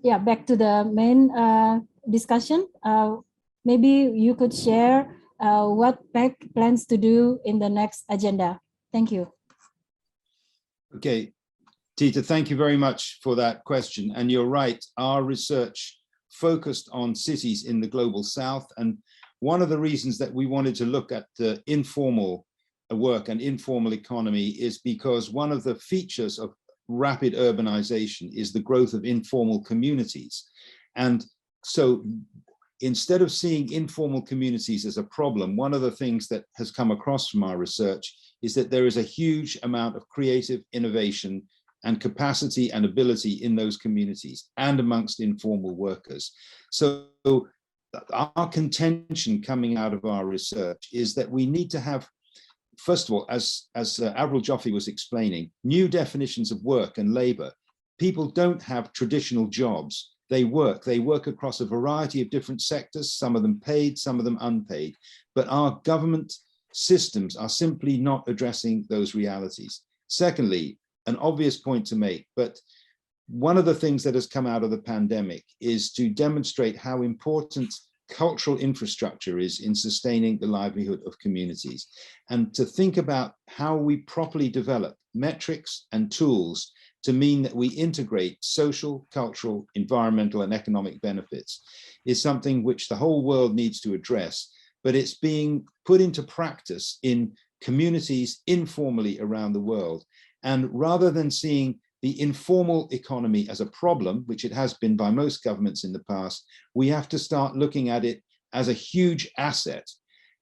yeah, back to the main discussion. Maybe you could share what PAC plans to do in the next agenda. Thank you. Okay, Tita, thank you very much for that question. And you're right, our research focused on cities in the Global South. And one of the reasons that we wanted to look at the informal work and informal economy is because one of the features of rapid urbanization is the growth of informal communities. And so instead of seeing informal communities as a problem, one of the things that has come across from our research is that there is a huge amount of creative innovation and capacity and ability in those communities and amongst informal workers. So our contention coming out of our research is that we need to have, first of all, as Avril Joffe was explaining, new definitions of work and labor. People don't have traditional jobs. They work across a variety of different sectors, some of them paid, some of them unpaid. But our government systems are simply not addressing those realities. Secondly, an obvious point to make, but one of the things that has come out of the pandemic is to demonstrate how important cultural infrastructure is in sustaining the livelihood of communities, and to think about how we properly develop metrics and tools to mean that we integrate social, cultural, environmental, and economic benefits is something which the whole world needs to address, but it's being put into practice in communities informally around the world. And rather than seeing the informal economy as a problem, which it has been by most governments in the past, we have to start looking at it as a huge asset.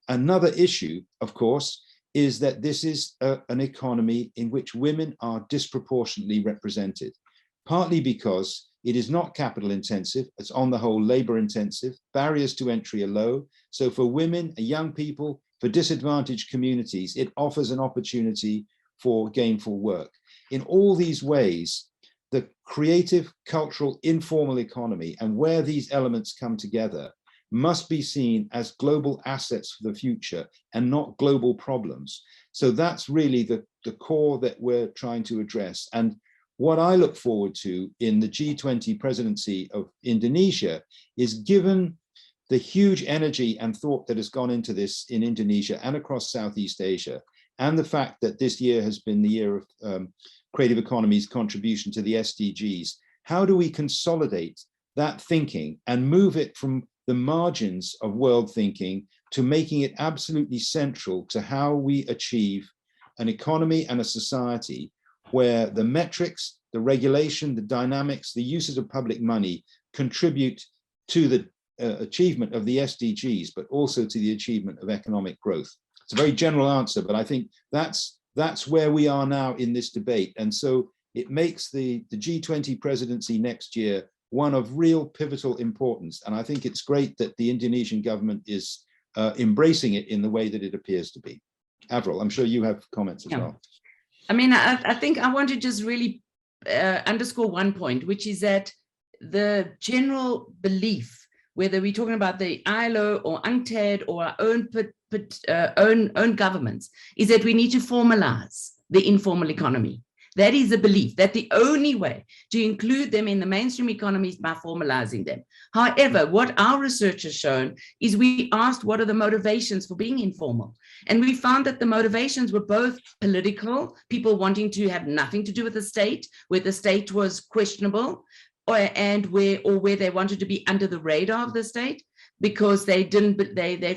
Another issue, of course, is that this is an economy in which women are disproportionately represented, partly because it is not capital intensive, it's on the whole labor intensive, barriers to entry are low. So for women, young people, for disadvantaged communities, it offers an opportunity for gainful work. In all these ways, the creative, cultural, informal economy and where these elements come together must be seen as global assets for the future and not global problems. So that's really the core that we're trying to address. And what I look forward to in the G20 presidency of Indonesia is, given the huge energy and thought that has gone into this in Indonesia and across Southeast Asia, and the fact that this year has been the year of creative economy's contribution to the SDGs, how do we consolidate that thinking and move it from the margins of world thinking to making it absolutely central to how we achieve an economy and a society where the metrics, the regulation, the dynamics, the uses of public money contribute to the achievement of the SDGs, but also to the achievement of economic growth. It's a very general answer, but I think that's where we are now in this debate. And so it makes the G20 presidency next year one of real pivotal importance. And I think it's great that the Indonesian government is embracing it in the way that it appears to be. Avril, I'm sure you have comments as well. I mean, I think I want to just really underscore one point, which is that the general belief, whether we're talking about the ILO or UNCTAD or our own governments, is that we need to formalize the informal economy. That is the belief that the only way to include them in the mainstream economy is by formalizing them. However, what our research has shown is we asked what are the motivations for being informal. And we found that the motivations were both political, people wanting to have nothing to do with the state, where the state was questionable, where they wanted to be under the radar of the state, because they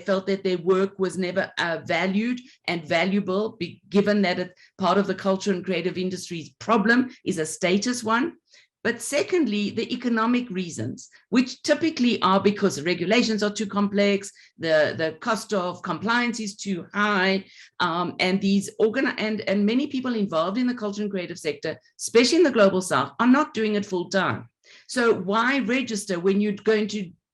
felt that their work was never valued and valuable, given that part of the culture and creative industry's problem is a status one. But secondly, the economic reasons, which typically are because the regulations are too complex, the cost of compliance is too high, and many people involved in the culture and creative sector, especially in the global south, are not doing it full time. So why register when you're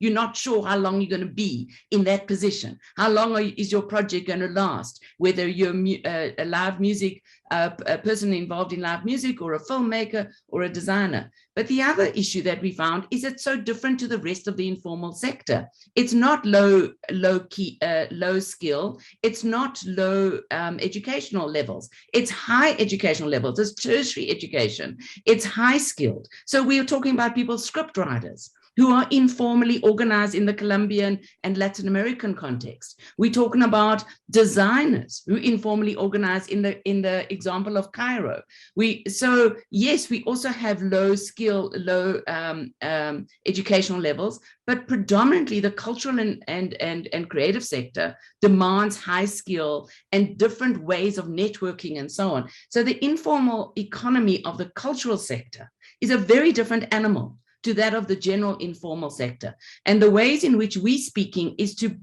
not sure how long you're going to be in that position? How long is your project going to last? Whether you're a live music, a person involved in live music, or a filmmaker or a designer. But the other issue that we found is it's so different to the rest of the informal sector. It's not low skill. It's not low educational levels. It's high educational levels. It's tertiary education. It's high skilled. So we are talking about people, script writers, who are informally organized in the Colombian and Latin American context. We're talking about designers who informally organize in the example of Cairo. So yes, we also have low skill, low educational levels, but predominantly the cultural and creative sector demands high skill and different ways of networking and so on. So the informal economy of the cultural sector is a very different animal to that of the general informal sector. And the ways in which we're speaking is to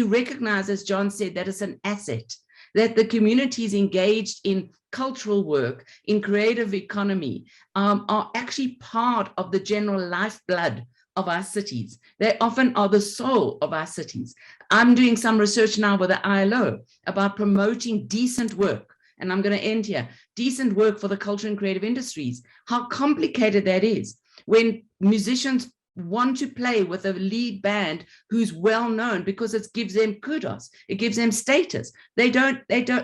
recognize, as John said, that it's an asset, that the communities engaged in cultural work, in creative economy, are actually part of the general lifeblood of our cities. They often are the soul of our cities. I'm doing some research now with the ILO about promoting decent work. And I'm going to end here. Decent work for the culture and creative industries. How complicated that is. When musicians want to play with a lead band who's well known because it gives them kudos, it gives them status. They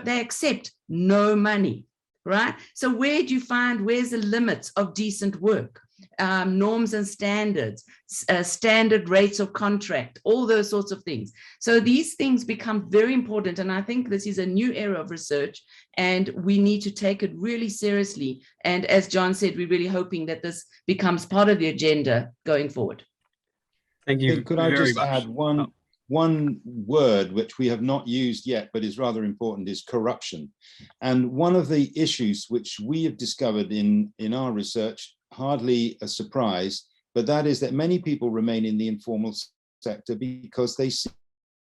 accept no money, right? So where's the limits of decent work? Norms and standards, standard rates of contract, all those sorts of things. So these things become very important. And I think this is a new era of research and we need to take it really seriously. And as John said, we're really hoping that this becomes part of the agenda going forward. Thank you. Could I just add one word which we have not used yet, but is rather important, is corruption. And one of the issues which we have discovered in our research, hardly a surprise, but that is that many people remain in the informal sector because they see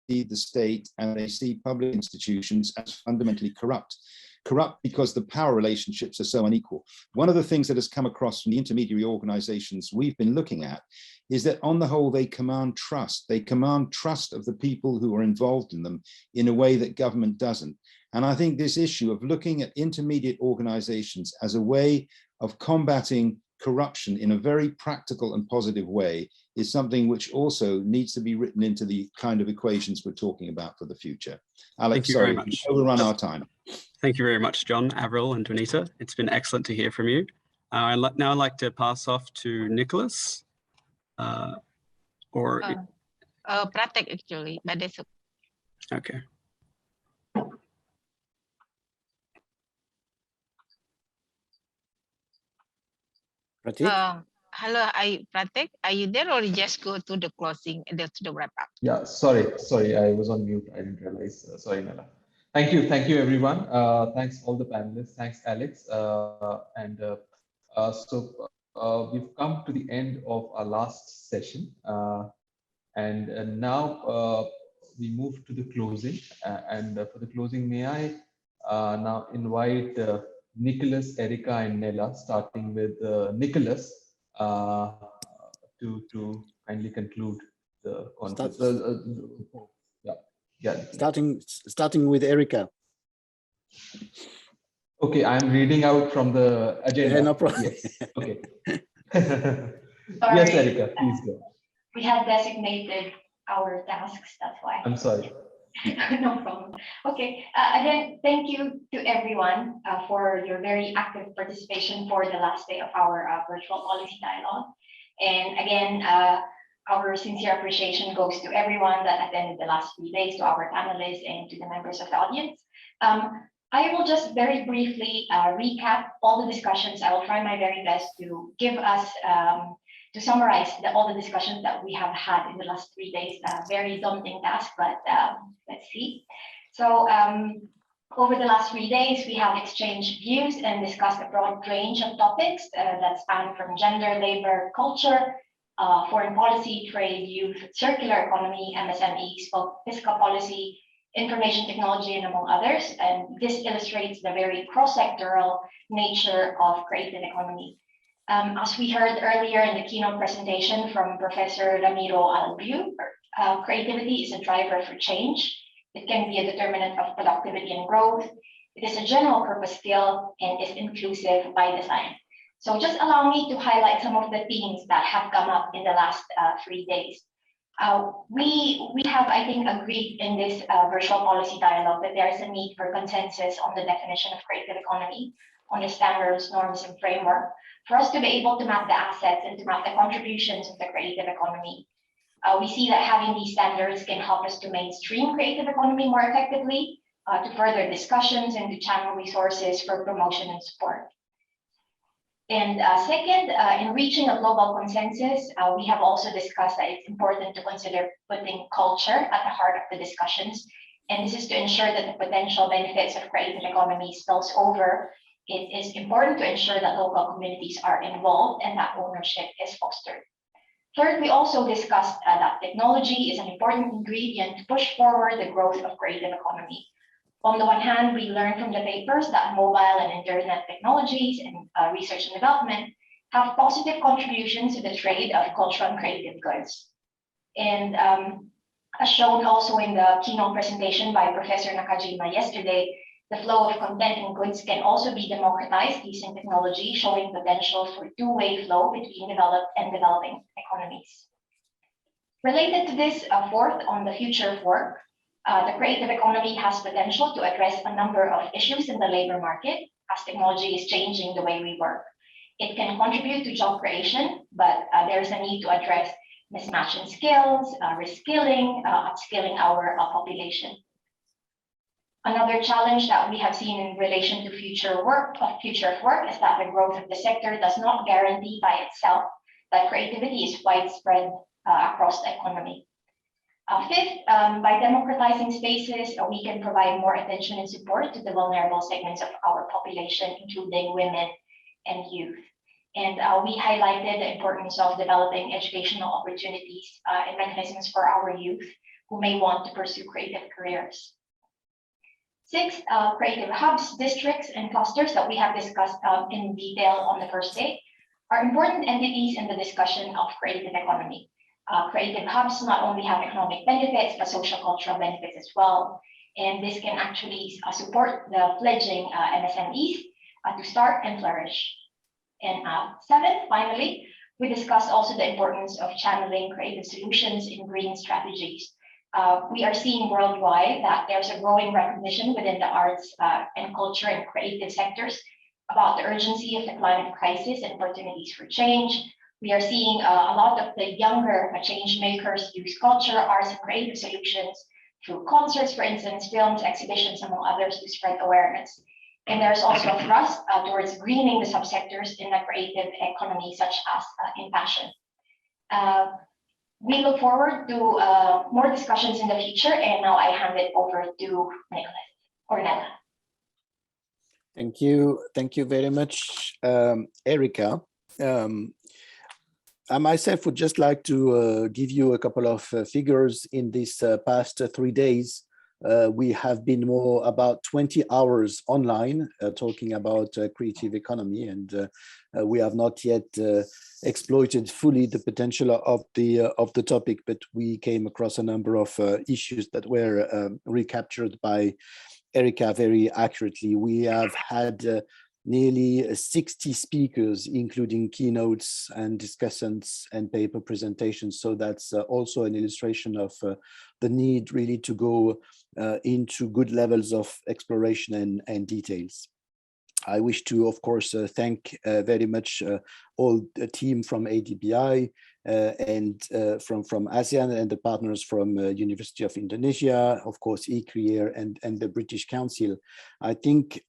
the state and they see public institutions as fundamentally corrupt. Corrupt because the power relationships are so unequal. One of the things that has come across from the intermediary organizations we've been looking at is that on the whole, they command trust. They command trust of the people who are involved in them in a way that government doesn't. And I think this issue of looking at intermediate organizations as a way of combating corruption in a very practical and positive way is something which also needs to be written into the kind of equations we're talking about for the future. Alex, Thank you sorry, very much. we overrun our time. Thank you very much, John, Avril, and Donita. It's been excellent to hear from you. I'd now like to pass off to Nicholas. Pratek actually, but that's okay. Hello, Pratek, are you there or just go to the closing, to the wrap up? Yeah, sorry, I was on mute. I didn't realize. Sorry, Nella. Thank you, everyone. Thanks all the panelists. Thanks, Alex. We've come to the end of our last session, and now we move to the closing. For the closing, may I now invite Nicholas, Erica, and Nella, starting with Nicholas, to kindly conclude the conference. Starting with Erica. Okay, I'm reading out from the agenda. Yeah, no problem. Yes. Okay. Sorry, yes, Erica, please go. We had designated our tasks, that's why. I'm sorry. No problem. Okay, again, thank you to everyone for your very active participation for the last day of our virtual policy dialogue. And again, our sincere appreciation goes to everyone that attended the last 3 days, to our panelists and to the members of the audience. I will just very briefly recap all the discussions. I will try my very best to give us, to summarize all the discussions that we have had in the last 3 days. Very daunting task, but let's see. So over the last 3 days, we have exchanged views and discussed a broad range of topics that span from gender, labor, culture, foreign policy, trade, youth, circular economy, MSMEs, fiscal policy, information technology, and among others. And this illustrates the very cross-sectoral nature of creative economy. As we heard earlier in the keynote presentation from Professor Ramiro Albiu, creativity is a driver for change. It can be a determinant of productivity and growth. It is a general purpose skill and is inclusive by design. So just allow me to highlight some of the themes that have come up in the last 3 days. We have, I think, agreed in this virtual policy dialogue that there is a need for consensus on the definition of creative economy, on the standards, norms, and framework, for us to be able to map the assets and to map the contributions of the creative economy. We see that having these standards can help us to mainstream creative economy more effectively, to further discussions and to channel resources for promotion and support. And second, in reaching a global consensus, we have also discussed that it's important to consider putting culture at the heart of the discussions. And this is to ensure that the potential benefits of creative economy spills over. It is important to ensure that local communities are involved and that ownership is fostered. Third, we also discussed that technology is an important ingredient to push forward the growth of creative economy. On the one hand, we learned from the papers that mobile and internet technologies and research and development have positive contributions to the trade of cultural and creative goods. And as shown also in the keynote presentation by Professor Nakajima yesterday, the flow of content and goods can also be democratized using technology, showing potential for two-way flow between developed and developing economies. Related to this, fourth, on the future of work, the creative economy has potential to address a number of issues in the labor market as technology is changing the way we work. It can contribute to job creation, but there's a need to address mismatch in skills, reskilling, upskilling our population. Another challenge that we have seen in relation to future of work is that the growth of the sector does not guarantee by itself that creativity is widespread across the economy. Fifth, by democratizing spaces, we can provide more attention and support to the vulnerable segments of our population, including women and youth. And we highlighted the importance of developing educational opportunities and mechanisms for our youth who may want to pursue creative careers. Sixth, creative hubs, districts, and clusters that we have discussed in detail on the first day are important entities in the discussion of creative economy. Creative hubs not only have economic benefits, but social cultural benefits as well. And this can actually support the fledgling MSMEs to start and flourish. And seventh, finally, we discussed also the importance of channeling creative solutions in green strategies. We are seeing worldwide that there's a growing recognition within the arts and culture and creative sectors about the urgency of the climate crisis and opportunities for change. We are seeing a lot of the younger change makers use culture, arts, and creative solutions through concerts, for instance, films, exhibitions, among others, to spread awareness. And there's also a thrust towards greening the subsectors in the creative economy, such as in fashion. We look forward to more discussions in the future, and now I hand it over to Nicholas or Nella. Thank you very much, Erica. I myself would just like to give you a couple of figures. In this past 3 days, we have been more about 20 hours online talking about creative economy, and we have not yet exploited fully the potential of the topic, but we came across a number of issues that were recaptured by Erica very accurately. We have had nearly 60 speakers, including keynotes and discussants and paper presentations. So that's also an illustration of the need really to go into good levels of exploration and details. I wish to, of course, thank very much all the team from ADBI and from ASEAN and the partners from University of Indonesia, of course, eCreer and the British Council. I think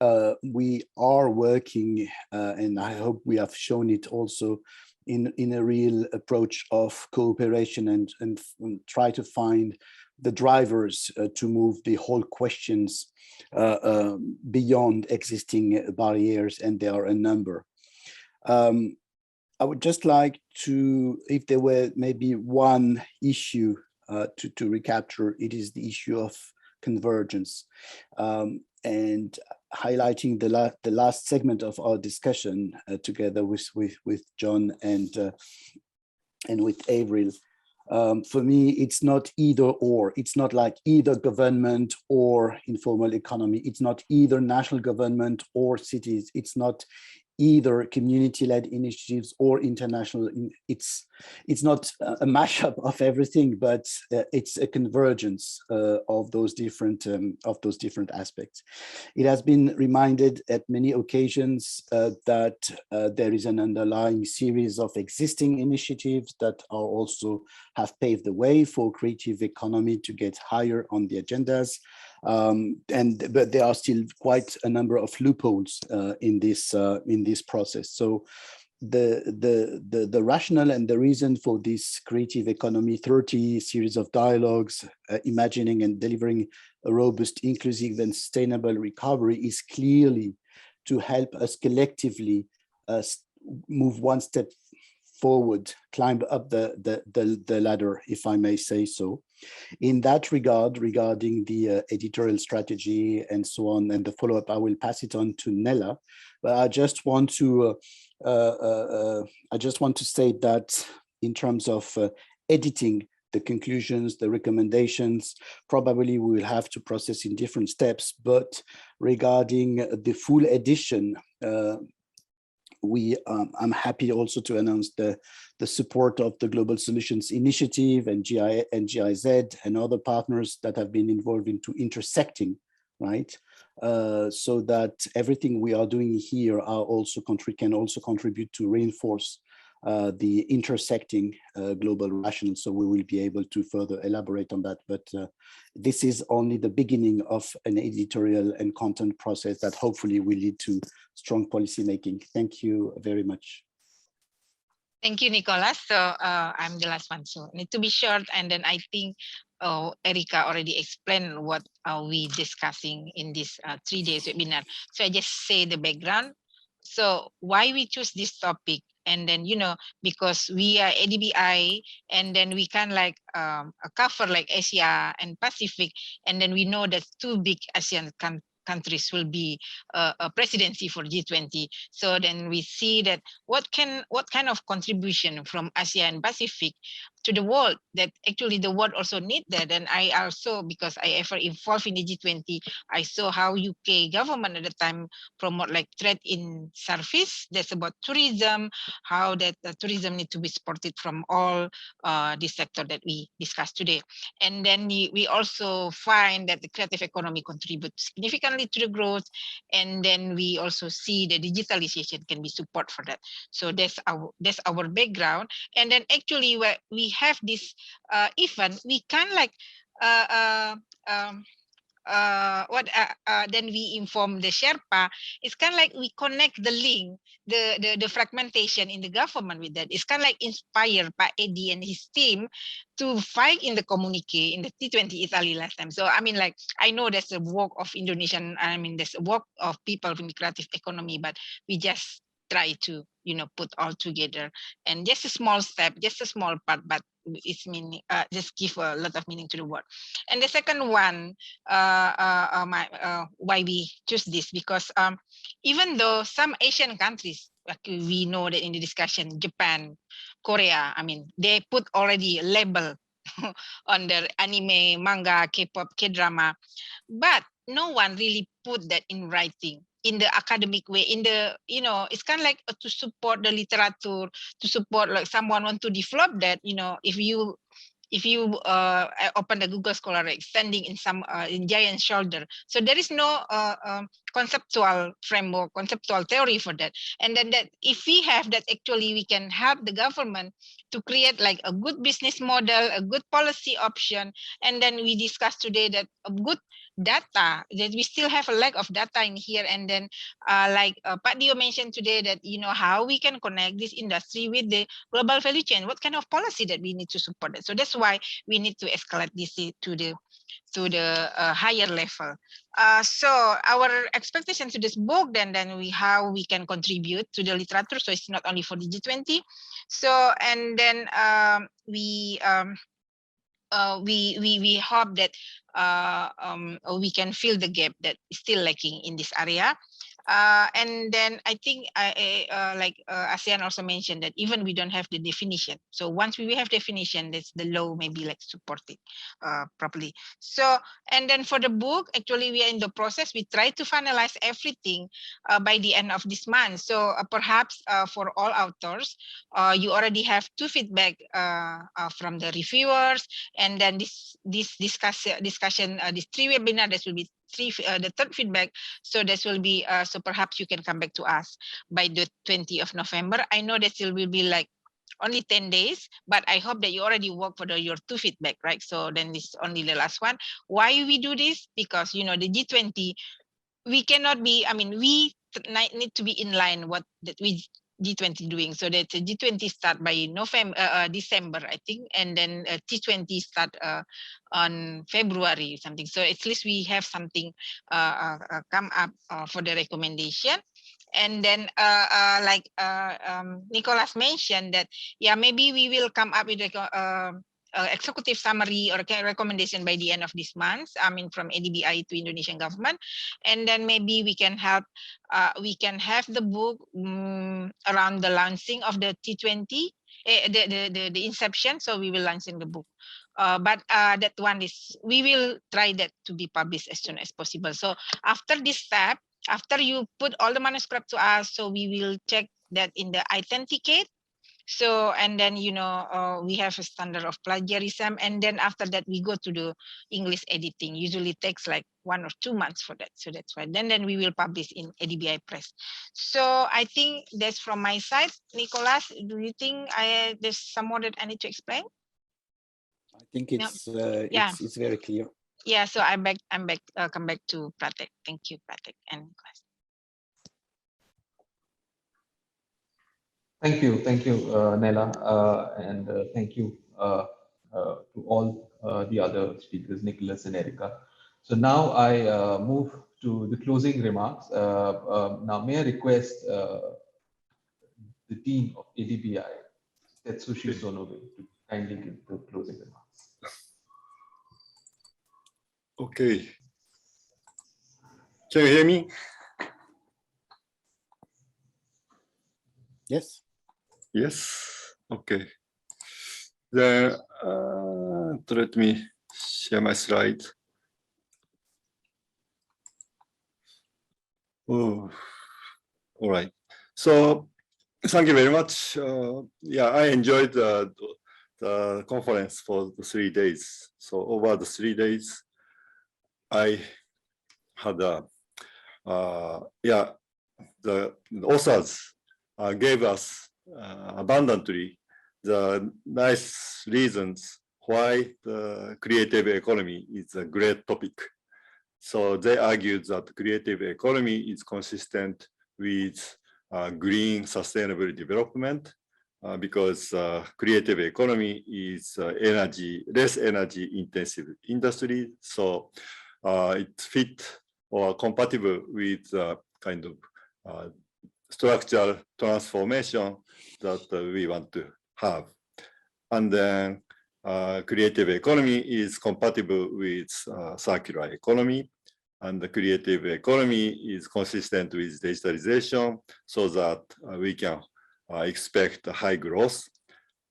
we are working, and I hope we have shown it also, in a real approach of cooperation and try to find the drivers to move the whole questions beyond existing barriers, and there are a number. I would just like to, if there were maybe one issue to recapture, it is the issue of convergence, and highlighting the last segment of our discussion together with John and with Avril. For me, it's not either or. It's not like either government or informal economy. It's not either national government or cities. It's not either community-led initiatives or international. It's not a mashup of everything, but it's a convergence of those different aspects. It has been reminded at many occasions that there is an underlying series of existing initiatives that are also have paved the way for creative economy to get higher on the agendas. But there are still quite a number of loopholes in this process. So the rationale and the reason for this Creative Economy 30 series of dialogues, imagining and delivering a robust, inclusive, and sustainable recovery is clearly to help us collectively move one step forward, climb up the ladder, if I may say so. In that regard, regarding the editorial strategy and so on, and the follow-up, I will pass it on to Nella. But I just want to state that in terms of editing the conclusions, the recommendations, probably we will have to process in different steps. But regarding the full edition, I'm happy also to announce the support of the Global Solutions Initiative and GIZ and other partners that have been involved into intersecting, right? So that everything we are doing here can also contribute to reinforce the intersecting global rationale. So we will be able to further elaborate on that. But this is only the beginning of an editorial and content process that hopefully will lead to strong policy making. Thank you very much. Thank you, Nicholas. So I'm the last one, so need to be short. And then I think Erika already explained what we discussing in this 3 days webinar. So I just say the background. So why we choose this topic? And then, because we are ADBI, and then we can like cover like Asia and Pacific. And then we know that 2 big ASEAN countries will be a presidency for G20. So then we see that what kind of contribution from ASEAN Pacific to the world, that actually the world also need that. And I also, because I ever involved in the G20, I saw how UK government at the time promote like trade in service. That's about tourism, how that tourism need to be supported from all this sector that we discussed today. And then we also find that the creative economy contributes significantly to the growth. And then we also see the digitalization can be support for that. So that's our background. And then actually where we have this event, we can like then we inform the Sherpa. It's kind of like we connect the link, the fragmentation in the government with that. It's kind of like inspired by Eddie and his team to fight in the communique in the T20 Italy last time. So I mean, like, I know there's a work of Indonesian, I mean, there's a work of people in the creative economy, but we just try to, put all together, and just a small step, just a small part, but it's meaning, just give a lot of meaning to the word. And the second one, why we choose this, because even though some Asian countries, like we know that in the discussion, Japan, Korea, I mean, they put already a label on their anime, manga, K-pop, K-drama, but no one really put that in writing, in the academic way, in the, it's kind of like to support the literature, to support like someone want to develop that, if you open the Google Scholar, like standing in some in giant shoulder. So there is no conceptual framework, conceptual theory for that. And then that if we have that, actually we can help the government to create like a good business model, a good policy option. And then we discussed today that a good data, that we still have a lack of data in here. And then like Pak Dio mentioned today that, how we can connect this industry with the global value chain, what kind of policy that we need to support it. So that's why we need to escalate this to the higher level. So our expectation to this book, then how we can contribute to the literature. So it's not only for the G20. So, and then we hope that we can fill the gap that is still lacking in this area. And then I think ASEAN also mentioned that even we don't have the definition. So once we have definition, that's the law maybe like support it properly. So, and then for the book, actually we are in the process. We try to finalize everything by the end of this month. So perhaps for all authors, you already have 2 feedback from the reviewers, and then this discussion, this 3 webinar, that will be the 3rd feedback. So this will be so perhaps you can come back to us by the 20th of November. I know that it will be like only 10 days, but I hope that you already work for your 2 feedback, right? So then this is only the last one. Why we do this? Because the G20, we cannot be, I mean, we need to be in line what that we G20 doing. So that G20 start by December, I think, and then T20 start on February something. So at least we have something come up for the recommendation. And then like Nicholas mentioned that, yeah, maybe we will come up with executive summary or recommendation by the end of this month, I mean, from ADBI to Indonesian government. And then maybe we can help, we can have the book around the launching of the T20, the inception. So we will launching the book. But that one is, we will try that to be published as soon as possible. So after this step, after you put all the manuscript to us, so we will check that in the authenticate. So, and then, we have a standard of plagiarism. And then after that, we go to the English editing. Usually takes like 1 or 2 months for that. So that's why then we will publish in ADBI Press. So I think that's from my side. Nicholas, do you think there's some more that I need to explain? I think it's it's very clear. Yeah, so I'm back, come back to Pratek. Thank you, Pratek and Nicholas. Thank you, Nella, and thank you to all the other speakers, Nicholas and Erica. So now I move to the closing remarks. Now, may I request the team of ADBI, Tetsushi Sonobe, to kindly give the closing remarks. Okay. Can you hear me? Yes. Yes. Okay. Then let me share my slide. Oh, all right. So thank you very much. Yeah, I enjoyed the conference for the 3 days. So over the 3 days, I had yeah, the authors gave us abundantly the nice reasons why the creative economy is a great topic. So they argued that creative economy is consistent with green sustainable development because creative economy is less energy intensive industry. So it fit or compatible with kind of structural transformation that we want to have. And then creative economy is compatible with circular economy, and the creative economy is consistent with digitalization so that we can expect high growth.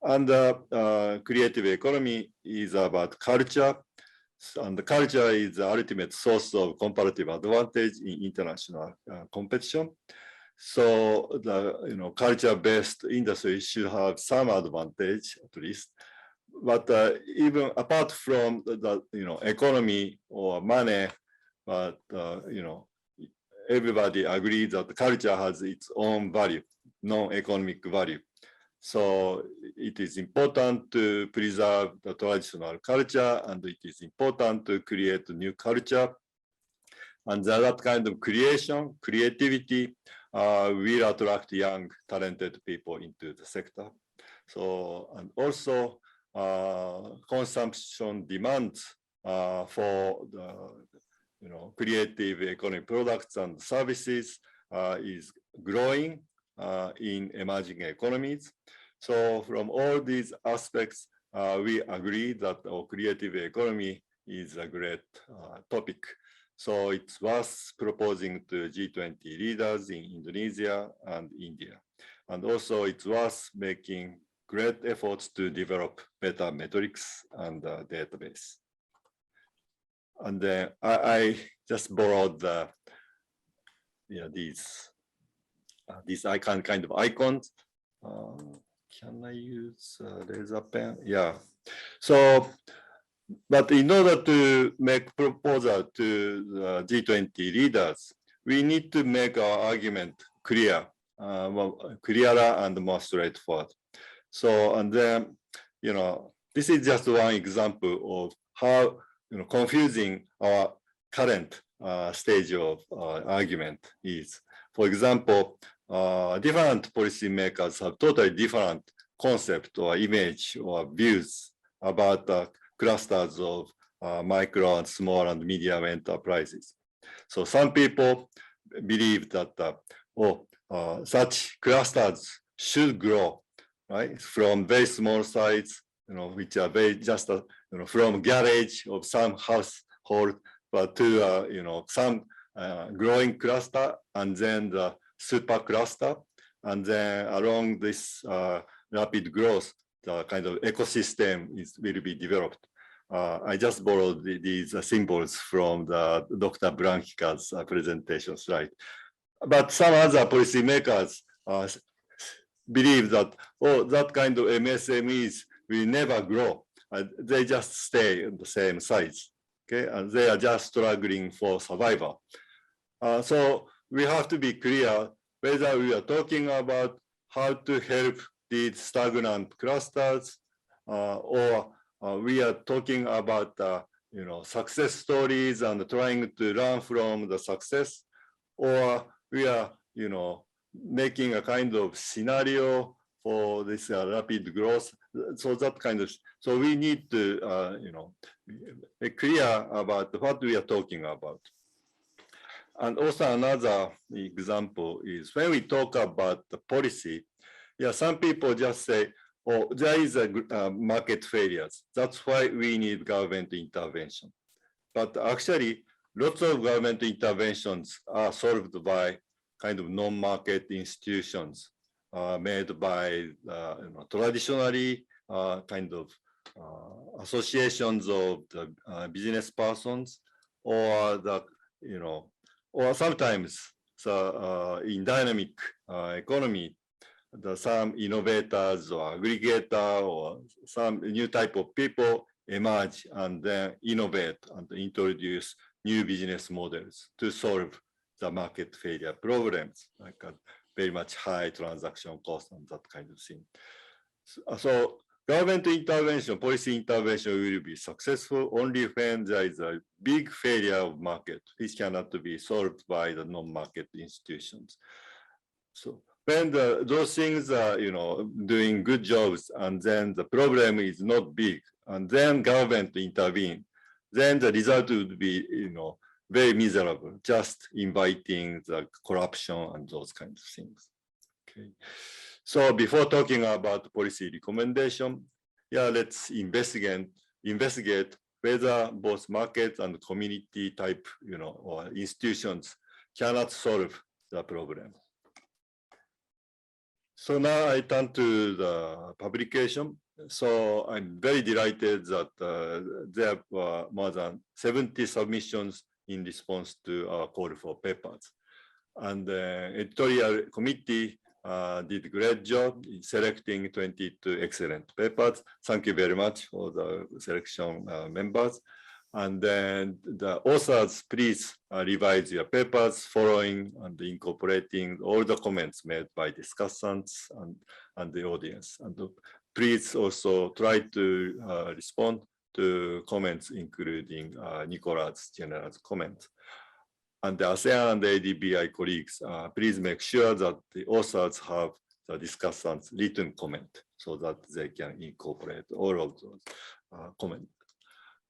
And creative economy is about culture, and the culture is the ultimate source of comparative advantage in international competition. So the culture-based industry should have some advantage at least. But even apart from the economy or money, but everybody agrees that the culture has its own value, non-economic value. So it is important to preserve the traditional culture, and it is important to create a new culture. And that kind of creativity will attract young, talented people into the sector. So, and also consumption demands for the creative economy products and services is growing in emerging economies. So from all these aspects, we agree that our creative economy is a great topic. So it's worth proposing to G20 leaders in Indonesia and India. And also it's worth making great efforts to develop better metrics and database. And then I just borrowed the, these icon kind of icons. Can I use laser pen? Yeah. So, but in order to make proposal to the G20 leaders, we need to make our argument clear, clearer and more straightforward. So, and then, this is just one example of how confusing our current stage of argument is. For example, different policymakers have totally different concept or image or views about clusters of micro and small and medium enterprises. So some people believe that such clusters should grow, right, from very small size, which are very just from garage of some household, but to some growing cluster, and then the super cluster, and then along this rapid growth, the kind of ecosystem will be developed. I just borrowed these symbols from the Dr. Branchica's presentation slide. But some other policymakers believe that, that kind of MSMEs will never grow. They just stay in the same size, okay? And they are just struggling for survival. So we have to be clear whether we are talking about how to help these stagnant clusters, or we are talking about success stories and trying to learn from the success, or we are making a kind of scenario for this rapid growth. So that kind of, so we need to, be clear about what we are talking about. And also another example is when we talk about the policy, yeah, some people just say, oh, there is a market failures. That's why we need government intervention. But actually, lots of government interventions are solved by kind of non-market institutions made by traditionally kind of associations of the business persons, or the or sometimes in dynamic economy, some innovators or aggregator or some new type of people emerge and then innovate and introduce new business models to solve the market failure problems, like a very much high transaction cost and that kind of thing. So government intervention, policy intervention will be successful only when there is a big failure of market, which cannot be solved by the non-market institutions. So when those things are, doing good jobs, and then the problem is not big, and then government intervene, then the result would be, very miserable, just inviting the corruption and those kinds of things. Okay. So before talking about policy recommendation, yeah, let's investigate whether both markets and community type, or institutions cannot solve the problem. So now I turn to the publication. So I'm very delighted that there were more than 70 submissions in response to our call for papers. And the editorial committee did a great job in selecting 22 excellent papers. Thank you very much for the selection members. And then the authors, please revise your papers following and incorporating all the comments made by discussants and the audience. And please also try to respond to comments, including Nicola's general comments. And the ASEAN and the ADBI colleagues, please make sure that the authors have the discussants' written comment so that they can incorporate all of those comments.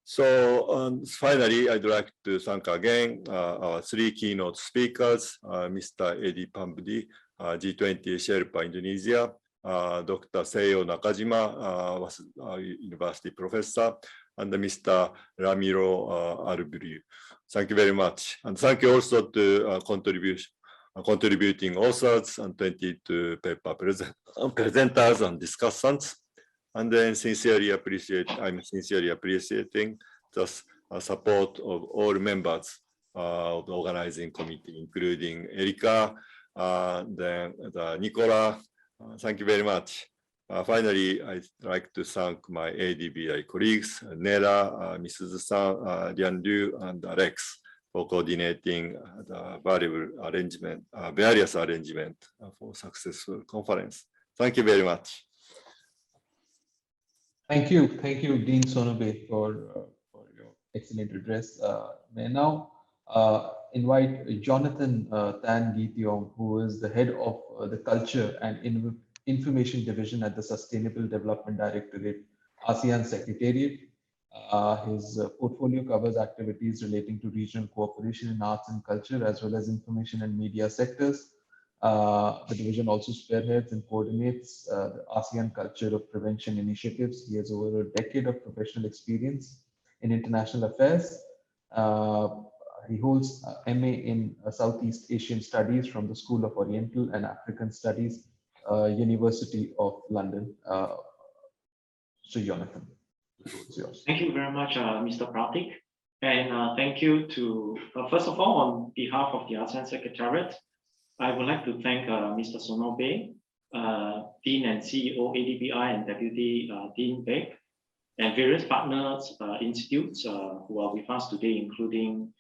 So finally, I'd like to thank again our three keynote speakers, Mr. Edi Pambudi, G20 Sherpa Indonesia, Dr. Seiyo Nakajima, was a university professor, and Mr. Ramiro Arbiru. Thank you very much. And thank you also to contributing authors and 22 paper presenters and discussants. And then I'm sincerely appreciating the support of all members of the organizing committee, including Erika, then Nicola. Thank you very much. Finally, I'd like to thank my ADBI colleagues, Nera, Mrs. San, Lian Liu, and Alex for coordinating the valuable arrangement, various arrangements for successful conference. Thank you very much. Thank you, Dean Sonobe, for your excellent address. May I now invite Jonathan Tan Gitiong, who is the head of the Culture and Information Division at the Sustainable Development Directorate, ASEAN Secretariat. His portfolio covers activities relating to regional cooperation in arts and culture, as well as information and media sectors. The division also spearheads and coordinates the ASEAN Culture of Prevention initiatives. He has over a decade of professional experience in international affairs. He holds MA in Southeast Asian Studies from the School of Oriental and African Studies, University of London. So Jonathan, it's yours. Thank you very much, Mr. Pratik. And thank you to, first of all, on behalf of the ASEAN Secretariat, I would like to thank Mr. Sonobe, Dean and CEO ADBI and Deputy Dean Beck, and various partners, institutes who are with us today, including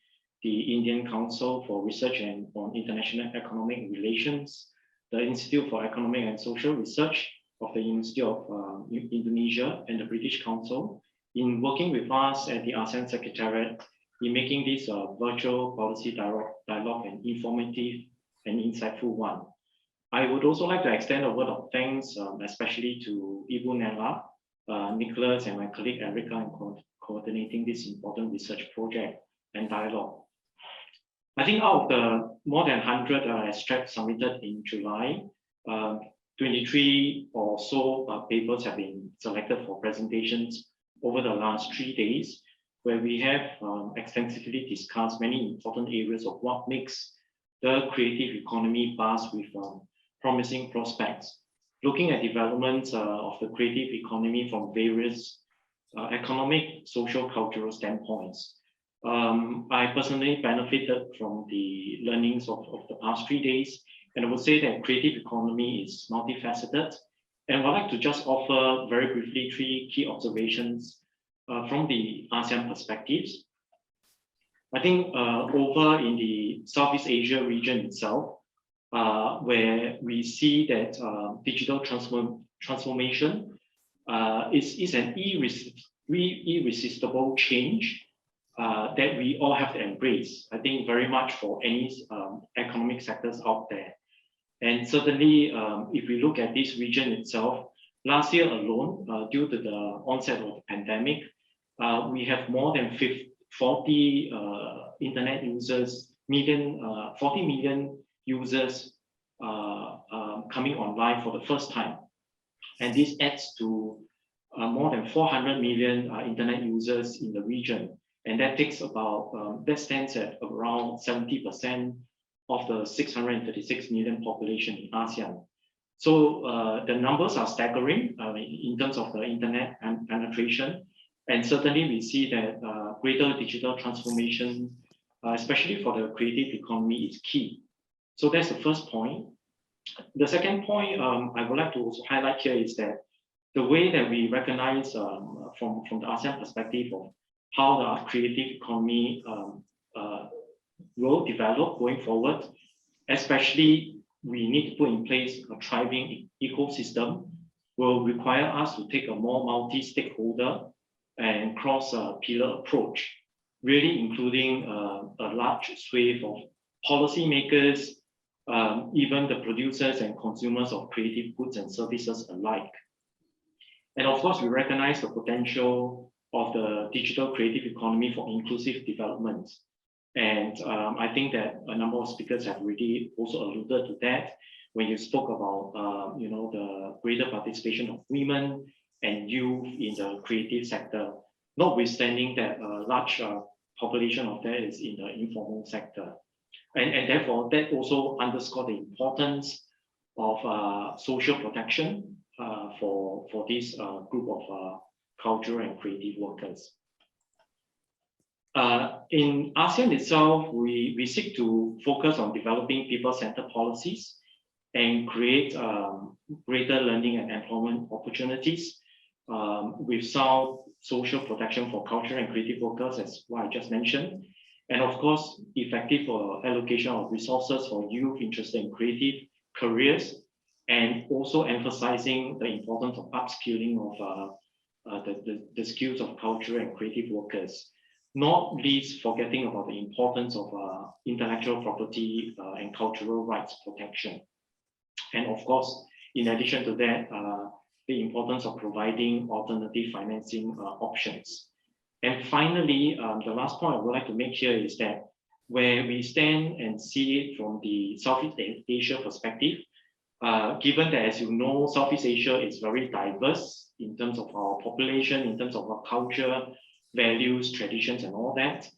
the Indian Council for Research and on International Economic Relations, the Institute for Economic and Social Research of the University of Indonesia, and the British Council in working with us at the ASEAN Secretariat in making this virtual policy dialogue an informative and insightful one. I would also like to extend a word of thanks, especially to Ibu Nella, Nicholas, and my colleague Erica in coordinating this important research project and dialogue. I think out of the more than 100 abstracts submitted in July, 23 or so papers have been selected for presentations over the last 3 days, where we have extensively discussed many important areas of what makes the creative economy buzz with promising prospects, looking at developments of the creative economy from various economic, social, cultural standpoints. I personally benefited from the learnings of the past 3 days, and I would say that creative economy is multifaceted. And I'd like to just offer very briefly 3 key observations from the ASEAN perspectives. I think over in the Southeast Asia region itself, where we see that digital transformation is an irresistible change that we all have to embrace, I think very much for any economic sectors out there. And certainly, if we look at this region itself, last year alone, due to the onset of the pandemic, we have more than 40 internet users, 40 million users coming online for the first time. And this adds to more than 400 million internet users in the region. And that takes about, that stands at around 70% of the 636 million population in ASEAN. So the numbers are staggering in terms of the internet penetration. And certainly we see that greater digital transformation, especially for the creative economy, is key. So that's the first point. The second point I would like to also highlight here is that the way that we recognize from the ASEAN perspective of how the creative economy will develop going forward, especially we need to put in place a thriving ecosystem, will require us to take a more multi-stakeholder and cross-pillar approach, really including a large swathe of policymakers, even the producers and consumers of creative goods and services alike. And of course, we recognize the potential of the digital creative economy for inclusive development. And I think that a number of speakers have already also alluded to that when you spoke about the greater participation of women and youth in the creative sector, notwithstanding that a large population of that is in the informal sector. And therefore, that also underscores the importance of social protection for this group of cultural and creative workers. In ASEAN itself, we seek to focus on developing people-centered policies and create greater learning and employment opportunities with sound social protection for cultural and creative workers, as what I just mentioned. And of course, effective allocation of resources for youth interested in creative careers, and also emphasizing the importance of upskilling of the skills of cultural and creative workers, not least forgetting about the importance of intellectual property and cultural rights protection. And of course, in addition to that, the importance of providing alternative financing options. And finally, the last point I would like to make here is that where we stand and see it from the Southeast Asia perspective, given that, as you know, Southeast Asia is very diverse in terms of our population, in terms of our culture, values, traditions, and all that,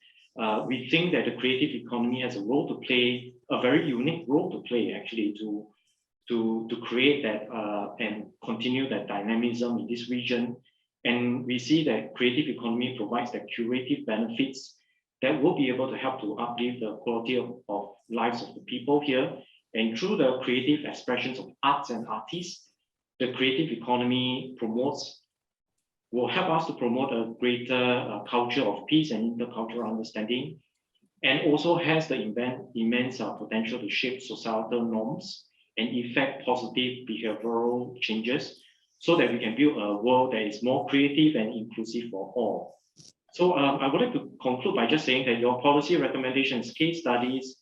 we think that the creative economy has a role to play, a very unique role to play, actually, to create that and continue that dynamism in this region. And we see that creative economy provides the curative benefits that will be able to help to uplift the quality of lives of the people here. And through the creative expressions of arts and artists, the creative economy will help us to promote a greater culture of peace and intercultural understanding, and also has the immense potential to shape societal norms and effect positive behavioral changes so that we can build a world that is more creative and inclusive for all. So I would like to conclude by just saying that your policy recommendations, case studies,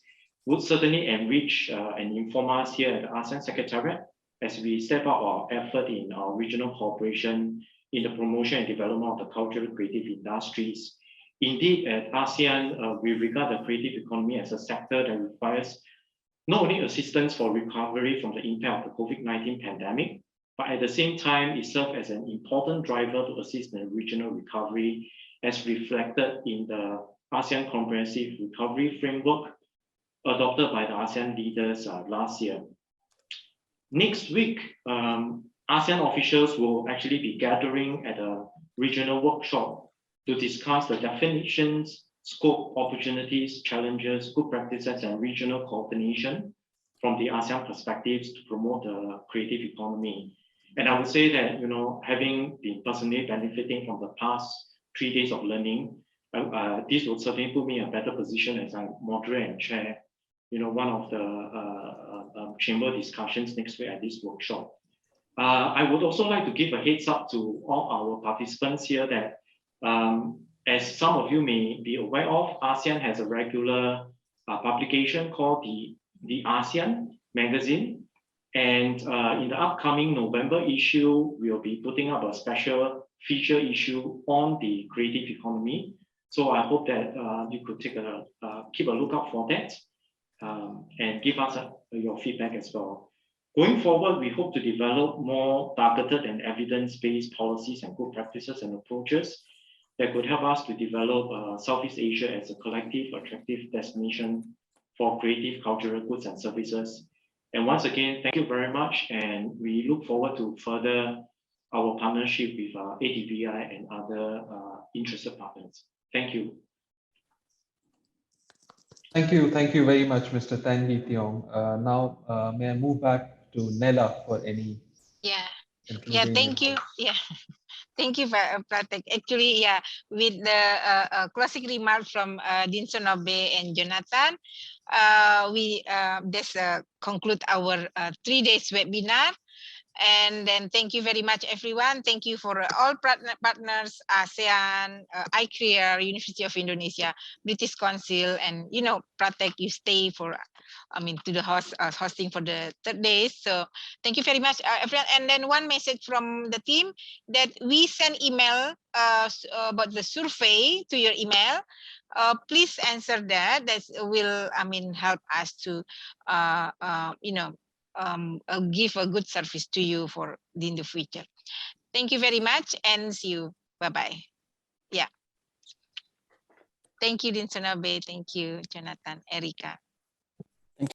would certainly enrich and inform us here at the ASEAN Secretariat as we step up our effort in our regional cooperation in the promotion and development of the cultural creative industries. Indeed, at ASEAN, we regard the creative economy as a sector that requires not only assistance for recovery from the impact of the COVID-19 pandemic, but at the same time, it serves as an important driver to assist in the regional recovery as reflected in the ASEAN Comprehensive Recovery Framework adopted by the ASEAN leaders last year. Next week, ASEAN officials will actually be gathering at a regional workshop to discuss the definitions, scope, opportunities, challenges, good practices, and regional coordination from the ASEAN perspectives to promote the creative economy. And I would say that, having been personally benefiting from the past 3 days of learning, this will certainly put me in a better position as I moderate and chair, one of the chamber discussions next week at this workshop. I would also like to give a heads up to all our participants here that as some of you may be aware of, ASEAN has a regular publication called the ASEAN magazine. And in the upcoming November issue, we'll be putting up a special feature issue on the creative economy. So I hope that you could keep a lookout for that and give us your feedback as well. Going forward, we hope to develop more targeted and evidence-based policies and good practices and approaches that could help us to develop Southeast Asia as a collective, attractive destination for creative cultural goods and services. And once again, thank you very much. And we look forward to further our partnership with ADBI and other interested partners. Thank you. Thank you very much, Mr. Tan Lee Tiong. Now, may I move back to Nella for any? Yeah, thank you. Yeah. Thank you, Pratik. Actually, yeah, with the closing remarks from Dean Sonobe and Jonathan, we this conclude our 3 days webinar. And then thank you very much, everyone. Thank you for all partners, ASEAN, iCreer, University of Indonesia, British Council, and Pratik, you stay for, to the hosting for the 3 days. So thank you very much, everyone. And then one message from the team that we send email about the survey to your email. Please answer that. That will, help us to, give a good service to you in the future. Thank you very much and see you. Bye-bye. Yeah. Thank you, Dean Sonobe. Thank you, Jonathan, Erika.